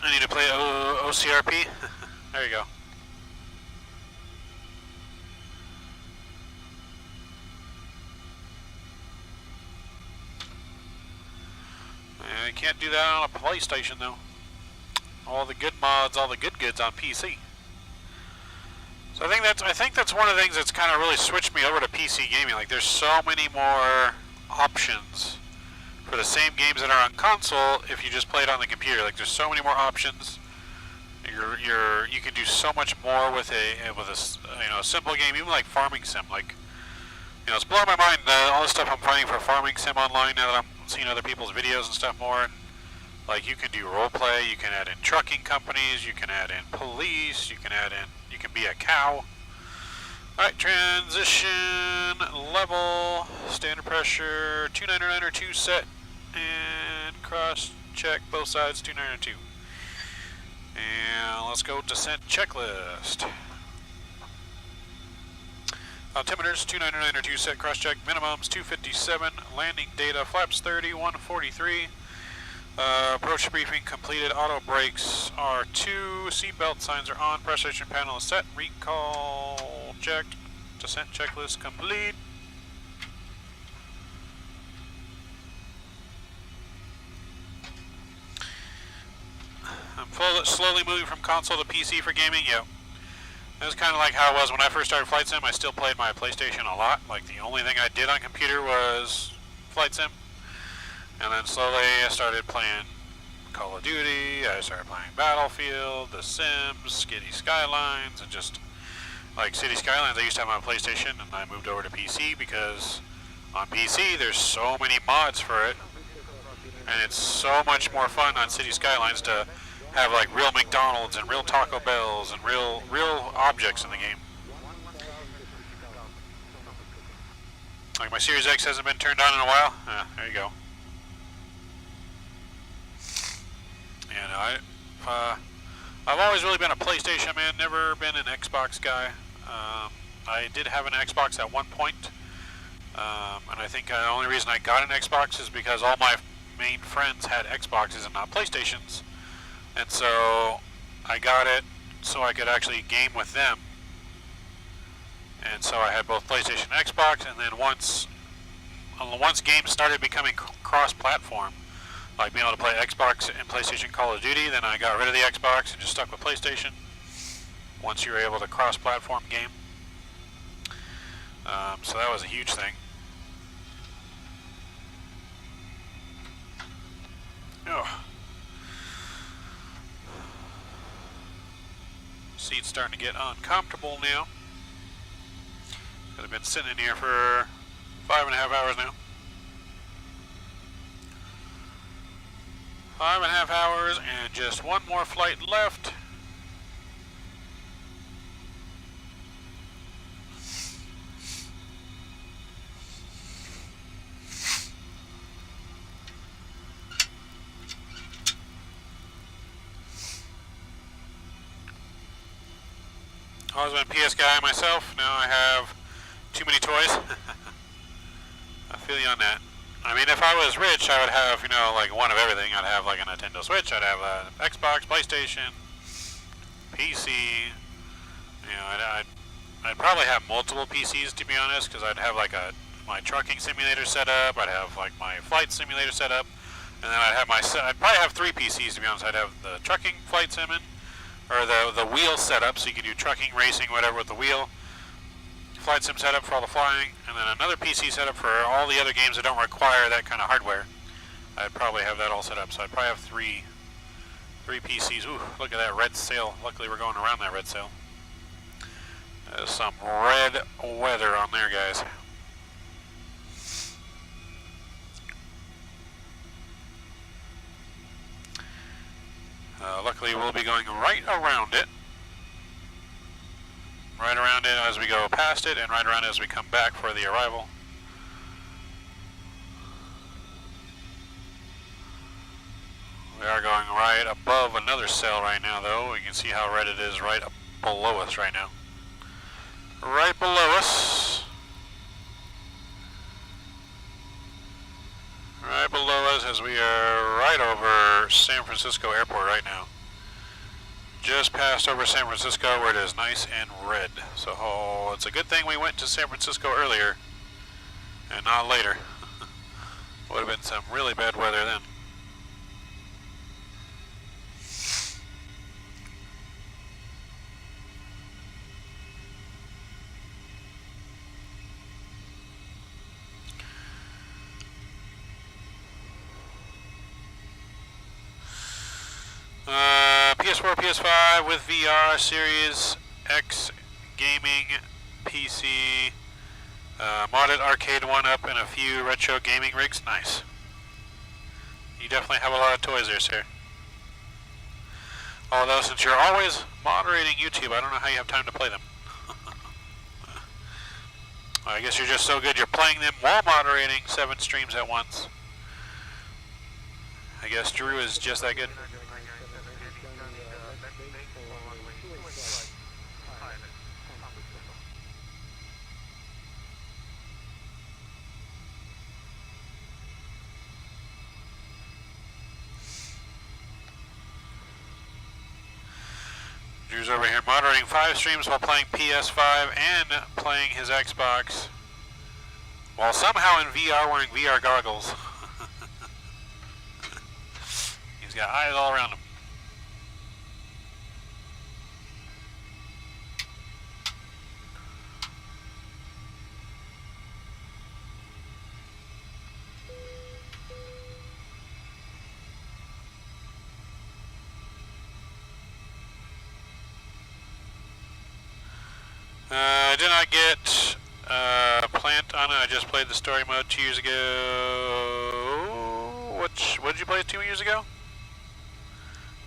I need to play OCRP. There you go. I can't do that on a PlayStation though. All the good mods, all the good goods on PC. So I think that's one of the things that's kind of really switched me over to PC gaming. Like there's so many more options for the same games that are on console if you just play it on the computer. Like there's so many more options. You can do so much more with a simple game, even like farming sim. Like it's blowing my mind all the stuff I'm finding for farming sim online now that I'm seeing other people's videos and stuff more. And, like you can do role play, you can add in trucking companies, you can add in police, you can be a cow. Alright, transition level, standard pressure, 299 or 2 set, and cross check both sides, 292. And let's go descent checklist. Altimeters, 299 or 2 set, cross check, minimums 257, landing data, flaps 30, 143. Approach briefing completed, auto brakes are 2, seatbelt signs are on, pressure station panel is set, recall checked, descent checklist complete. I'm slowly moving from console to PC for gaming, yep. It was kind of like how it was when I first started Flight Sim. I still played my PlayStation a lot. Like the only thing I did on computer was Flight Sim. And then slowly I started playing Call of Duty, I started playing Battlefield, The Sims, City Skylines, and just like City Skylines I used to have on PlayStation, and I moved over to PC because on PC there's so many mods for it, and it's so much more fun on City Skylines to have like real McDonald's and real Taco Bells and real objects in the game. Like my Series X hasn't been turned on in a while. There you go. And I've always really been a PlayStation man, never been an Xbox guy. I did have an Xbox at one point, and I think the only reason I got an Xbox is because all my main friends had Xboxes and not PlayStations. And so I got it so I could actually game with them. And so I had both PlayStation and Xbox, and then once games started becoming cross-platform, like being able to play Xbox and PlayStation Call of Duty, then I got rid of the Xbox and just stuck with PlayStation once you were able to cross-platform game. So that was a huge thing. Ugh. Seat's starting to get uncomfortable now. I've been sitting in here for 5.5 hours now. 5.5 hours and just one more flight left. I was a PS guy myself, now I have too many toys. I feel you on that. I mean, if I was rich, I would have, you know, like one of everything. I'd have like a Nintendo Switch, I'd have an Xbox, PlayStation, PC. You know, I'd probably have multiple PCs, to be honest, because I'd have like my trucking simulator set up, I'd have like my flight simulator set up, and then I'd probably have 3 PCs, to be honest. I'd have the trucking flight simming, or the wheel setup, so you can do trucking, racing, whatever with the wheel. Flight sim setup for all the flying, and then another PC setup for all the other games that don't require that kind of hardware. I'd probably have that all set up, so I'd probably have three PCs. Ooh, look at that red sail. Luckily we're going around that red sail. There's some red weather on there, guys. Luckily we'll be going right around it. Right around it as we go past it, and right around it as we come back for the arrival. We are going right above another sail right now, though. We can see how red it is right up below us right now. Right below us. Right below us as we are right over San Francisco Airport right now. Just passed over San Francisco where it is nice and red. So it's a good thing we went to San Francisco earlier and not later. Would have been some really bad weather then. PS4, PS5 with VR, Series X gaming, PC, modded arcade one-up, and a few retro gaming rigs. Nice. You definitely have a lot of toys there, sir. Although, since you're always moderating YouTube, I don't know how you have time to play them. I guess you're just so good you're playing them while moderating 7 streams at once. I guess Drew is just that good. Drew's over here moderating 5 streams while playing PS5 and playing his Xbox, while somehow in VR wearing VR goggles. He's got eyes all around him. I did not get plant on it. I just played the story mode 2 years ago. What did you play 2 years ago?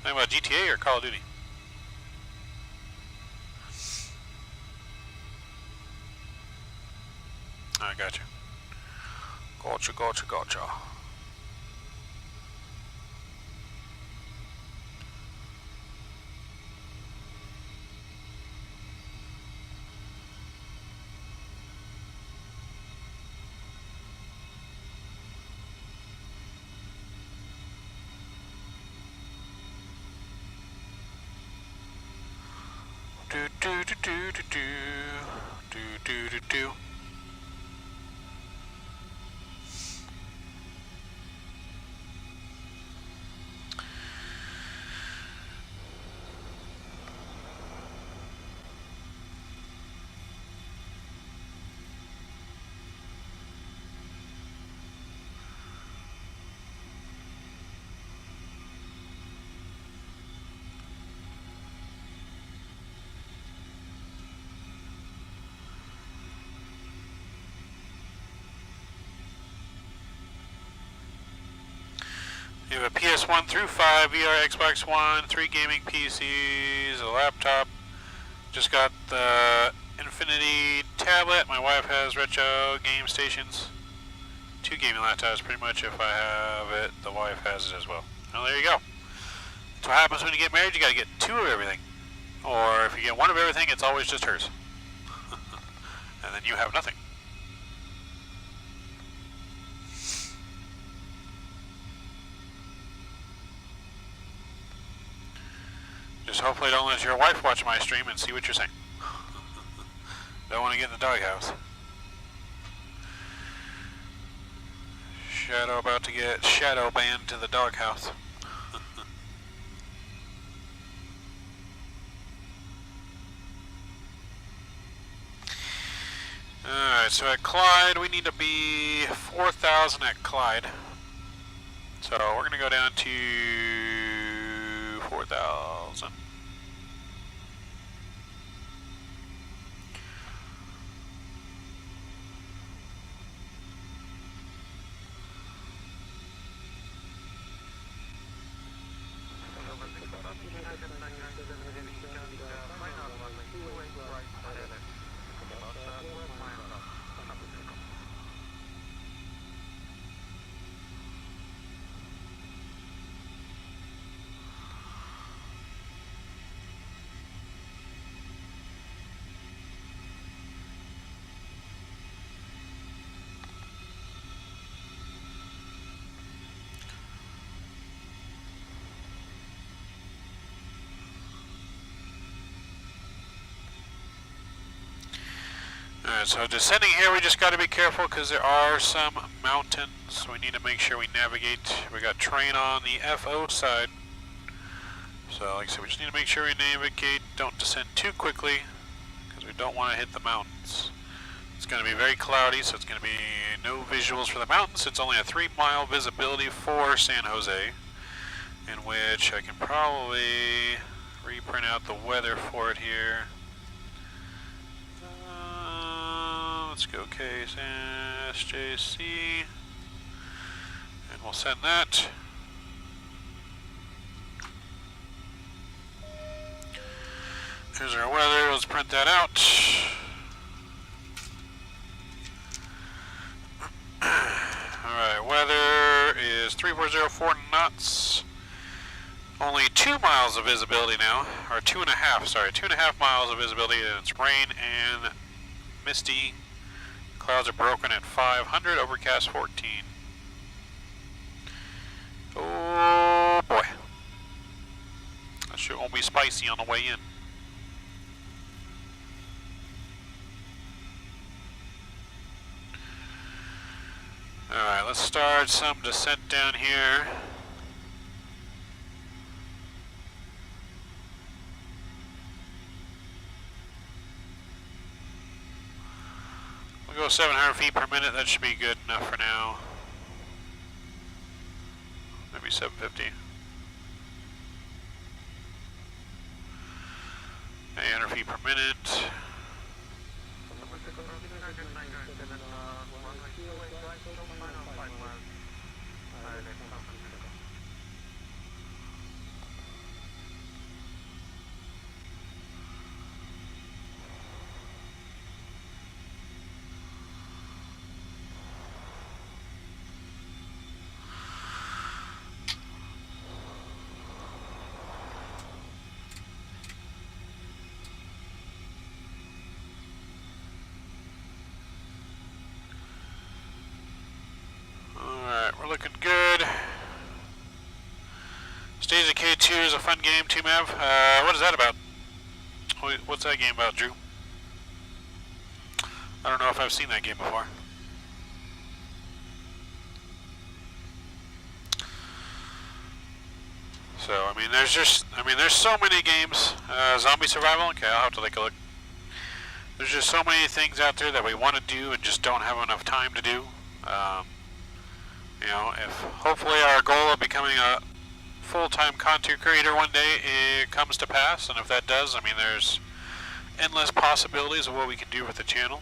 Talking about GTA or Call of Duty? I gotcha. Gotcha. Do. You have a PS1 through 5, VR, Xbox One, 3 gaming PCs, a laptop. Just got the Infinity tablet. My wife has retro game stations. 2 gaming laptops, pretty much. If I have it, the wife has it as well. Well, there you go. That's what happens when you get married. You got to get 2 of everything. Or if you get 1 of everything, it's always just hers. And then you have nothing. Just hopefully don't let your wife watch my stream and see what you're saying. Don't want to get in the doghouse. Shadow about to get shadow banned to the doghouse. Alright, so at Clyde, we need to be 4,000 at Clyde. So we're going to go down to 4,000. Alright, so descending here, we just got to be careful because there are some mountains. We need to make sure we navigate. We got terrain on the FO side. So, like I said, we just need to make sure we navigate. Don't descend too quickly because we don't want to hit the mountains. It's going to be very cloudy, so it's going to be no visuals for the mountains. It's only a 3-mile visibility for San Jose, in which I can probably reprint out the weather for it here. Let's go KLAS-KSFO-KPDX-KSJC, and we'll send that. Here's our weather, let's print that out. Alright, weather is 3404 knots. Only 2 miles of visibility now, or 2.5, sorry, 2.5 miles of visibility, and it's rain and misty. Clouds are broken at 500, overcast 14. Oh boy. That sure won't be spicy on the way in. Alright, let's start some descent down here. We'll go 700 feet per minute, that should be good enough for now. Maybe 750. 800 feet per minute. we're looking good. Stage of K2 is a fun game, 2Mav. What is that about? What's that game about, Drew? I don't know if I've seen that game before. So, I mean, there's so many games. Zombie survival, okay, I'll have to take a look. There's just so many things out there that we want to do and just don't have enough time to do. You know, if hopefully our goal of becoming a full-time content creator one day comes to pass, and if that does, I mean, there's endless possibilities of what we can do with the channel,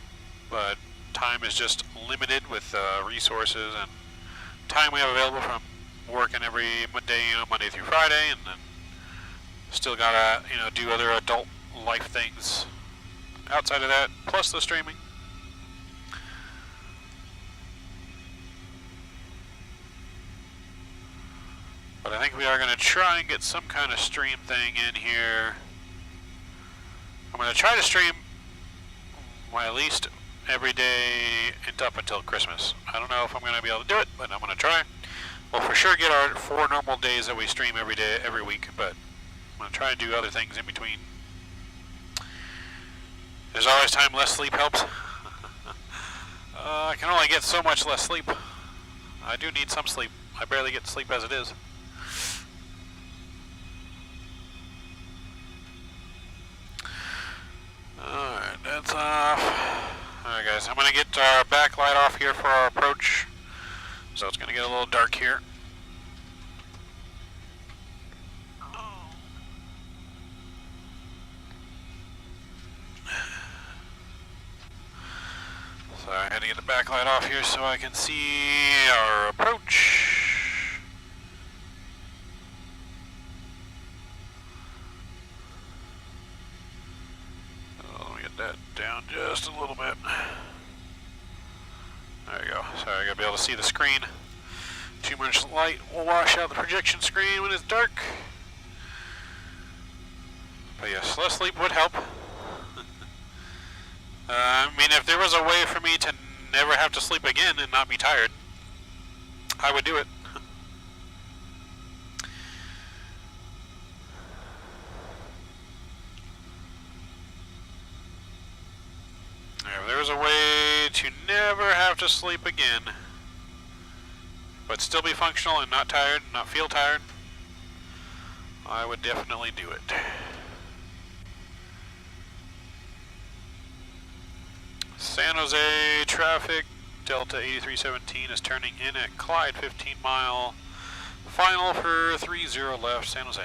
but time is just limited with resources and time we have available from working every day, you know, Monday through Friday, and then still gotta, you know, do other adult life things outside of that, plus the streaming. But I think we are going to try and get some kind of stream thing in here. I'm going to try to stream at least every day up until Christmas. I don't know if I'm going to be able to do it, but I'm going to try. We'll for sure get our 4 normal days that we stream every day, every week, but I'm going to try and do other things in between. There's always time, less sleep helps. I can only get so much less sleep. I do need some sleep. I barely get sleep as it is. Alright, that's off. Alright guys, I'm going to get our backlight off here for our approach. So it's going to get a little dark here. So I had to get the backlight off here so I can see our approach. Let me get that down just a little bit. There you go. Sorry, I gotta be able to see the screen. Too much light will wash out the projection screen when it's dark. But yes, less sleep would help. I mean, if there was a way for me to never have to sleep again and not be tired, I would do it. If there was a way to never have to sleep again, but still be functional and not tired, not feel tired, I would definitely do it. San Jose traffic, Delta 8317 is turning in at Clyde 15 mile. Final for 30 left, San Jose.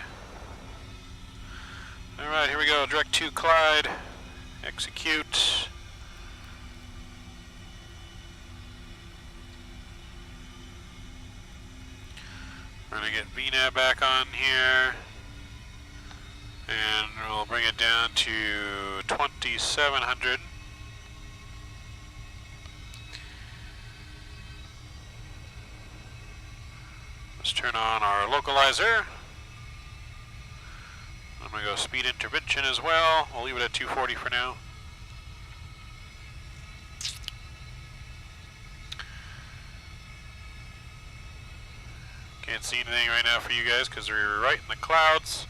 Alright, here we go, direct to Clyde, execute. We're going to get VNAV back on here, and we'll bring it down to 2700. Let's turn on our localizer. I'm going to go speed intervention as well. We'll leave it at 240 for now. Can't see anything right now for you guys because we're right in the clouds.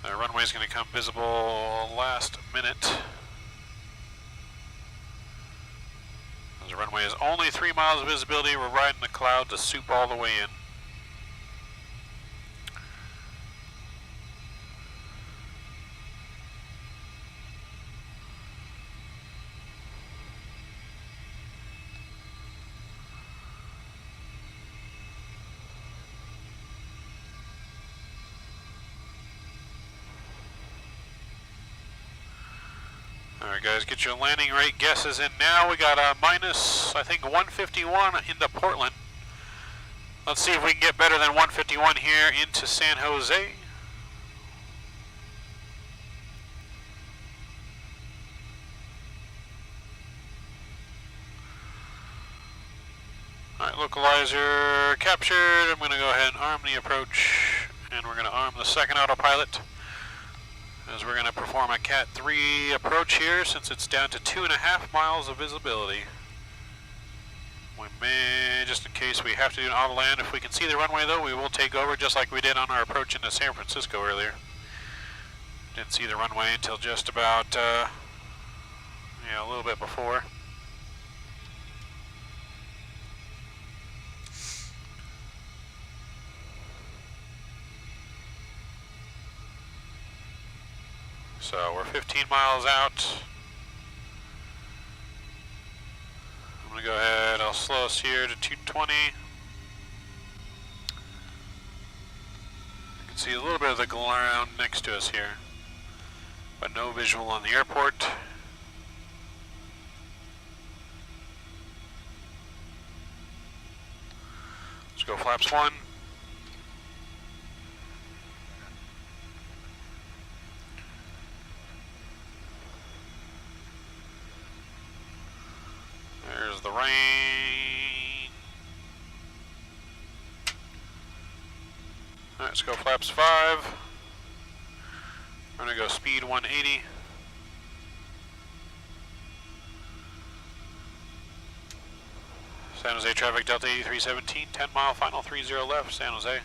The runway is going to come visible last minute. The runway is only 3 miles of visibility. We're riding the cloud to soup all the way in. Alright guys, get your landing rate guesses in now. We got a minus, I think, 151 into Portland. Let's see if we can get better than 151 here into San Jose. Alright, localizer captured. I'm going to go ahead and arm the approach, and we're going to arm the second autopilot, as we're going to perform a Cat 3 approach here since it's down to 2.5 miles of visibility. We may, just in case we have to do an auto land. If we can see the runway though, we will take over just like we did on our approach into San Francisco earlier. Didn't see the runway until just about, a little bit before. So we're 15 miles out. I'm going to go ahead, I'll slow us here to 220. You can see a little bit of the ground next to us here, but no visual on the airport. Let's go flaps 1. There's the rain. Alright, let's go flaps 5. We're going to go speed 180. San Jose traffic Delta 8317, 10 mile final, 30 left, San Jose.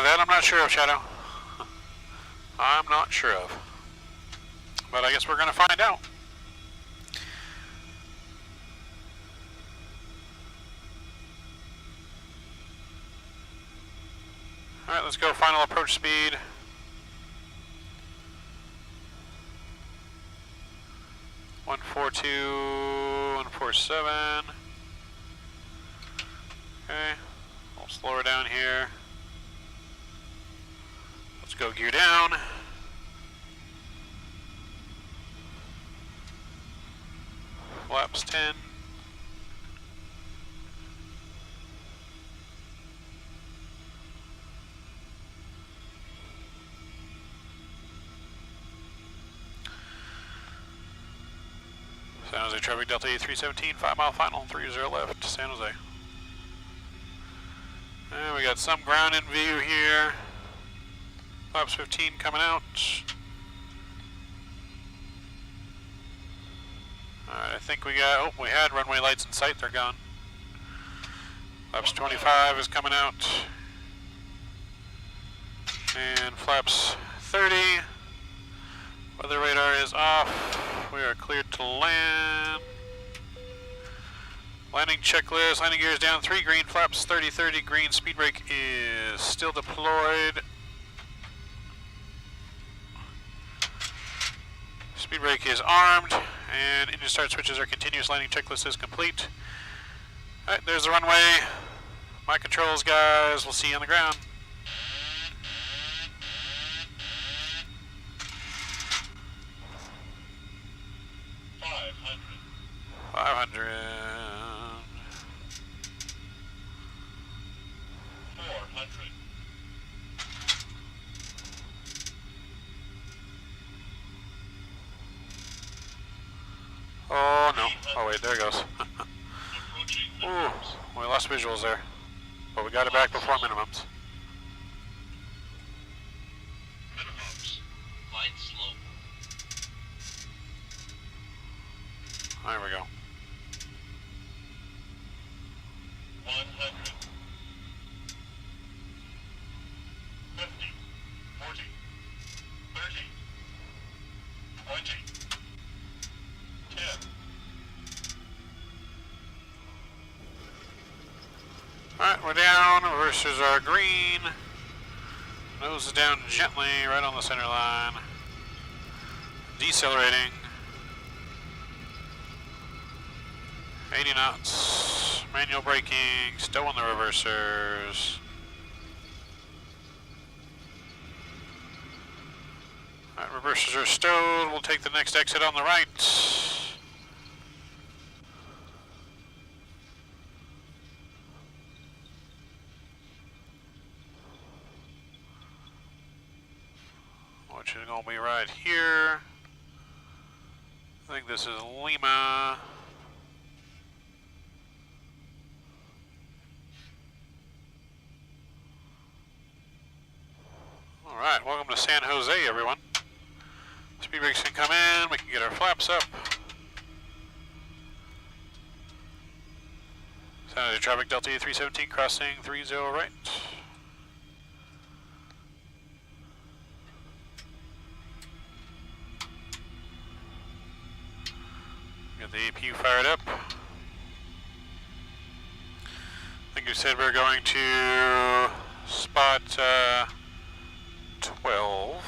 That I'm not sure of, Shadow. I'm not sure of. But I guess we're going to find out. Alright, let's go final approach speed. One 142, 147. Okay, I'll slow her down here. Let's go gear down. Flaps 10. San Jose traffic Delta 8317, 5 mile final, 30 left, San Jose. And we got some ground in view here. Flaps 15 coming out. Alright, I think we got, oh, we had runway lights in sight, they're gone. Flaps 25 is coming out. And flaps 30. Weather radar is off. We are cleared to land. Landing checklist, landing gear is down, 3 green, flaps 30, green, speed brake is still deployed. Speed brake is armed, and engine start switches are continuous, landing checklist is complete. Alright, there's the runway. My controls, guys, we'll see you on the ground. Five hundred. 400. Oh no. Oh wait, there it goes. Approaching Ooh, we lost visuals there. But we got it back before minimums. minimums. Line slope. There we go. 100. 50. 40. 30. 20. 10. Alright, we're down. Reversers are green. Nose is down gently, right on the center line. Decelerating. 80 knots. Manual braking. Still on the reversers. Alright, reversers are stowed. We'll take the next exit on the right. Which is going to be right here. I think this is Lima. Alright, welcome to San Jose, everyone. Speed brakes can come in, we can get our flaps up. San Jose traffic, Delta 317 crossing 30 right. Get the APU fired up. I think you said we're going to spot 12.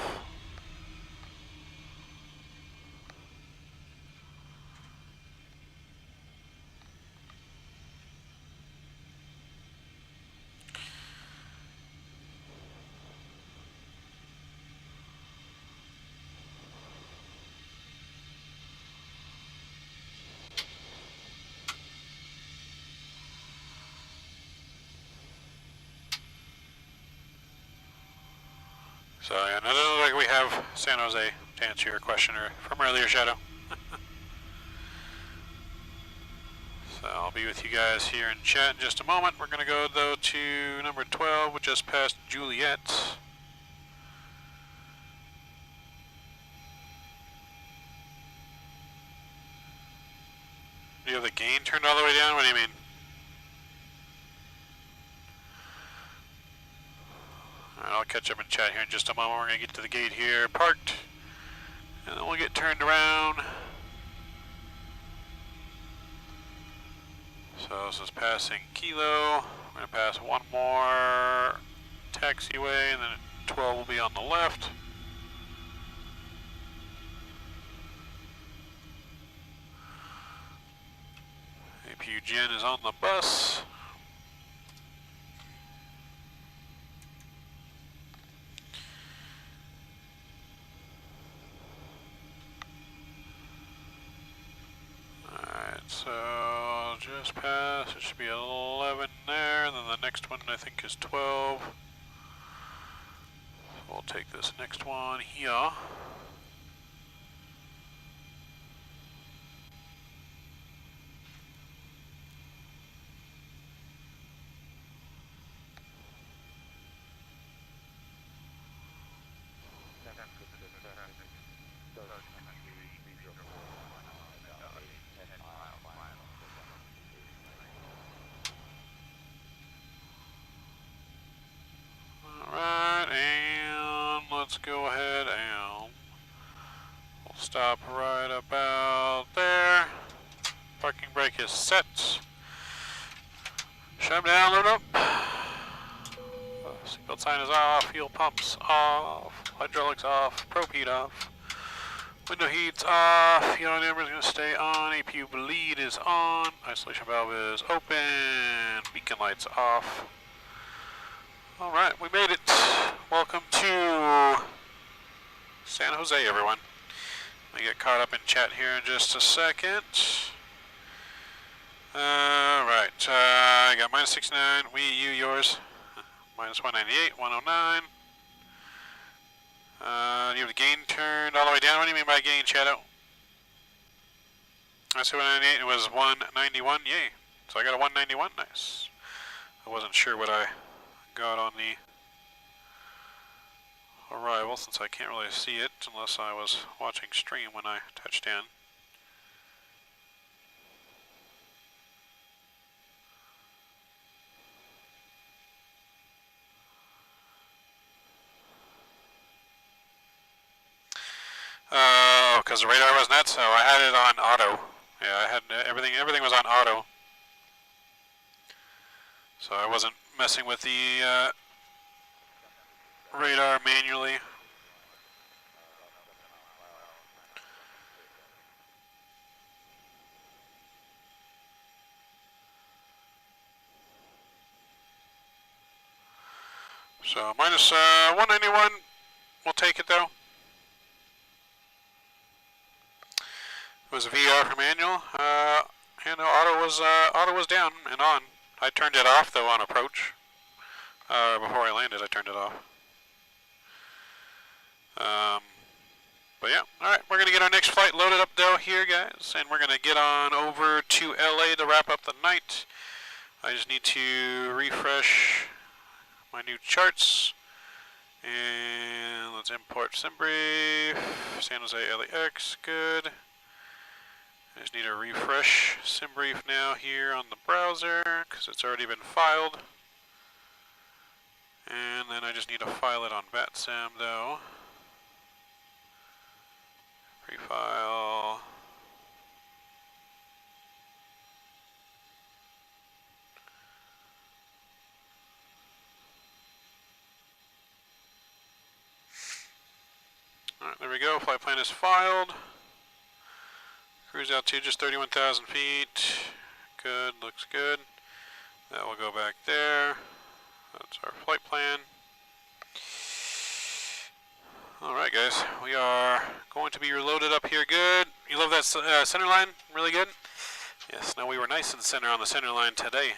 So yeah, it doesn't look like we have San Jose, to answer your question from earlier, Shadow. So I'll be with you guys here in chat in just a moment. We're going to go though to number 12, which just passed Juliet. Do you have the gain turned all the way down? What do you mean? Alright, I'll catch up in chat here in just a moment. We're going to get to the gate here, parked, and then we'll get turned around. So this is passing Kilo. We're going to pass one more taxiway, and then 12 will be on the left. APU Gen is on the bus. So just past, it should be 11 there, and then the next one I think is 12. So we'll take this next one here. Let's go ahead and we'll stop right about there. Parking brake is set. Shut down, load up. Seatbelt sign is off, fuel pumps off, hydraulics off, probe heat off, window heat's off, fuel number is going to stay on, APU bleed is on, isolation valve is open, beacon lights off. Alright, we made it. Welcome to San Jose, everyone. Let me get caught up in chat here in just a second. Alright, I got minus 69, you, yours. Minus 198, 109. You have the gain turned all the way down. What do you mean by gain, Shadow? I said 198, it was 191, yay. So I got a 191, nice. I wasn't sure what I got on the arrival, since I can't really see it unless I was watching stream when I touched in. Oh, because the radar was nuts, so I had it on auto. Yeah, I had everything was on auto. So I wasn't messing with the radar manually. So minus 191, we'll take it though. It was a VR for manual. And the auto was down and on. I turned it off though on approach. Before I landed, I turned it off. But yeah, alright, we're going to get our next flight loaded up though here, guys, and we're going to get on over to LA to wrap up the night. I just need to refresh my new charts, and let's import SimBrief, San Jose LAX, good. I just need to refresh SimBrief now here on the browser, because it's already been filed. And then I just need to file it on BatSim though. Prefile. Alright, there we go. Flight plan is filed. Cruise altitude just 31,000 feet. Good, looks good. That will go back there. That's our flight plan. Alright guys, we are going to be reloaded up here good. You love that center line? Really good? Yes, no, we were nice and center on the center line today.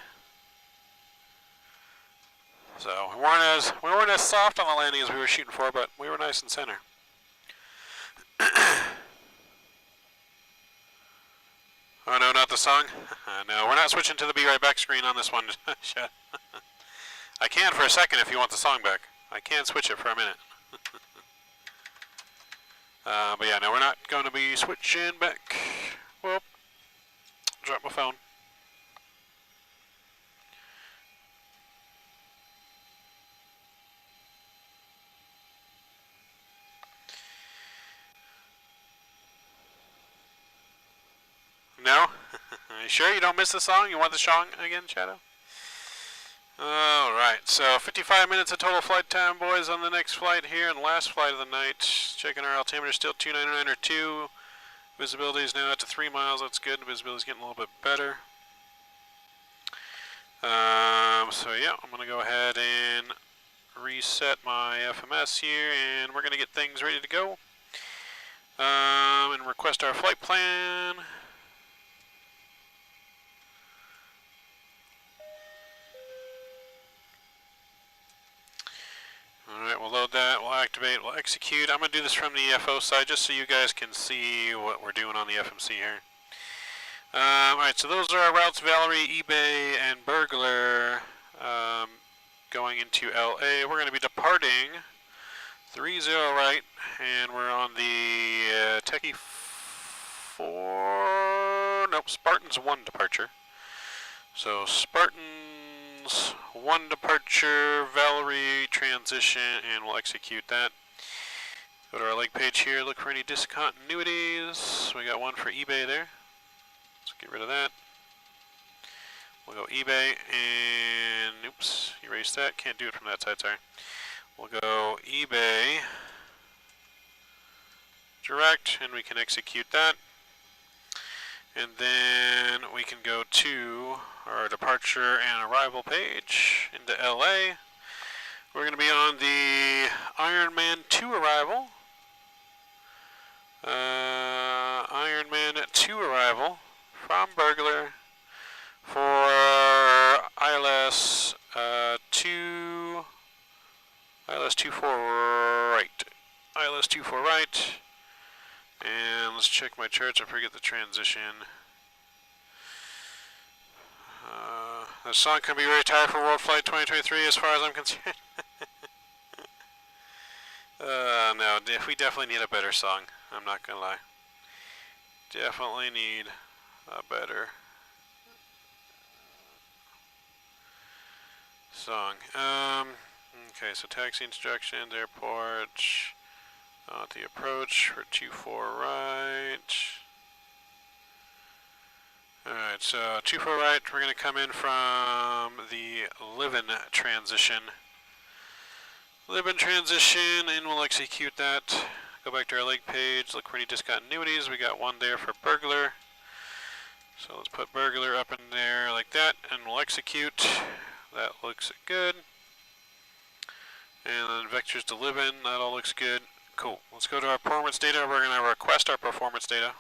So, we weren't as soft on the landing as we were shooting for, but we were nice and center. Oh no, not the song? No, we're not switching to the Be Right Back screen on this one. I can for a second if you want the song back. I can switch it for a minute. But yeah, no, we're not going to be switching back. Whoop. Drop my phone. No? Are you sure you don't miss the song? You want the song again, Shadow? Alright, so 55 minutes of total flight time, boys, on the next flight here, and last flight of the night. Checking our altimeter, still 299 or 2. Visibility is now out to 3 miles, that's good. Visibility is getting a little bit better. So yeah, I'm going to go ahead and reset my FMS here, and we're going to get things ready to go. And request our flight plan. Alright, we'll load that, we'll activate, we'll execute. I'm going to do this from the FO side just so you guys can see what we're doing on the FMC here. Alright, so those are our routes, Valerie, eBay, and Burglar, going into LA. We're going to be departing 30 right, and we're on the Techie 4, nope, Spartans 1 departure. So Spartans 1 departure, Valerie transition, and we'll execute that. Go to our leg page here, look for any discontinuities. We got one for eBay there. Let's get rid of that. We'll go eBay and, oops, erase that. Can't do it from that side, sorry. We'll go eBay direct, and we can execute that. And then we can go to our departure and arrival page into LA. We're going to be on the Ironman 2 arrival. Ironman 2 arrival from Burglar for ILS 24 right. ILS 24 right. And let's check my charts. I forget the transition. The song can be very tired for World Flight 2023 as far as I'm concerned. No, we definitely need a better song. I'm not gonna lie. Definitely need a better song. Okay, so taxi instructions, airport, the approach for 24 right. Alright, so 24 right, we're going to come in from the live-in transition. Live-in transition, and we'll execute that. Go back to our leg page, look for any discontinuities. We got one there for Burglar. So let's put Burglar up in there like that, and we'll execute. That looks good. And then vectors to live-in, that all looks good. Cool. Let's go to our performance data. We're going to request our performance data.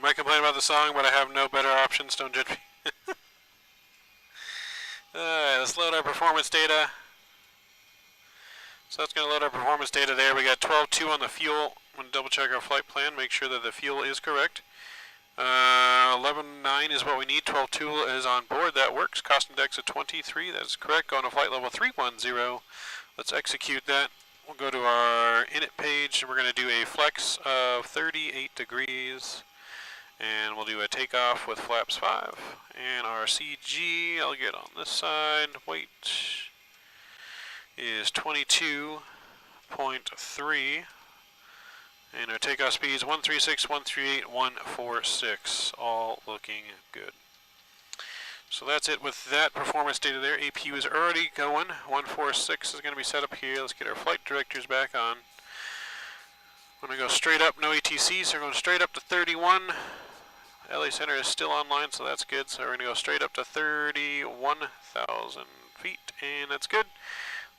might complain about the song, but I have no better options. Don't judge me. Alright, let's load our performance data. So that's going to load our performance data there. We got 12.2 on the fuel. I'm going to double check our flight plan, make sure that the fuel is correct. 11.9 is what we need. 12.2 is on board. That works. Cost index of 23. That's correct. Going to flight level 310. Let's execute that. We'll go to our init page and we're going to do a flex of 38 degrees. And we'll do a takeoff with flaps 5. And our CG, I'll get on this side. Weight is 22.3. And our takeoff speed is 136, 138, 146. All looking good. So that's it with that performance data there. APU is already going. 146 is going to be set up here. Let's get our flight directors back on. I'm going to go straight up, no ATC, so we're going straight up to 31. LA Center is still online, so that's good. So we're going to go straight up to 31,000 feet, and that's good.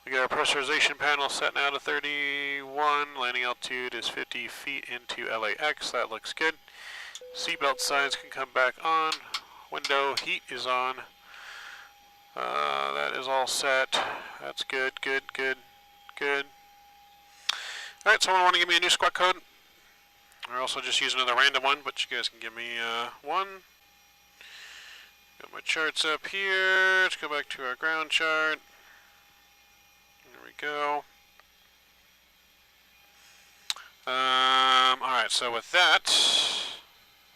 We got our pressurization panel set now to 31. Landing altitude is 50 feet into LAX. That looks good. Seatbelt signs can come back on. Window heat is on. That is all set. That's good, good, good, good. Alright, someone want to give me a new squawk code? Or also just use another random one, but you guys can give me one. Got my charts up here. Let's go back to our ground chart. There we go. Alright, so with that,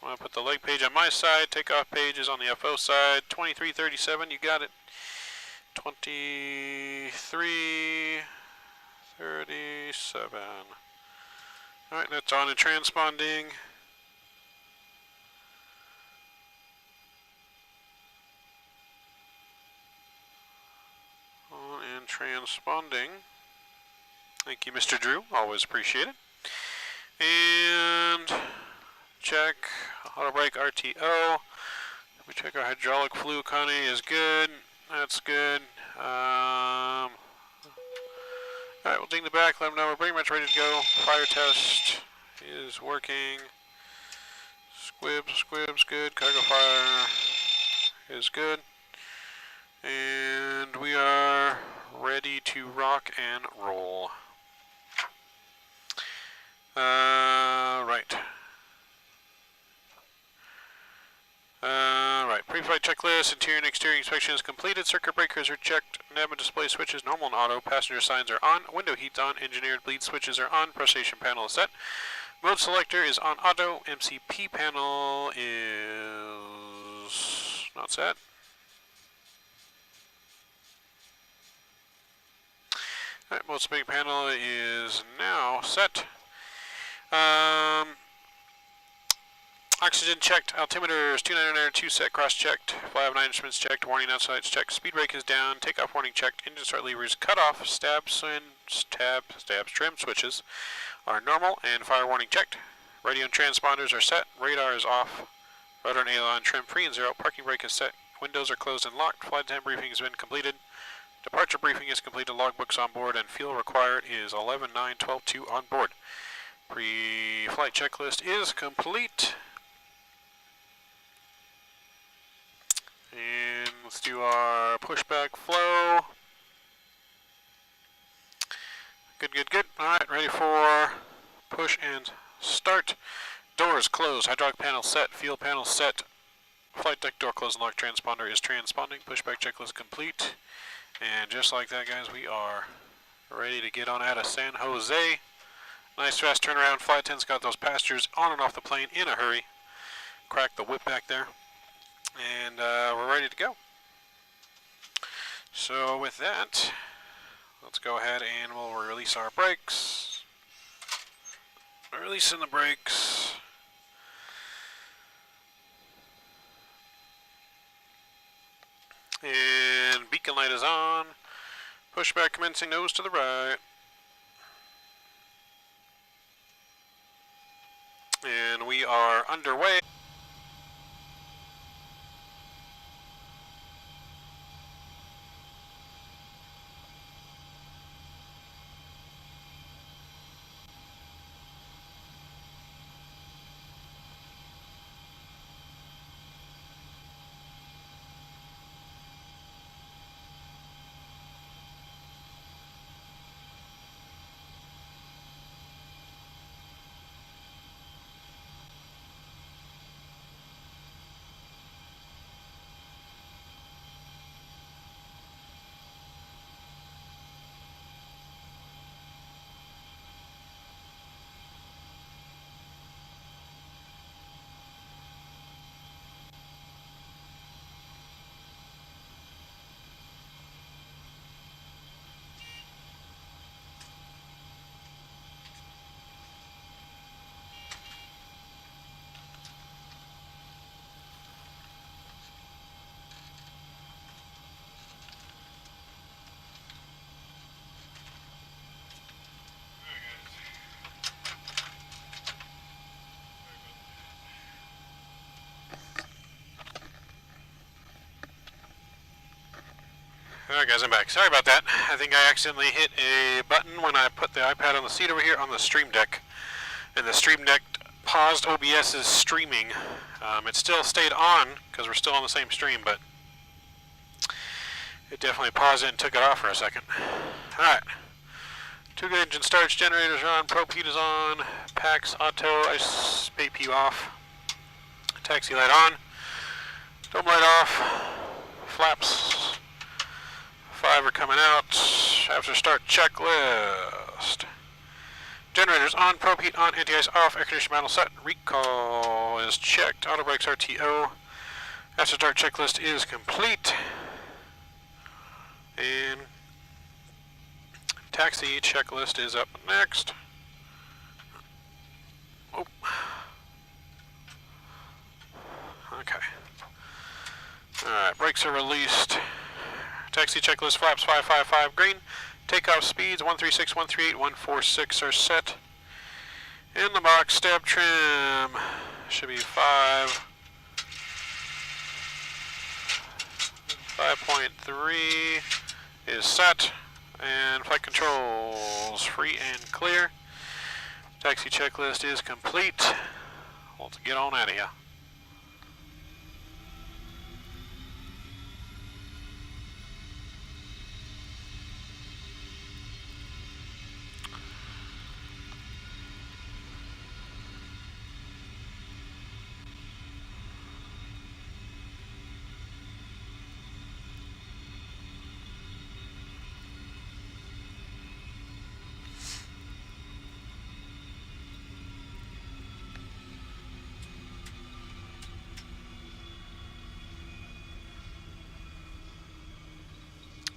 I'm going to put the leg page on my side. Takeoff page is on the FO side. 2337, you got it. 2337. Alright, that's on and transponding. On and transponding. Thank you, Mr. Drew. Always appreciate it. And check auto brake RTO. We check our hydraulic fluid economy is good. That's good. Alright, we'll ding the back, let them know we're pretty much ready to go. Fire test is working. Squibs, good. Cargo fire is good. And we are ready to rock and roll. Right, pre-flight checklist, interior and exterior inspection is completed, circuit breakers are checked, nav and display switches normal and auto, passenger signs are on, window heat's on, engineered bleed switches are on, pressurization panel is set, mode selector is on auto, MCP panel is not set. Alright, mode selecting panel is now set. Oxygen checked, altimeters 299 2 set, cross checked, fly 9 instruments checked, warning outside checked, speed brake is down, takeoff warning checked, engine start levers cut off, stabs, trim switches are normal, and fire warning checked. Radio and transponders are set, radar is off, rudder and aileron trim free and zero, parking brake is set, windows are closed and locked, flight attendant briefing has been completed, departure briefing is completed, logbooks on board, and fuel required is 11.9.12.2 on board. Pre-flight checklist is complete. And let's do our pushback flow. Good, good, good. Alright, ready for push and start. Doors closed, hydraulic panel set, fuel panel set, flight deck door closed and locked, transponder is transponding, pushback checklist complete. And just like that, guys, we are ready to get on out of San Jose. Nice fast turnaround. Flight attendants got those passengers on and off the plane in a hurry. Cracked the whip back there. And we're ready to go. So with that, let's go ahead and we'll release our brakes. Releasing the brakes. And beacon light is on. Pushback commencing, nose to the right. And we are underway. Alright guys, I'm back. Sorry about that. I think I accidentally hit a button when I put the iPad on the seat over here on the Stream Deck. And the Stream Deck paused OBS's streaming. It still stayed on, because we're still on the same stream, but it definitely paused it and took it off for a second. Alright. 2 good engine starts, generators are on, probe heat is on, PAX auto, ice AP off, taxi light on, dome light off, flaps 5 are coming out, after start checklist. Generators on, probe heat on, anti-ice off, air conditioning panel set, recall is checked, auto brakes RTO, after start checklist is complete, and taxi checklist is up next. Oh. Okay. Alright, brakes are released. Taxi checklist, flaps 555 green. Takeoff speeds 136, 138, 146 are set. In the box, stab trim should be 5. 5.3 is set. And flight controls free and clear. Taxi checklist is complete. Let's get on out of here.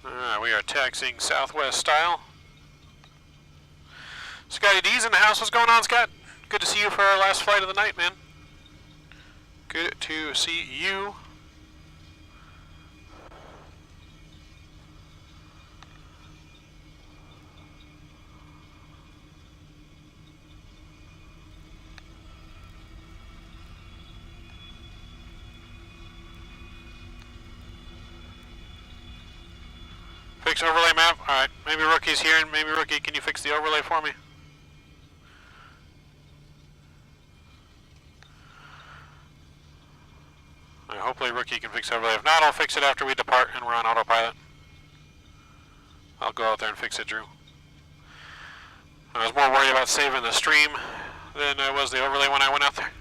Alright, we are taxiing Southwest style. Scotty D's in the house. What's going on, Scott? Good to see you for our last flight of the night, man. Good to see you. Fix overlay map? Alright, maybe Rookie's here, and maybe Rookie, can you fix the overlay for me? Hopefully Rookie can fix the overlay. If not, I'll fix it after we depart and we're on autopilot. I'll go out there and fix it, Drew. I was more worried about saving the stream than I was the overlay when I went out there.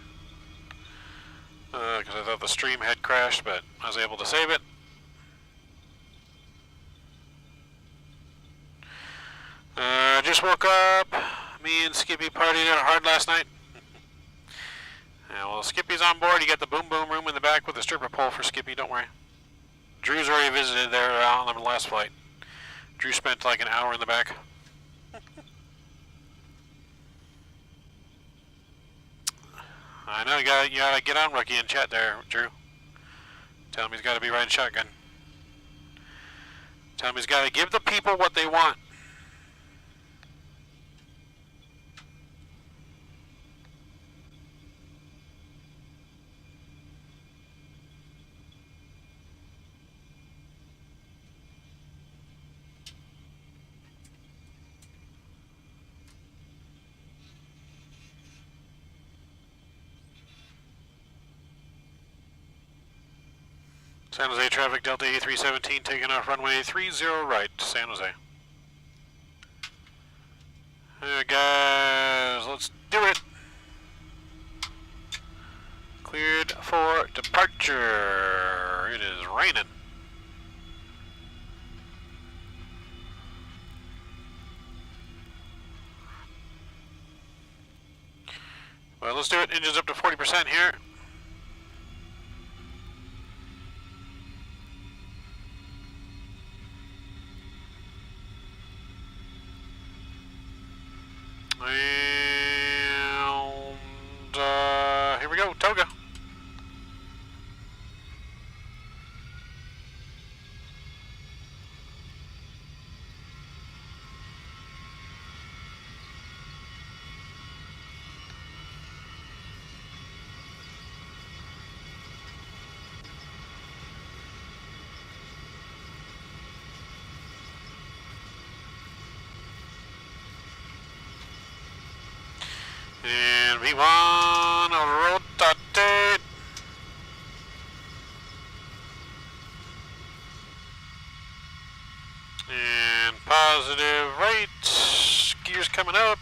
Because I thought the stream had crashed, but I was able to save it. Just woke up. Me and Skippy partied it hard last night. Yeah, well, Skippy's on board. You got the boom boom room in the back with the stripper pole for Skippy, don't worry. Drew's already visited there on the last flight. Drew spent like an hour in the back. I know, you gotta get on Rookie and chat there, Drew. Tell him he's gotta be riding shotgun. Tell him he's gotta give the people what they want. San Jose traffic, Delta A317 taking off runway 30 right, San Jose. Alright guys, let's do it. Cleared for departure. It is raining. Well, let's do it. Engines up to 40% here. And here we go, Toga. And V1, rotate. And positive right. Gears coming up.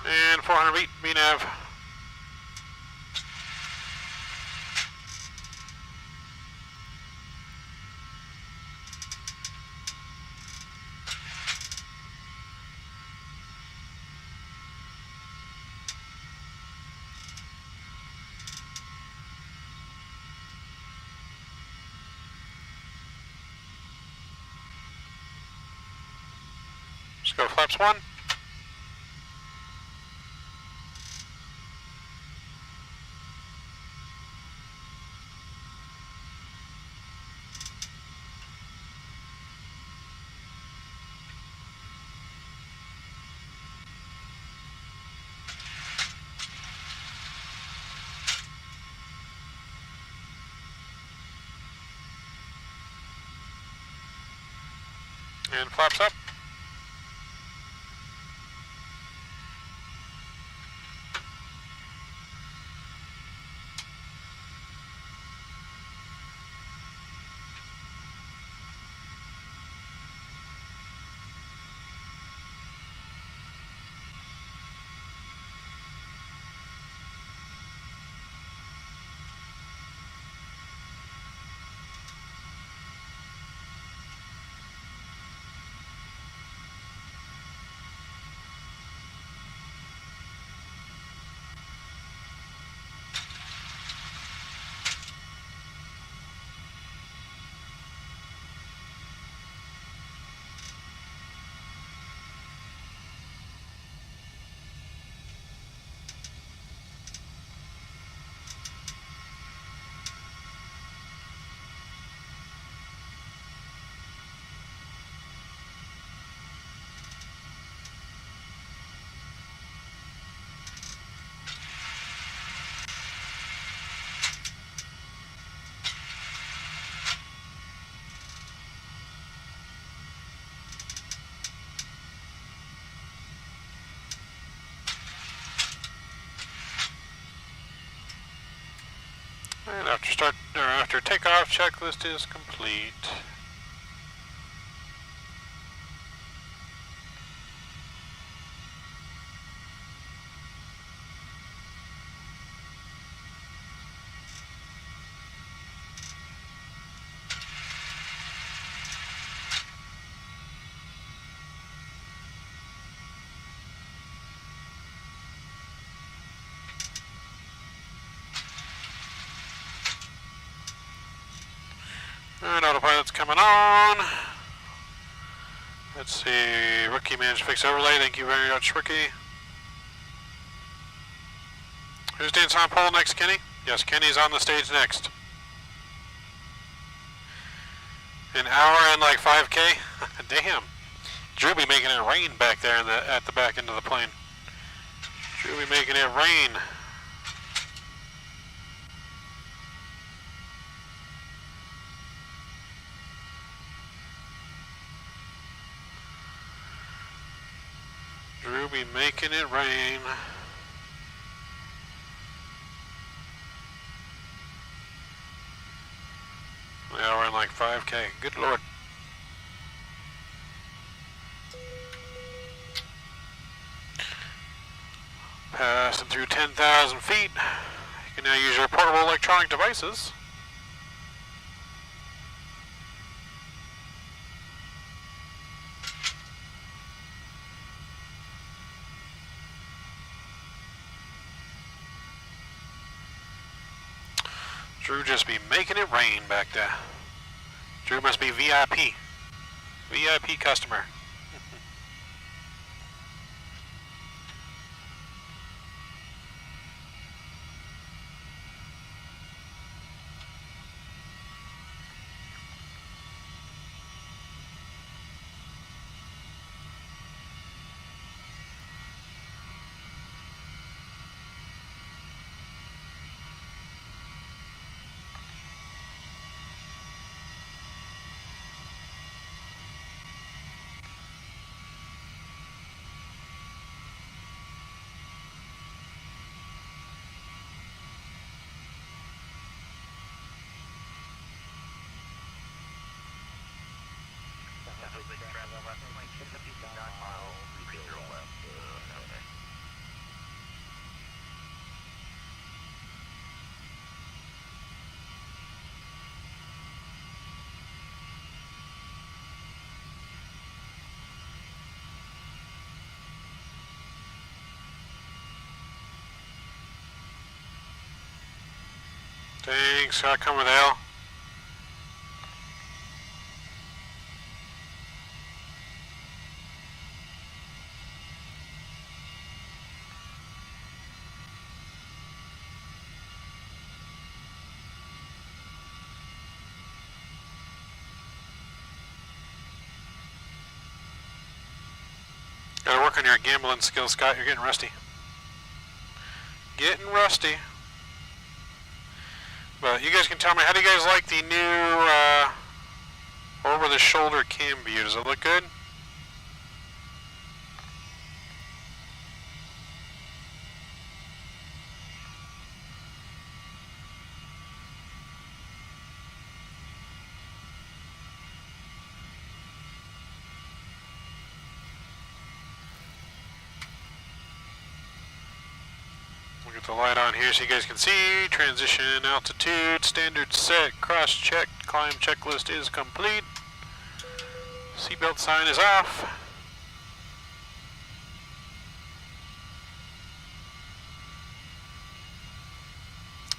And 400 feet, VNAV. Let's go flaps 1. And flaps up. And after takeoff, checklist is complete. And autopilot's coming on. Let's see, Rookie managed to fix overlay. Thank you very much, Rookie. Who's dancing on pole next, Kenny? Yes, Kenny's on the stage next. An hour and like 5K? Damn. Drew be making it rain back there at the back end of the plane. Drew be making it rain. Drew be making it rain. Yeah, we're in like 5K. Good Lord. Passing through 10,000 feet. You can now use your portable electronic devices. Drew just be making it rain back there. Drew must be VIP. VIP customer. traffic left, 59 miles, 30 left, okay. Thanks, I'll come with Al. Gotta work on your gambling skills, Scott. You're getting rusty. Getting rusty. But you guys can tell me, how do you guys like the new over-the-shoulder cam view? Does it look good? We'll get the light on here so you guys can see. Transition, altitude, standard set, cross-checked, climb checklist is complete. Seatbelt sign is off.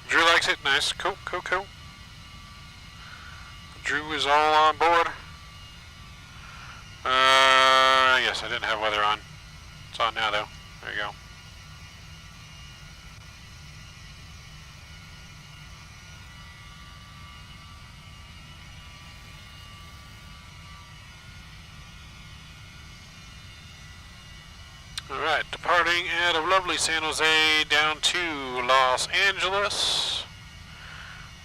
Drew likes it, nice, cool, cool, cool. Drew is all on board. Yes, I didn't have weather on. It's on now though, there you go. Alright, departing out of lovely San Jose down to Los Angeles.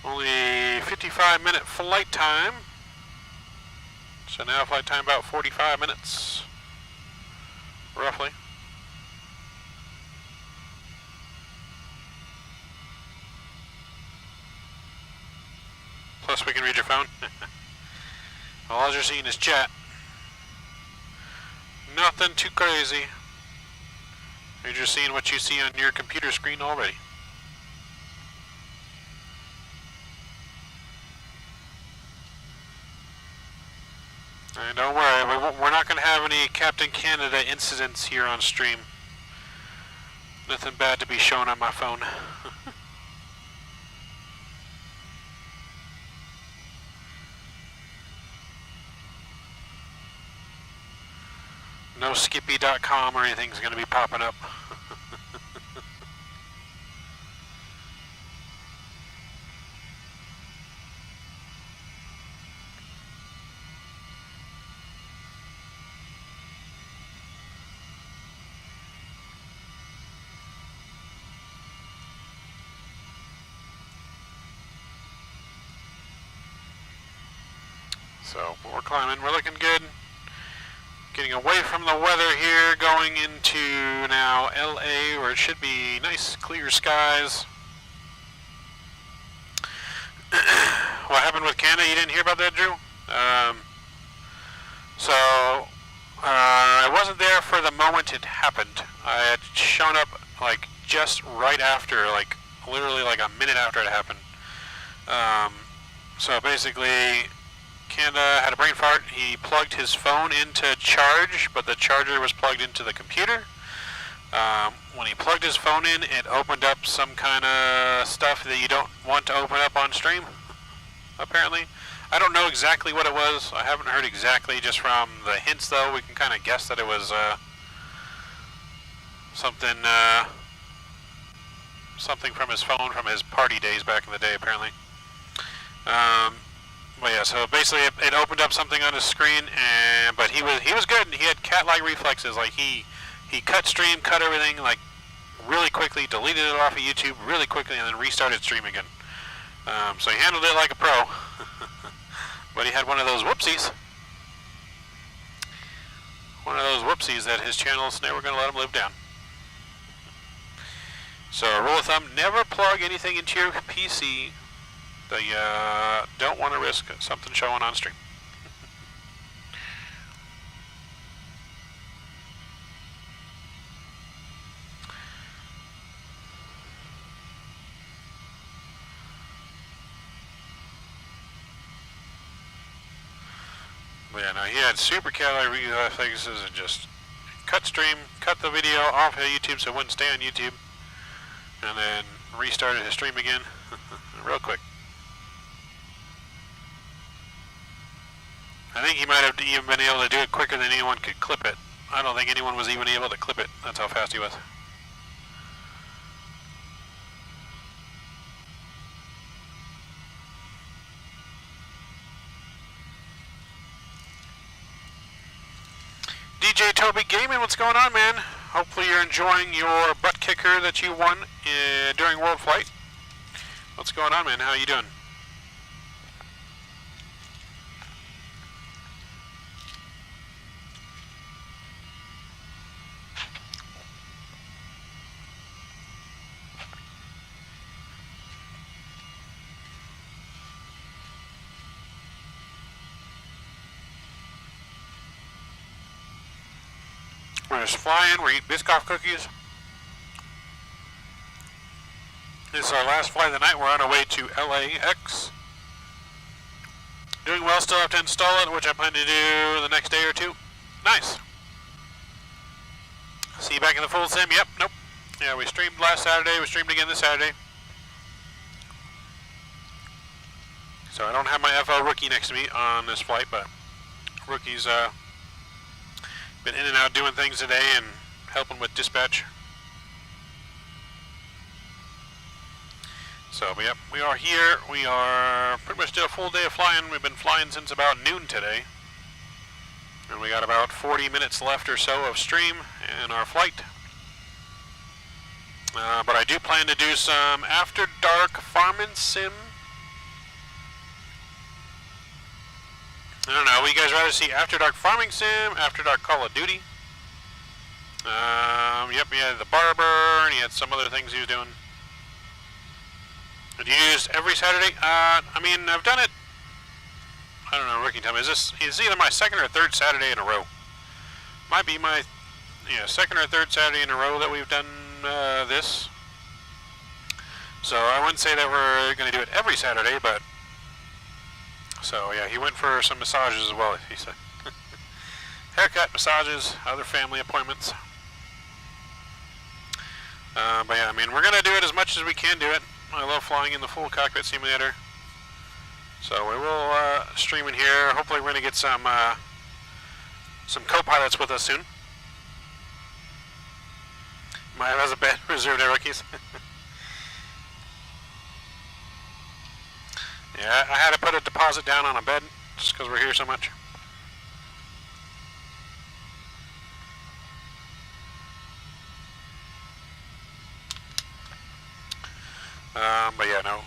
Only 55-minute flight time. So now flight time about 45 minutes, roughly. Plus we can read your phone. All you're seeing is chat. Nothing too crazy. You're just seeing what you see on your computer screen already. And don't worry, we're not going to have any Captain Canada incidents here on stream. Nothing bad to be shown on my phone. No Skippy.com or anything's going to be popping up. So we're climbing, we're looking good. Getting away from the weather here, going into now LA, where it should be nice clear skies. What happened with Canada? You didn't hear about that, Drew? I wasn't there for the moment it happened. I had shown up like just right after, like literally like a minute after it happened. So basically, Canada had a brain fart. He plugged his phone into charge, but the charger was plugged into the computer. When he plugged his phone in, it opened up some kind of stuff that you don't want to open up on stream, apparently. I don't know exactly what it was. I haven't heard exactly, just from the hints though. We can kind of guess that it was something from his phone from his party days back in the day, apparently. But yeah, so basically it opened up something on his screen, but he was good. He had cat-like reflexes. Like he cut stream, cut everything like really quickly, deleted it off of YouTube really quickly, and then restarted stream again. So he handled it like a pro. But he had one of those whoopsies. One of those whoopsies that his channel's never going to let him live down. So rule of thumb, never plug anything into your PC that you don't want to risk something showing on stream. Yeah, no, he had super calorie reflexes and just cut the video off of YouTube so it wouldn't stay on YouTube, and then restarted his stream again real quick. I think he might have even been able to do it quicker than anyone could clip it. I don't think anyone was even able to clip it. That's how fast he was. DJ Toby Gaming, what's going on, man? Hopefully you're enjoying your butt kicker that you won during World Flight. What's going on, man? How you doing? We're just flying, we're eating Biscoff cookies. This is our last flight of the night. We're on our way to LAX. Doing well, still have to install it, which I plan to do the next day or two. Nice. See you back in the full sim? Yep, nope. Yeah, we streamed last Saturday, we streamed again this Saturday. So I don't have my FL rookie next to me on this flight, but rookie's been in and out doing things today and helping with dispatch. So, yep, we are here. We are pretty much did a full day of flying. We've been flying since about noon today. And we got about 40 minutes left or so of stream in our flight. But I do plan to do some after dark farming sim. I don't know, would you guys rather see After Dark Farming Sim, After Dark Call of Duty? Yep, he had the barber, and he had some other things he was doing. Did you use every Saturday? I mean, I've done it, I don't know, Ricky, tell me, is either my second or third Saturday in a row. Might be my, second or third Saturday in a row that we've done this. So I wouldn't say that we're going to do it every Saturday, but so yeah, he went for some massages as well, he said. Haircut, massages, other family appointments. But yeah, I mean, we're going to do it as much as we can do it. I love flying in the full cockpit simulator. So we will stream in here. Hopefully we're going to get some co-pilots with us soon. Might have a bed reserved at rookies. Yeah, I had to put a deposit down on a bed just because we're here so much. But yeah, no.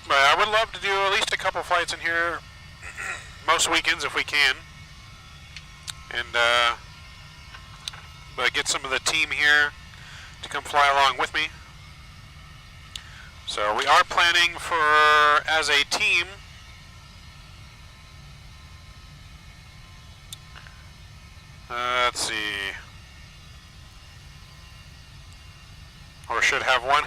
But I would love to do at least a couple flights in here most weekends if we can. And but get some of the team here to come fly along with me. So we are planning for, as a team, let's see, or should have one.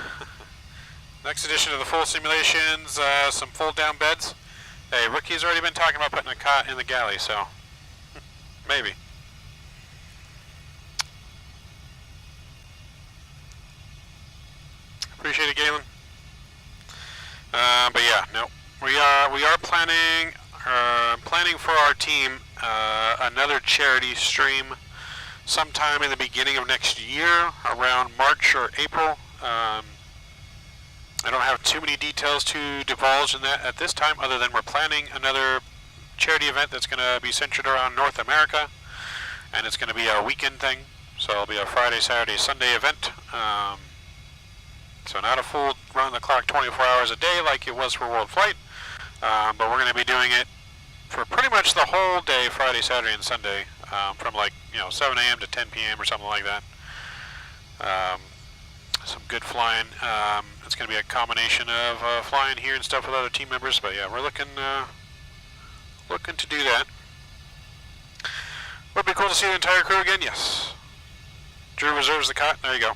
Next edition of the full simulations, some fold down beds. Hey, Rookie's already been talking about putting a cot in the galley, so maybe. Appreciate it, Galen. But yeah, no, we are planning for our team another charity stream sometime in the beginning of next year, around March or April. I don't have too many details to divulge in that at this time, other than we're planning another charity event that's going to be centered around North America, and it's going to be a weekend thing. So it'll be a Friday, Saturday, Sunday event. So not a full round-the-clock 24 hours a day like it was for World Flight, but we're going to be doing it for pretty much the whole day, Friday, Saturday, and Sunday, from like 7 a.m. to 10 p.m. or something like that. Some good flying. It's going to be a combination of flying here and stuff with other team members, but yeah, we're looking to do that. Would be cool to see the entire crew again. Yes. Drew reserves the cot. There you go.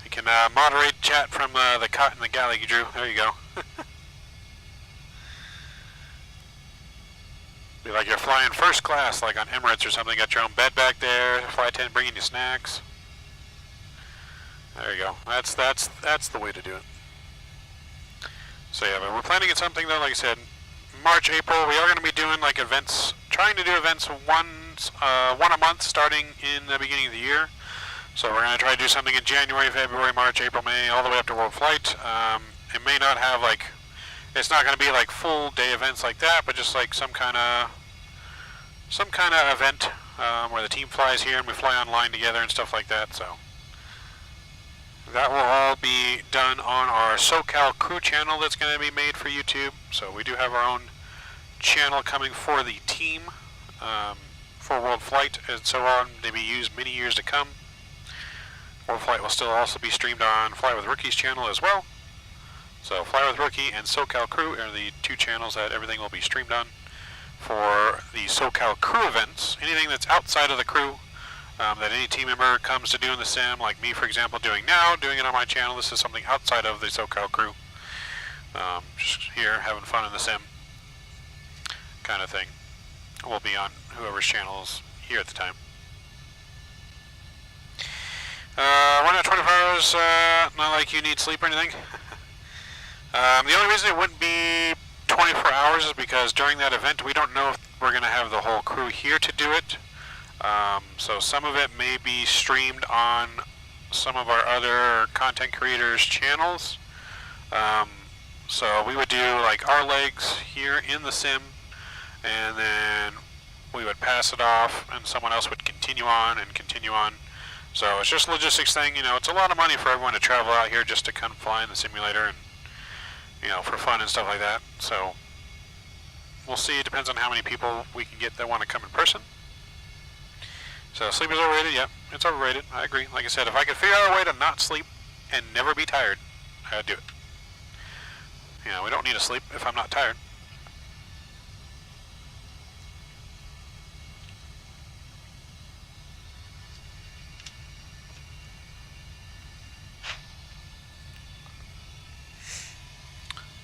You can moderate chat from the cot in the galley, Drew. There you go. Be like you're flying first class, like on Emirates or something. Got your own bed back there. Flight attendant bringing you snacks. There you go. That's the way to do it. So yeah, but we're planning on something though. Like I said, March, April. We are going to be doing like events. Trying to do events one a month, starting in the beginning of the year. So we're going to try to do something in January, February, March, April, May, all the way up to World Flight. It may not have like. It's not going to be like full day events like that, but just like some kind of event where the team flies here and we fly online together and stuff like that. So that will all be done on our SoCal Crew channel that's going to be made for YouTube. So we do have our own channel coming for the team for World Flight and so on to be used many years to come. World Flight will still also be streamed on Fly with Rookie's channel as well. So Fly with Rookie and SoCal Crew are the two channels that everything will be streamed on for the SoCal Crew events. Anything that's outside of the crew that any team member comes to do in the sim, like me for example doing now, doing it on my channel. This is something outside of the SoCal Crew. Just here having fun in the sim kind of thing. Will be on whoever's channels here at the time. We're not 24 hours, not like you need sleep or anything. The only reason it wouldn't be 24 hours is because during that event we don't know if we're going to have the whole crew here to do it. So some of it may be streamed on some of our other content creators' channels. So we would do like our legs here in the sim, and then we would pass it off and someone else would continue on and continue on. So it's just a logistics thing, you know, it's a lot of money for everyone to travel out here just to come fly in the simulator and, you know, for fun and stuff like that. So we'll see, it depends on how many people we can get that want to come in person. So sleep is overrated, yeah, it's overrated, I agree. Like I said, if I could figure out a way to not sleep and never be tired, I would do it. You know, we don't need to sleep if I'm not tired.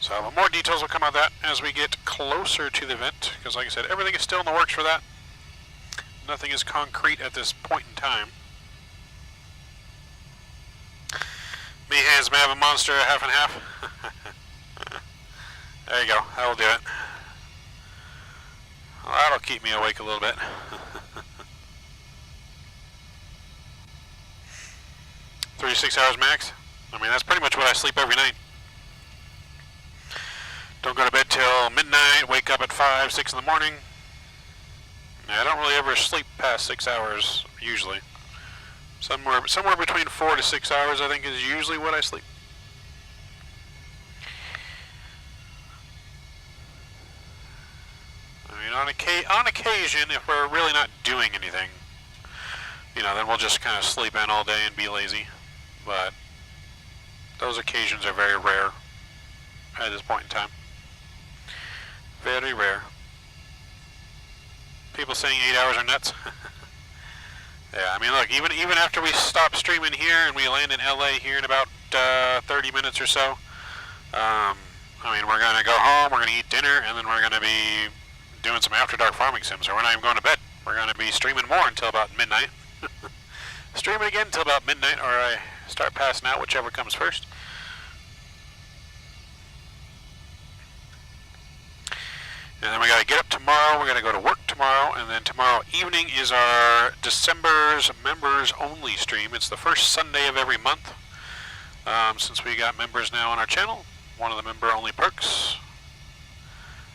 So more details will come out of that as we get closer to the event, because like I said, everything is still in the works for that. Nothing is concrete at this point in time. Me hands may have a monster half and half. There you go, that'll do it. Well, that'll keep me awake a little bit. 36 hours max. I mean, that's pretty much what I sleep every night. Don't go to bed till midnight, wake up at 5, 6 in the morning. I don't really ever sleep past 6 hours, usually. Somewhere between 4 to 6 hours, I think, is usually what I sleep. I mean, on occasion, if we're really not doing anything, you know, then we'll just kind of sleep in all day and be lazy. But those occasions are very rare at this point in time. Very rare. People saying 8 hours are nuts. Yeah, I mean, look, even after we stop streaming here and we land in LA here in about 30 minutes or so, I mean, we're going to go home, we're going to eat dinner, and then we're going to be doing some after dark farming sims, so we're not even going to bed. We're going to be streaming more until about midnight. Streaming again until about midnight, or I start passing out, whichever comes first. And then we got to get up tomorrow, we're going to go to work tomorrow, and then tomorrow evening is our December's members only stream. It's the first Sunday of every month, since we got members now on our channel, one of the member only perks.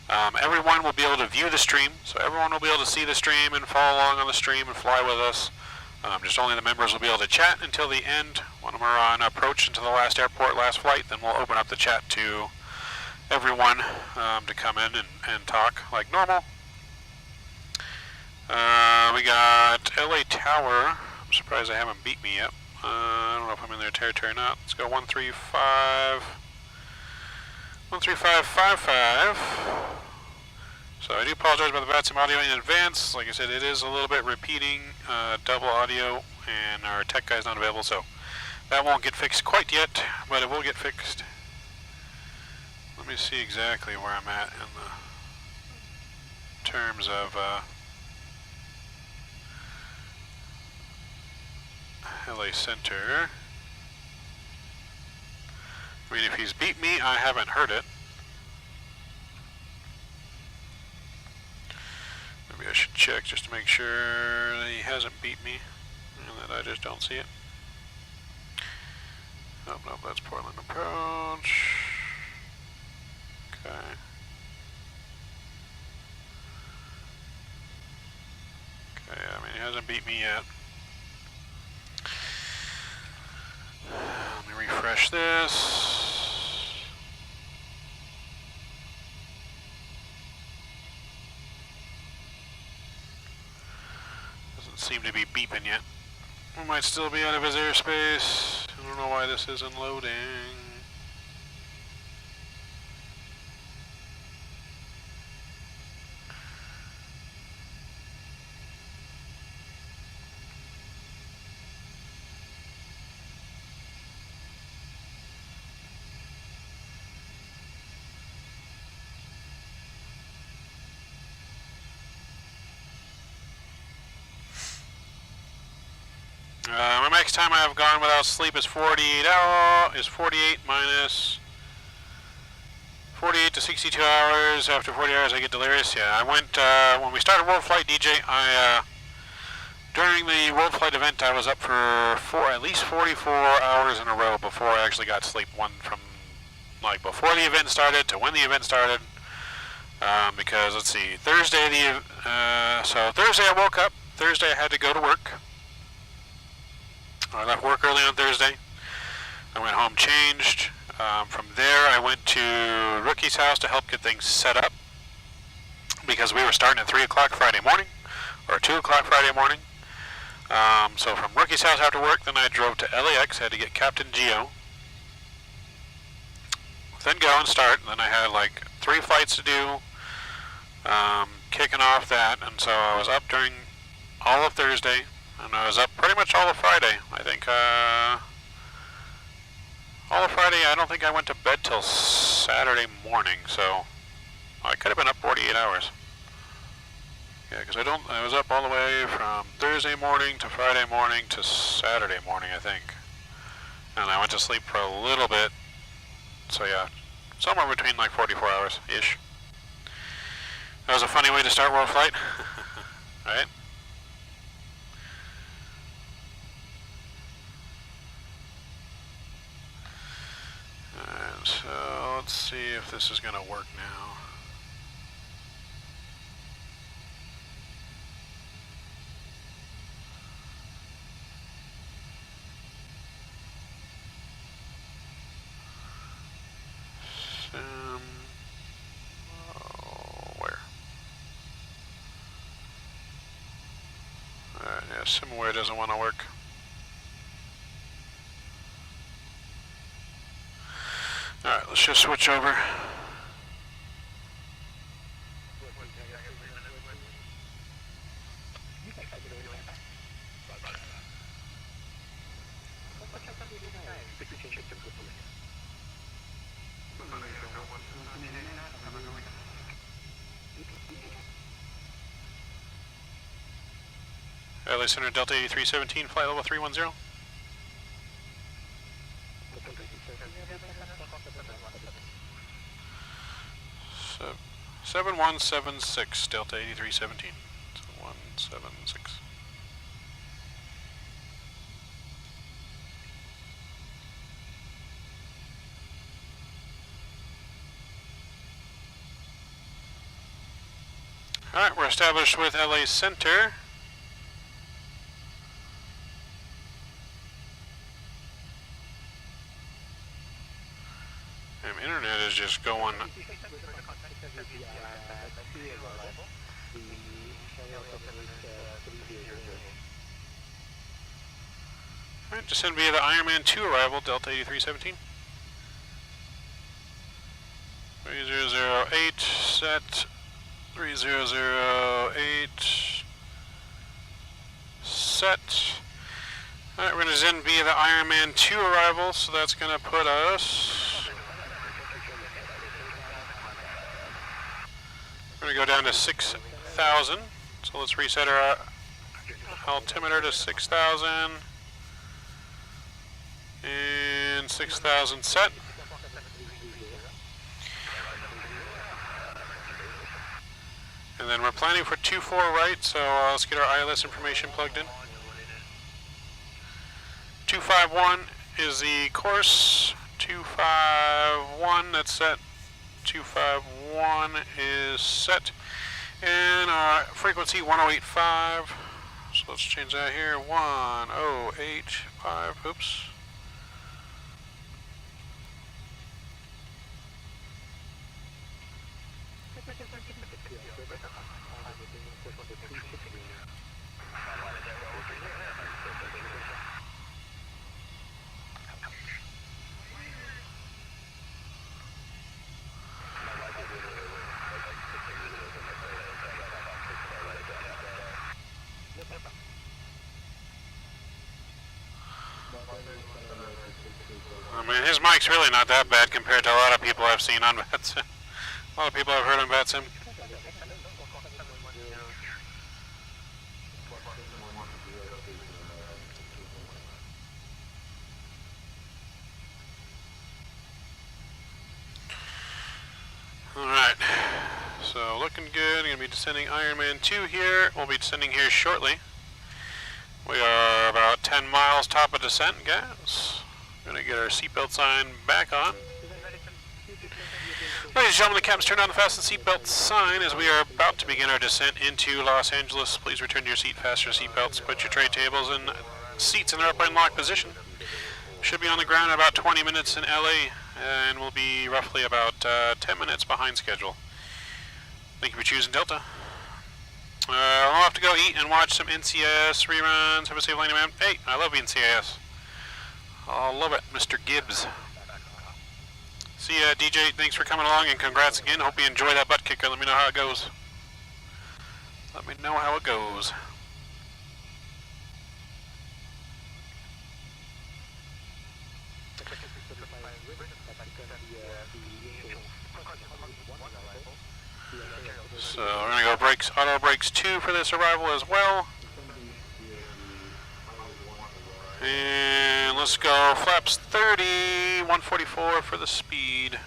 Everyone will be able to view the stream, so everyone will be able to see the stream and follow along on the stream and fly with us. Just only the members will be able to chat until the end. When we're on approach into the last airport, last flight, then we'll open up the chat to everyone to come in and talk like normal. We got LA Tower. I'm surprised they haven't beat me yet. I don't know if I'm in their territory or not. Let's go 13555. So I do apologize about the bad sim audio in advance. Like I said, it is a little bit repeating, double audio, and our tech guy's not available, so that won't get fixed quite yet, but it will get fixed. Let me see exactly where I'm at in the terms of LA Center. I mean, if he's beat me, I haven't heard it. Maybe I should check just to make sure that he hasn't beat me and that I just don't see it. Nope, nope, that's Portland approach. Okay. Okay, I mean, he hasn't beat me yet. Let me refresh this. Doesn't seem to be beeping yet. We might still be out of his airspace. I don't know why this isn't loading. My max time I have gone without sleep is 48 minus 48 to 62 hours. After 40 hours I get delirious. Yeah, I went, when we started World Flight DJ, during the World Flight event I was up for at least 44 hours in a row before I actually got sleep. One from like before the event started to when the event started. Because let's see, Thursday so Thursday I woke up. Thursday I had to go to work. I left work early on Thursday. I went home, changed. From there, I went to Rookie's house to help get things set up because we were starting at 3 o'clock Friday morning, or 2 o'clock Friday morning. So from Rookie's house after work, then I drove to LAX, had to get Captain Geo. Then go and start. Then I had like 3 flights to do, kicking off that, and so I was up during all of Thursday. And I was up pretty much all of Friday. I think, all of Friday, I don't think I went to bed till Saturday morning, so I could have been up 48 hours. Yeah, because I was up all the way from Thursday morning to Friday morning to Saturday morning, I think. And I went to sleep for a little bit. So yeah, somewhere between like 44 hours-ish. That was a funny way to start World Flight, right? So let's see if this is going to work now. Where? Alright, yeah, SimWare doesn't want to work. Alright, let's just switch over. LA Center Delta 8317, flight level 310. 7176, Delta 8317. 7176. Alright, we're established with LA Center. Internet is just going. Alright, descend via the Ironman 2 arrival, Delta 8317. 3008, set. 3008, set. Alright, we're going to descend via the Ironman 2 arrival, so that's going to put us. We're going to go down to 6 8,000. So let's reset our altimeter to 6,000. And 6,000 set. And then we're planning for 2-4 right, so let's get our ILS information plugged in. 251 is the course. 251, that's set. 251 is set. And our frequency 1085. So let's change that here. 1085. Oops. I mean, his mic's really not that bad compared to a lot of people I've seen on VATSIM. A lot of people I've heard on VATSIM. Alright, so looking good. Going to be descending Ironman 2 here. We'll be descending here shortly. We are about 10 miles top of descent, guys. Going to get our seatbelt sign back on. Ladies and gentlemen, the captain's turned on the fasten seatbelt sign as we are about to begin our descent into Los Angeles. Please return to your seat, fasten your seatbelts, put your tray tables and seats in their upright and lock position. Should be on the ground in about 20 minutes in LA, and we'll be roughly about 10 minutes behind schedule. Thank you for choosing Delta. I'll have to go eat and watch some NCIS reruns. Have a safe landing, man. Hey, I love NCIS. I love it, Mr. Gibbs. See ya, DJ. Thanks for coming along, and congrats again. Hope you enjoy that butt kicker. Let me know how it goes. Let me know how it goes. So we're going to go brakes, auto brakes 2 for this arrival as well. And let's go flaps 30, 144 for the speed.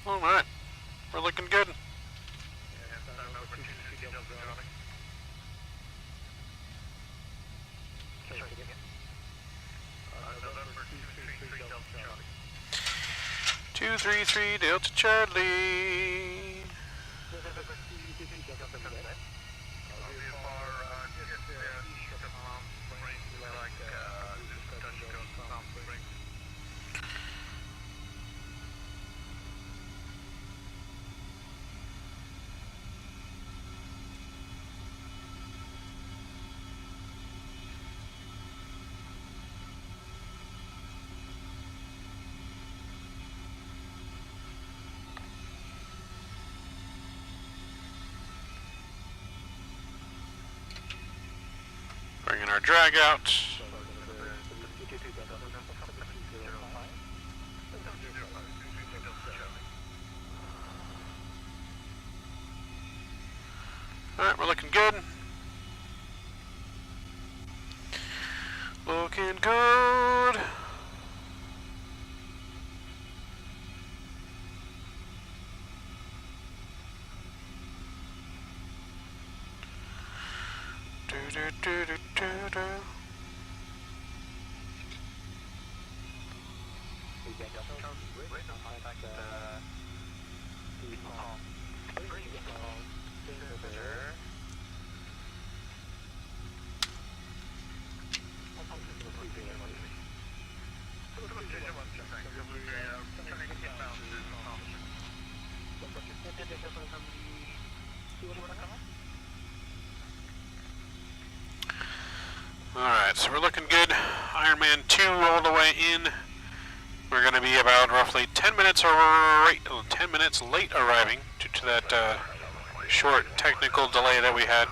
All right, we're looking good. Two, 3, Delta Charlie. Bringing our drag out. Alright, we're looking good. Looking good. Alright, so we're looking good. Ironman 2 all the way in. We're going to be about roughly 10 minutes late arriving due to that short technical delay that we had.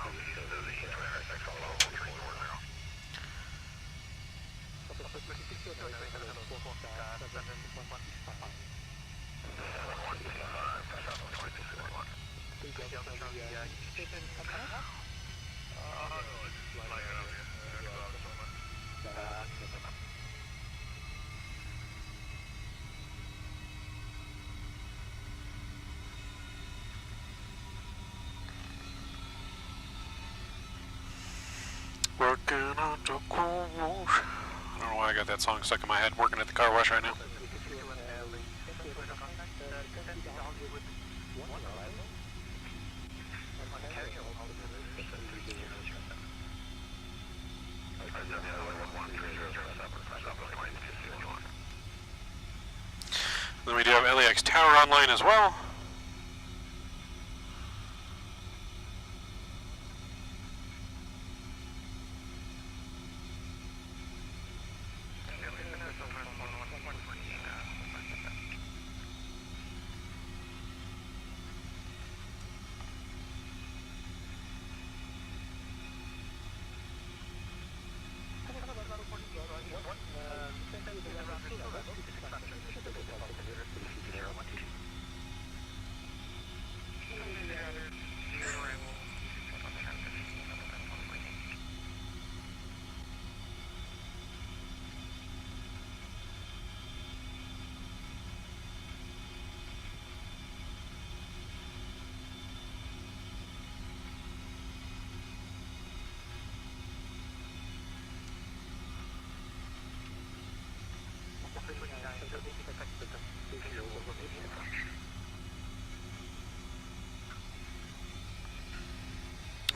Working on the car wash. I don't know why I got that song stuck in my head. Working at the car wash right now. Then we do have LAX Tower online as well.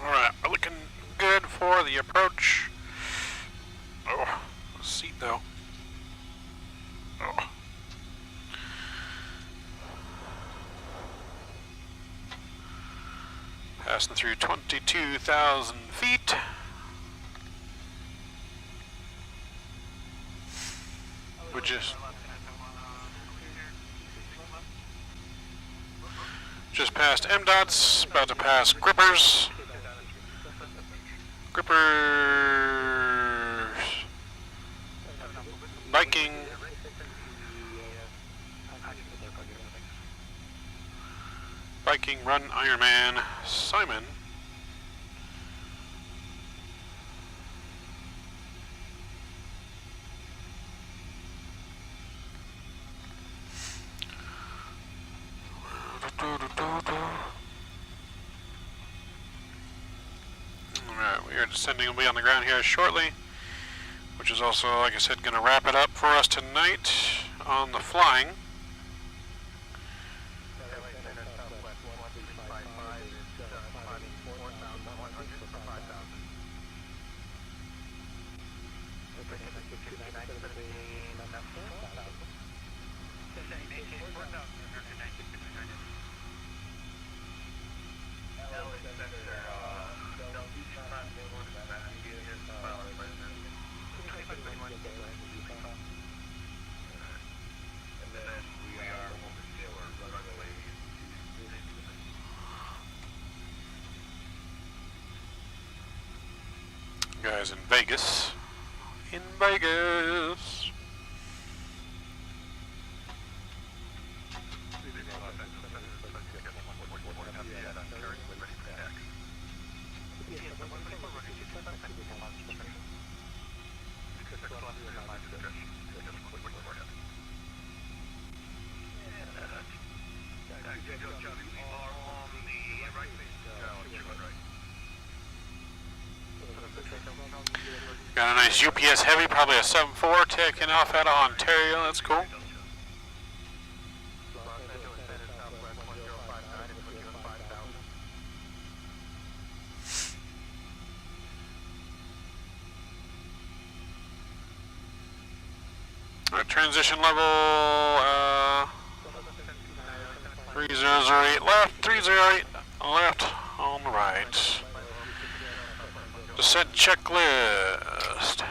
Alright, we're looking good for the approach. Oh, seat though. Oh. Passing through 22,000 feet. We just passed M-Dots, about to pass Grippers. Viking. Viking, Run, Ironman, Simon. Alright, we are descending. We'll be on the ground here shortly, which is also, like I said, going to wrap it up for us tonight on the flying. Guys in Vegas. In Vegas. Got a nice UPS Heavy, probably a 7.4 taking off out of Ontario. That's cool. Alright, transition level 3008 left, 308 left, on the right. Descent checklist.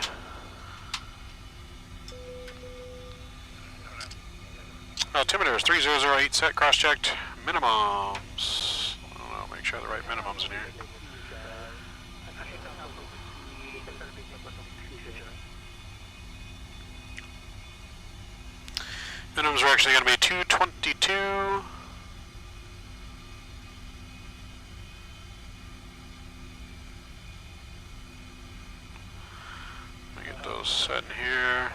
Altimeter is 3008 set, cross-checked. Minimums. I don't know, make sure I have the right minimums in here. Minimums are actually going to be 222. Setting here.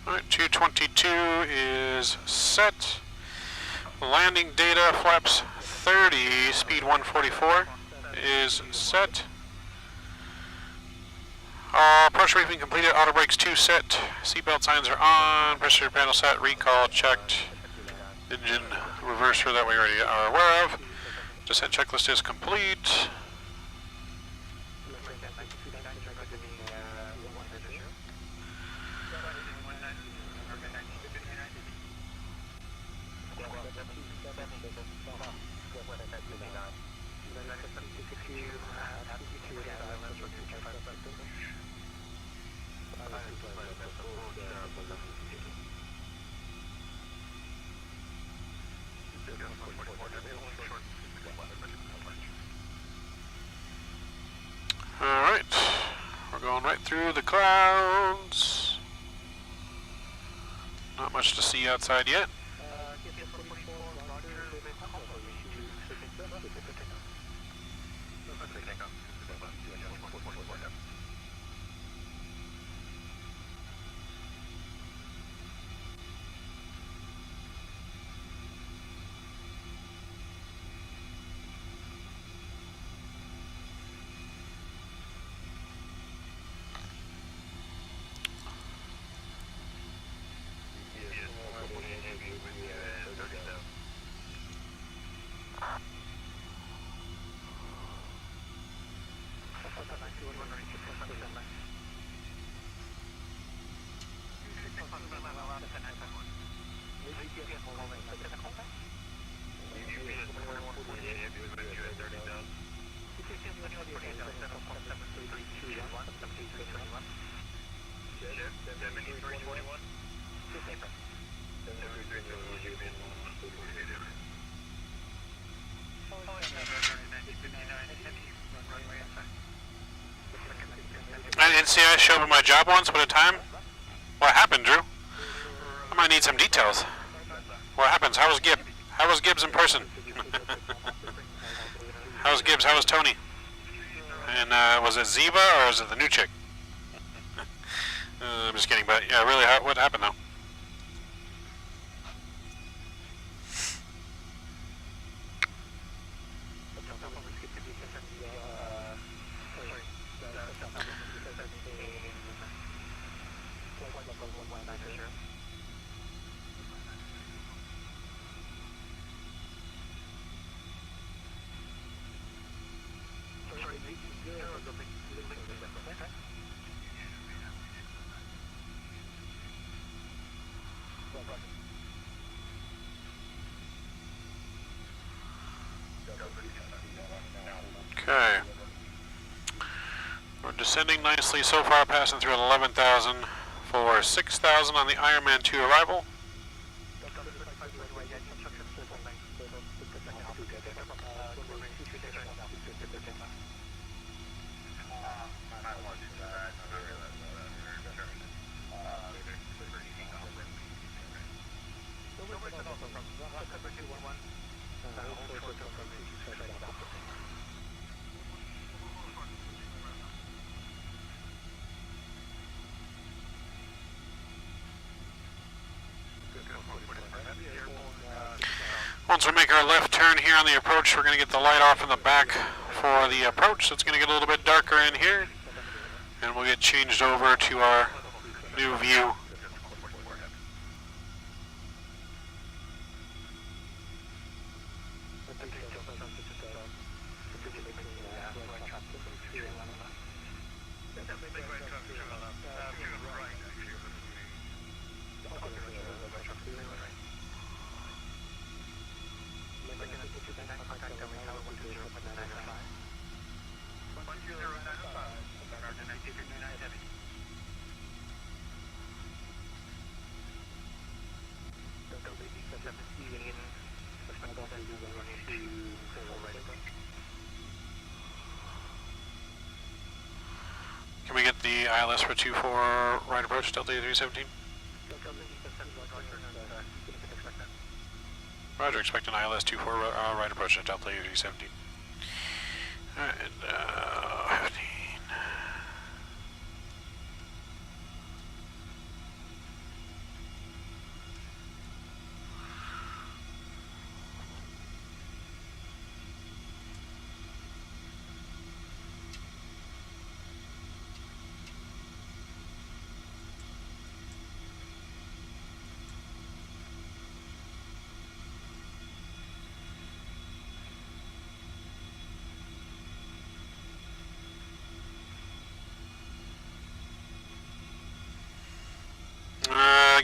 Alright, 222 is set. Landing data, flaps 30, speed 144 is set. Pressure briefing completed, auto brakes 2 set, seatbelt signs are on, pressure panel set, recall checked, engine reverser that we already are aware of. Descent checklist is complete. Alright, we're going right through the clouds. Not much to see outside yet. I didn't see I show up at my job once at a time. What happened, Drew? I might need some details. What happens? How was Gib? How was Gibbs in person? How was Gibbs? How was Tony? And was it Ziva or was it the new chick? I'm just kidding, but yeah, really, what happened though? Okay. We're descending nicely so far, passing through 11,000 for 6,000 on the Ironman 2 arrival. Once we make our left turn here on the approach, we're going to get the light off in the back for the approach, so it's going to get a little bit darker in here, and we'll get changed over to our new view. Can we get the ILS for 24 right approach, Delta 317? Roger, expect an ILS-24 right approach at Delta 8317. Alright, and 15.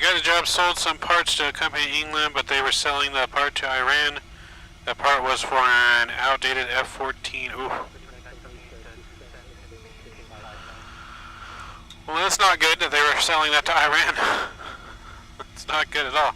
Got a job, sold some parts to a company in England, but they were selling the part to Iran. The part was for an outdated F-14. Ooh. Well, that's not good that they were selling that to Iran. It's not good at all.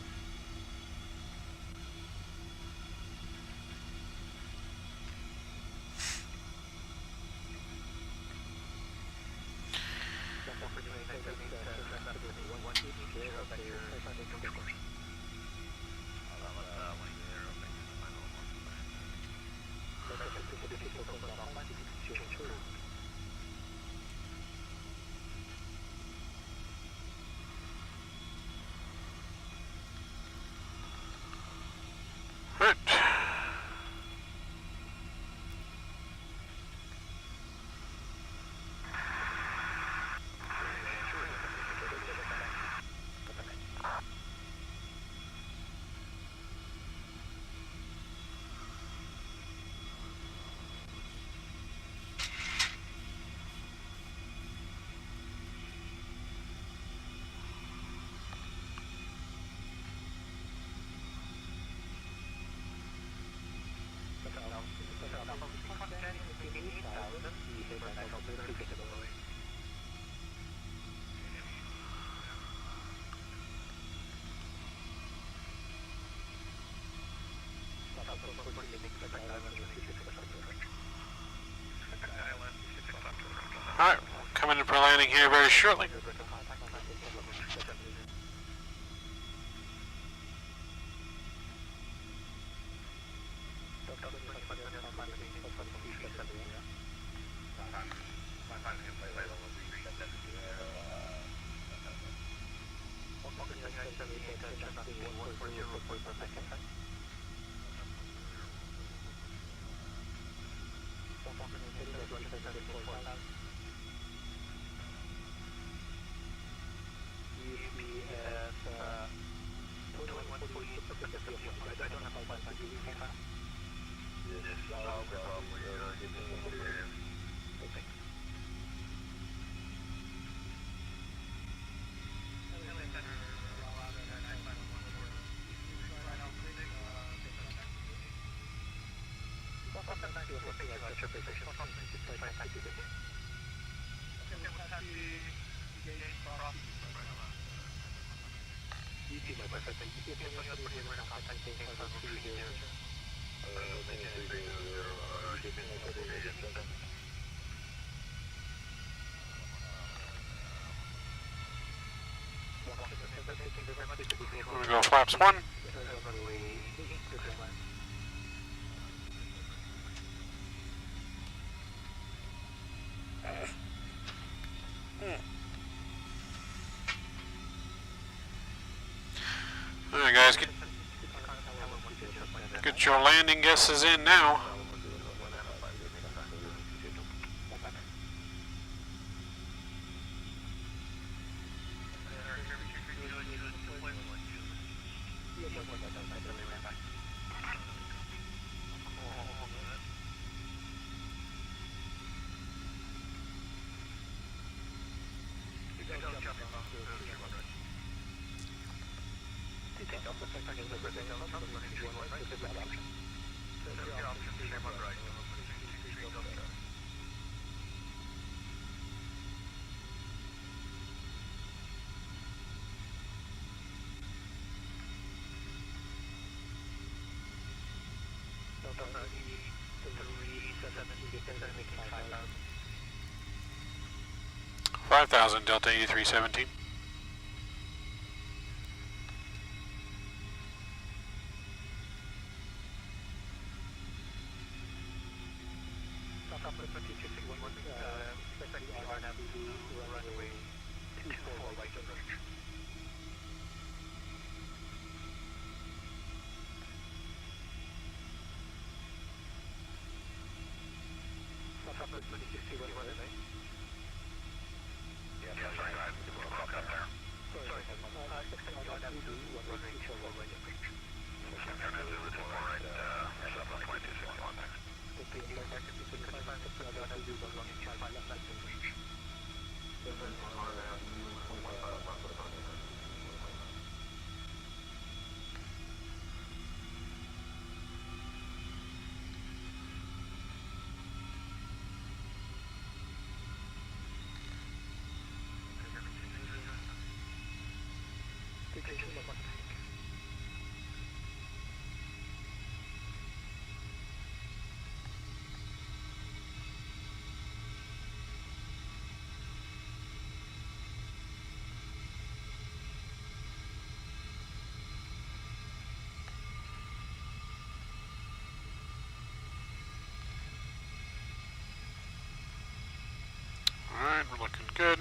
Alright, coming in for landing here very shortly. We're gonna go flaps 1. Alright guys, get your landing guesses in now. $5,000 Delta 8317. Southwest 261, expect the RNAV runway 24 right approach. Southwest 261, runway. Yeah, sorry, go ahead. We'll walk up there. Sorry, expect the RNAV runway 24 right approach. RNAV 24 right, Southwest 2261 next. The aircraft is 25 to the RNAV runway 25 left approach. Alright, we're looking good.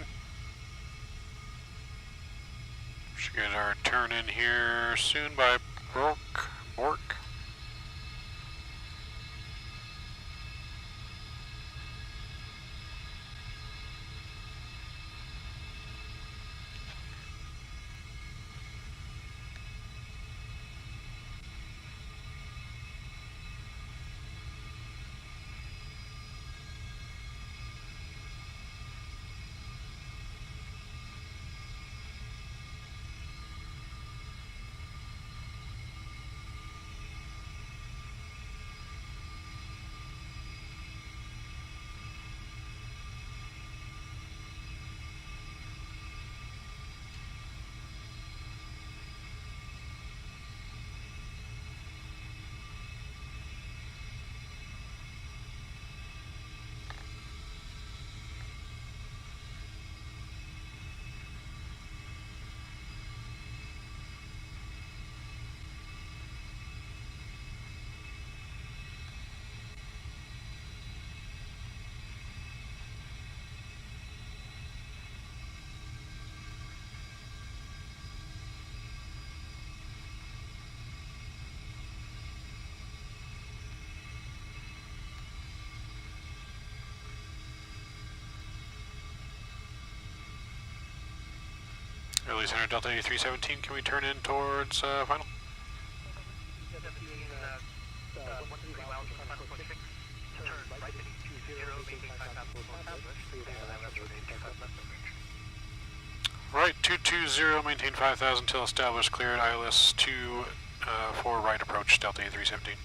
Should get our turn in here soon by Bork. Early center Delta A317, can we turn in towards final? Right, 220, maintain 5,000 till established, cleared, ILS 2 for right approach, Delta A317.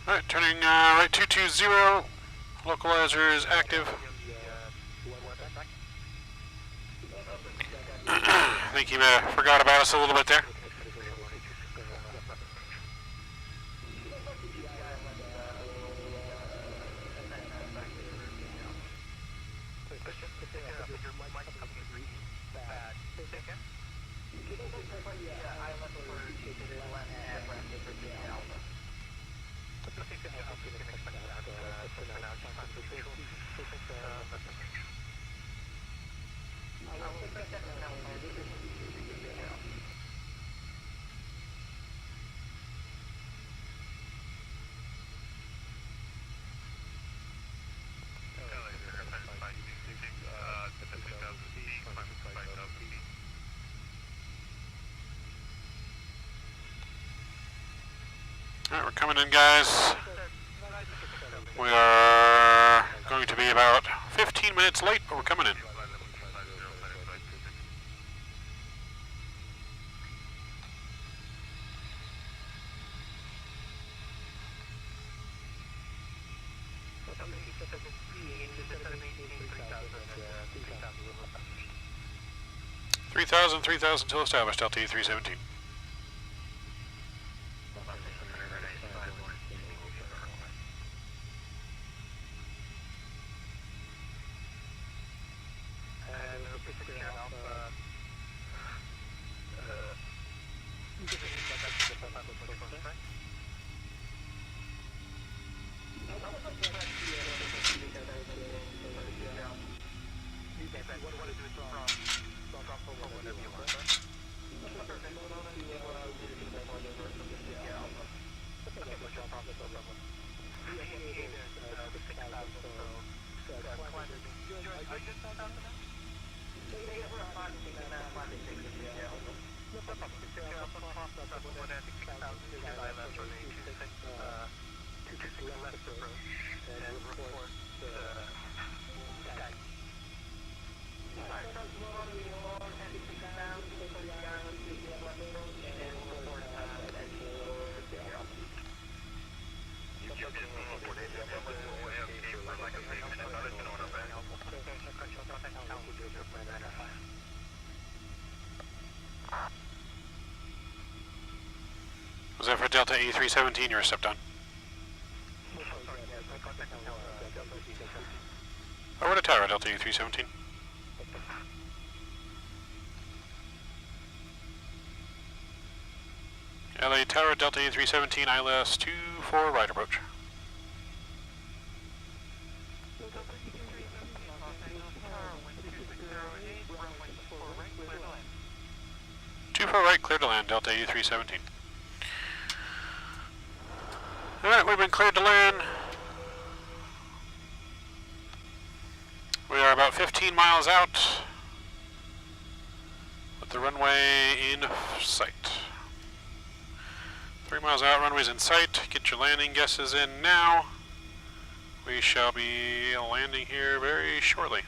Alright, turning right 220, localizer is active. I think he forgot about us a little bit there. Alright, we're coming in, guys. We are going to be about 15 minutes late, but we're coming in. Three thousand till established, Delta A317. Was that for Delta A317 you were stepped on? Over to tower, Delta A317. LA Tower, Delta A317, ILS 24, right approach. Right, clear to land, Delta A317. Alright, we've been cleared to land. We are about 15 miles out with the runway in sight. 3 miles out, runway's in sight. Get your landing guesses in now. We shall be landing here very shortly.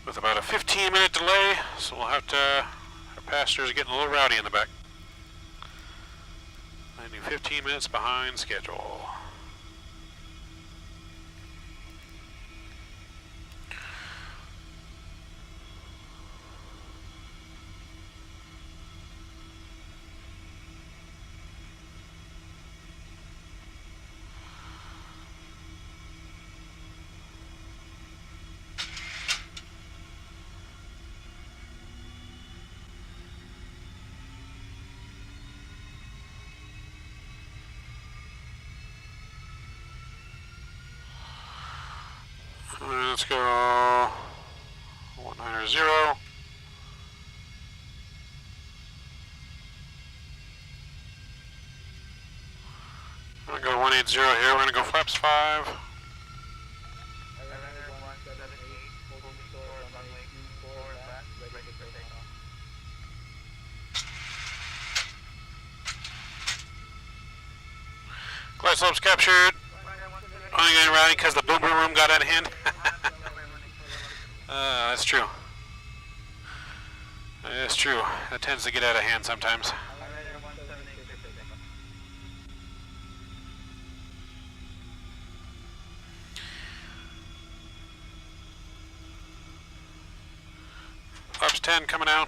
With about a 15-minute delay, so we'll have to, our passengers are getting a little rowdy in the back. Landing 15 minutes behind schedule. Let's go 190. I'm going to go 180 here. We're going to go flaps 5. Glide slopes captured. Only going rally because the boom boom room got out of hand. That's true. That's true. That tends to get out of hand sometimes. Flaps 10 coming out.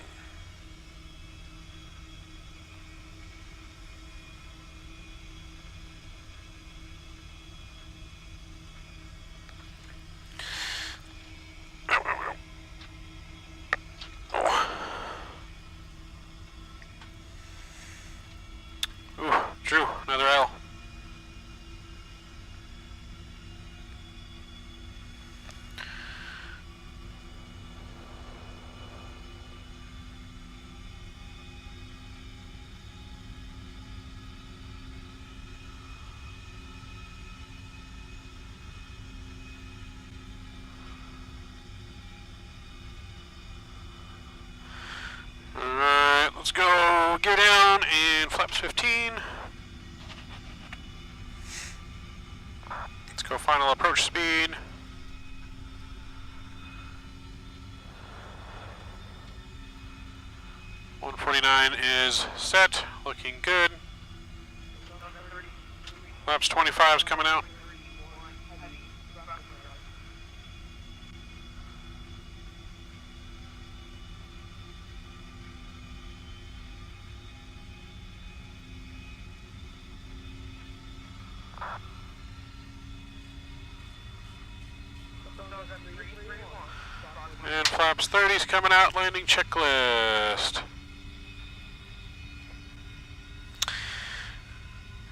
Another L. Alright, let's go gear down and flaps 15. Go final approach speed. 149 is set, looking good. Flaps 25 is coming out. And flaps 30 is coming out, landing checklist.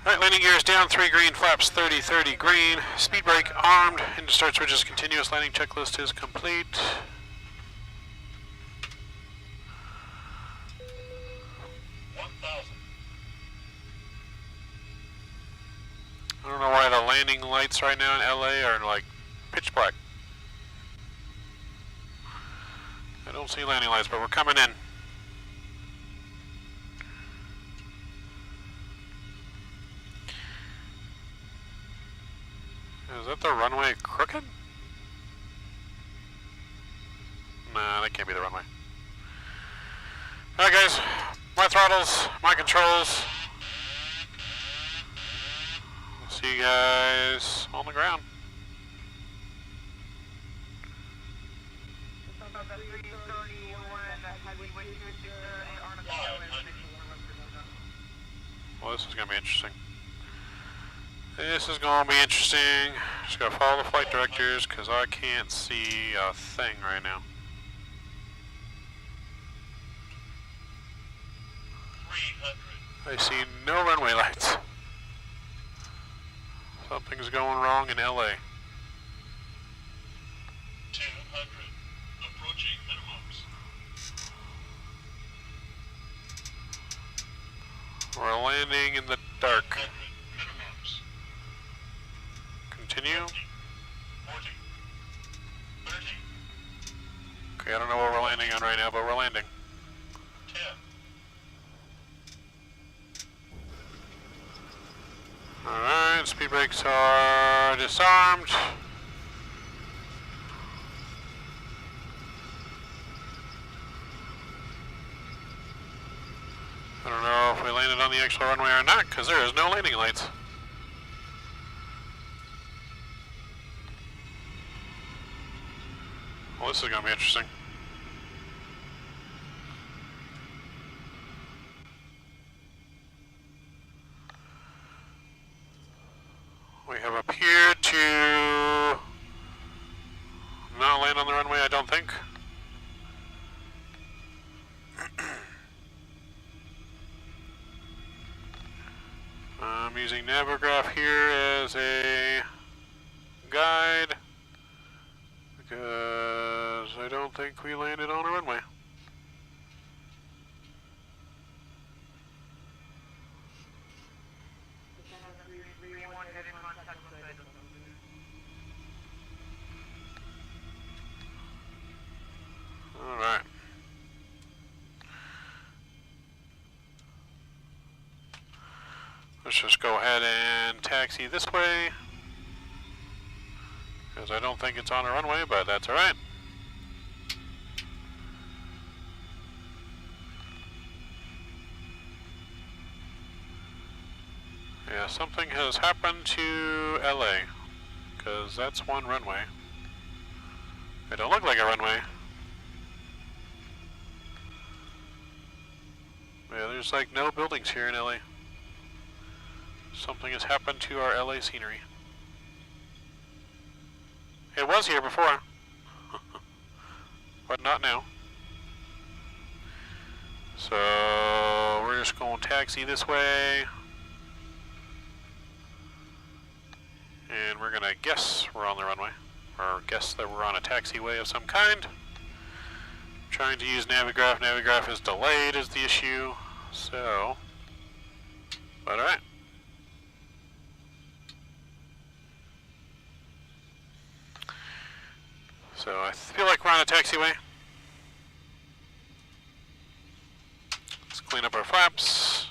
Alright, landing gear is down, 3 green, flaps 30, 30 green. Speed brake armed, into start switches continuous, landing checklist is complete. 1,000. I don't know why the landing lights right now in LA are like pitch black. I don't see landing lights, but we're coming in. Is that the runway crooked? Nah, that can't be the runway. Alright guys, my throttles, my controls. See you guys on the ground. Well, this is going to be interesting. This is going to be interesting. Just got to follow the flight directors because I can't see a thing right now. 300. I see no runway lights. Something's going wrong in LA. 200. Approaching minimums. We're landing in the dark. 100 minimums. Continue. 50. 40. 30. Okay, I don't know what we're landing on right now, but we're landing. 10. Alright, speed brakes are disarmed. I don't know if we landed on the actual runway or not, because there is no landing lights. Well, this is going to be interesting. We have appeared to not land on the runway, I don't think. I'm using Navigraph here as a guide because I don't think we landed on a runway. Alright. Let's just go ahead and taxi this way, because I don't think it's on a runway, but that's alright. Yeah, something has happened to LA, because that's one runway. It don't look like a runway. Yeah, there's like no buildings here in LA. Something has happened to our LA scenery. It was here before, but not now. So we're just going to taxi this way. And we're going to guess we're on the runway, or guess that we're on a taxiway of some kind. Trying to use Navigraph. Navigraph is delayed is the issue. So, but alright. So I feel like we're on a taxiway. Let's clean up our flaps.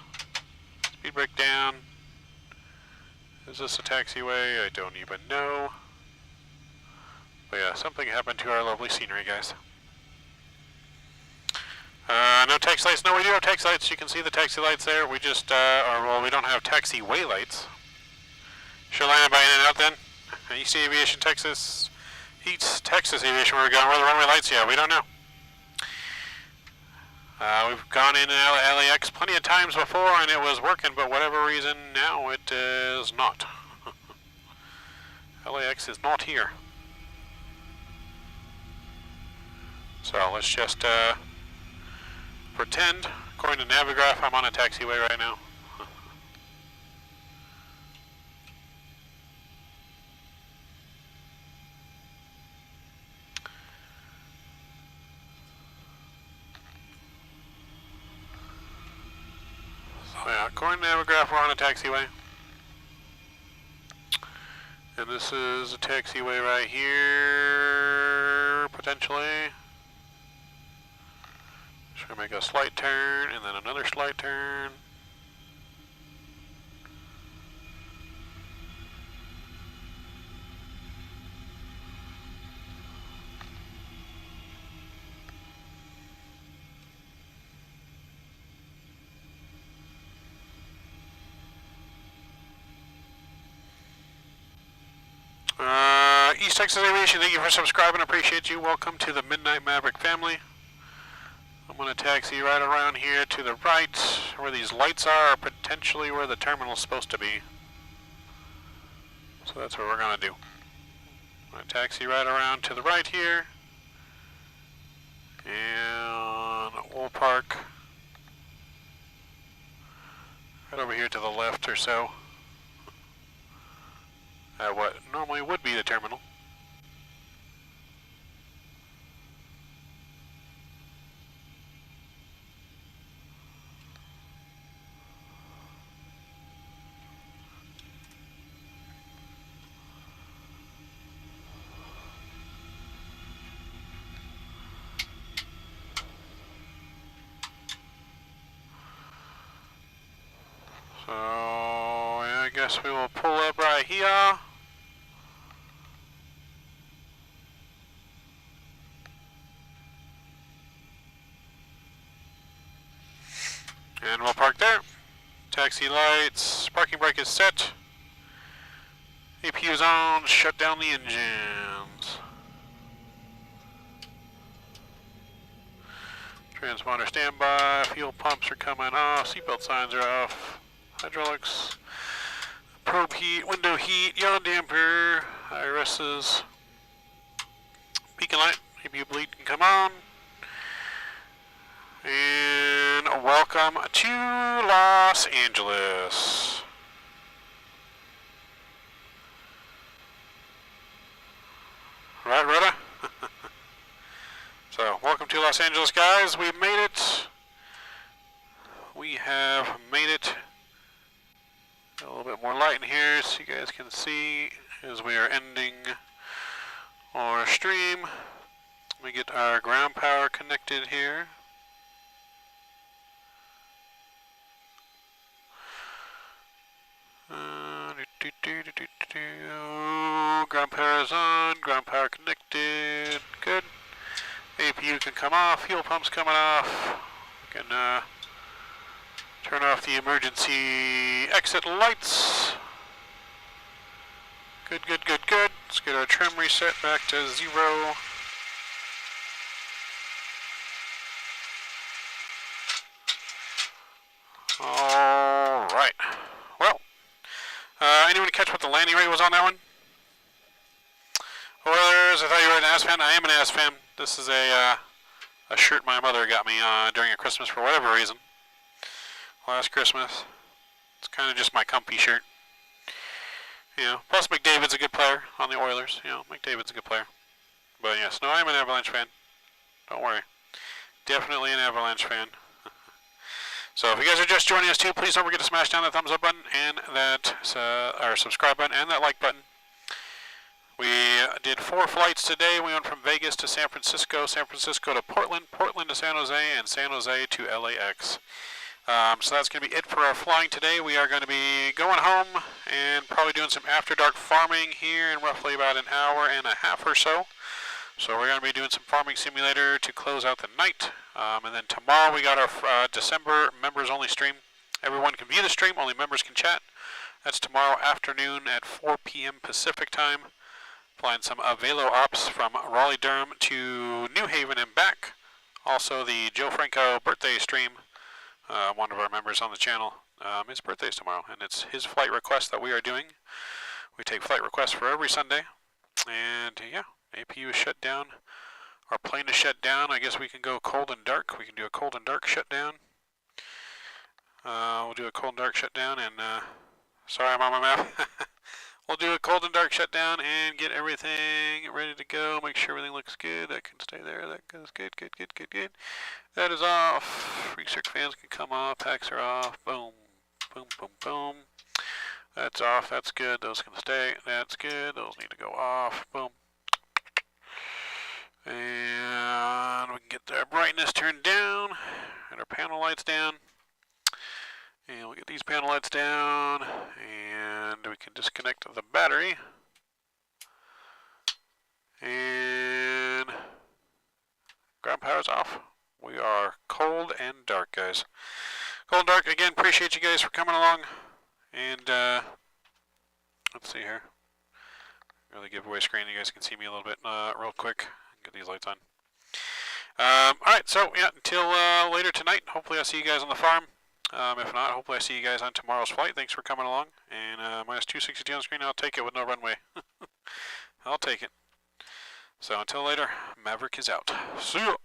Speed brake down. Is this a taxiway? I don't even know. But yeah, something happened to our lovely scenery, guys. No taxi lights. No, we do have taxi lights. You can see the taxi lights there. We just, well, we don't have taxiway lights. Should land by in and out then. East Aviation, Texas. East Texas Aviation, where we're going. Where are the runway lights? Yeah, we don't know. We've gone in and out of LAX plenty of times before and it was working, but whatever reason now it is not. LAX is not here. So let's just pretend, according to Navigraph, I'm on a taxiway right now. Yeah, according to Navigraph, we're on a taxiway. And this is a taxiway right here, potentially. Just gonna make a slight turn, and then another slight turn. East Texas Aviation, thank you for subscribing. Appreciate you. Welcome to the Midnight Maverick family. I'm going to taxi right around here to the right, where these lights are, potentially where the terminal's supposed to be. So that's what we're going to do. I'm going to taxi right around to the right here. And we'll park right over here to the left or so. At what normally would be the terminal. So yeah, I guess we will pull up right here. And we'll park there. Taxi lights, parking brake is set. APU's on, shut down the engines. Transponder standby, fuel pumps are coming off, seatbelt signs are off. Hydraulics, probe heat, window heat, yaw damper, irises. Beacon light, APU bleed can come on. And welcome to Los Angeles. Right, Rhoda? So, welcome to Los Angeles, guys. We made it. We have made it. A little bit more light in here so you guys can see as we are ending our stream. Let me get our ground power connected here. Ground power is on, ground power connected, good. APU can come off, fuel pump's coming off. We can turn off the emergency exit lights. Good, good, good, good. Let's get our trim reset back to 0. Alright. Well, anyone catch what the landing rate was on that one? Oilers, I thought you were an ass fan. I am an ass fan. This is a shirt my mother got me during a Christmas for whatever reason. Last Christmas. It's kind of just my comfy shirt. You know, plus McDavid's a good player on the Oilers. You know, McDavid's a good player. But yes, no, I'm an Avalanche fan. Don't worry. Definitely an Avalanche fan. So if you guys are just joining us too, please don't forget to smash down that thumbs up button and that our subscribe button and that like button. We did 4 flights today. We went from Vegas to San Francisco, San Francisco to Portland, Portland to San Jose, and San Jose to LAX. So that's going to be it for our flying today. We are going to be going home and probably doing some after dark farming here in roughly about an hour and a half or so. So we're going to be doing some farming simulator to close out the night. And then tomorrow we got our December members only stream. Everyone can view the stream, only members can chat. That's tomorrow afternoon at 4 p.m. Pacific time. Flying some Velo ops from Raleigh-Durham to New Haven and back. Also the Joe Franco birthday stream. One of our members on the channel, his birthday's tomorrow, and it's his flight request that we are doing. We take flight requests for every Sunday. And yeah, APU is shut down. Our plane is shut down. I guess we can go cold and dark. We can do a cold and dark shutdown. We'll do a cold and dark shutdown, and sorry, Mama Map. We'll do a cold and dark shutdown and get everything ready to go. Make sure everything looks good. That can stay there. That goes good, good, good, good, good. That is off. Research fans can come off. Packs are off. Boom. Boom, boom, boom. That's off. That's good. Those can stay. That's good. Those need to go off. Boom. And we can get our brightness turned down and our panel lights down. And we'll get these panel lights down and we can disconnect the battery. And ground power's off. We are cold and dark, guys. Cold and dark. Again, appreciate you guys for coming along. And let's see here. Go to the giveaway screen. You guys can see me a little bit real quick. Get these lights on. Alright, so yeah, until later tonight. Hopefully I'll see you guys on the farm. If not, hopefully I see you guys on tomorrow's flight. Thanks for coming along. And minus 262 on the screen, I'll take it with no runway. I'll take it. So until later, Maverick is out. See ya!